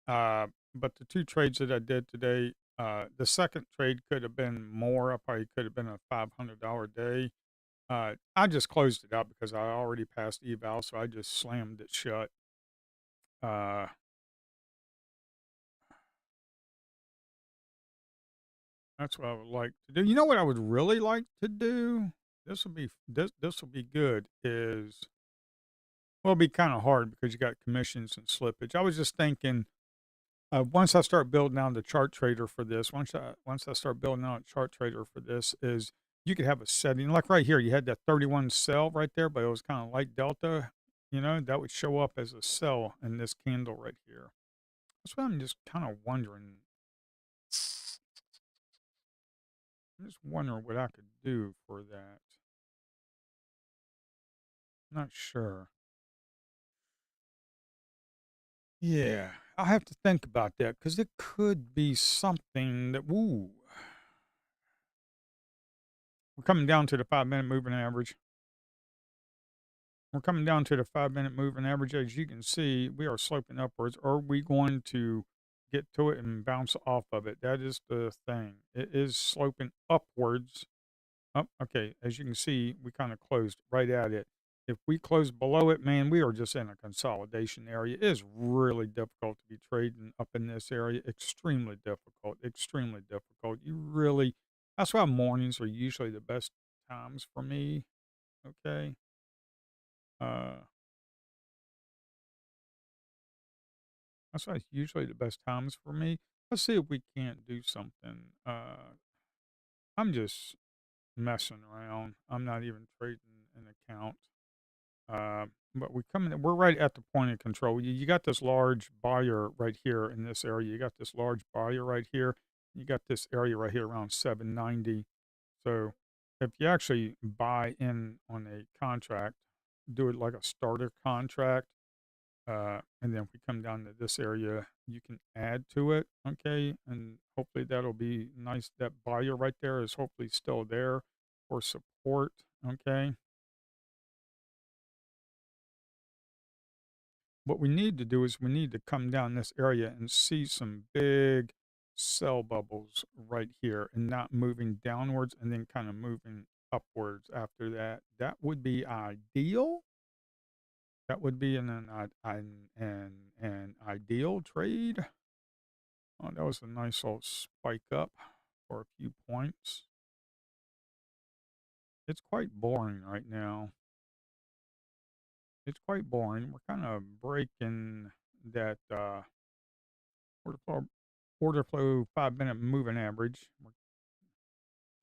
But the 2 trades that I did today, the second trade could have been more. I probably could have been a $500 day. I just closed it out because I already passed eval, so I just slammed it shut. Uh, That's what I would like to do. You know what I would really like to do? This will be good. Is well, it'll be kind of hard because you got commissions and slippage. I was just thinking, once I start building out the chart trader for this, once I start building out a chart trader for this, is you could have a setting like right here. You had that 31 cell right there, but it was kind of light delta. You know that would show up as a cell in this candle right here. That's what I'm just kind of wondering. I'm just wondering what I could do for that. Not sure. Yeah, I'll have to think about that because it could be something that, ooh, we're coming down to the 5 minute moving average. We're coming down to the 5 minute moving average. As you can see, we are sloping upwards. Are we going to get to it and bounce off of it? That is the thing. It is sloping upwards. Oh, okay. As you can see, we kind of closed right at it. If we close below it, man, we are just in a consolidation area. It is really difficult to be trading up in this area. Extremely difficult. Extremely difficult. You really, that's why mornings are usually the best times for me. Okay. Uh, that's why it's usually the best times for me. Let's see if we can't do something. I'm just messing around. I'm not even trading an account. But we're right at the point of control. You got this large buyer right here in this area. You got this large buyer right here. You got this area right here around 790. So if you actually buy in on a contract, do it like a starter contract, and then if we come down to this area, you can add to it, okay? And hopefully that'll be nice. That buyer right there is hopefully still there for support, okay? What we need to do is we need to come down this area and see some big cell bubbles right here and not moving downwards and then kind of moving upwards after that. That would be ideal. That would be an ideal trade. Oh, that was a nice little spike up for a few points. It's quite boring right now. It's quite boring. We're kind of breaking that order flow, order flow 5 minute moving average. We're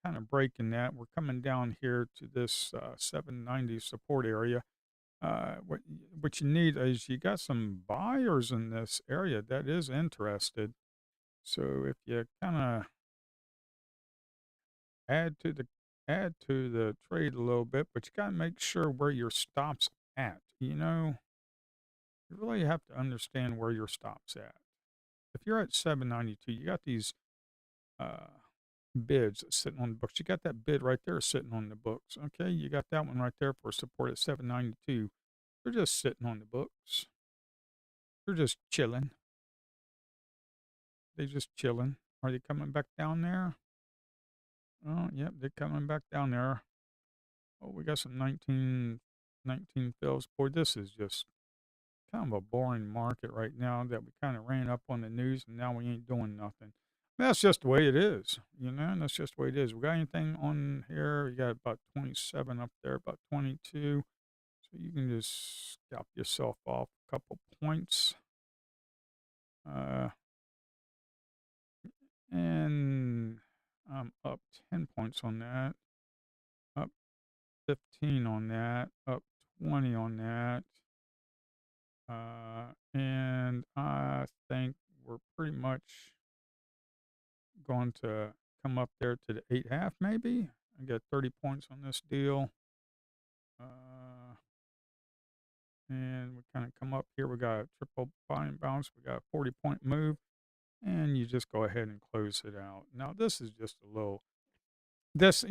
kind of breaking that. We're coming down here to this 790 support area. What you need is you got some buyers in this area that is interested. So if you kind of add to the add to the trade a little bit, but you got to make sure where your stops at. You know, you really have to understand where your stops at. If you're at 792, you got these uh, bids sitting on the books. You got that bid right there sitting on the books. Okay, you got that one right there for support at 792. They're just sitting on the books. They're just chilling. They just chilling. Are they coming back down there? Oh, yep, they're coming back down there. Oh, we got some 19 fills. Boy, this is just kind of a boring market right now that we kind of ran up on the news and now we ain't doing nothing. That's just the way it is, you know, and that's just the way it is. We got anything on here? You got about 27 up there, about 22. So you can just scalp yourself off a couple points. Uh, and I'm up 10 points on that, up 15 on that, up 20 on that. And I think we're pretty much going to come up there to the 8.5 maybe. I got 30 points on this deal. Uh, and we kind of come up here. We got a triple buy and bounce. We got a 40-point move. And you just go ahead and close it out. Now, this is just a little, this,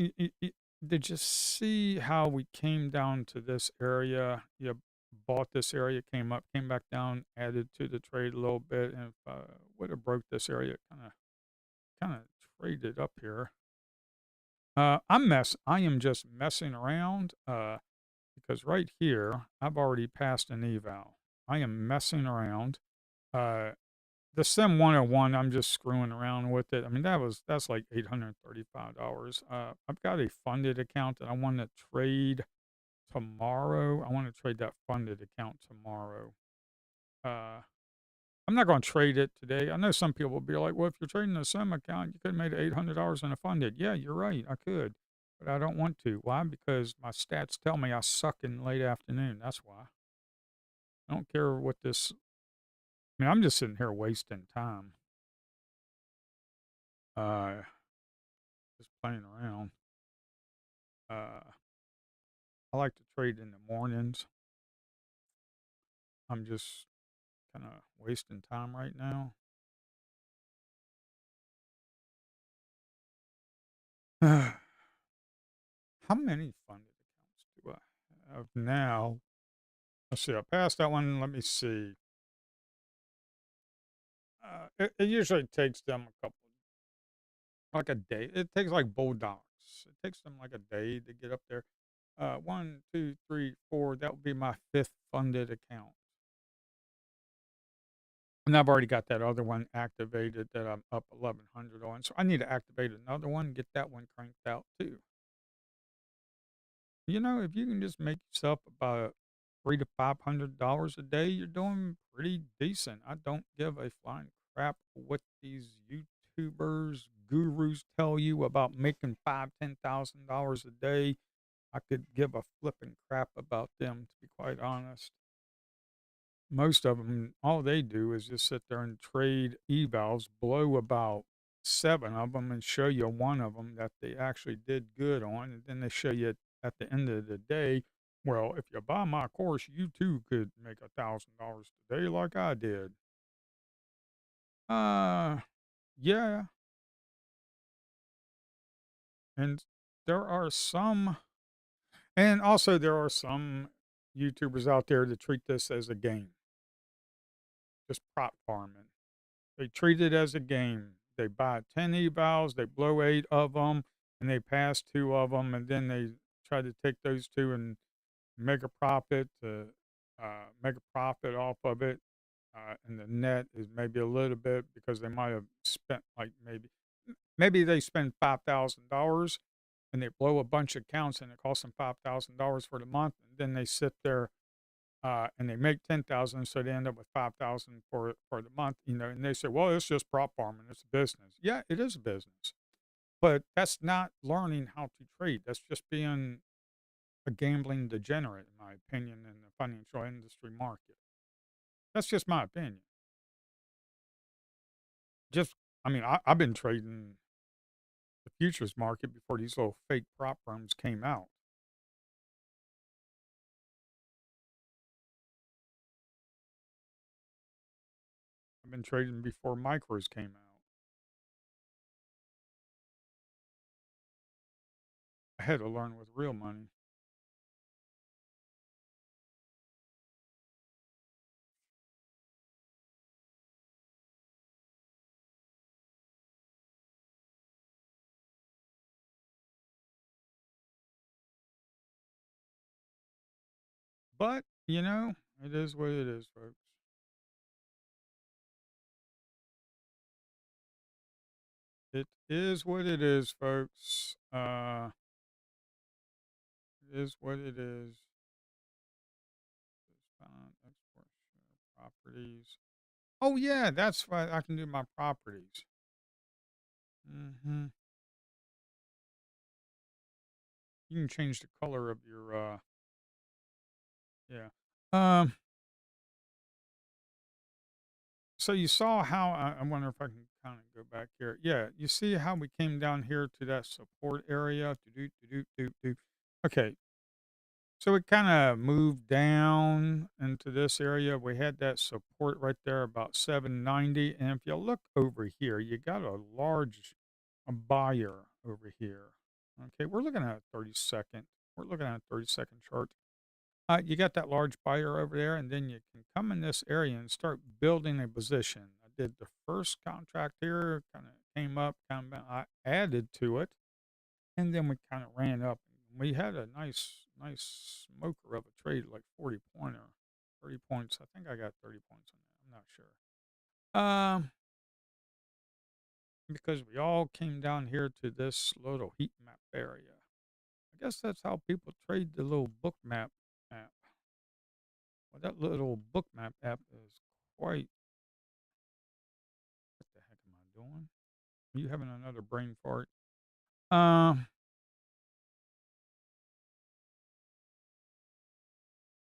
did you see how we came down to this area? You bought this area, came up, came back down, added to the trade a little bit. And if I would have broke this area, kind of traded up here. I am just messing around because right here I've already passed an eval. I am messing around. Uh, the Sim 101, I'm just screwing around with it. I mean, that's like $835. I've got a funded account that I wanna trade tomorrow. I wanna trade that funded account tomorrow. Uh, I'm not gonna trade it today. I know some people will be like, "Well, if you're trading a Sim account, you could've made $800 in a funded." Yeah, you're right, I could, but I don't want to. Why? Because my stats tell me I suck in late afternoon, that's why. I don't care what this I mean, I'm just sitting here wasting time, uh, just playing around. Uh, I like to trade in the mornings. I'm just kinda wasting time right now. How many funded accounts do I have now? Let's see, I passed that one, let me see. It usually takes them a couple like a day. It takes like bulldogs. It takes them like a day to get up there. 1, 2, 3, 4, that would be my 5th funded account. And I've already got that other one activated that I'm up 1,100 on, so I need to activate another one, get that one cranked out too. You know, if you can just make yourself about 3 to $500 a day, you're doing pretty decent. I don't give a flying crap what these YouTubers, gurus tell you about making $5,000, $10,000 a day. I could give a flipping crap about them, to be quite honest. Most of them, all they do is just sit there and trade evals, blow about 7 of them, and show you one of them that they actually did good on, and then they show you at the end of the day, "Well, if you buy my course, you too could make $1,000 today like I did." Uh, yeah, and there are some and also there are some YouTubers out there that treat this as a game, just prop farming. They treat it as a game. They buy 10 evals, they blow 8 of them, and they pass 2 of them, and then they try to take those 2 and make a profit off of it, and the net is maybe a little bit because they might have spent, like, maybe they spend $5,000 and they blow a bunch of accounts and it costs them $5,000 for the month, and then they sit there and they make 10,000, so they end up with 5,000 for the month, you know, and they say, "Well, it's just prop farming, it's a business." Yeah, it is a business, but that's not learning how to trade. That's just being a gambling degenerate, in my opinion, in the financial industry market. That's just my opinion. Just, I mean, I've been trading the futures market before these little fake prop firms came out. I've been trading before micros came out. I had to learn with real money. But, you know, it is what it is, folks. It is what it is, folks. It is what it is. Just found export share properties. Oh yeah, that's why I can do my properties. Hmm. You can change the color of your yeah. Um so you saw how I wonder if I can kind of go back here. Yeah, you see how we came down here to that support area? Do do do do do. Okay, so it kinda moved down into this area. We had that support right there about 790, and if you look over here, you got a large buyer over here. Okay, we're looking at a 30-second. We're looking at a 30-second chart. You got that large buyer over there, and then you can come in this area and start building a position. I did the first contract here, kinda came up, kinda I added to it, and then we kinda ran up. We had a nice smoker of a trade, like 40 pointer, 30 points. I think I got 30 points on that. I'm not sure. Um, because we all came down here to this little heat map area. I guess that's how people trade the little book map app. Well, that little book map app is quite. What the heck am I doing? Are you having another brain fart? Um,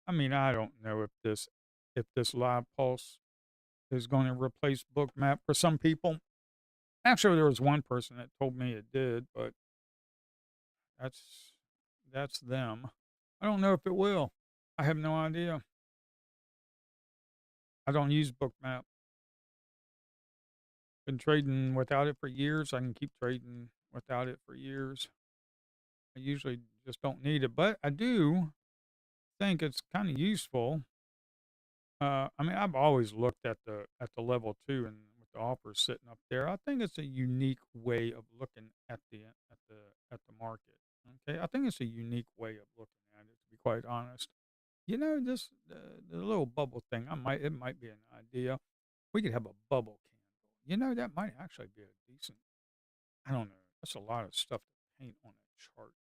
I mean, I don't know if this live pulse is going to replace book map for some people. Actually, there was one person that told me it did, but that's that's them. I don't know if it will. I have no idea. I don't use Bookmap. Been trading without it for years. I can keep trading without it for years. I usually just don't need it, but I do think it's kind of useful. I mean, I've always looked at the level two and with the offers sitting up there. I think it's a unique way of looking at the market. Okay, I think it's a unique way of looking at it. To be quite honest, this the little bubble thing. It might be an idea. We could have a bubble candle. That might actually be a decent. I don't know. That's a lot of stuff to paint on a chart.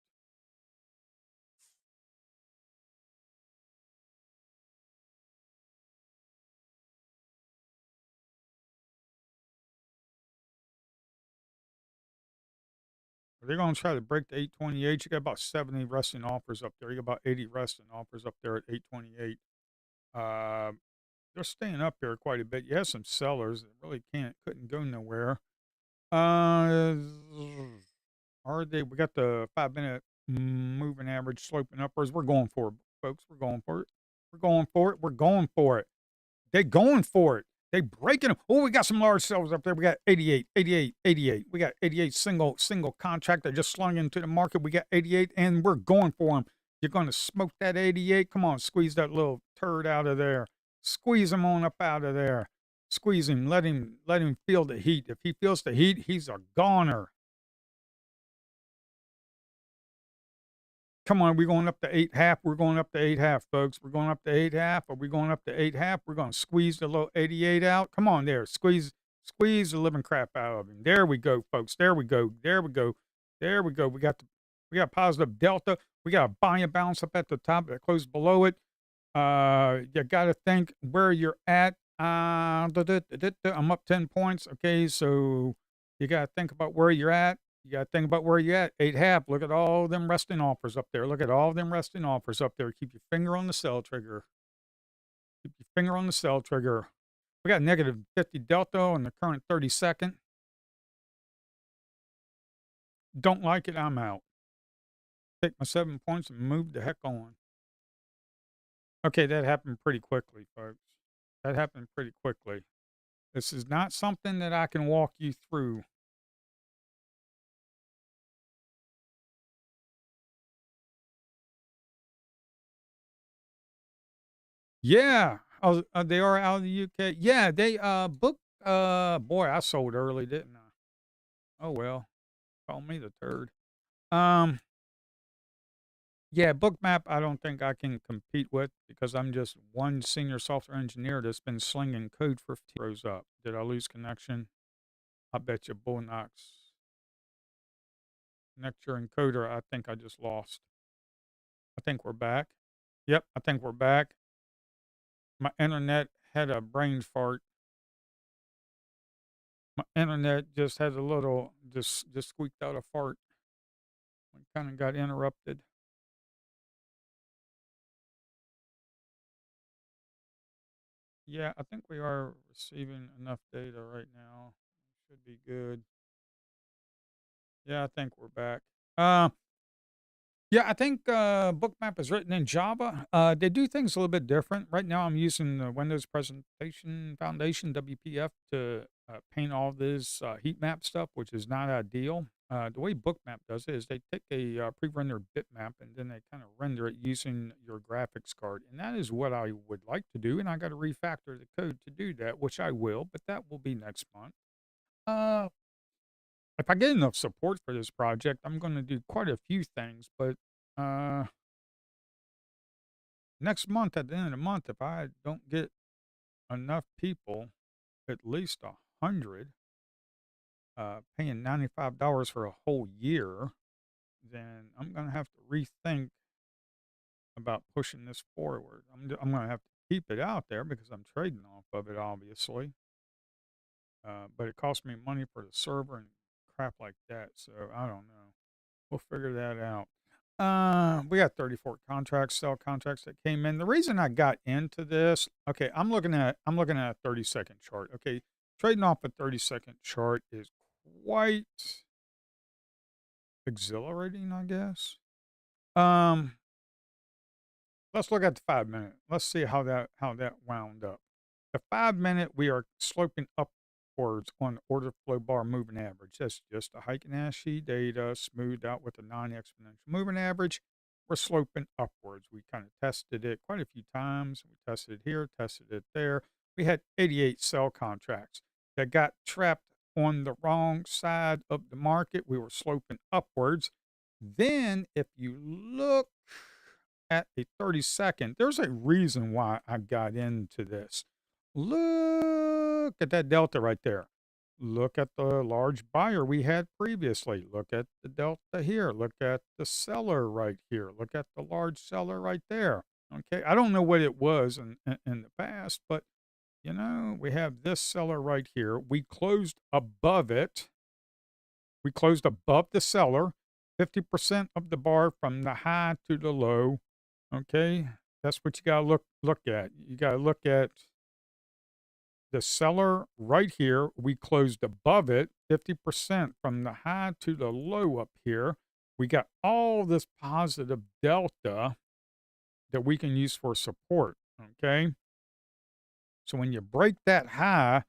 They're going to try to break the 828. You got about 70 resting offers up there. You got about 80 resting offers up there at 828. Uh, they're staying up here quite a bit. You have some sellers that really couldn't go nowhere. Uh, are they? We got the 5 minute moving average sloping upwards. We're going for it, folks. We're going for it. We're going for it. We're going for it. They going for it. They breaking them. Oh, we got some large sellers up there. We got 88, 88, 88. We got 88 single contract that just slung into the market. We got 88, and we're going for them. You're going to smoke that 88. Come on, squeeze that little turd out of there. Squeeze him on up out of there. Squeeze him. Let him feel the heat. If he feels the heat, he's a goner. Come on, we're going up to 8 half. We're going up to 8 half, folks. We're going up to 8 half. Are we going up to 8 half? We're going to squeeze the little 88 out. Come on there. Squeeze the living crap out of him. There we go, folks. There we go. There we go. There we go. We got positive delta. We got a buying bounce up at the top that closed below it. You got to think where you're at. I'm up 10 points. Okay, so you got to think about where you're at. You got to think about where you're at. 8 half. Look at all them resting offers up there. Look at all them resting offers up there. Keep your finger on the sell trigger. Keep your finger on the sell trigger. We got negative 50 delta on the current 30-second. Don't like it. I'm out. Take my 7 points and move the heck on. Okay, that happened pretty quickly, folks. That happened pretty quickly. This is not something that I can walk you through. Yeah. Oh, they are out of the UK. Yeah, they book boy, I sold early, didn't I? Oh well. Call me the turd. Um yeah, Bookmap I don't think I can compete with because I'm just one senior software engineer that's been slinging code for rose up. Did I lose connection? I bet you Bull Knox. Nectar encoder, I think I just lost. I think we're back. Yep, I think we're back. My internet had a brain fart. My internet just had a little just squeaked out a fart. We kind of got interrupted. Yeah, I think we are receiving enough data right now. Should be good. Yeah, I think we're back. Uh, yeah, I think Bookmap is written in Java. They do things a little bit different. Right now, I'm using the Windows Presentation Foundation (WPF) to paint all this heat map stuff, which is not ideal. The way Bookmap does it is they take a pre-rendered bitmap and then they kind of render it using your graphics card, and that is what I would like to do. And I got to refactor the code to do that, which I will, but that will be next month. Uh, if I get enough support for this project, I'm going to do quite a few things, but uh, next month, at the end of the month, if I don't get enough people, at least 100, paying $95 for a whole year, then I'm gonna have to rethink about pushing this forward. I'm gonna have to keep it out there because I'm trading off of it, obviously. But it costs me money for the server and crap like that, so I don't know. We'll figure that out. We got 34 contracts, sell contracts that came in. The reason I got into this, okay, I'm looking at a 30-second chart. Okay, trading off a 30-second chart is quite exhilarating, I guess. Um, let's look at the 5 minute. Let's see how that wound up. The 5 minute, we are sloping upwards on the order flow bar moving average. That's just a Heiken Ashi data smoothed out with a non-exponential moving average. We're sloping upwards. We kind of tested it quite a few times. We tested it here, tested it there. We had 88 sell contracts that got trapped on the wrong side of the market. We were sloping upwards. Then, if you look at a 30-second, there's a reason why I got into this. Look at that delta right there. Look at the large buyer we had previously. Look at the delta here. Look at the seller right here. Look at the large seller right there. Okay, I don't know what it was in the past, but we have this seller right here. We closed above it. We closed above the seller, 50% of the bar from the high to the low. Okay, that's what you gotta look at. You gotta look at the seller right here. We closed above it, 50% from the high to the low up here. We got all this positive delta that we can use for support. Okay, so when you break that high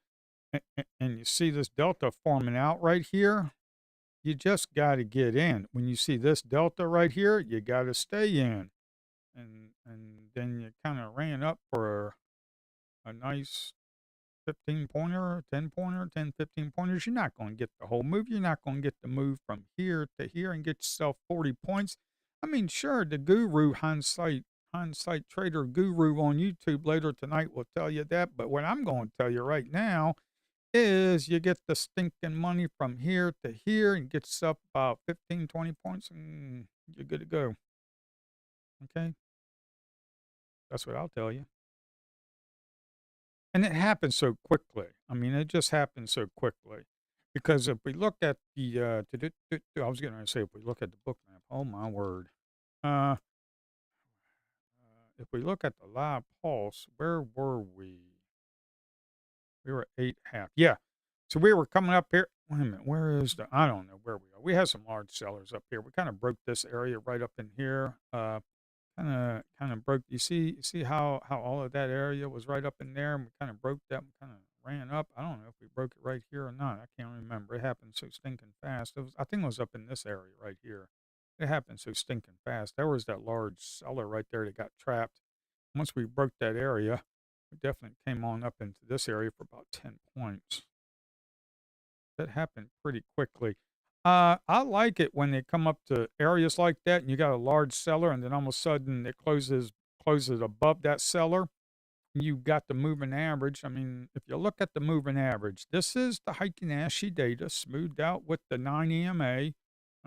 and you see this delta forming out right here, you just got to get in. When you see this delta right here, you got to stay in. And then you kind of ran up for a nice 15 pointer, 10 pointer, 10, 15 pointers. You're not going to get the whole move. You're not going to get the move from here to here and get yourself 40 points. I mean, sure, the guru hindsight trader guru on YouTube later tonight will tell you that. But what I'm going to tell you right now is you get the stinking money from here to here and get yourself about 15, 20 points and you're good to go. Okay? That's what I'll tell you. And it happens so quickly. I mean, it just happens so quickly. Because if we look at the, I was going to say, if we look at the book map, oh my word. Uh, if we look at the live pulse, where were we? We were 8.5. Yeah. So we were coming up here. Wait a minute. Where is I don't know where we are. We have some large sellers up here. We kind of broke this area right up in here. Kind of broke. You see how all of that area was right up in there, and we kind of broke that and kind of ran up. I don't know if we broke it right here or not. I can't remember. It happened so stinking fast. I think it was up in this area right here. It happened so stinking fast. There was that large seller right there that got trapped. Once we broke that area, we definitely came on up into this area for about 10 points. That happened pretty quickly. I like it when they come up to areas like that and you got a large seller and then all of a sudden it closes above that seller. You've got the moving average. I mean, if you look at the moving average, this is the Heiken Ashi data smoothed out with the 9 EMA.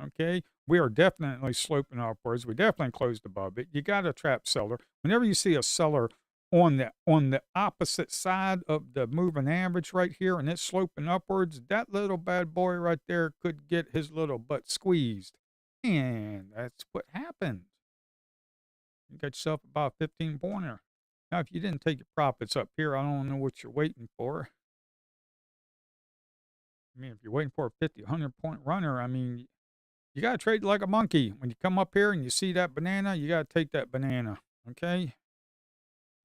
Okay. We are definitely sloping upwards. We definitely closed above it. You got a trap seller. Whenever you see a seller on the opposite side of the moving average right here and it's sloping upwards, that little bad boy right there could get his little butt squeezed. And that's what happened. You got yourself about 15 pointer. Now, if you didn't take your profits up here, I don't know what you're waiting for. I mean, if you're waiting for a 50, 100 point runner, I mean, you got to trade like a monkey. When you come up here and you see that banana, you got to take that banana. Okay?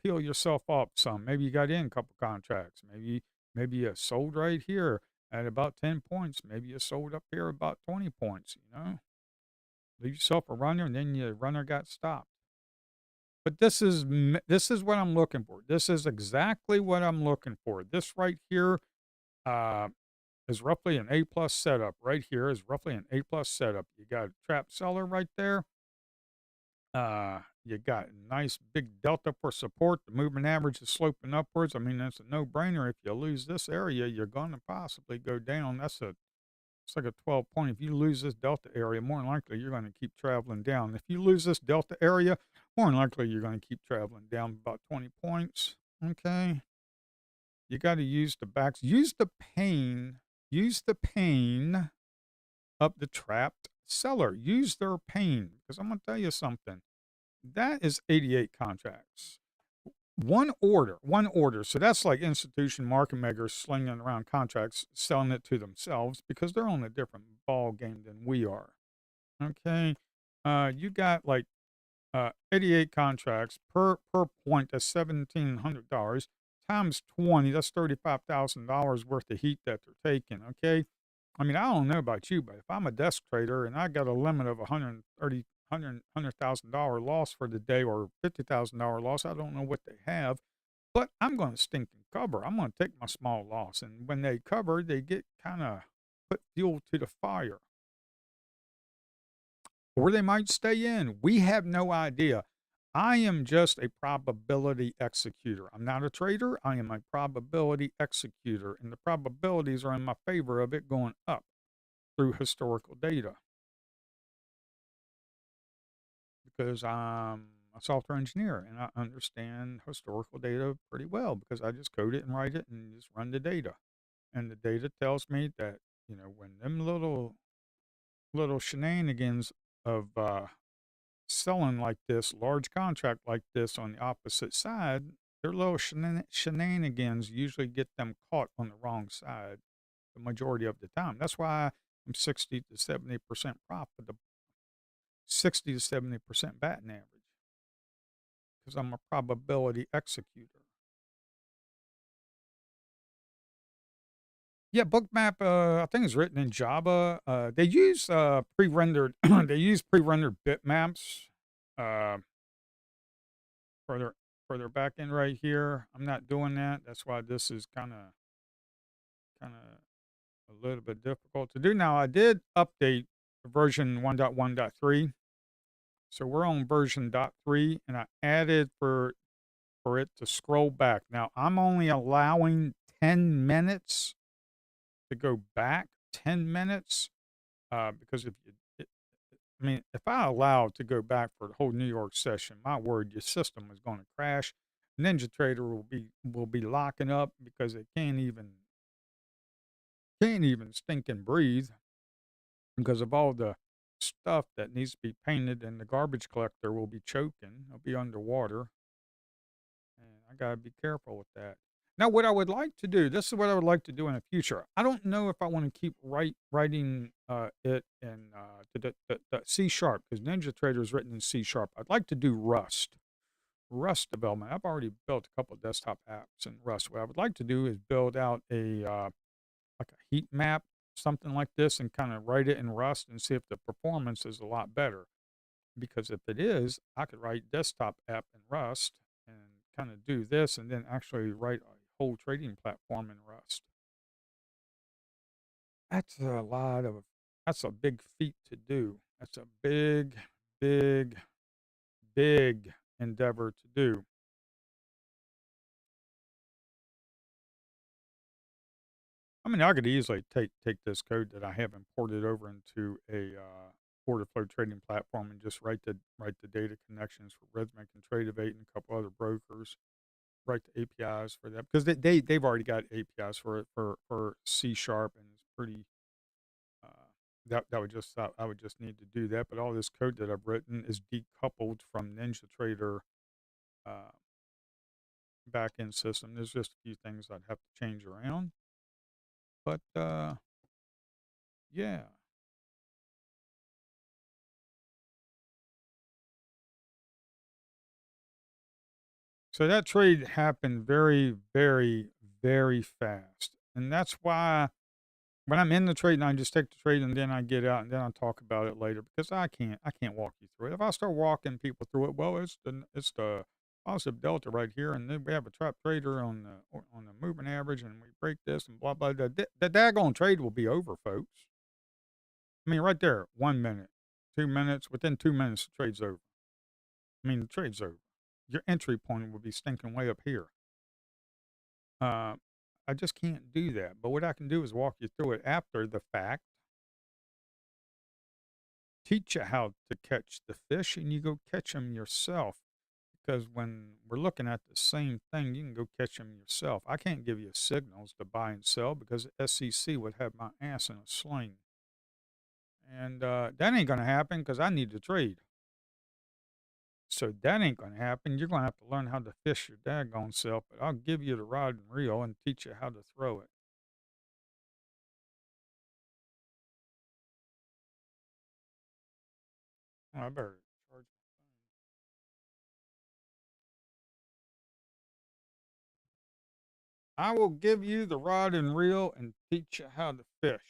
Peel yourself up some. Maybe you got in a couple contracts. Maybe you sold right here at about 10 points. Maybe you sold up here about 20 points, Leave yourself a runner and then your runner got stopped. But this is what I'm looking for. This is exactly what I'm looking for. This right here is roughly an A plus setup. Right here is roughly an A plus setup. You got a trap seller right there. You got a nice big delta for support. The moving average is sloping upwards. I mean, that's a no-brainer. If you lose this area, you're going to possibly go down. It's like a 12 point. If you lose this delta area, more than likely you're going to keep traveling down. If you lose this delta area, more than likely you're going to keep traveling down about 20 points. Okay. You got to use the backs. Use the pain of the trapped seller. Use their pain. Because I'm going to tell you something. That is 88 contracts. One order. So that's like institution market makers slinging around contracts, selling it to themselves because they're on a different ball game than we are. Okay. You got like 88 contracts per point. That's $1,700 times 20. That's $35,000 worth of heat that they're taking. Okay. I mean, I don't know about you, but if I'm a desk trader and I got a limit of 130 $100,000 loss for the day or $50,000 loss. I don't know what they have, but I'm going to stink and cover. I'm going to take my small loss. And when they cover, they get kind of put fuel to the fire. Or they might stay in. We have no idea. I am just a probability executor. I'm not a trader. I am a probability executor. And the probabilities are in my favor of it going up through historical data. Because I'm a software engineer and I understand historical data pretty well because I just code it and write it and just run the data. And the data tells me that, when them little shenanigans of selling like this, large contract like this on the opposite side, their little shenanigans usually get them caught on the wrong side the majority of the time. That's why I'm 60 to 70% profitable, 60 to 70% batting average. Because I'm a probability executor. Yeah, Bookmap, I think it's written in Java. They use pre-rendered they use pre-rendered bitmaps uh, for their back end right here. I'm not doing that. That's why this is kind of a little bit difficult to do. Now I did update version 1.1.3, so we're on version .3, and I added for it to scroll back. Now I'm only allowing 10 minutes to go back 10 minutes because I mean, if I allowed to go back for the whole New York session, my word, your system is going to crash. NinjaTrader will be locking up because it can't even stink and breathe because of all the stuff that needs to be painted, and the garbage collector will be choking. It'll be underwater. And I gotta be careful with that. Now, what I would like to do, this is what I would like to do in the future. I don't know if I want to keep writing it in the C sharp because NinjaTrader is written in C sharp. I'd like to do Rust development. I've already built a couple of desktop apps in Rust. What I would like to do is build out a like a heat map, something like this, and kind of write it in Rust and see if the performance is a lot better. Because if it is, I could write desktop app in Rust and kind of do this and then actually write a whole trading platform in Rust. That's that's a big feat to do. That's a big, big, big endeavor to do. I mean, I could easily take this code that I have imported over into a order flow trading platform and just write the data connections for Rhythmic and Tradeovate and a couple other brokers. Write the APIs for that because they've already got APIs for it for C sharp, and it's pretty. That would just I would just need to do that. But all this code that I've written is decoupled from NinjaTrader uh, backend system. There's just a few things I'd have to change around, but yeah. So that trade happened very, very, very fast, and that's why when I'm in the trade and I just take the trade and then I get out and then I talk about it later because I can't walk you through it. If I start walking people through it, well, it's the positive delta right here, and then we have a trap trader on the moving average, and we break this and blah blah. The daggone trade will be over, folks. I mean, right there, 1 minute, 2 minutes. Within 2 minutes, the trade's over. I mean, the trade's over. Your entry point would be stinking way up here. Uh, I just can't do that. But what I can do is walk you through it after the fact, teach you how to catch the fish, and you go catch them yourself. Because when we're looking at the same thing, you can go catch them yourself. I can't give you signals to buy and sell because the SEC would have my ass in a sling. And that ain't going to happen because I need to trade. So that ain't going to happen. You're going to have to learn how to fish your daggone self, but I'll give you the rod and reel and teach you how to throw it. Oh, I better charge. I will give you the rod and reel and teach you how to fish.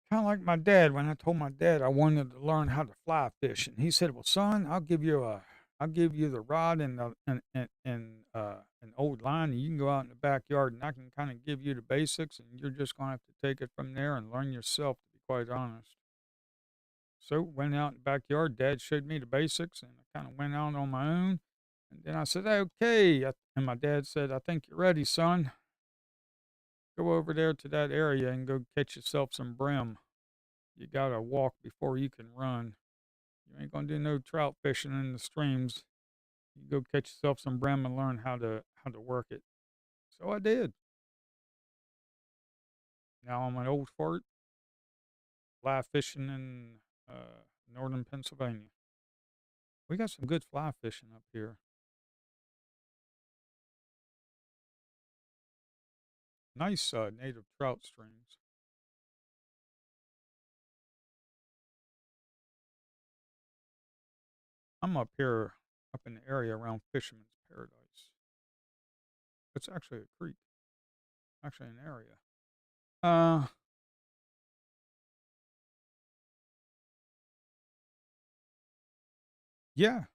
Kind of like my dad when I told my dad I wanted to learn how to fly fish, and he said, "Well, son, I'll give you the rod and an old line, and you can go out in the backyard, and I can kind of give you the basics, and you're just gonna have to take it from there and learn yourself." To be quite honest, so went out in the backyard. Dad showed me the basics, and I kind of went out on my own, and then I said, "Okay," and my dad said, "I think you're ready, son. Go over there to that area and go catch yourself some brim. You gotta walk before you can run. You ain't gonna do no trout fishing in the streams. You go catch yourself some brim and learn how to work it." So I did. Now I'm an old fart, fly fishing in northern Pennsylvania. We got some good fly fishing up here. Nice native trout streams. I'm up here, up in the area around Fisherman's Paradise. It's actually a creek, actually an area. Uh, yeah.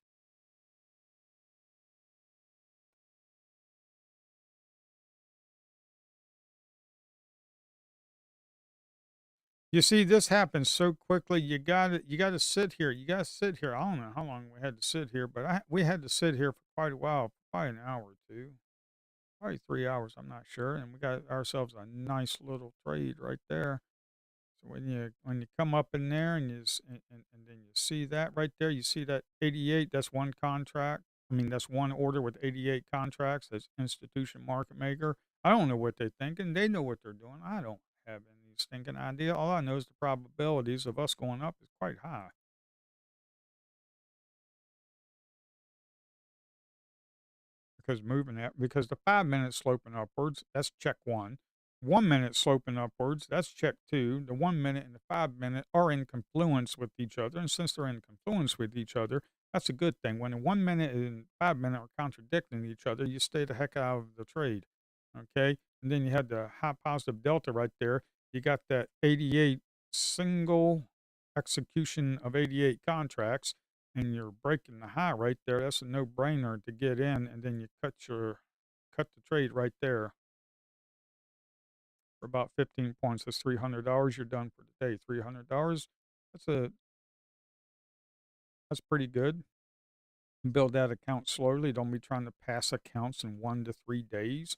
You see, this happens so quickly. You gotta sit here. You gotta sit here. I don't know how long we had to sit here, but we had to sit here for quite a while, probably an hour or two, probably 3 hours. I'm not sure, and we got ourselves a nice little trade right there. So when you come up in there and and then you see that right there, you see that 88. That's one contract. I mean, that's one order with 88 contracts. That's institution market maker. I don't know what they're thinking. They know what they're doing. I don't have any stinking idea. All I know is the probabilities of us going up is quite high. Because the 5 minute sloping upwards, that's check one. 1 minute sloping upwards, that's check two. The 1 minute and the 5 minute are in confluence with each other, and since they're in confluence with each other, that's a good thing. When the 1 minute and 5 minute are contradicting each other, you stay the heck out of the trade. Okay, and then you had the high positive delta right there. You got that 88 single execution of 88 contracts and you're breaking the high right there, that's a no-brainer to get in, and then you cut the trade right there for about 15 points. That's $300. You're done for the day. $300. That's a that's pretty good. Build that account slowly. Don't be trying to pass accounts in 1 to 3 days.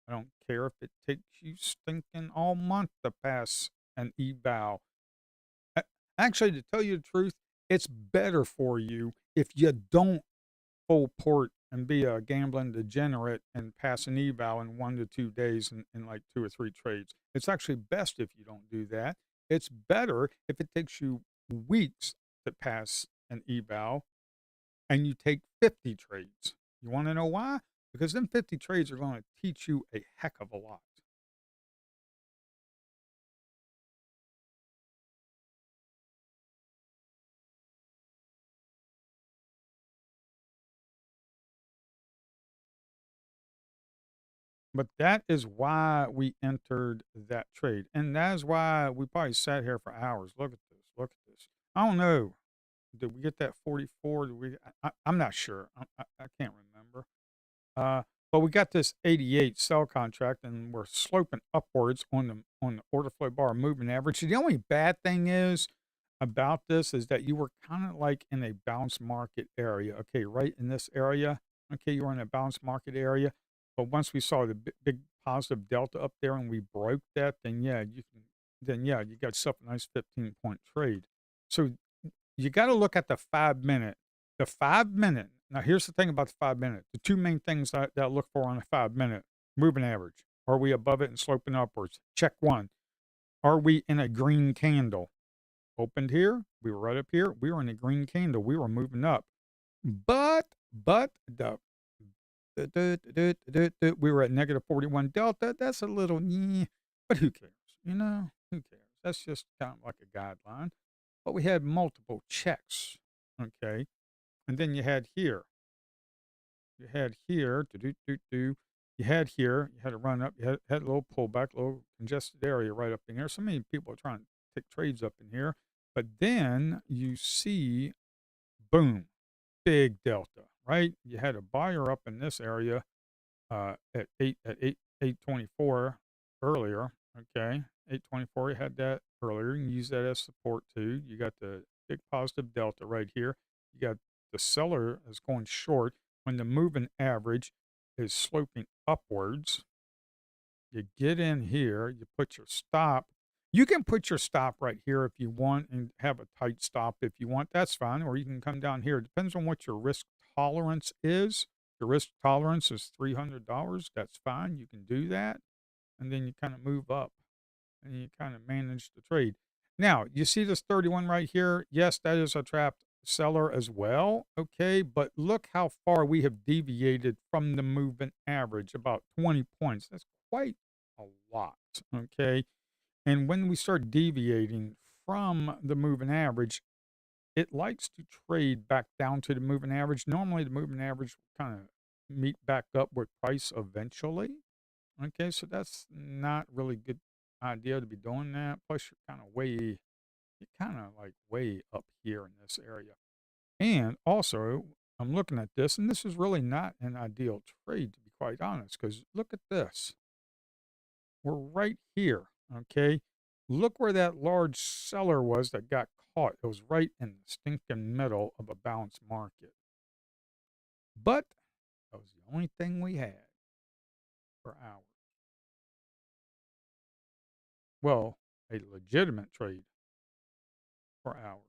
I don't care if it takes you stinking all month to pass an eval. A- Actually, to tell you the truth, it's better for you if you don't full port and be a gambling degenerate and pass an eval in 1 to 2 days in like two or three trades. It's actually best if you don't do that. It's better if it takes you weeks to pass an eval and you take 50 trades. You want to know why? Because them 50 trades are going to teach you a heck of a lot. But that is why we entered that trade. And that is why we probably sat here for hours. Look at this. Look at this. I don't know. Did we get that 44? Did we? I'm not sure. I can't remember. Uh, but we got this 88 sell contract, and we're sloping upwards on the order flow bar moving average. The only bad thing is about this is that you were kind of like in a bounce market area. Okay, right in this area. Okay, you were in a bounce market area. But once we saw the big positive delta up there and we broke that, then yeah, you can. Then yeah, you got yourself a nice 15-point trade. So you got to look at the 5 minute. The 5 minute. Now, here's the thing about the 5 minute. The two main things that I look for on a 5 minute moving average. Are we above it and sloping upwards? Check one. Are we in a green candle? Opened here. We were right up here. We were in a green candle. We were moving up. But we were at negative 41 delta. That's a little, but who cares? Who cares? That's just kind of like a guideline. But we had multiple checks. Okay. And then you had here. You had here. You had here. You had a run up. You had a little pullback, a little congested area right up in here. So many people are trying to take trades up in here. But then you see, boom, big delta, right? You had a buyer up in this area at 824 earlier. Okay, 824. You had that earlier. You can use that as support too. You got the big positive delta right here. You got the seller is going short when the moving average is sloping upwards. You get in here. You put your stop. You can put your stop right here if you want and have a tight stop if you want. That's fine. Or you can come down here. It depends on what your risk tolerance is. Your risk tolerance is $300. That's fine. You can do that. And then you kind of move up and you kind of manage the trade. Now, you see this 31 right here? Yes, that is a trapped seller as well. Okay. But look how far we have deviated from the moving average, about 20 points. That's quite a lot. Okay. And when we start deviating from the moving average, it likes to trade back down to the moving average. Normally, the moving average will kind of meet back up with price eventually. Okay, so that's not really good idea to be doing that. Plus, you're kind of like way up here in this area. And also, I'm looking at this, and this is really not an ideal trade, to be quite honest, because look at this. We're right here, okay? Look where that large seller was that got caught. It was right in the stinking middle of a balanced market. But that was the only thing we had for hours. Well, a legitimate trade for hours.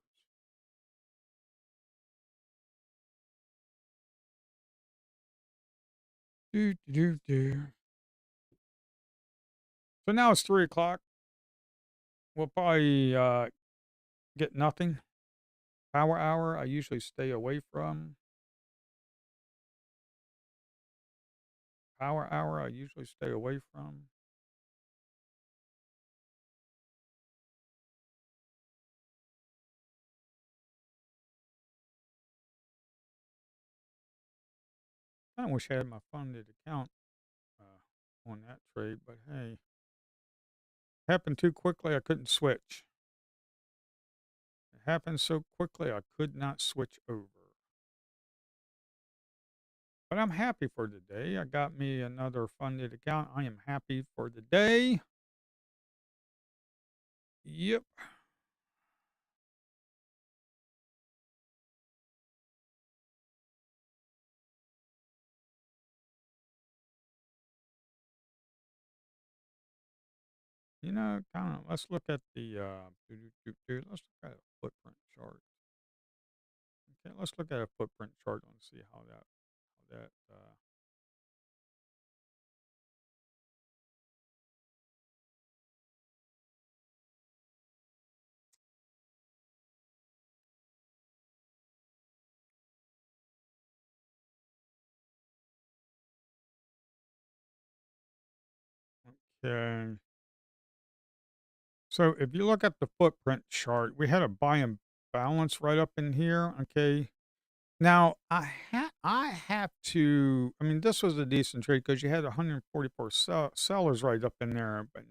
Do, do, do. So now it's 3 o'clock. We'll probably get nothing. Power hour, I usually stay away from. Power hour, I usually stay away from. I wish I had my funded account on that trade, but hey, happened too quickly. I couldn't switch. It happened so quickly I could not switch over. But I'm happy for the day. I got me another funded account. I am happy for the day. Yep. Kind of, let's look at the, let's look at a footprint chart. Okay, let's look at a footprint chart and see how that. Okay. So if you look at the footprint chart, we had a buy and balance right up in here. Okay. Now I have to. I mean, this was a decent trade because you had 144 sellers right up in there, but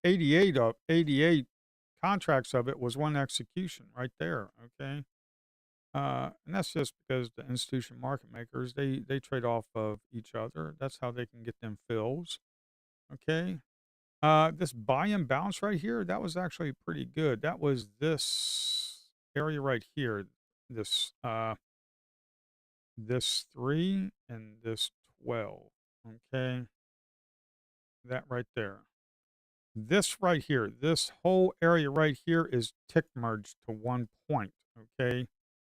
88 contracts of it was one execution right there. Okay. And that's just because the institution market makers, they trade off of each other. That's how they can get them fills. Okay. This buy and bounce right here, that was actually pretty good. That was this area right here. This this 3 and this 12. Okay. That right there. This right here, this whole area right here is tick merged to 1 point. Okay.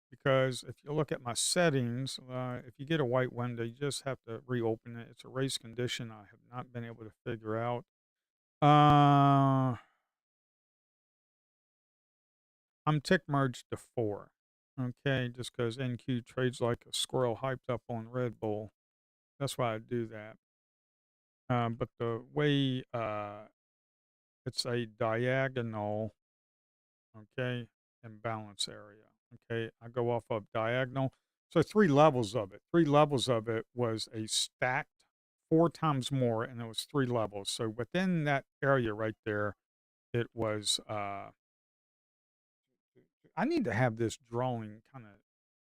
Because if you look at my settings, if you get a white window, you just have to reopen it. It's a race condition I have not been able to figure out. Uh, I'm tick merged to 4. Okay, just because NQ trades like a squirrel hyped up on Red Bull. That's why I do that. But the way it's a diagonal, okay, imbalance area. Okay, I go off of diagonal. So 3 levels of it. 3 levels of it was a stacked 4 times more, and it was 3 levels. So within that area right there, it was. I need to have this drawing kind of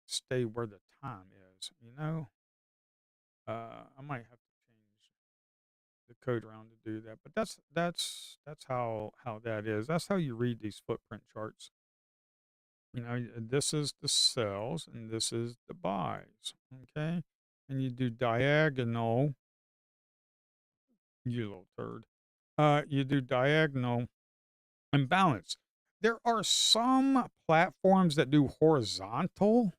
stay where the time is. I might have to change the code around to do that, but that's how that is. That's how you read these footprint charts. This is the sells and this is the buys, okay? And you do diagonal, you little turd. You do diagonal and balance. There are some platforms that do horizontal,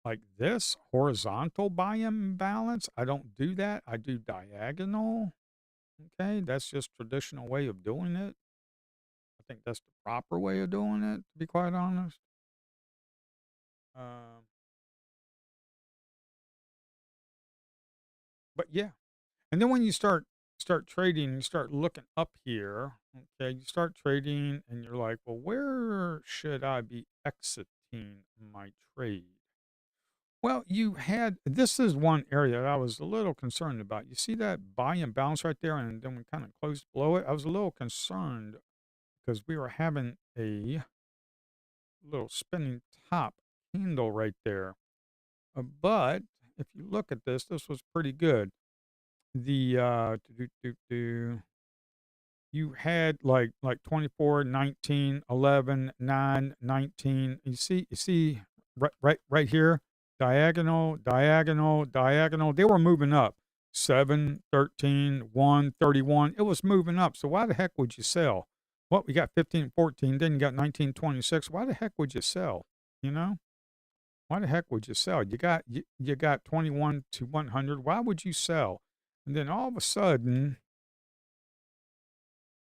like this, horizontal buy and balance. I don't do that. I do diagonal, okay? That's just traditional way of doing it. I think that's the proper way of doing it, to be quite honest. Um, but yeah. And then when you start trading, you start looking up here, okay? You start trading and you're like, "Well, where should I be exiting my trade?" Well, you had this is one area that I was a little concerned about. You see that buy and bounce right there, and then we kind of closed below it. I was a little concerned because we were having a little spinning top candle right there. But if you look at this, this was pretty good. The you had like 24, 19, 11, 9, 19. You see right here, diagonal, diagonal, diagonal. They were moving up. 7, 13, 1, 31. It was moving up. So why the heck would you sell? Well, we got 15, 14, then you got 19, 26. Why the heck would you sell? You know? Why the heck would you sell? You got 21 to 100. Why would you sell? And then all of a sudden,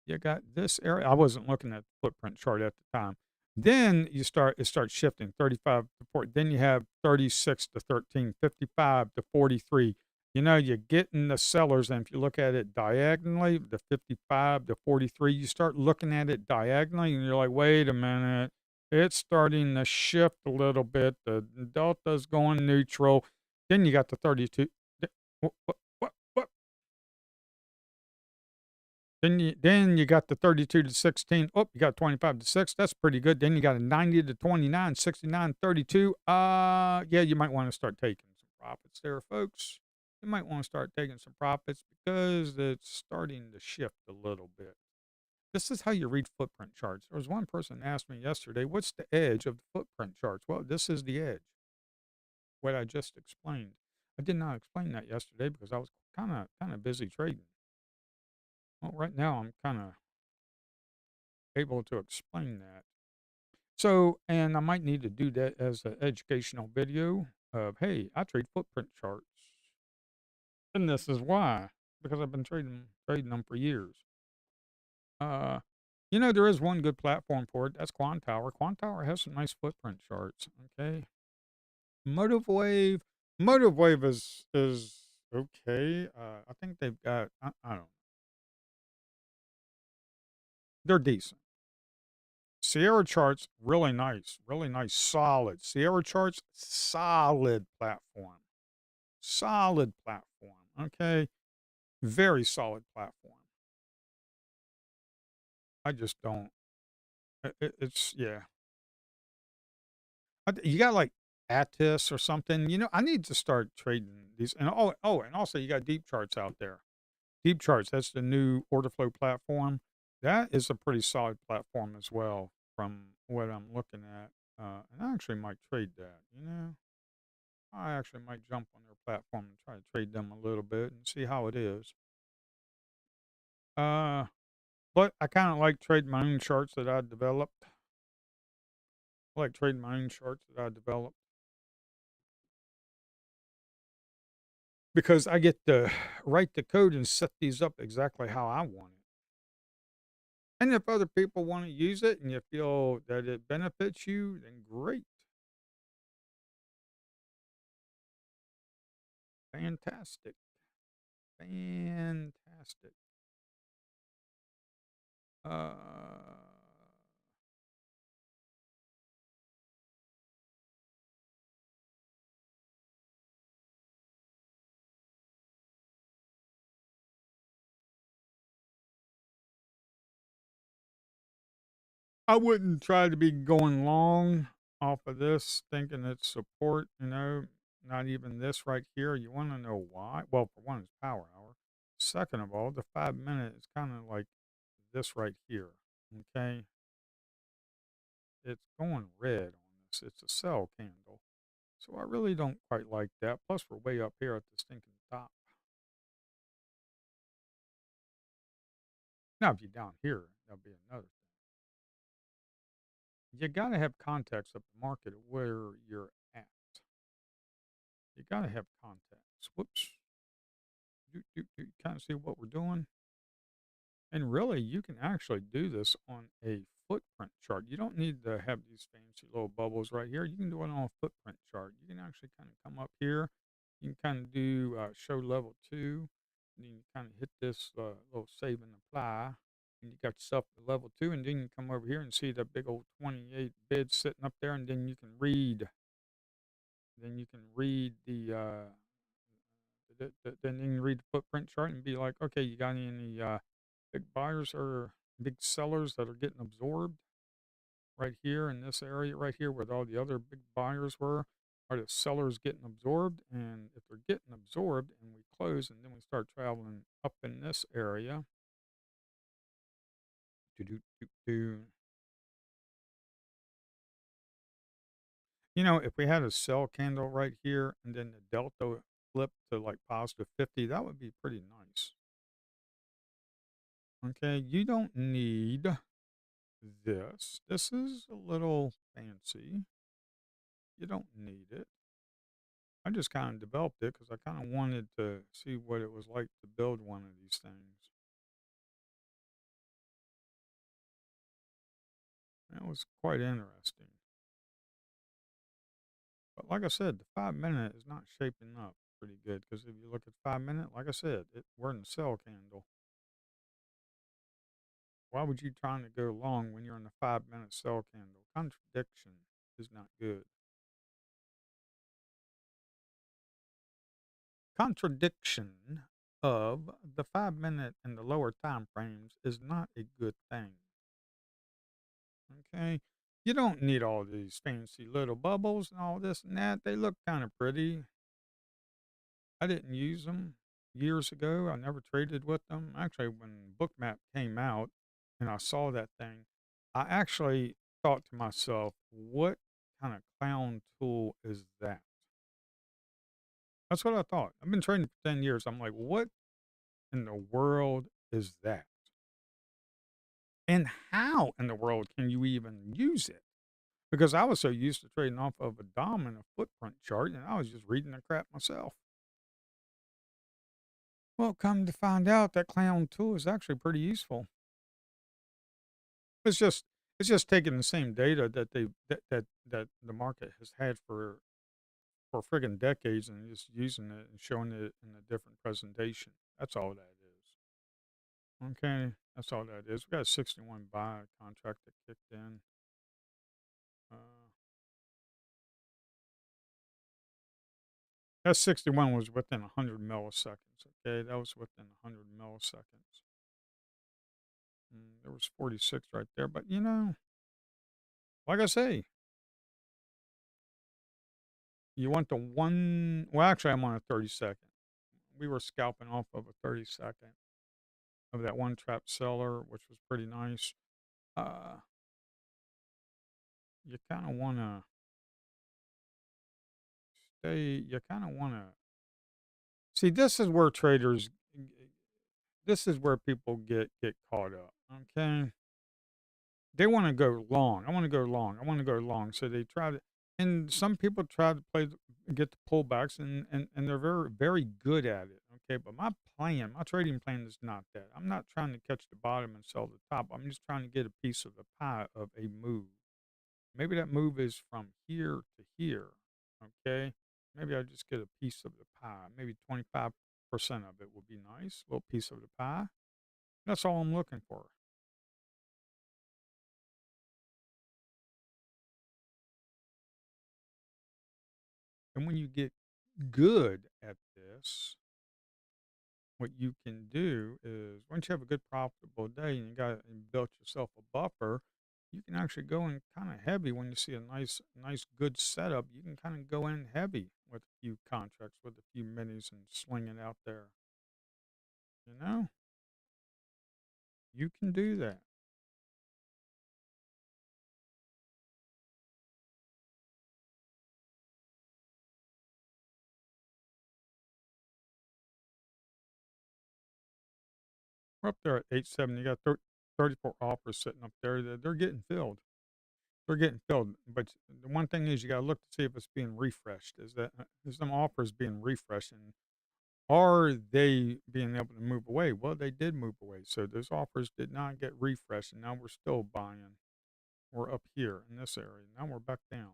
you got this area. I wasn't looking at the footprint chart at the time. Then it starts shifting 35 to 40. Then you have 36 to 13, 55 to 43. You're getting the sellers. And if you look at it diagonally, the 55 to 43, you start looking at it diagonally and you're like, wait a minute. It's starting to shift a little bit. The delta's going neutral. Then you got the 32. What? Then you got the 32 to 16. Oh, you got 25 to 6. That's pretty good. Then you got a 90 to 29, 69, 32. Yeah, you might want to start taking some profits there, folks. You might want to start taking some profits because it's starting to shift a little bit. This is how you read footprint charts. There was one person asked me yesterday, what's the edge of the footprint charts? Well, this is the edge, what I just explained. I did not explain that yesterday because I was kind of busy trading. Well, right now I'm kind of able to explain that. So, and I might need to do that as an educational video of, hey, I trade footprint charts. And this is why, because I've been trading them for years. Uh, there is one good platform for it. That's Quantower. Quantower has some nice footprint charts. Okay. Motive Wave. Motive Wave is okay. I think they've got, I don't know. They're decent. Sierra charts, really nice, solid. Sierra charts, solid platform. Solid platform. Okay. Very solid platform. I just don't. It's, yeah. You got like Attis or something. I need to start trading these. And and also you got Deep Charts out there. Deep Charts, that's the new order flow platform. That is a pretty solid platform as well from what I'm looking at. And I actually might trade that. I actually might jump on their platform and try to trade them a little bit and see how it is. Uh, but I kind of like trading my own charts that I developed. I like trading my own charts that I developed because I get to write the code and set these up exactly how I want it. And if other people want to use it and you feel that it benefits you, then great. Fantastic. Fantastic. Uh, I wouldn't try to be going long off of this thinking it's support. Not even this right here. You want to know why? Well, for one, it's power hour. Second of all, the 5 minute is kind of like this right here. Okay. It's going red on this. It's a cell candle. So I really don't quite like that. Plus, we're way up here at the stinking top. Now, if you're down here, that'll be another thing. You got to have context of the market of where you're at. You got to have context. Whoops. Do you kind of see what we're doing? And really, you can actually do this on a footprint chart. You don't need to have these fancy little bubbles right here. You can do it on a footprint chart. You can actually kind of come up here. You can kind of do show level two. And then you kind of hit this little save and apply. And you got yourself to level two. And then you come over here and see the big old 28 bids sitting up there. And then you can read. Then you can read then you can read the footprint chart and be like, okay, you got any big buyers or big sellers that are getting absorbed right here in this area right here where all the other big buyers were? Are the sellers getting absorbed? And if they're getting absorbed and we close and then we start traveling up in this area, do, do, do, do. If we had a sell candle right here and then the delta flip to like positive 50, that would be pretty nice. Okay, you don't need this. This is a little fancy. You don't need it. I just kind of developed it because I kind of wanted to see what it was like to build one of these things. That was quite interesting. But like I said, the 5 minute is not shaping up pretty good because if you look at 5 minute, like I said, we're in the sell candle. Why would you trying to go long when you're in the 5 minute sell candle? Contradiction is not good. Contradiction of the 5 minute and the lower time frames is not a good thing. Okay. You don't need all these fancy little bubbles and all this and that. They look kind of pretty. I didn't use them years ago. I never traded with them. Actually, when Bookmap came out and I saw that thing, I actually thought to myself, what kind of clown tool is that? That's what I thought. I've been trading for 10 years. I'm like, what in the world is that? And how in the world can you even use it? Because I was so used to trading off of a DOM and a footprint chart, and I was just reading the crap myself. Well, come to find out, that clown tool is actually pretty useful. It's just it's just taking the same data that the market has had for friggin' decades and just using it and showing it in a different presentation. That's all that is. Okay, that's all that is. We got a 61 buy contract that kicked in. Uh, that 61 was within 100 milliseconds. Okay, that was within 100 milliseconds. There was 46 right there, but like I say, You want the one, well, actually, I'm on a 30-second. We were scalping off of a 30-second of that one trap seller, which was pretty nice. Uh, you kind of want to you kind of want to see, this is where traders, this is where people get caught up. Okay. They want to go long. I want to go long. I want to go long. So they try to, and some people try to get the pullbacks, and they're very good at it. Okay, but my plan, my trading plan is not that. I'm not trying to catch the bottom and sell the top. I'm just trying to get a piece of the pie of a move. Maybe that move is from here to here. Okay, maybe I just get a piece of the pie. Maybe 25% of it would be nice. A little piece of the pie. That's all I'm looking for. And when you get good at this, what you can do is once you have a good profitable day and and built yourself a buffer, you can actually go in kind of heavy when you see a nice good setup. You can kind of go in heavy with a few contracts, with a few minis, and sling it out there. You know, you can do that. We're up there at 870. You got 34 offers sitting up there. They're getting filled. They're getting filled. But the one thing is, you got to look to see if it's being refreshed. Is them offers being refreshed? And are they being able to move away? Well, they did move away. So those offers did not get refreshed, and now we're still buying. We're up here in this area. Now we're back down.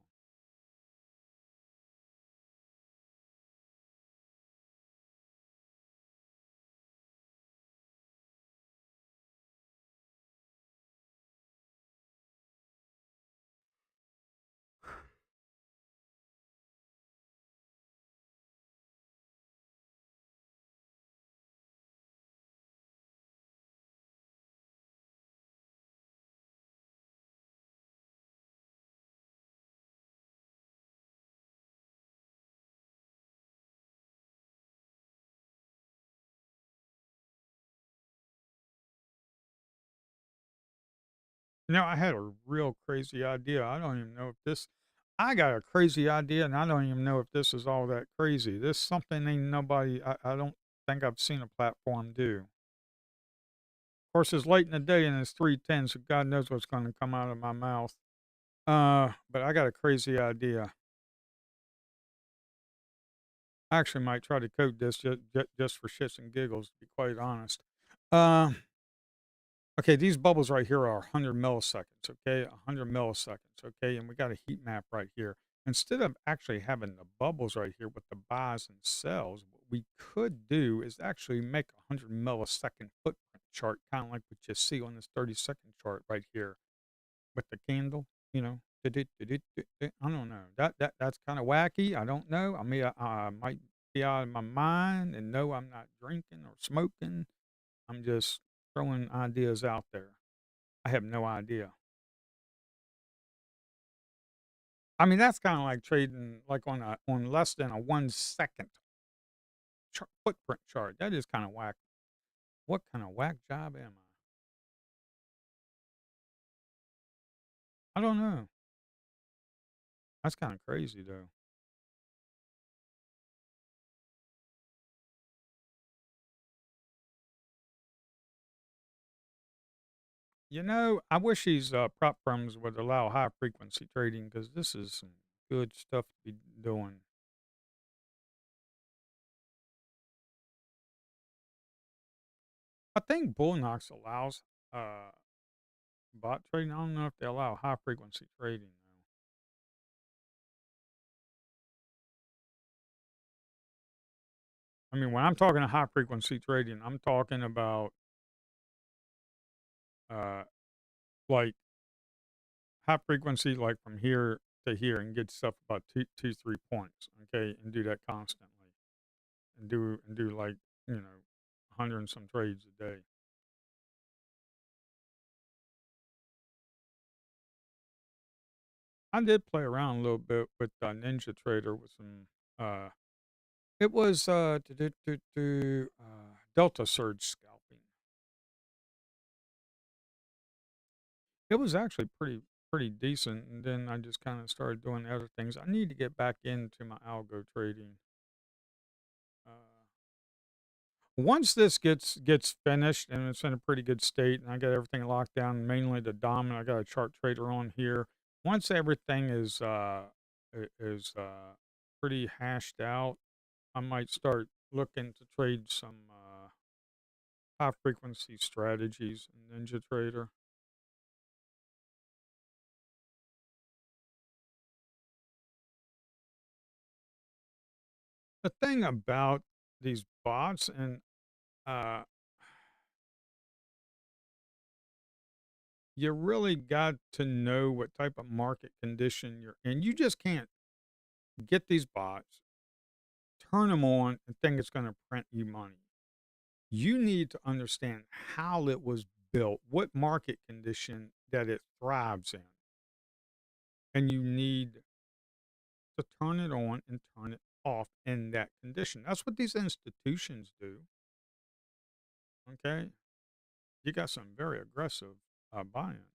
I had a real crazy idea. I don't even know if this, I got a crazy idea, and I don't even know if this is all that crazy. This is something ain't nobody, I don't think I've seen a platform do. Of course, it's late in the day and it's 3:10, so God knows what's going to come out of my mouth. But I got a crazy idea. I actually might try to code this just for shits and giggles, to be quite honest. Uh, okay, these bubbles right here are 100 milliseconds, okay? 100 milliseconds, okay? And we got a heat map right here. Instead of actually having the bubbles right here with the buys and sells, what we could do is actually make a 100 millisecond footprint chart, kind of like what you see on this 30-second chart right here with the candle, you know. I don't know. That's kind of wacky. I don't know. I mean, I might be out of my mind and know I'm not drinking or smoking. I'm just throwing ideas out there. I have no idea. I mean, that's kind of like trading like on less than a 1 second footprint chart. That is kind of whack. What kind of whack job am I? I don't know. That's kind of crazy though. I wish these prop firms would allow high frequency trading because this is some good stuff to be doing. I think Bullnox allows uh, bot trading. I don't know if they allow high frequency trading though. I mean, when I'm talking to high frequency trading, I'm talking about uh, like high frequency, like from here to here, and get stuff about 3 points. Okay, and do that constantly, and do like 100 and some trades a day. I did play around a little bit with Ninja Trader with some. It was Delta Surge scalping. It was actually pretty decent, and then I just kind of started doing other things. I need to get back into my algo trading. Uh, Once this gets finished and it's in a pretty good state, and I got everything locked down, mainly the dominant. I got a chart trader on here. Once everything is pretty hashed out, I might start looking to trade some high frequency strategies in Ninja Trader. The thing about these bots and uh, you really got to know what type of market condition you're in. You just can't get these bots, turn them on, and think it's going to print you money. You need to understand how it was built, what market condition that it thrives in, and you need to turn it on and turn it off in that condition. That's what these institutions do. Okay, you got some very aggressive buying.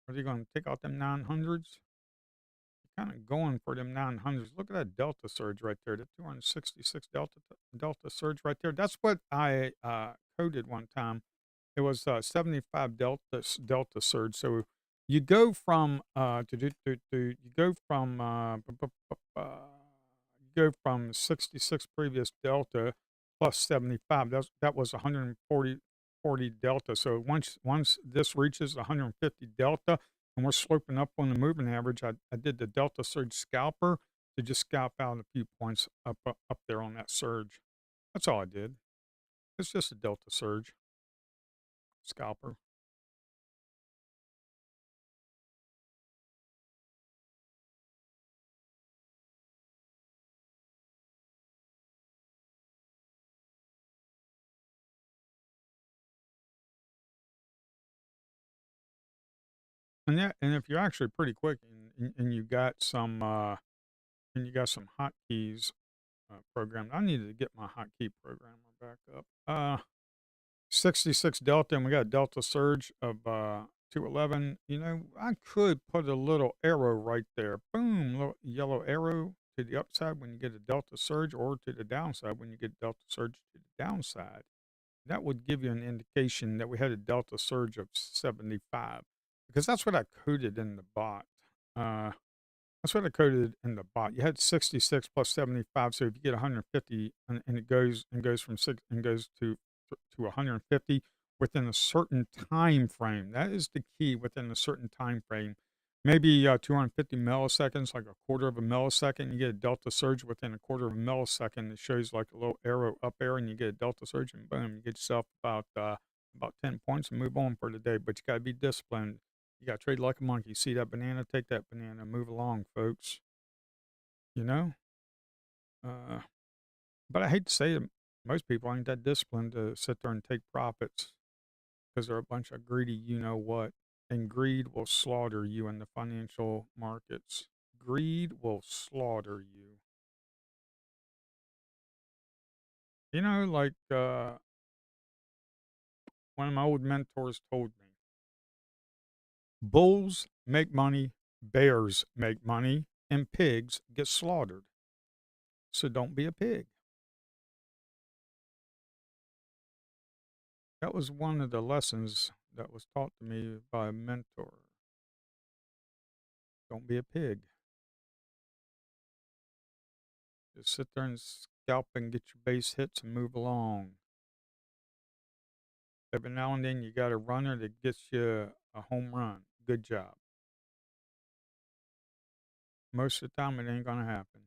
Are they going to take out them 900s? Kind of going for them 900s. Look at that delta surge right there. The 266 delta surge right there. That's what I coded one time. It was 75 delta surge. So you go from you go from you go from 66 previous delta plus 75. That was 140 delta. So once this reaches 150 delta, and we're sloping up on the moving average, I did the delta surge scalper to just scalp out a few points up there on that surge. That's all I did. It's just a delta surge scalper. And if you're actually pretty quick and you got some hotkeys programmed, I needed to get my hotkey programmer back up. 66 delta, and we got a delta surge of 211. You know, I could put a little arrow right there. Boom, little yellow arrow to the upside when you get a delta surge, or to the downside when you get delta surge to the downside. That would give you an indication that we had a delta surge of 75, because that's what I coded in the bot. Uh, that's what I coded in the bot. You had 66 plus 75, so if you get 150, and it goes from six and goes to 150 within a certain time frame. That is the key, within a certain time frame. Maybe 250 milliseconds, like a quarter of a millisecond. You get a delta surge within a quarter of a millisecond. It shows like a little arrow up there, and you get a delta surge, and boom, you get yourself about 10 points and move on for the day. But you got to be disciplined. You got to trade like a monkey. See that banana, take that banana, move along, folks. You know? Uh, but I hate to say it, most people ain't that disciplined to sit there and take profits because they're a bunch of greedy, you know what. And greed will slaughter you in the financial markets. Greed will slaughter you. You know, like one of my old mentors told me, bulls make money, bears make money, and pigs get slaughtered. So don't be a pig. That was one of the lessons that was taught to me by a mentor. Don't be a pig. Just sit there and scalp and get your base hits and move along. Every now and then you got a runner that gets you a home run. Good job. Most of the time, it ain't going to happen.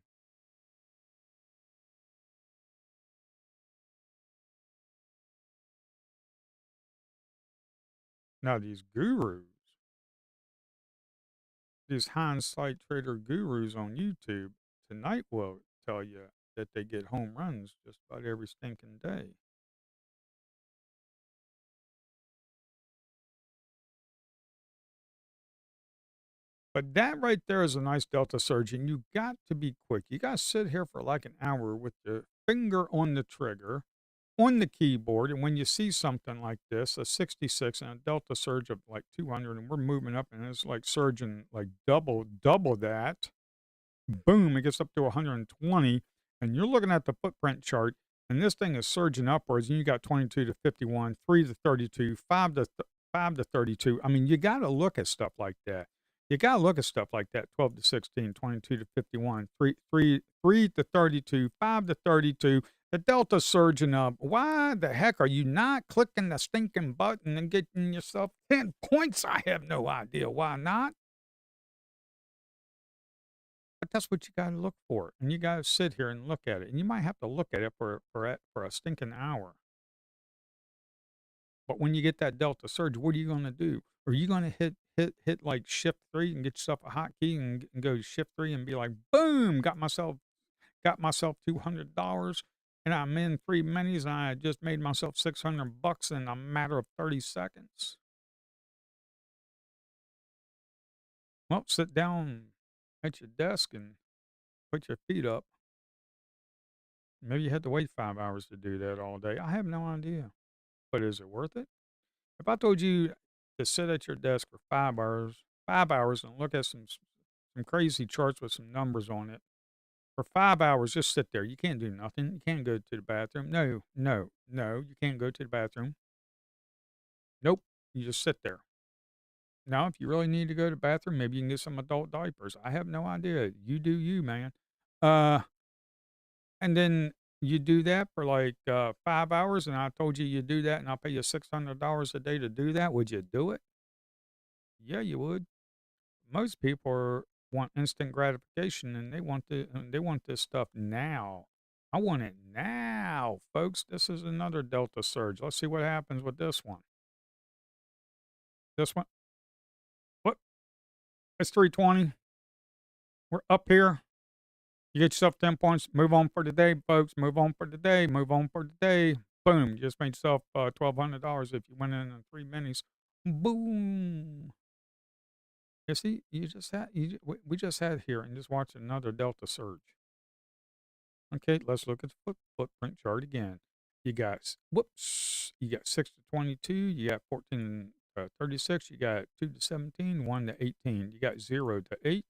Now, these hindsight trader gurus on YouTube tonight will tell you that they get home runs just about every stinking day. But that right there is a nice delta surge, and you got to be quick. You got to sit here for like an hour with the finger on the trigger on the keyboard, and when you see something like this, a 66 and a delta surge of like 200, and we're moving up, and it's like surging like double that. Boom, it gets up to 120, and you're looking at the footprint chart, and this thing is surging upwards, and you got 22 to 51, 3 to 32, 5 to 32. I mean, you got to look at stuff like that. You got to look at stuff like that. 12 to 16, 22 to 51, 3 to 32, 5 to 32. The delta surging up. Why the heck are you not clicking the stinking button and getting yourself 10 points? I have no idea why not. But that's what you gotta look for, and you gotta sit here and look at it, and you might have to look at it for a stinking hour. But when you get that delta surge, what are you gonna do? Are you gonna hit like shift 3 and get yourself a hotkey and go shift 3 and be like, "Boom! Got myself $200, and I'm in 3 minis, and I just made myself $600 in a matter of 30 seconds." Well, sit down at your desk and put your feet up. Maybe you had to wait 5 hours to do that all day. I have no idea. But is it worth it? If I told you to sit at your desk for 5 hours and look at some crazy charts with some numbers on it, for 5 hours, just sit there. You can't do nothing. You can't go to the bathroom. No, no, no, you can't go to the bathroom. Nope. You just sit there. Now, if you really need to go to the bathroom, maybe you can get some adult diapers. I have no idea. You do you, man. Uh, and then you do that for like 5 hours, and I told you you do that, and I'll pay you $600 a day to do that. Would you do it? Yeah, you would. Most people want instant gratification, and they want this stuff now. I want it now, folks. This is another delta surge. Let's see what happens with this one. This one, what? It's 320. We're up here. You get yourself 10 points. Move on for the day, folks. Move on for the day. Move on for the day. Boom. You just made yourself $1,200 if you went in 3 minis. Boom. You see, you just had we just had here and just watch another delta surge. Okay, let's look at the footprint chart again. You got whoops, you got 6 to 22, you got 14 to 36, you got 2 to 17, 1 to 18, you got 0 to 8,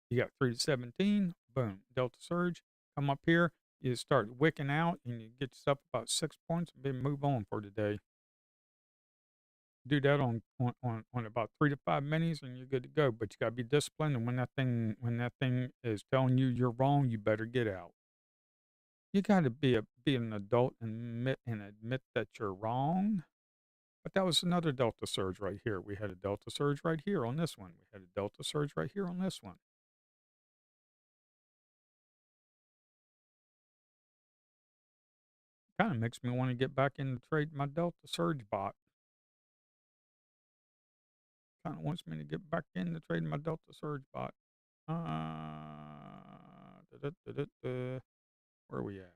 you got 3 to 17. Boom, delta surge. Come up here, you start wicking out, and you get yourself about 6 points, and then move on for today. Do that on about 3 to 5 minis, and you're good to go. But you gotta be disciplined, and when that thing is telling you you're wrong, you better get out. You gotta be an adult and admit that you're wrong. But that was another delta surge right here. We had a delta surge right here on this one. We had a delta surge right here on this one. Kinda makes me wanna get back in and trade my delta surge bot. Kinda wants me to get back in to trade my delta surge bot. Where are we at?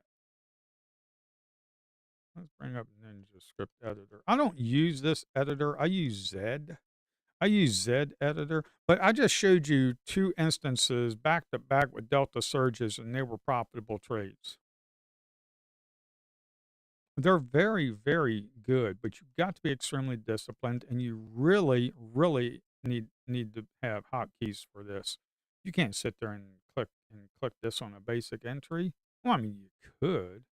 Let's bring up Ninja Script Editor. I don't use this editor. I use Zed. I use Zed Editor, but I just showed you 2 instances back to back with delta surges, and they were profitable trades. They're very, very good, but you've got to be extremely disciplined, and you really, really need to have hotkeys for this. You can't sit there and click this on a basic entry. Well, I mean, you could,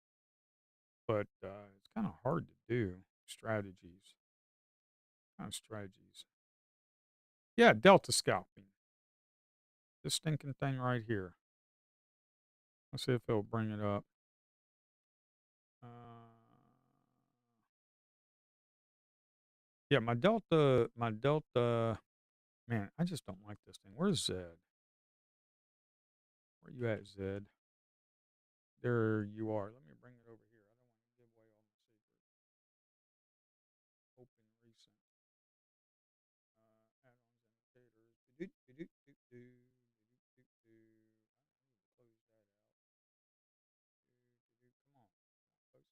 but it's kind of hard to do. Strategies, kind of strategies. Yeah, delta scalping. This stinking thing right here. Let's see if it'll bring it up. Uh, yeah, my delta. Man, I just don't like this thing. Where's Zed? Where you at, Zed? There you are. Let me bring it over here. I don't want to give away all my secrets. Open recent add-ons indicators. Close that out. Come on, close.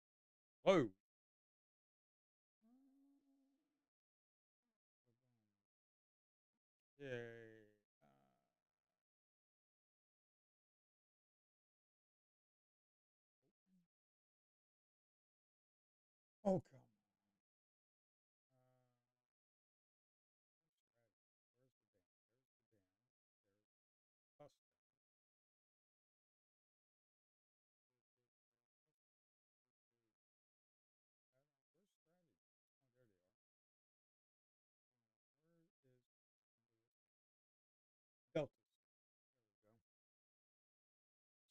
Whoa. Yay. Oh, come on. Where's the damn? Where's strategy? Oh, there they are. Where is Delta? There we go.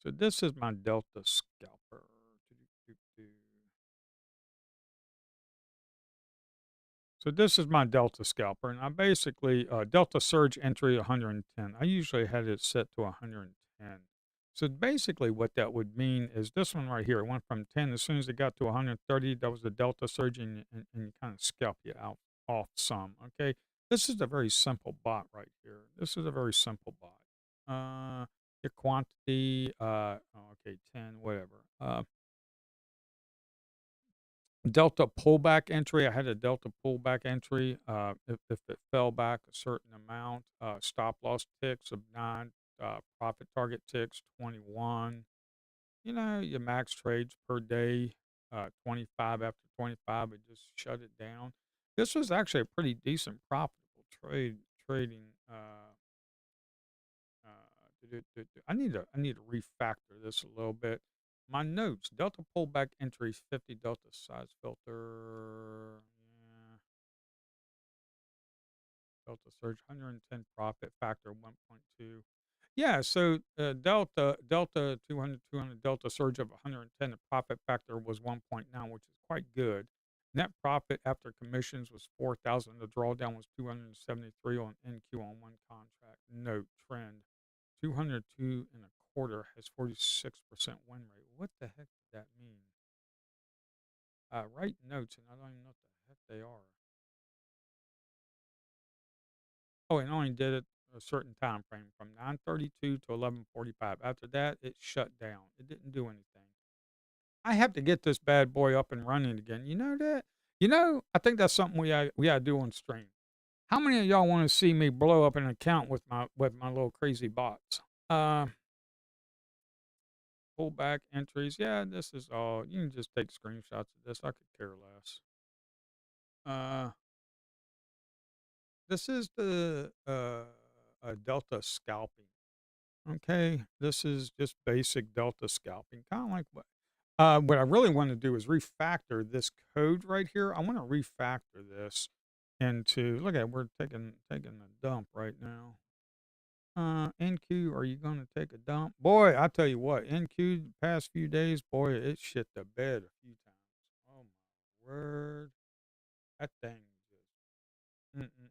So this is my Delta scalper. Do-do-do-do. So this is my Delta scalper, and I basically Delta surge entry 110. I usually had it set to 110. So basically, what that would mean is this one right here. It went from 10 as soon as it got to 130. That was the Delta surge, and you kind of scalp you out off some. Okay, this is a very simple bot right here. This is a very simple bot. Your quantity. Oh, okay, 10, whatever. Delta pullback entry. I had a delta pullback entry. If it fell back a certain amount, stop loss ticks of 9, profit target ticks 21. You know, your max trades per day, 25 after 25, it just shut it down. This was actually a pretty decent profitable trading. I need to refactor this a little bit. My notes: Delta pullback entries 50 Delta size filter. Yeah, Delta surge 110 profit factor 1.2. Yeah, so Delta 200 Delta surge of 110. The profit factor was 1.9, which is quite good. Net profit after commissions was 4,000. The drawdown was 273 on NQ on one contract. Note trend 202 and a quarter has 46% win rate. What the heck does that mean? Write notes, and I don't even know what the heck they are. Oh, it only did it a certain time frame from 9:32 to 11:45. After that, it shut down. It didn't do anything. I have to get this bad boy up and running again. You know that? I think that's something we gotta do on stream. How many of y'all want to see me blow up an account with my little crazy bots? Uh, Pullback entries. Yeah, this is all. You can just take screenshots of this. I could care less. Uh, this is the Delta scalping. Okay, this is just basic Delta scalping, kind of like what I really want to do is refactor this code right here. I want to refactor this into. Look at it, we're taking a dump right now. NQ, are you going to take a dump? Boy, I tell you what, NQ the past few days, boy, it shit the bed a few times. Oh my word, that thing just. Mm-mm-mm.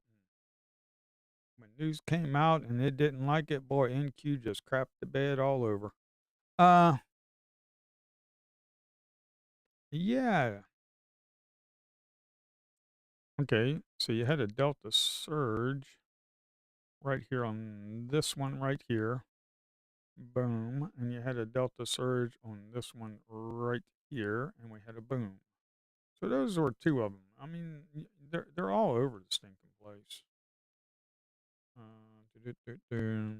When news came out and it didn't like it, boy, NQ just crapped the bed all over. Uh, yeah. Okay, so you had a delta surge right here on this one right here. Boom. And you had a delta surge on this one right here, and we had a boom. So those were two of them. I mean, they're all over the stinking place. Do-do-do-do.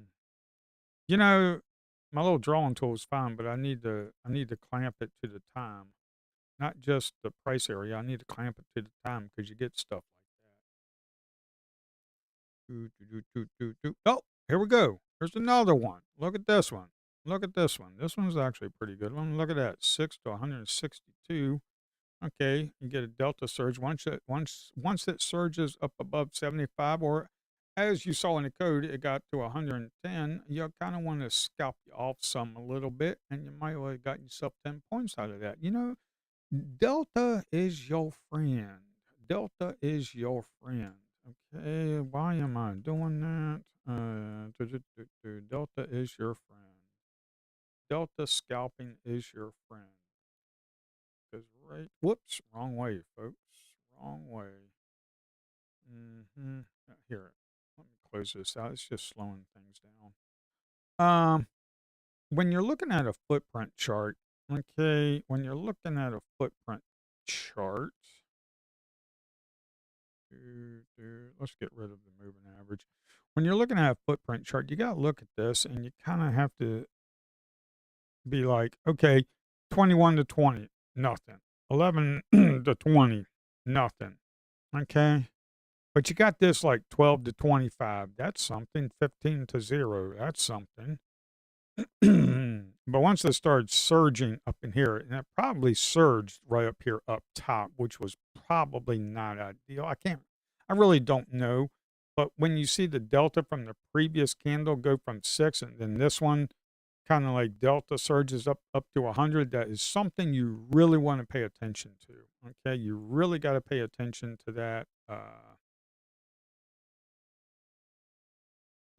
You know, my little drawing tool is fine, but I need to clamp it to the time, not just the price area. I need to clamp it to the time because you get stuff like that. Do, do, do, do, do, do. Oh, here we go. Here's another one. Look at this one. Look at this one. This one's actually a pretty good one. Look at that. 6 to 162. Okay, you get a delta surge. Once it surges up above 75, or as you saw in the code, it got to 110. You kind of want to scalp you off some a little bit, and you might have got yourself 10 points out of that. Delta is your friend. Delta is your friend. Okay, why am I doing that? Delta is your friend. Delta scalping is your friend. Because whoops, wrong way, folks. Wrong way. Here, let me close this out. It's just slowing things down. Um, when you're looking at a footprint chart, okay, when you're looking at a footprint chart, let's get rid of the moving average. When you're looking at a footprint chart, you got to look at this and you kind of have to be like, okay, 21 to 20, nothing. 11 to 20, nothing. Okay. But you got this like 12 to 25. That's something. 15 to 0. That's something. But once it started surging up in here, and it probably surged right up here up top, which was probably not ideal. I really don't know. But when you see the delta from the previous candle go from 6 and then this one kind of like delta surges up to 100, that is something you really want to pay attention to. Okay, you really got to pay attention to that.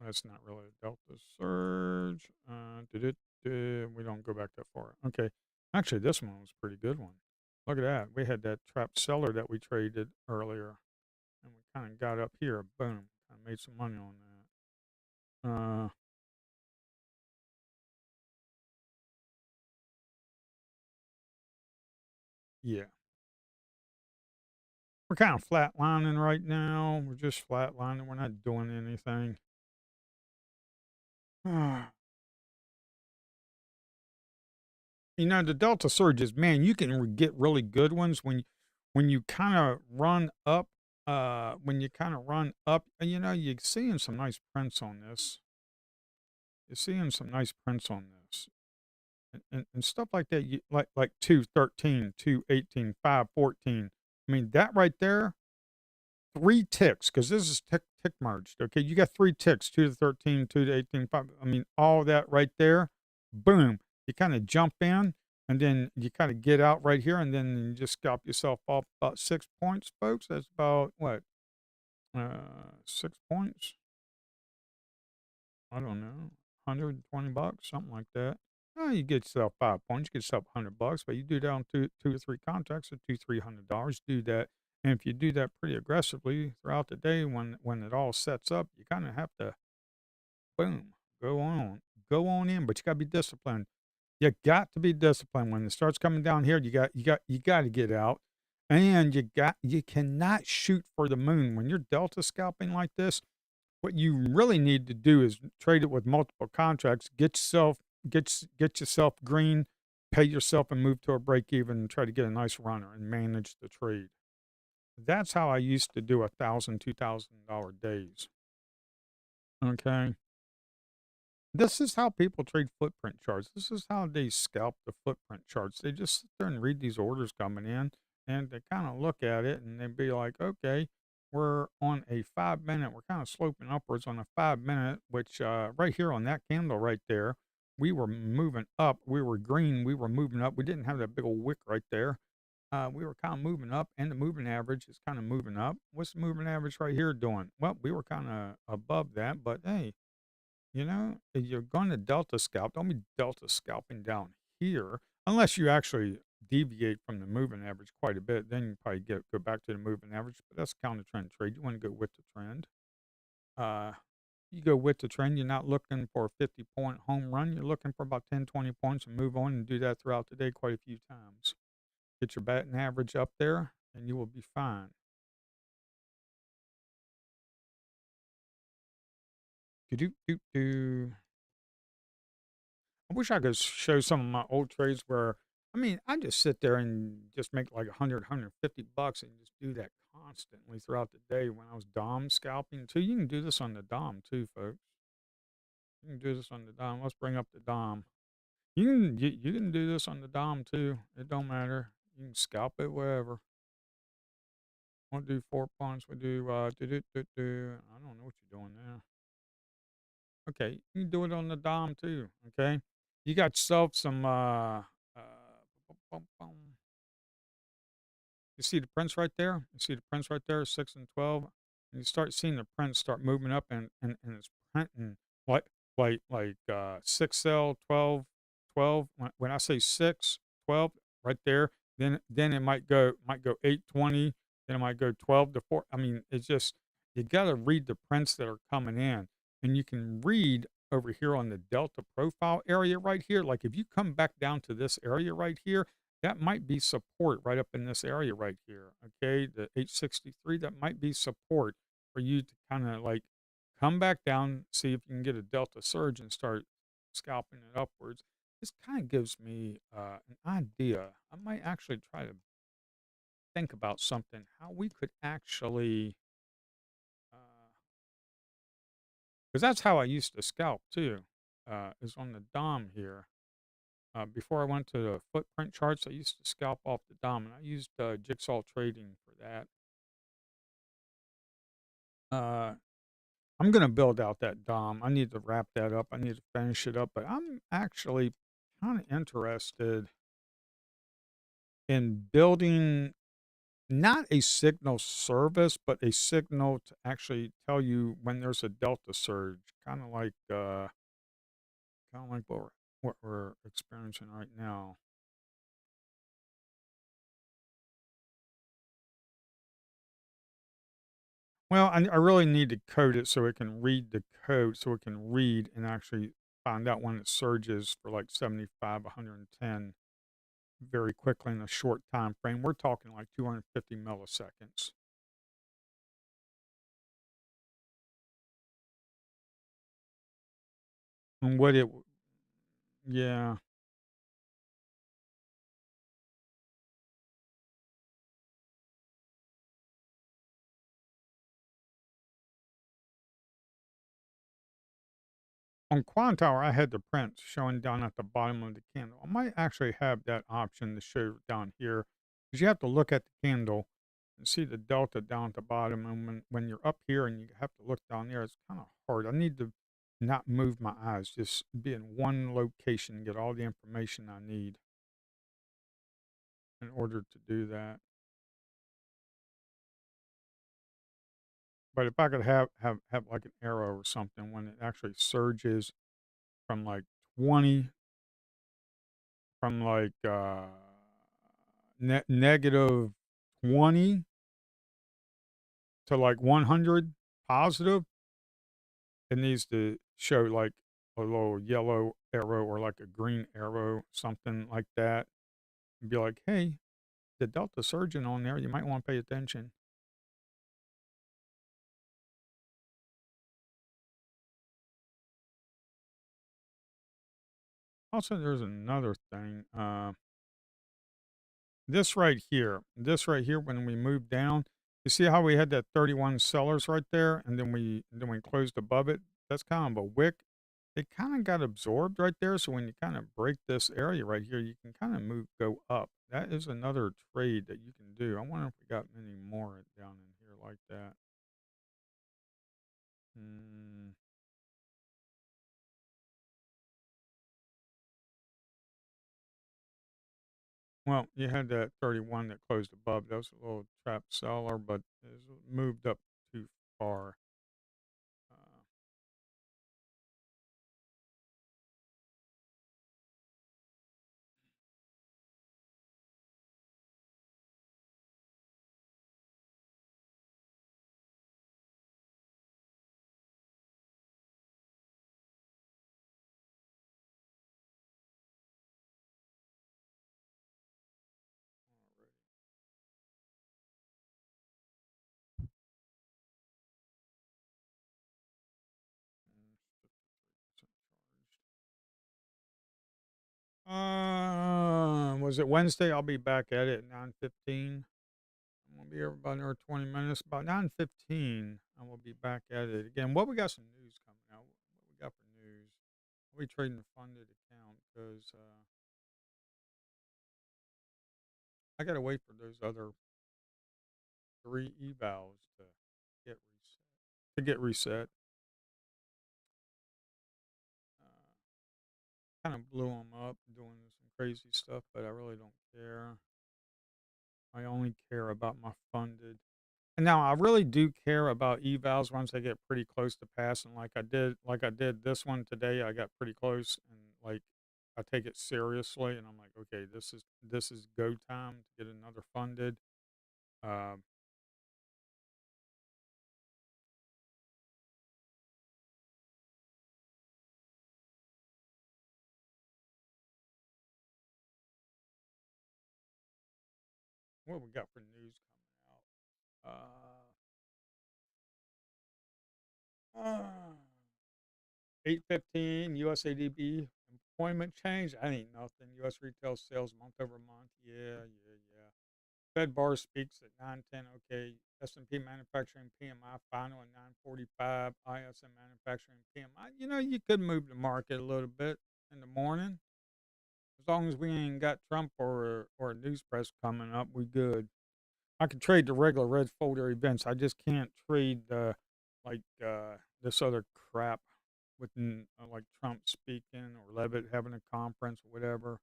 That's not really a delta surge. Did it? We don't go back that far. Okay, actually, this one was a pretty good one. Look at that. We had that trapped seller that we traded earlier, and we kind of got up here. Boom, kind of made some money on that. Yeah, we're kind of flatlining right now. We're just flatlining. We're not doing anything. You know, the delta surges, man, you can get really good ones when you kind of run up. When you kind of run up, and you know, you're seeing some nice prints on this. You're seeing some nice prints on this, and stuff like that. You like 213, 218, 514. I mean, that right there, 3 ticks, because this is tick merged. Okay, you got 3 ticks, 2 to 13, 2 to 18, 5. I mean, all that right there, boom. You kind of jump in, and then you kind of get out right here, and then you just scalp yourself off about 6 points, folks. That's about what, 6 points? I don't know, $120, something like that. You get yourself 5 points, you get yourself $100, but you do that on two or three contracts at $300. Do that, and if you do that pretty aggressively throughout the day, when it all sets up, you kind of have to boom, go on in, but you got to be disciplined. You got to be disciplined when it starts coming down here. You got to get out, and you cannot shoot for the moon when you're delta scalping like this. What you really need to do is trade it with multiple contracts. Get yourself green, pay yourself, and move to a break even, and try to get a nice runner and manage the trade. That's how I used to do $1,000, $2,000 days. Okay, this is how people trade footprint charts. This is how they scalp the footprint charts. They just sit there and read these orders coming in, and they kind of look at it and they'd be like, okay, we're on a 5 minute, we're kind of sloping upwards on a 5 minute, which right here on that candle right there, we were moving up. We were green. We were moving up. We didn't have that big old wick right there. We were kind of moving up, and the moving average is kind of moving up. What's the moving average right here doing? Well, we were kind of above that, but hey, you know, if you're going to delta scalp, don't be delta scalping down here unless you actually deviate from the moving average quite a bit. Then you probably go back to the moving average, but that's counter trend trade. You want to go with the trend. Uh, you go with the trend. You're not looking for a 50-point home run. You're looking for about 10, 20 points and move on and do that throughout the day quite a few times. Get your batting average up there, and you will be fine. Do do do do. I wish I could show some of my old trades where, I mean, I just sit there and just make like 150 bucks and just do that constantly throughout the day when I was Dom scalping too. You can do this on the Dom too, folks. You can do this on the Dom. Let's bring up the Dom. You can do this on the Dom too. It don't matter. You can scalp it wherever. We'll do 4 punts. We do I don't know what you're doing there. Okay, you can do it on the Dom too. Okay, you got yourself some bum, bum. You see the prints right there? You see the prints right there, 6 and 12? And you start seeing the prints start moving up, and it's printing like 6 cell, 12, 12. When I say 6, 12, right there, then it might go 820, then it might go 12 to 4. I mean, it's just you gotta read the prints that are coming in. And you can read over here on the delta profile area right here. Like if you come back down to this area right here, that might be support right up in this area right here. Okay, the 863, that might be support for you to kind of like come back down, see if you can get a delta surge and start scalping it upwards. This kind of gives me an idea. I might actually try to think about something, how we could actually, because that's how I used to scalp too, is on the DOM here. Before I went to the footprint charts, I used to scalp off the DOM, and I used jigsaw trading for that. Uh, I'm going to build out that DOM. I need to wrap that up. I need to finish it up, but I'm actually kind of interested in building not a signal service, but a signal to actually tell you when there's a delta surge, kind of like what we're experiencing right now. Well, I really need to code it so it can read the code, so it can read and actually find out when it surges for like 75, 110 very quickly in a short time frame. We're talking like 250 milliseconds. And yeah. On Quantower, I had the print showing down at the bottom of the candle. I might actually have that option to show down here because you have to look at the candle and see the delta down at the bottom. And when you're up here and you have to look down there, it's kind of hard. I need to not move my eyes, just be in one location and get all the information I need in order to do that. But if I could have like an arrow or something when it actually surges from like 20 from like negative 20 to like 100 positive, it needs to show like a little yellow arrow or like a green arrow, something like that, and be like, hey, the delta surgeon on there, you might want to pay attention. Also, there's another thing. This right here, when we move down, you see how we had that 31 sellers right there, and then we closed above it. That's kind of a wick. It kind of got absorbed right there. So when you kind of break this area right here, you can kind of go up. That is another trade that you can do. I wonder if we got many more down in here like that. Mm, well, you had that 31 that closed above. That was a little trap seller, but it's moved up too far. Uh, mm, 53% charged. Was it Wednesday? I'll be back at it at 9:15. I'm gonna be here about another 20 minutes. About 9:15, I will be back at it again. What we got some news coming out? What we got for news? We trading the funded account because I gotta wait for those other three evals get reset. To get reset, kind of blew them up doing some crazy stuff, but I really don't care. I only care about my funded. And now I really do care about evals once they get pretty close to passing, like I did this one today. I got pretty close, and like I take it seriously, and I'm like, okay, this is go time to get another funded. Um, what we got for news coming out? 8:15 USADB employment change. I ain't nothing. U.S. retail sales month over month. Yeah, yeah, yeah. Fed bar speaks at 9:10. Okay. S&P manufacturing PMI final at 9:45. ISM manufacturing PMI. You know, you could move the market a little bit in the morning. As long as we ain't got Trump or a news press coming up, we good. I could trade the regular red folder events. I just can't trade like this other crap with like Trump speaking or Levitt having a conference or whatever.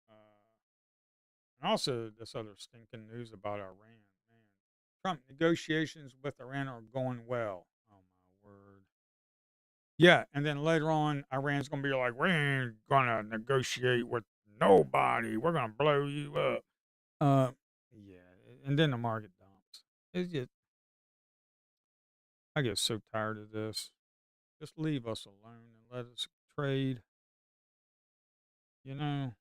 Uh, and also this other stinking news about Iran. Man, Trump negotiations with Iran are going well. Oh my word. Yeah, and then later on, Iran's gonna be like, "We ain't gonna negotiate with nobody. We're gonna blow you up." Yeah, and then the market dumps. It's just, I get so tired of this. Just leave us alone and let us trade. You know,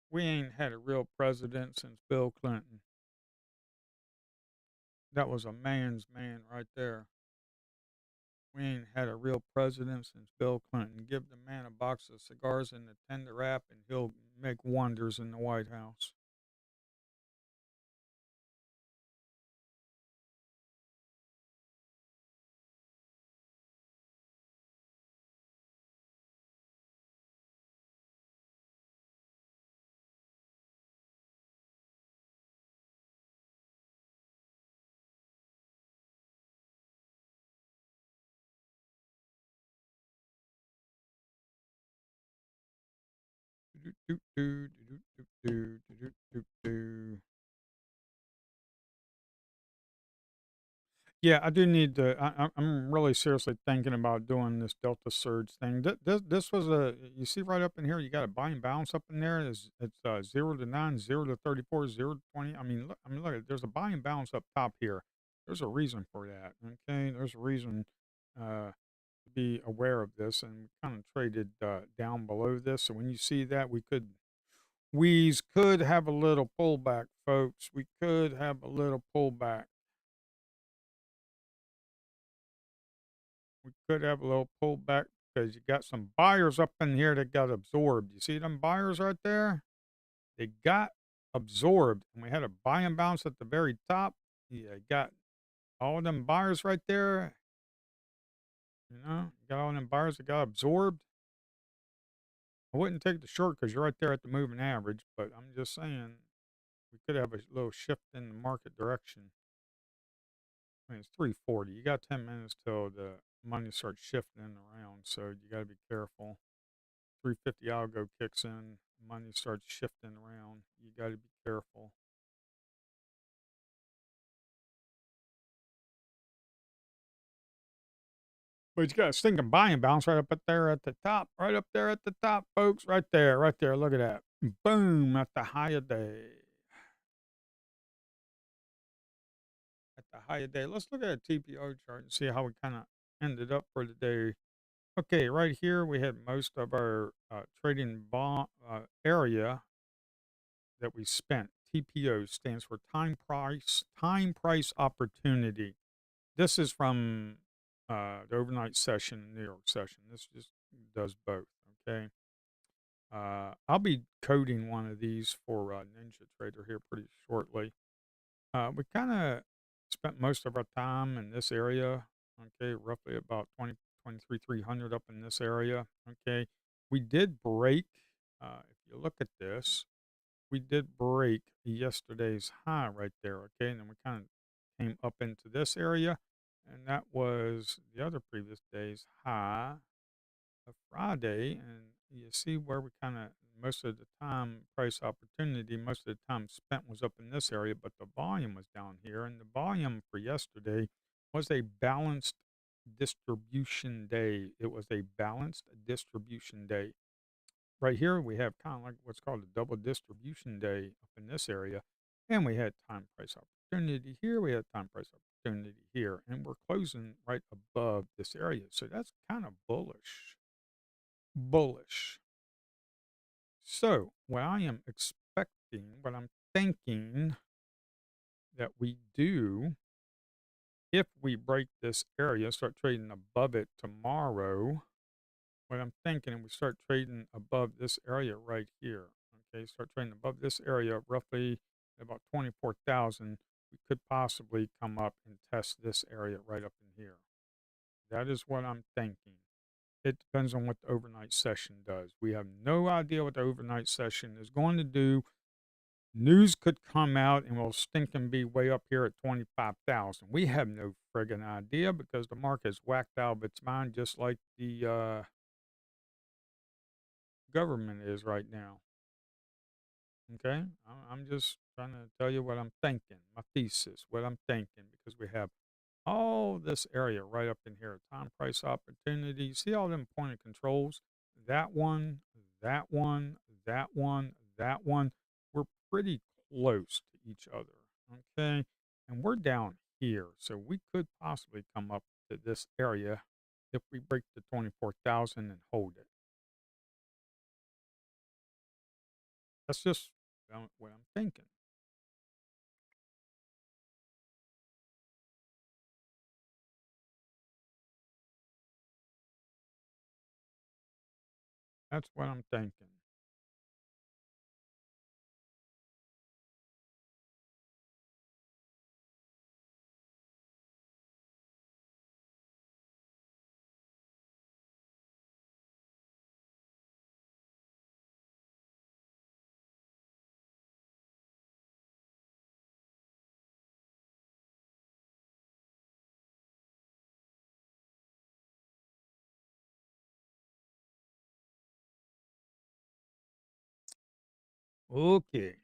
we ain't had a real president since Bill Clinton. That was a man's man right there. We ain't had a real president since Bill Clinton. Give the man a box of cigars and a tender wrap, and he'll make wonders in the White House. Yeah, I do need to. I'm really seriously thinking about doing this Delta Surge thing. This was a. You see right up in here, you got a buy and bounce up in there. It's 0 to 9, 0 to 34, 0 to 20. Look. There's a buy and bounce up top here. There's a reason for that. Okay, there's a reason to be aware of this, and we kind of traded down below this. So when you see that, we could have a little pullback, folks. We could have a little pullback. We could have a little pullback because you got some buyers up in here that got absorbed. You see them buyers right there? They got absorbed, and we had a buy and bounce at the very top. Yeah, got all them buyers right there. You got all them buyers that got absorbed. I wouldn't take the short because you're right there at the moving average, but I'm just saying we could have a little shift in the market direction. I mean, it's 3:40. You got 10 minutes till the money starts shifting around, so you got to be careful. 350 algo kicks in, money starts shifting around. You got to be careful. But you got a stinking buying bounce right up there at the top, right up there at the top, folks. Right there, right there. Look at that. Boom, at the high of day. At the high of day. Let's look at a TPO chart and see how we kind of ended up for the day. Okay, right here we had most of our trading bond area that we spent. TPO stands for time price opportunity. This is from the overnight session, New York session. This just does both. Okay. I'll be coding one of these for Ninja Trader here pretty shortly. We kind of spent most of our time in this area. Okay, roughly about 23,300 up in this area. Okay, we did break. If you look at this, we did break yesterday's high right there. Okay, and then we kind of came up into this area, and that was the other previous day's high of Friday. And you see where we kind of most of the time price opportunity, most of the time spent was up in this area, but the volume was down here. And the volume for yesterday was a balanced distribution day. It was a balanced distribution day. Right here, we have kind of like what's called a double distribution day up in this area. And we had time price opportunity here. We had time price opportunity here. And we're closing right above this area. So that's kind of bullish. Bullish. So, what I am expecting, what I'm thinking that we do, if we break this area, start trading above it tomorrow, what I'm thinking, and we start trading above this area right here. Okay, start trading above this area, roughly about 24,000. We could possibly come up and test this area right up in here. That is what I'm thinking. It depends on what the overnight session does. We have no idea what the overnight session is going to do. News could come out and we'll stink and be way up here at 25,000. We have no friggin' idea because the market's whacked out of its mind just like the government is right now. Okay? I'm just trying to tell you what I'm thinking, my thesis, what I'm thinking, because we have all this area right up in here. Time, price, opportunity. See all them pointed controls? That one, that one, that one, that one. We're pretty close to each other. Okay. And we're down here. So we could possibly come up to this area if we break the 24,000 and hold it. That's just what I'm thinking. That's what I'm thinking. Okay.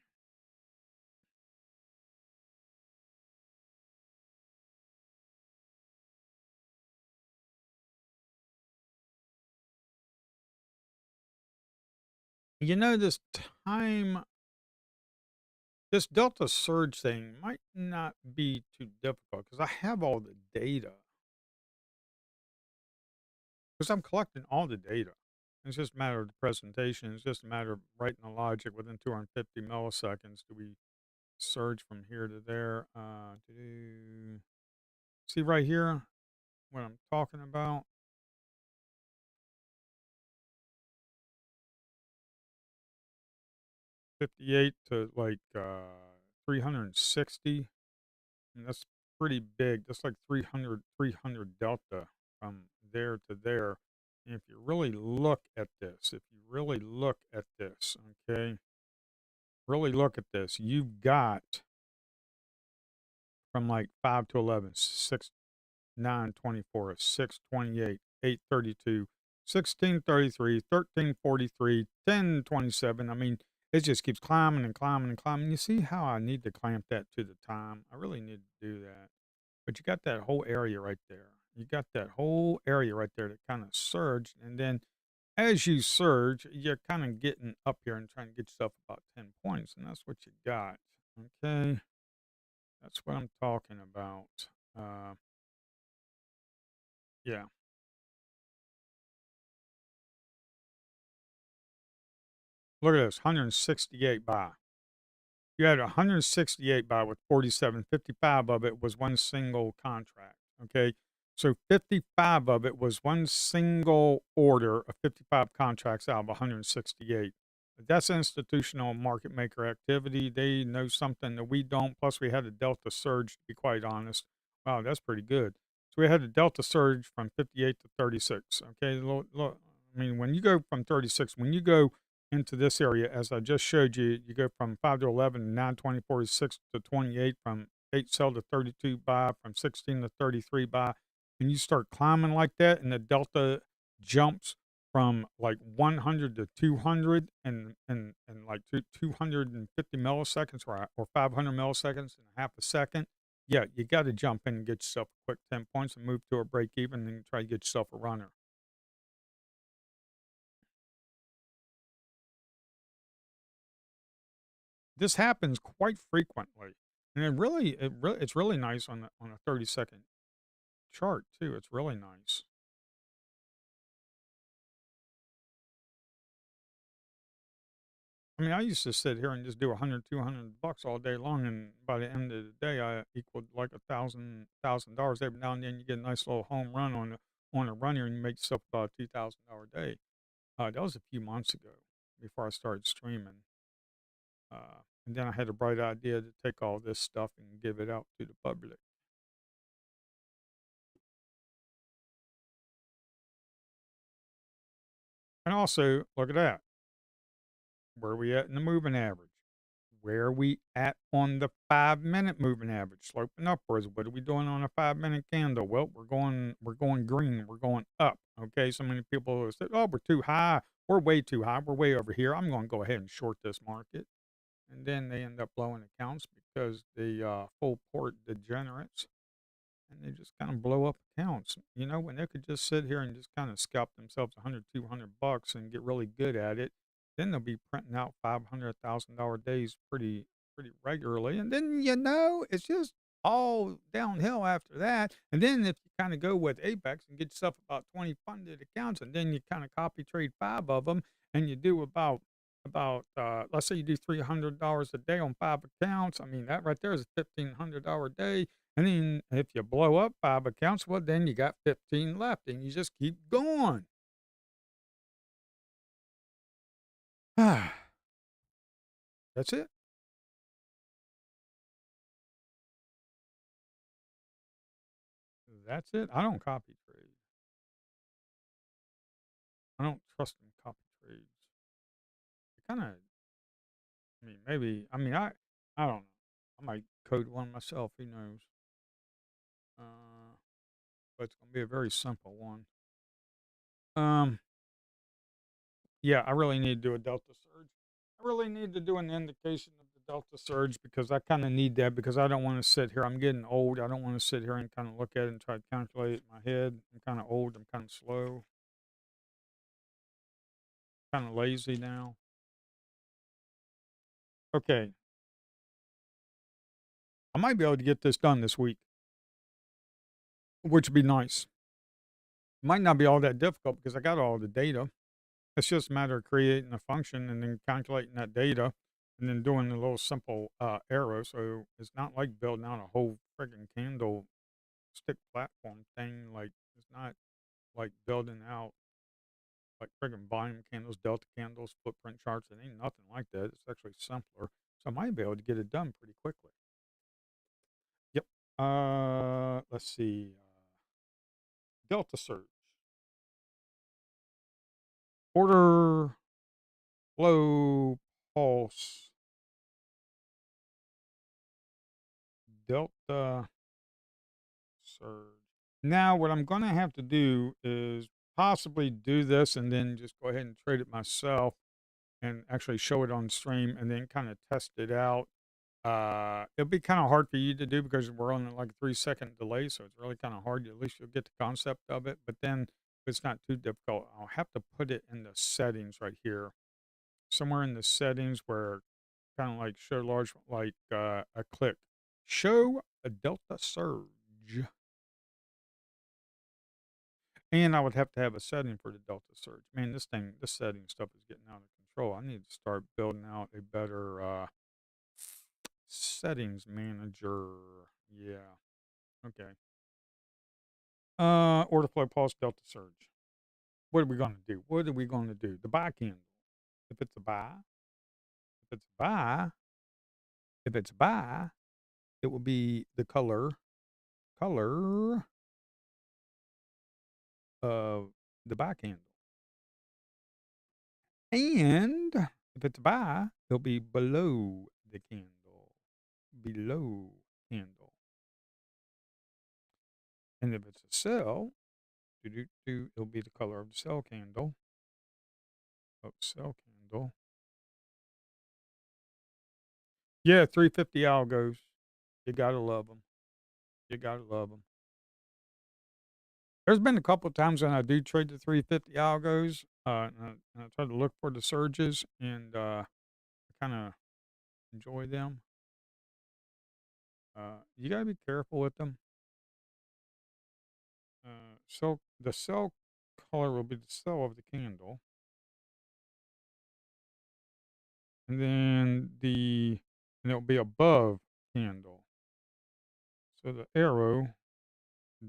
You know, time this Delta surge thing might not be too difficult because I have all the data. Because I'm collecting all the data. It's just a matter of the presentation. It's just a matter of writing the logic within 250 milliseconds. Do we surge from here to there? See right here what I'm talking about? 58 to like 360. And that's pretty big. That's like 300 delta from there to there. And if you really look at this, if you really look at this, okay, really look at this, you've got from like 5 to 11, 6, 9, 24, 6, 28, 8, 32, 16, 33, 13, 43, 10, 27. I mean, it just keeps climbing and climbing and climbing. You see how I need to clamp that to the time? I really need to do that. But you got that whole area right there. You got that whole area right there that kind of surged. And then as you surge, you're kind of getting up here and trying to get yourself about 10 points. And that's what you got. Okay. That's what I'm talking about. Uh, yeah. Look at this 168 buy. You had 168 buy with 47. 55 of it was one single contract. Okay. So 55 of it was one single order of 55 contracts out of 168. That's institutional market maker activity. They know something that we don't. Plus, we had a delta surge, to be quite honest. Wow, that's pretty good. So we had a delta surge from 58 to 36. Okay. Look, I mean, when you go from 36, when you go into this area, as I just showed you, you go from 5 to 11, 9, 20, 46 to 28, from 8 sell to 32 buy, from 16 to 33 buy, and you start climbing like that, and the delta jumps from like 100 to 200 and like 250 milliseconds or 500 milliseconds in half a second. Yeah, you got to jump in and get yourself a quick 10 points and move to a break even and try to get yourself a runner. This happens quite frequently, and it's really nice on a 30-second chart too. It's really nice. I mean, I used to sit here and just do 100, $200 all day long, and by the end of the day, I equaled like $1,000 every now and then. You get a nice little home run on a runner and you make yourself about a $2,000 day. That was a few months ago before I started streaming. And then I had a bright idea to take all this stuff and give it out to the public. And also, look at that. Where are we at in the moving average? Where are we at on the 5-minute moving average? Sloping upwards. What are we doing on a 5-minute candle? Well, we're going green. We're going up. Okay. So many people have said, "Oh, we're too high. We're way too high. We're way over here. I'm going to go ahead and short this market." And then they end up blowing accounts because the full port degenerates and they just kind of blow up accounts. You know, when they could just sit here and just kind of scalp themselves 100, $200 and get really good at it, then they'll be printing out $500,000 days pretty regularly. And then, it's just all downhill after that. And then if you kind of go with Apex and get yourself about 20 funded accounts, and then you kind of copy trade 5 of them, and you do about let's say you do $300 a day on 5 accounts. I mean, that right there is a $1,500 day. And then if you blow up 5 accounts, well, then you got 15 left and you just keep going. That's it. That's it. I don't copy trade. I don't trust in copy trades. It kind of, I mean, maybe, I don't know. I might code one myself. Who knows? Uh, but it's going to be a very simple one. Um, Yeah, I really need to do a delta surge. I really need to do an indication of the delta surge because I kind of need that because I don't want to sit here. I'm getting old. I don't want to sit here and kind of look at it and try to calculate it in my head. I'm kind of old. I'm kind of slow, kind of lazy now. Okay, I might be able to get this done this week, which would be nice. It might not be all that difficult because I got all the data. It's just a matter of creating a function and then calculating that data and then doing a little simple arrow. So it's not like building out a whole friggin' candle stick platform thing. Like it's not like building out like friggin' volume candles, delta candles, footprint charts. It ain't nothing like that. It's actually simpler. So I might be able to get it done pretty quickly. Yep. Let's see. Delta surge. Order flow pulse. Delta surge. Now, what I'm going to have to do is possibly do this and then just go ahead and trade it myself and actually show it on stream and then kind of test it out. It'll be kind of hard for you to do because we're on like a 3-second delay, so it's really kind of hard. At least you'll get the concept of it, but then if it's not too difficult, I'll have to put it in the settings right here, somewhere in the settings where kind of like show large, like a click, show a delta surge. And I would have to have a setting for the delta surge. Man, this setting stuff is getting out of control. I need to start building out a better settings manager. Yeah. Okay. Order flow pulse delta surge. What are we going to do? What are we going to do? The buy candle. If it's a buy, if it's a buy, if it's a buy, it will be the color of the buy candle. And if it's a buy, it'll be below the candle. Below candle. And if it's a sell, it'll be the color of the sell candle. Of sell candle. Yeah, 350 algos. You gotta love them. You gotta love them. There's been a couple of times when I do trade the 350 algos, and I try to look for the surges, and I kind of enjoy them. You gotta be careful with them. So the cell color will be the cell of the candle, and then and it'll be above candle. So the arrow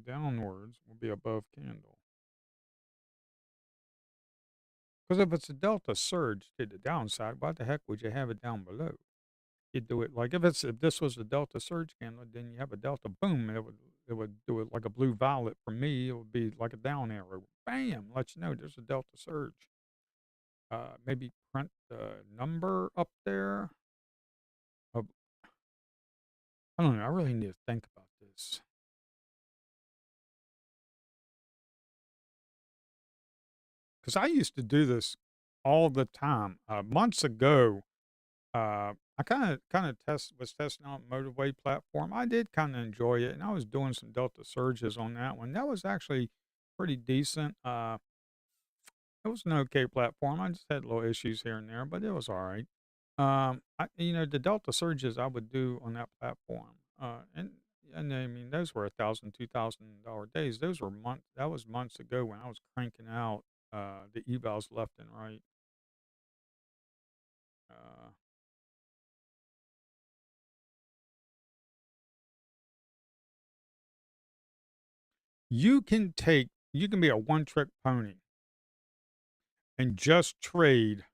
downwards will be above candle. Because if it's a delta surge to the downside, why the heck would you have it down below? You do it like if this was a delta surge candle, then you have a delta boom, and it would do it like a blue violet. For me, it would be like a down arrow. Bam! Let you know there's a delta surge. Maybe print the number up there. Of, I don't know. I really need to think about this because I used to do this all the time. Months ago, I kinda testing out Motivate platform. I did kinda enjoy it, and I was doing some delta surges on that one. That was actually pretty decent. It was an okay platform. I just had little issues here and there, but it was alright. The delta surges I would do on that platform, and I mean, those were $1,000, $2,000 days. Those were that was months ago when I was cranking out, the evals left and right. Uh you can be a one trick pony and just trade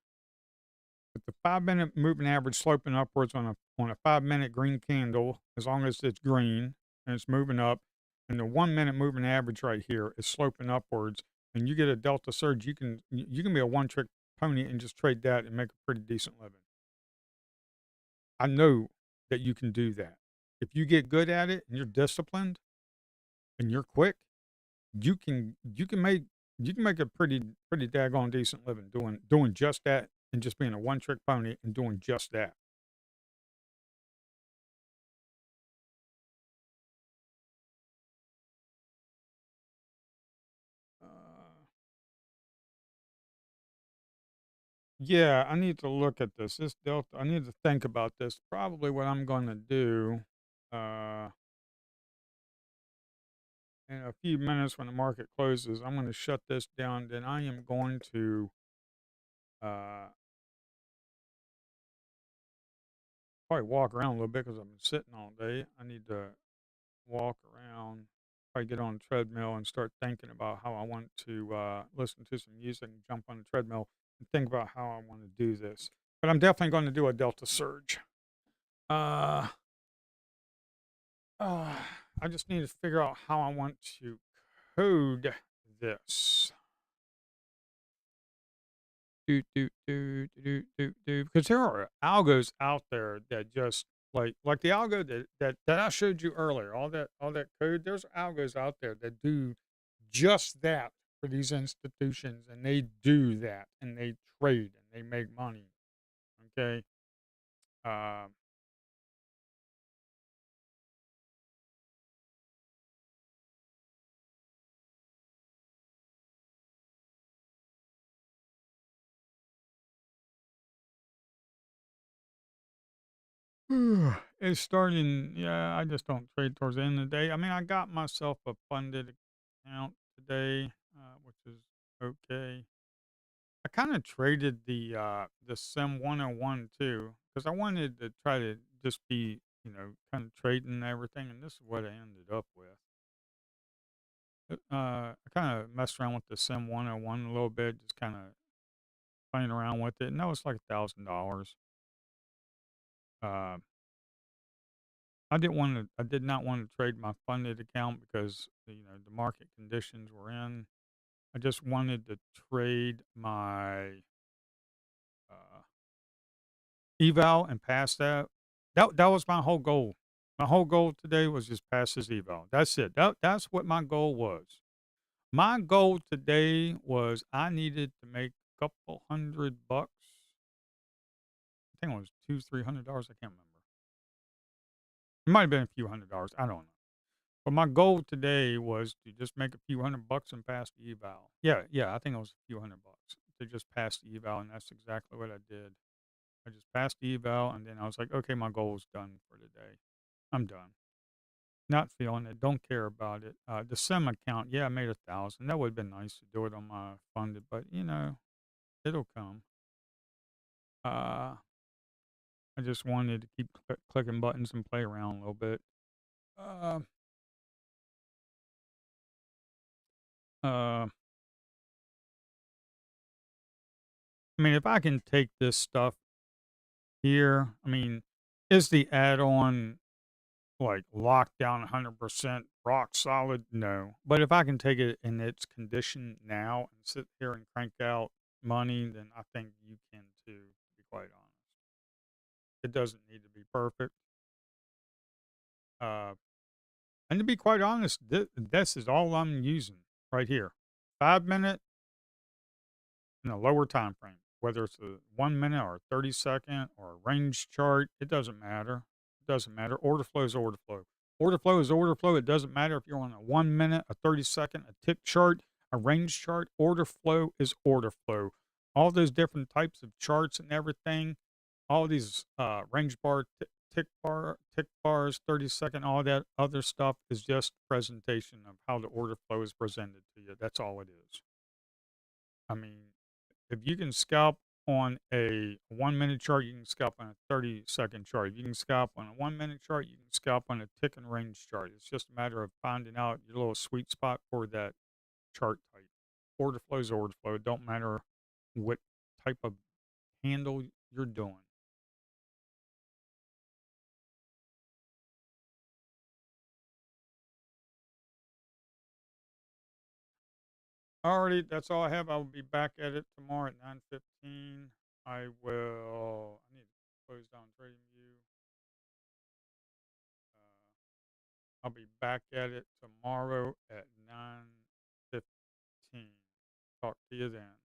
with the 5 minute moving average sloping upwards on a 5 minute green candle, as long as it's green and it's moving up, and the 1 minute moving average right here is sloping upwards, and you get a delta surge, you can be a one trick pony and just trade that and make a pretty decent living. I know that you can do that. If you get good at it and you're disciplined and you're quick, you can make a pretty daggone decent living doing just that and just being a one trick pony and doing just that. Uh, yeah, I need to look at this. This delta, I need to think about this. Probably what I'm going to do uh, in a few minutes when the market closes, I'm going to shut this down. Then I am going to uh, probably walk around a little bit because I've been sitting all day. I need to walk around, probably get on a treadmill and start thinking about how I want to listen to some music and jump on the treadmill and think about how I want to do this. But I'm definitely going to do a delta surge. Uh, uh, I just need to figure out how I want to code this. Because there are algos out there that just like the algo that I showed you earlier, all that code, there's algos out there that do just that for these institutions, and they do that, and they trade, and they make money, okay? Um, it's starting yeah, I just don't trade towards the end of the day. I mean, I got myself a funded account today, which is okay. I kinda traded the Sim 101 too, because I wanted to try to just be, kinda trading and everything, and this is what I ended up with. I kinda messed around with the Sim 101 a little bit, just kinda playing around with it, and that was like $1,000. Uh, I did not wanna trade my funded account because, the market conditions we're in. I just wanted to trade my, uh eval and pass that. That was my whole goal. My whole goal today was just pass this eval. That's it. That's what my goal was. My goal today was I needed to make a couple $100. I think it was $200, $300. I can't remember. It might have been a few $100. I don't know. But my goal today was to just make a few $100 and pass the eval. Yeah, yeah. I think it was a few $100 to just pass the eval, and that's exactly what I did. I just passed the eval, and then I was like, okay, my goal is done for today. I'm done. Not feeling it. Don't care about it. The sim account, yeah, I made 1,000. That would have been nice to do it on my funded, but it'll come. Uh, I just wanted to keep clicking buttons and play around a little bit. Uh, uh, I mean, if I can take this stuff here, I mean, is the add-on like locked down 100% rock solid? No. But if I can take it in its condition now and sit here and crank out money, then I think you can too, to be quite honest. It doesn't need to be perfect. Uh, and to be quite honest, this is all I'm using right here. 5 minute in a lower time frame, whether it's a 1 minute or a 30-second or a range chart, it doesn't matter. It doesn't matter. Order flow is order flow. Order flow is order flow. It doesn't matter if you're on a 1 minute, a 30-second, a tick chart, a range chart. Order flow is order flow. All those different types of charts and everything, all these range bar, tick bars, 30-second, all that other stuff is just presentation of how the order flow is presented to you. That's all it is. I mean, if you can scalp on a 1 minute chart, you can scalp on a 30-second chart. If you can scalp on a 1 minute chart, you can scalp on a tick and range chart. It's just a matter of finding out your little sweet spot for that chart type. Order flow is order flow. It don't matter what type of handle you're doing. Alrighty, that's all I have. I will be back at it tomorrow at 9:15. I need to close down Trading View. I'll be back at it tomorrow at 9:15. Talk to you then.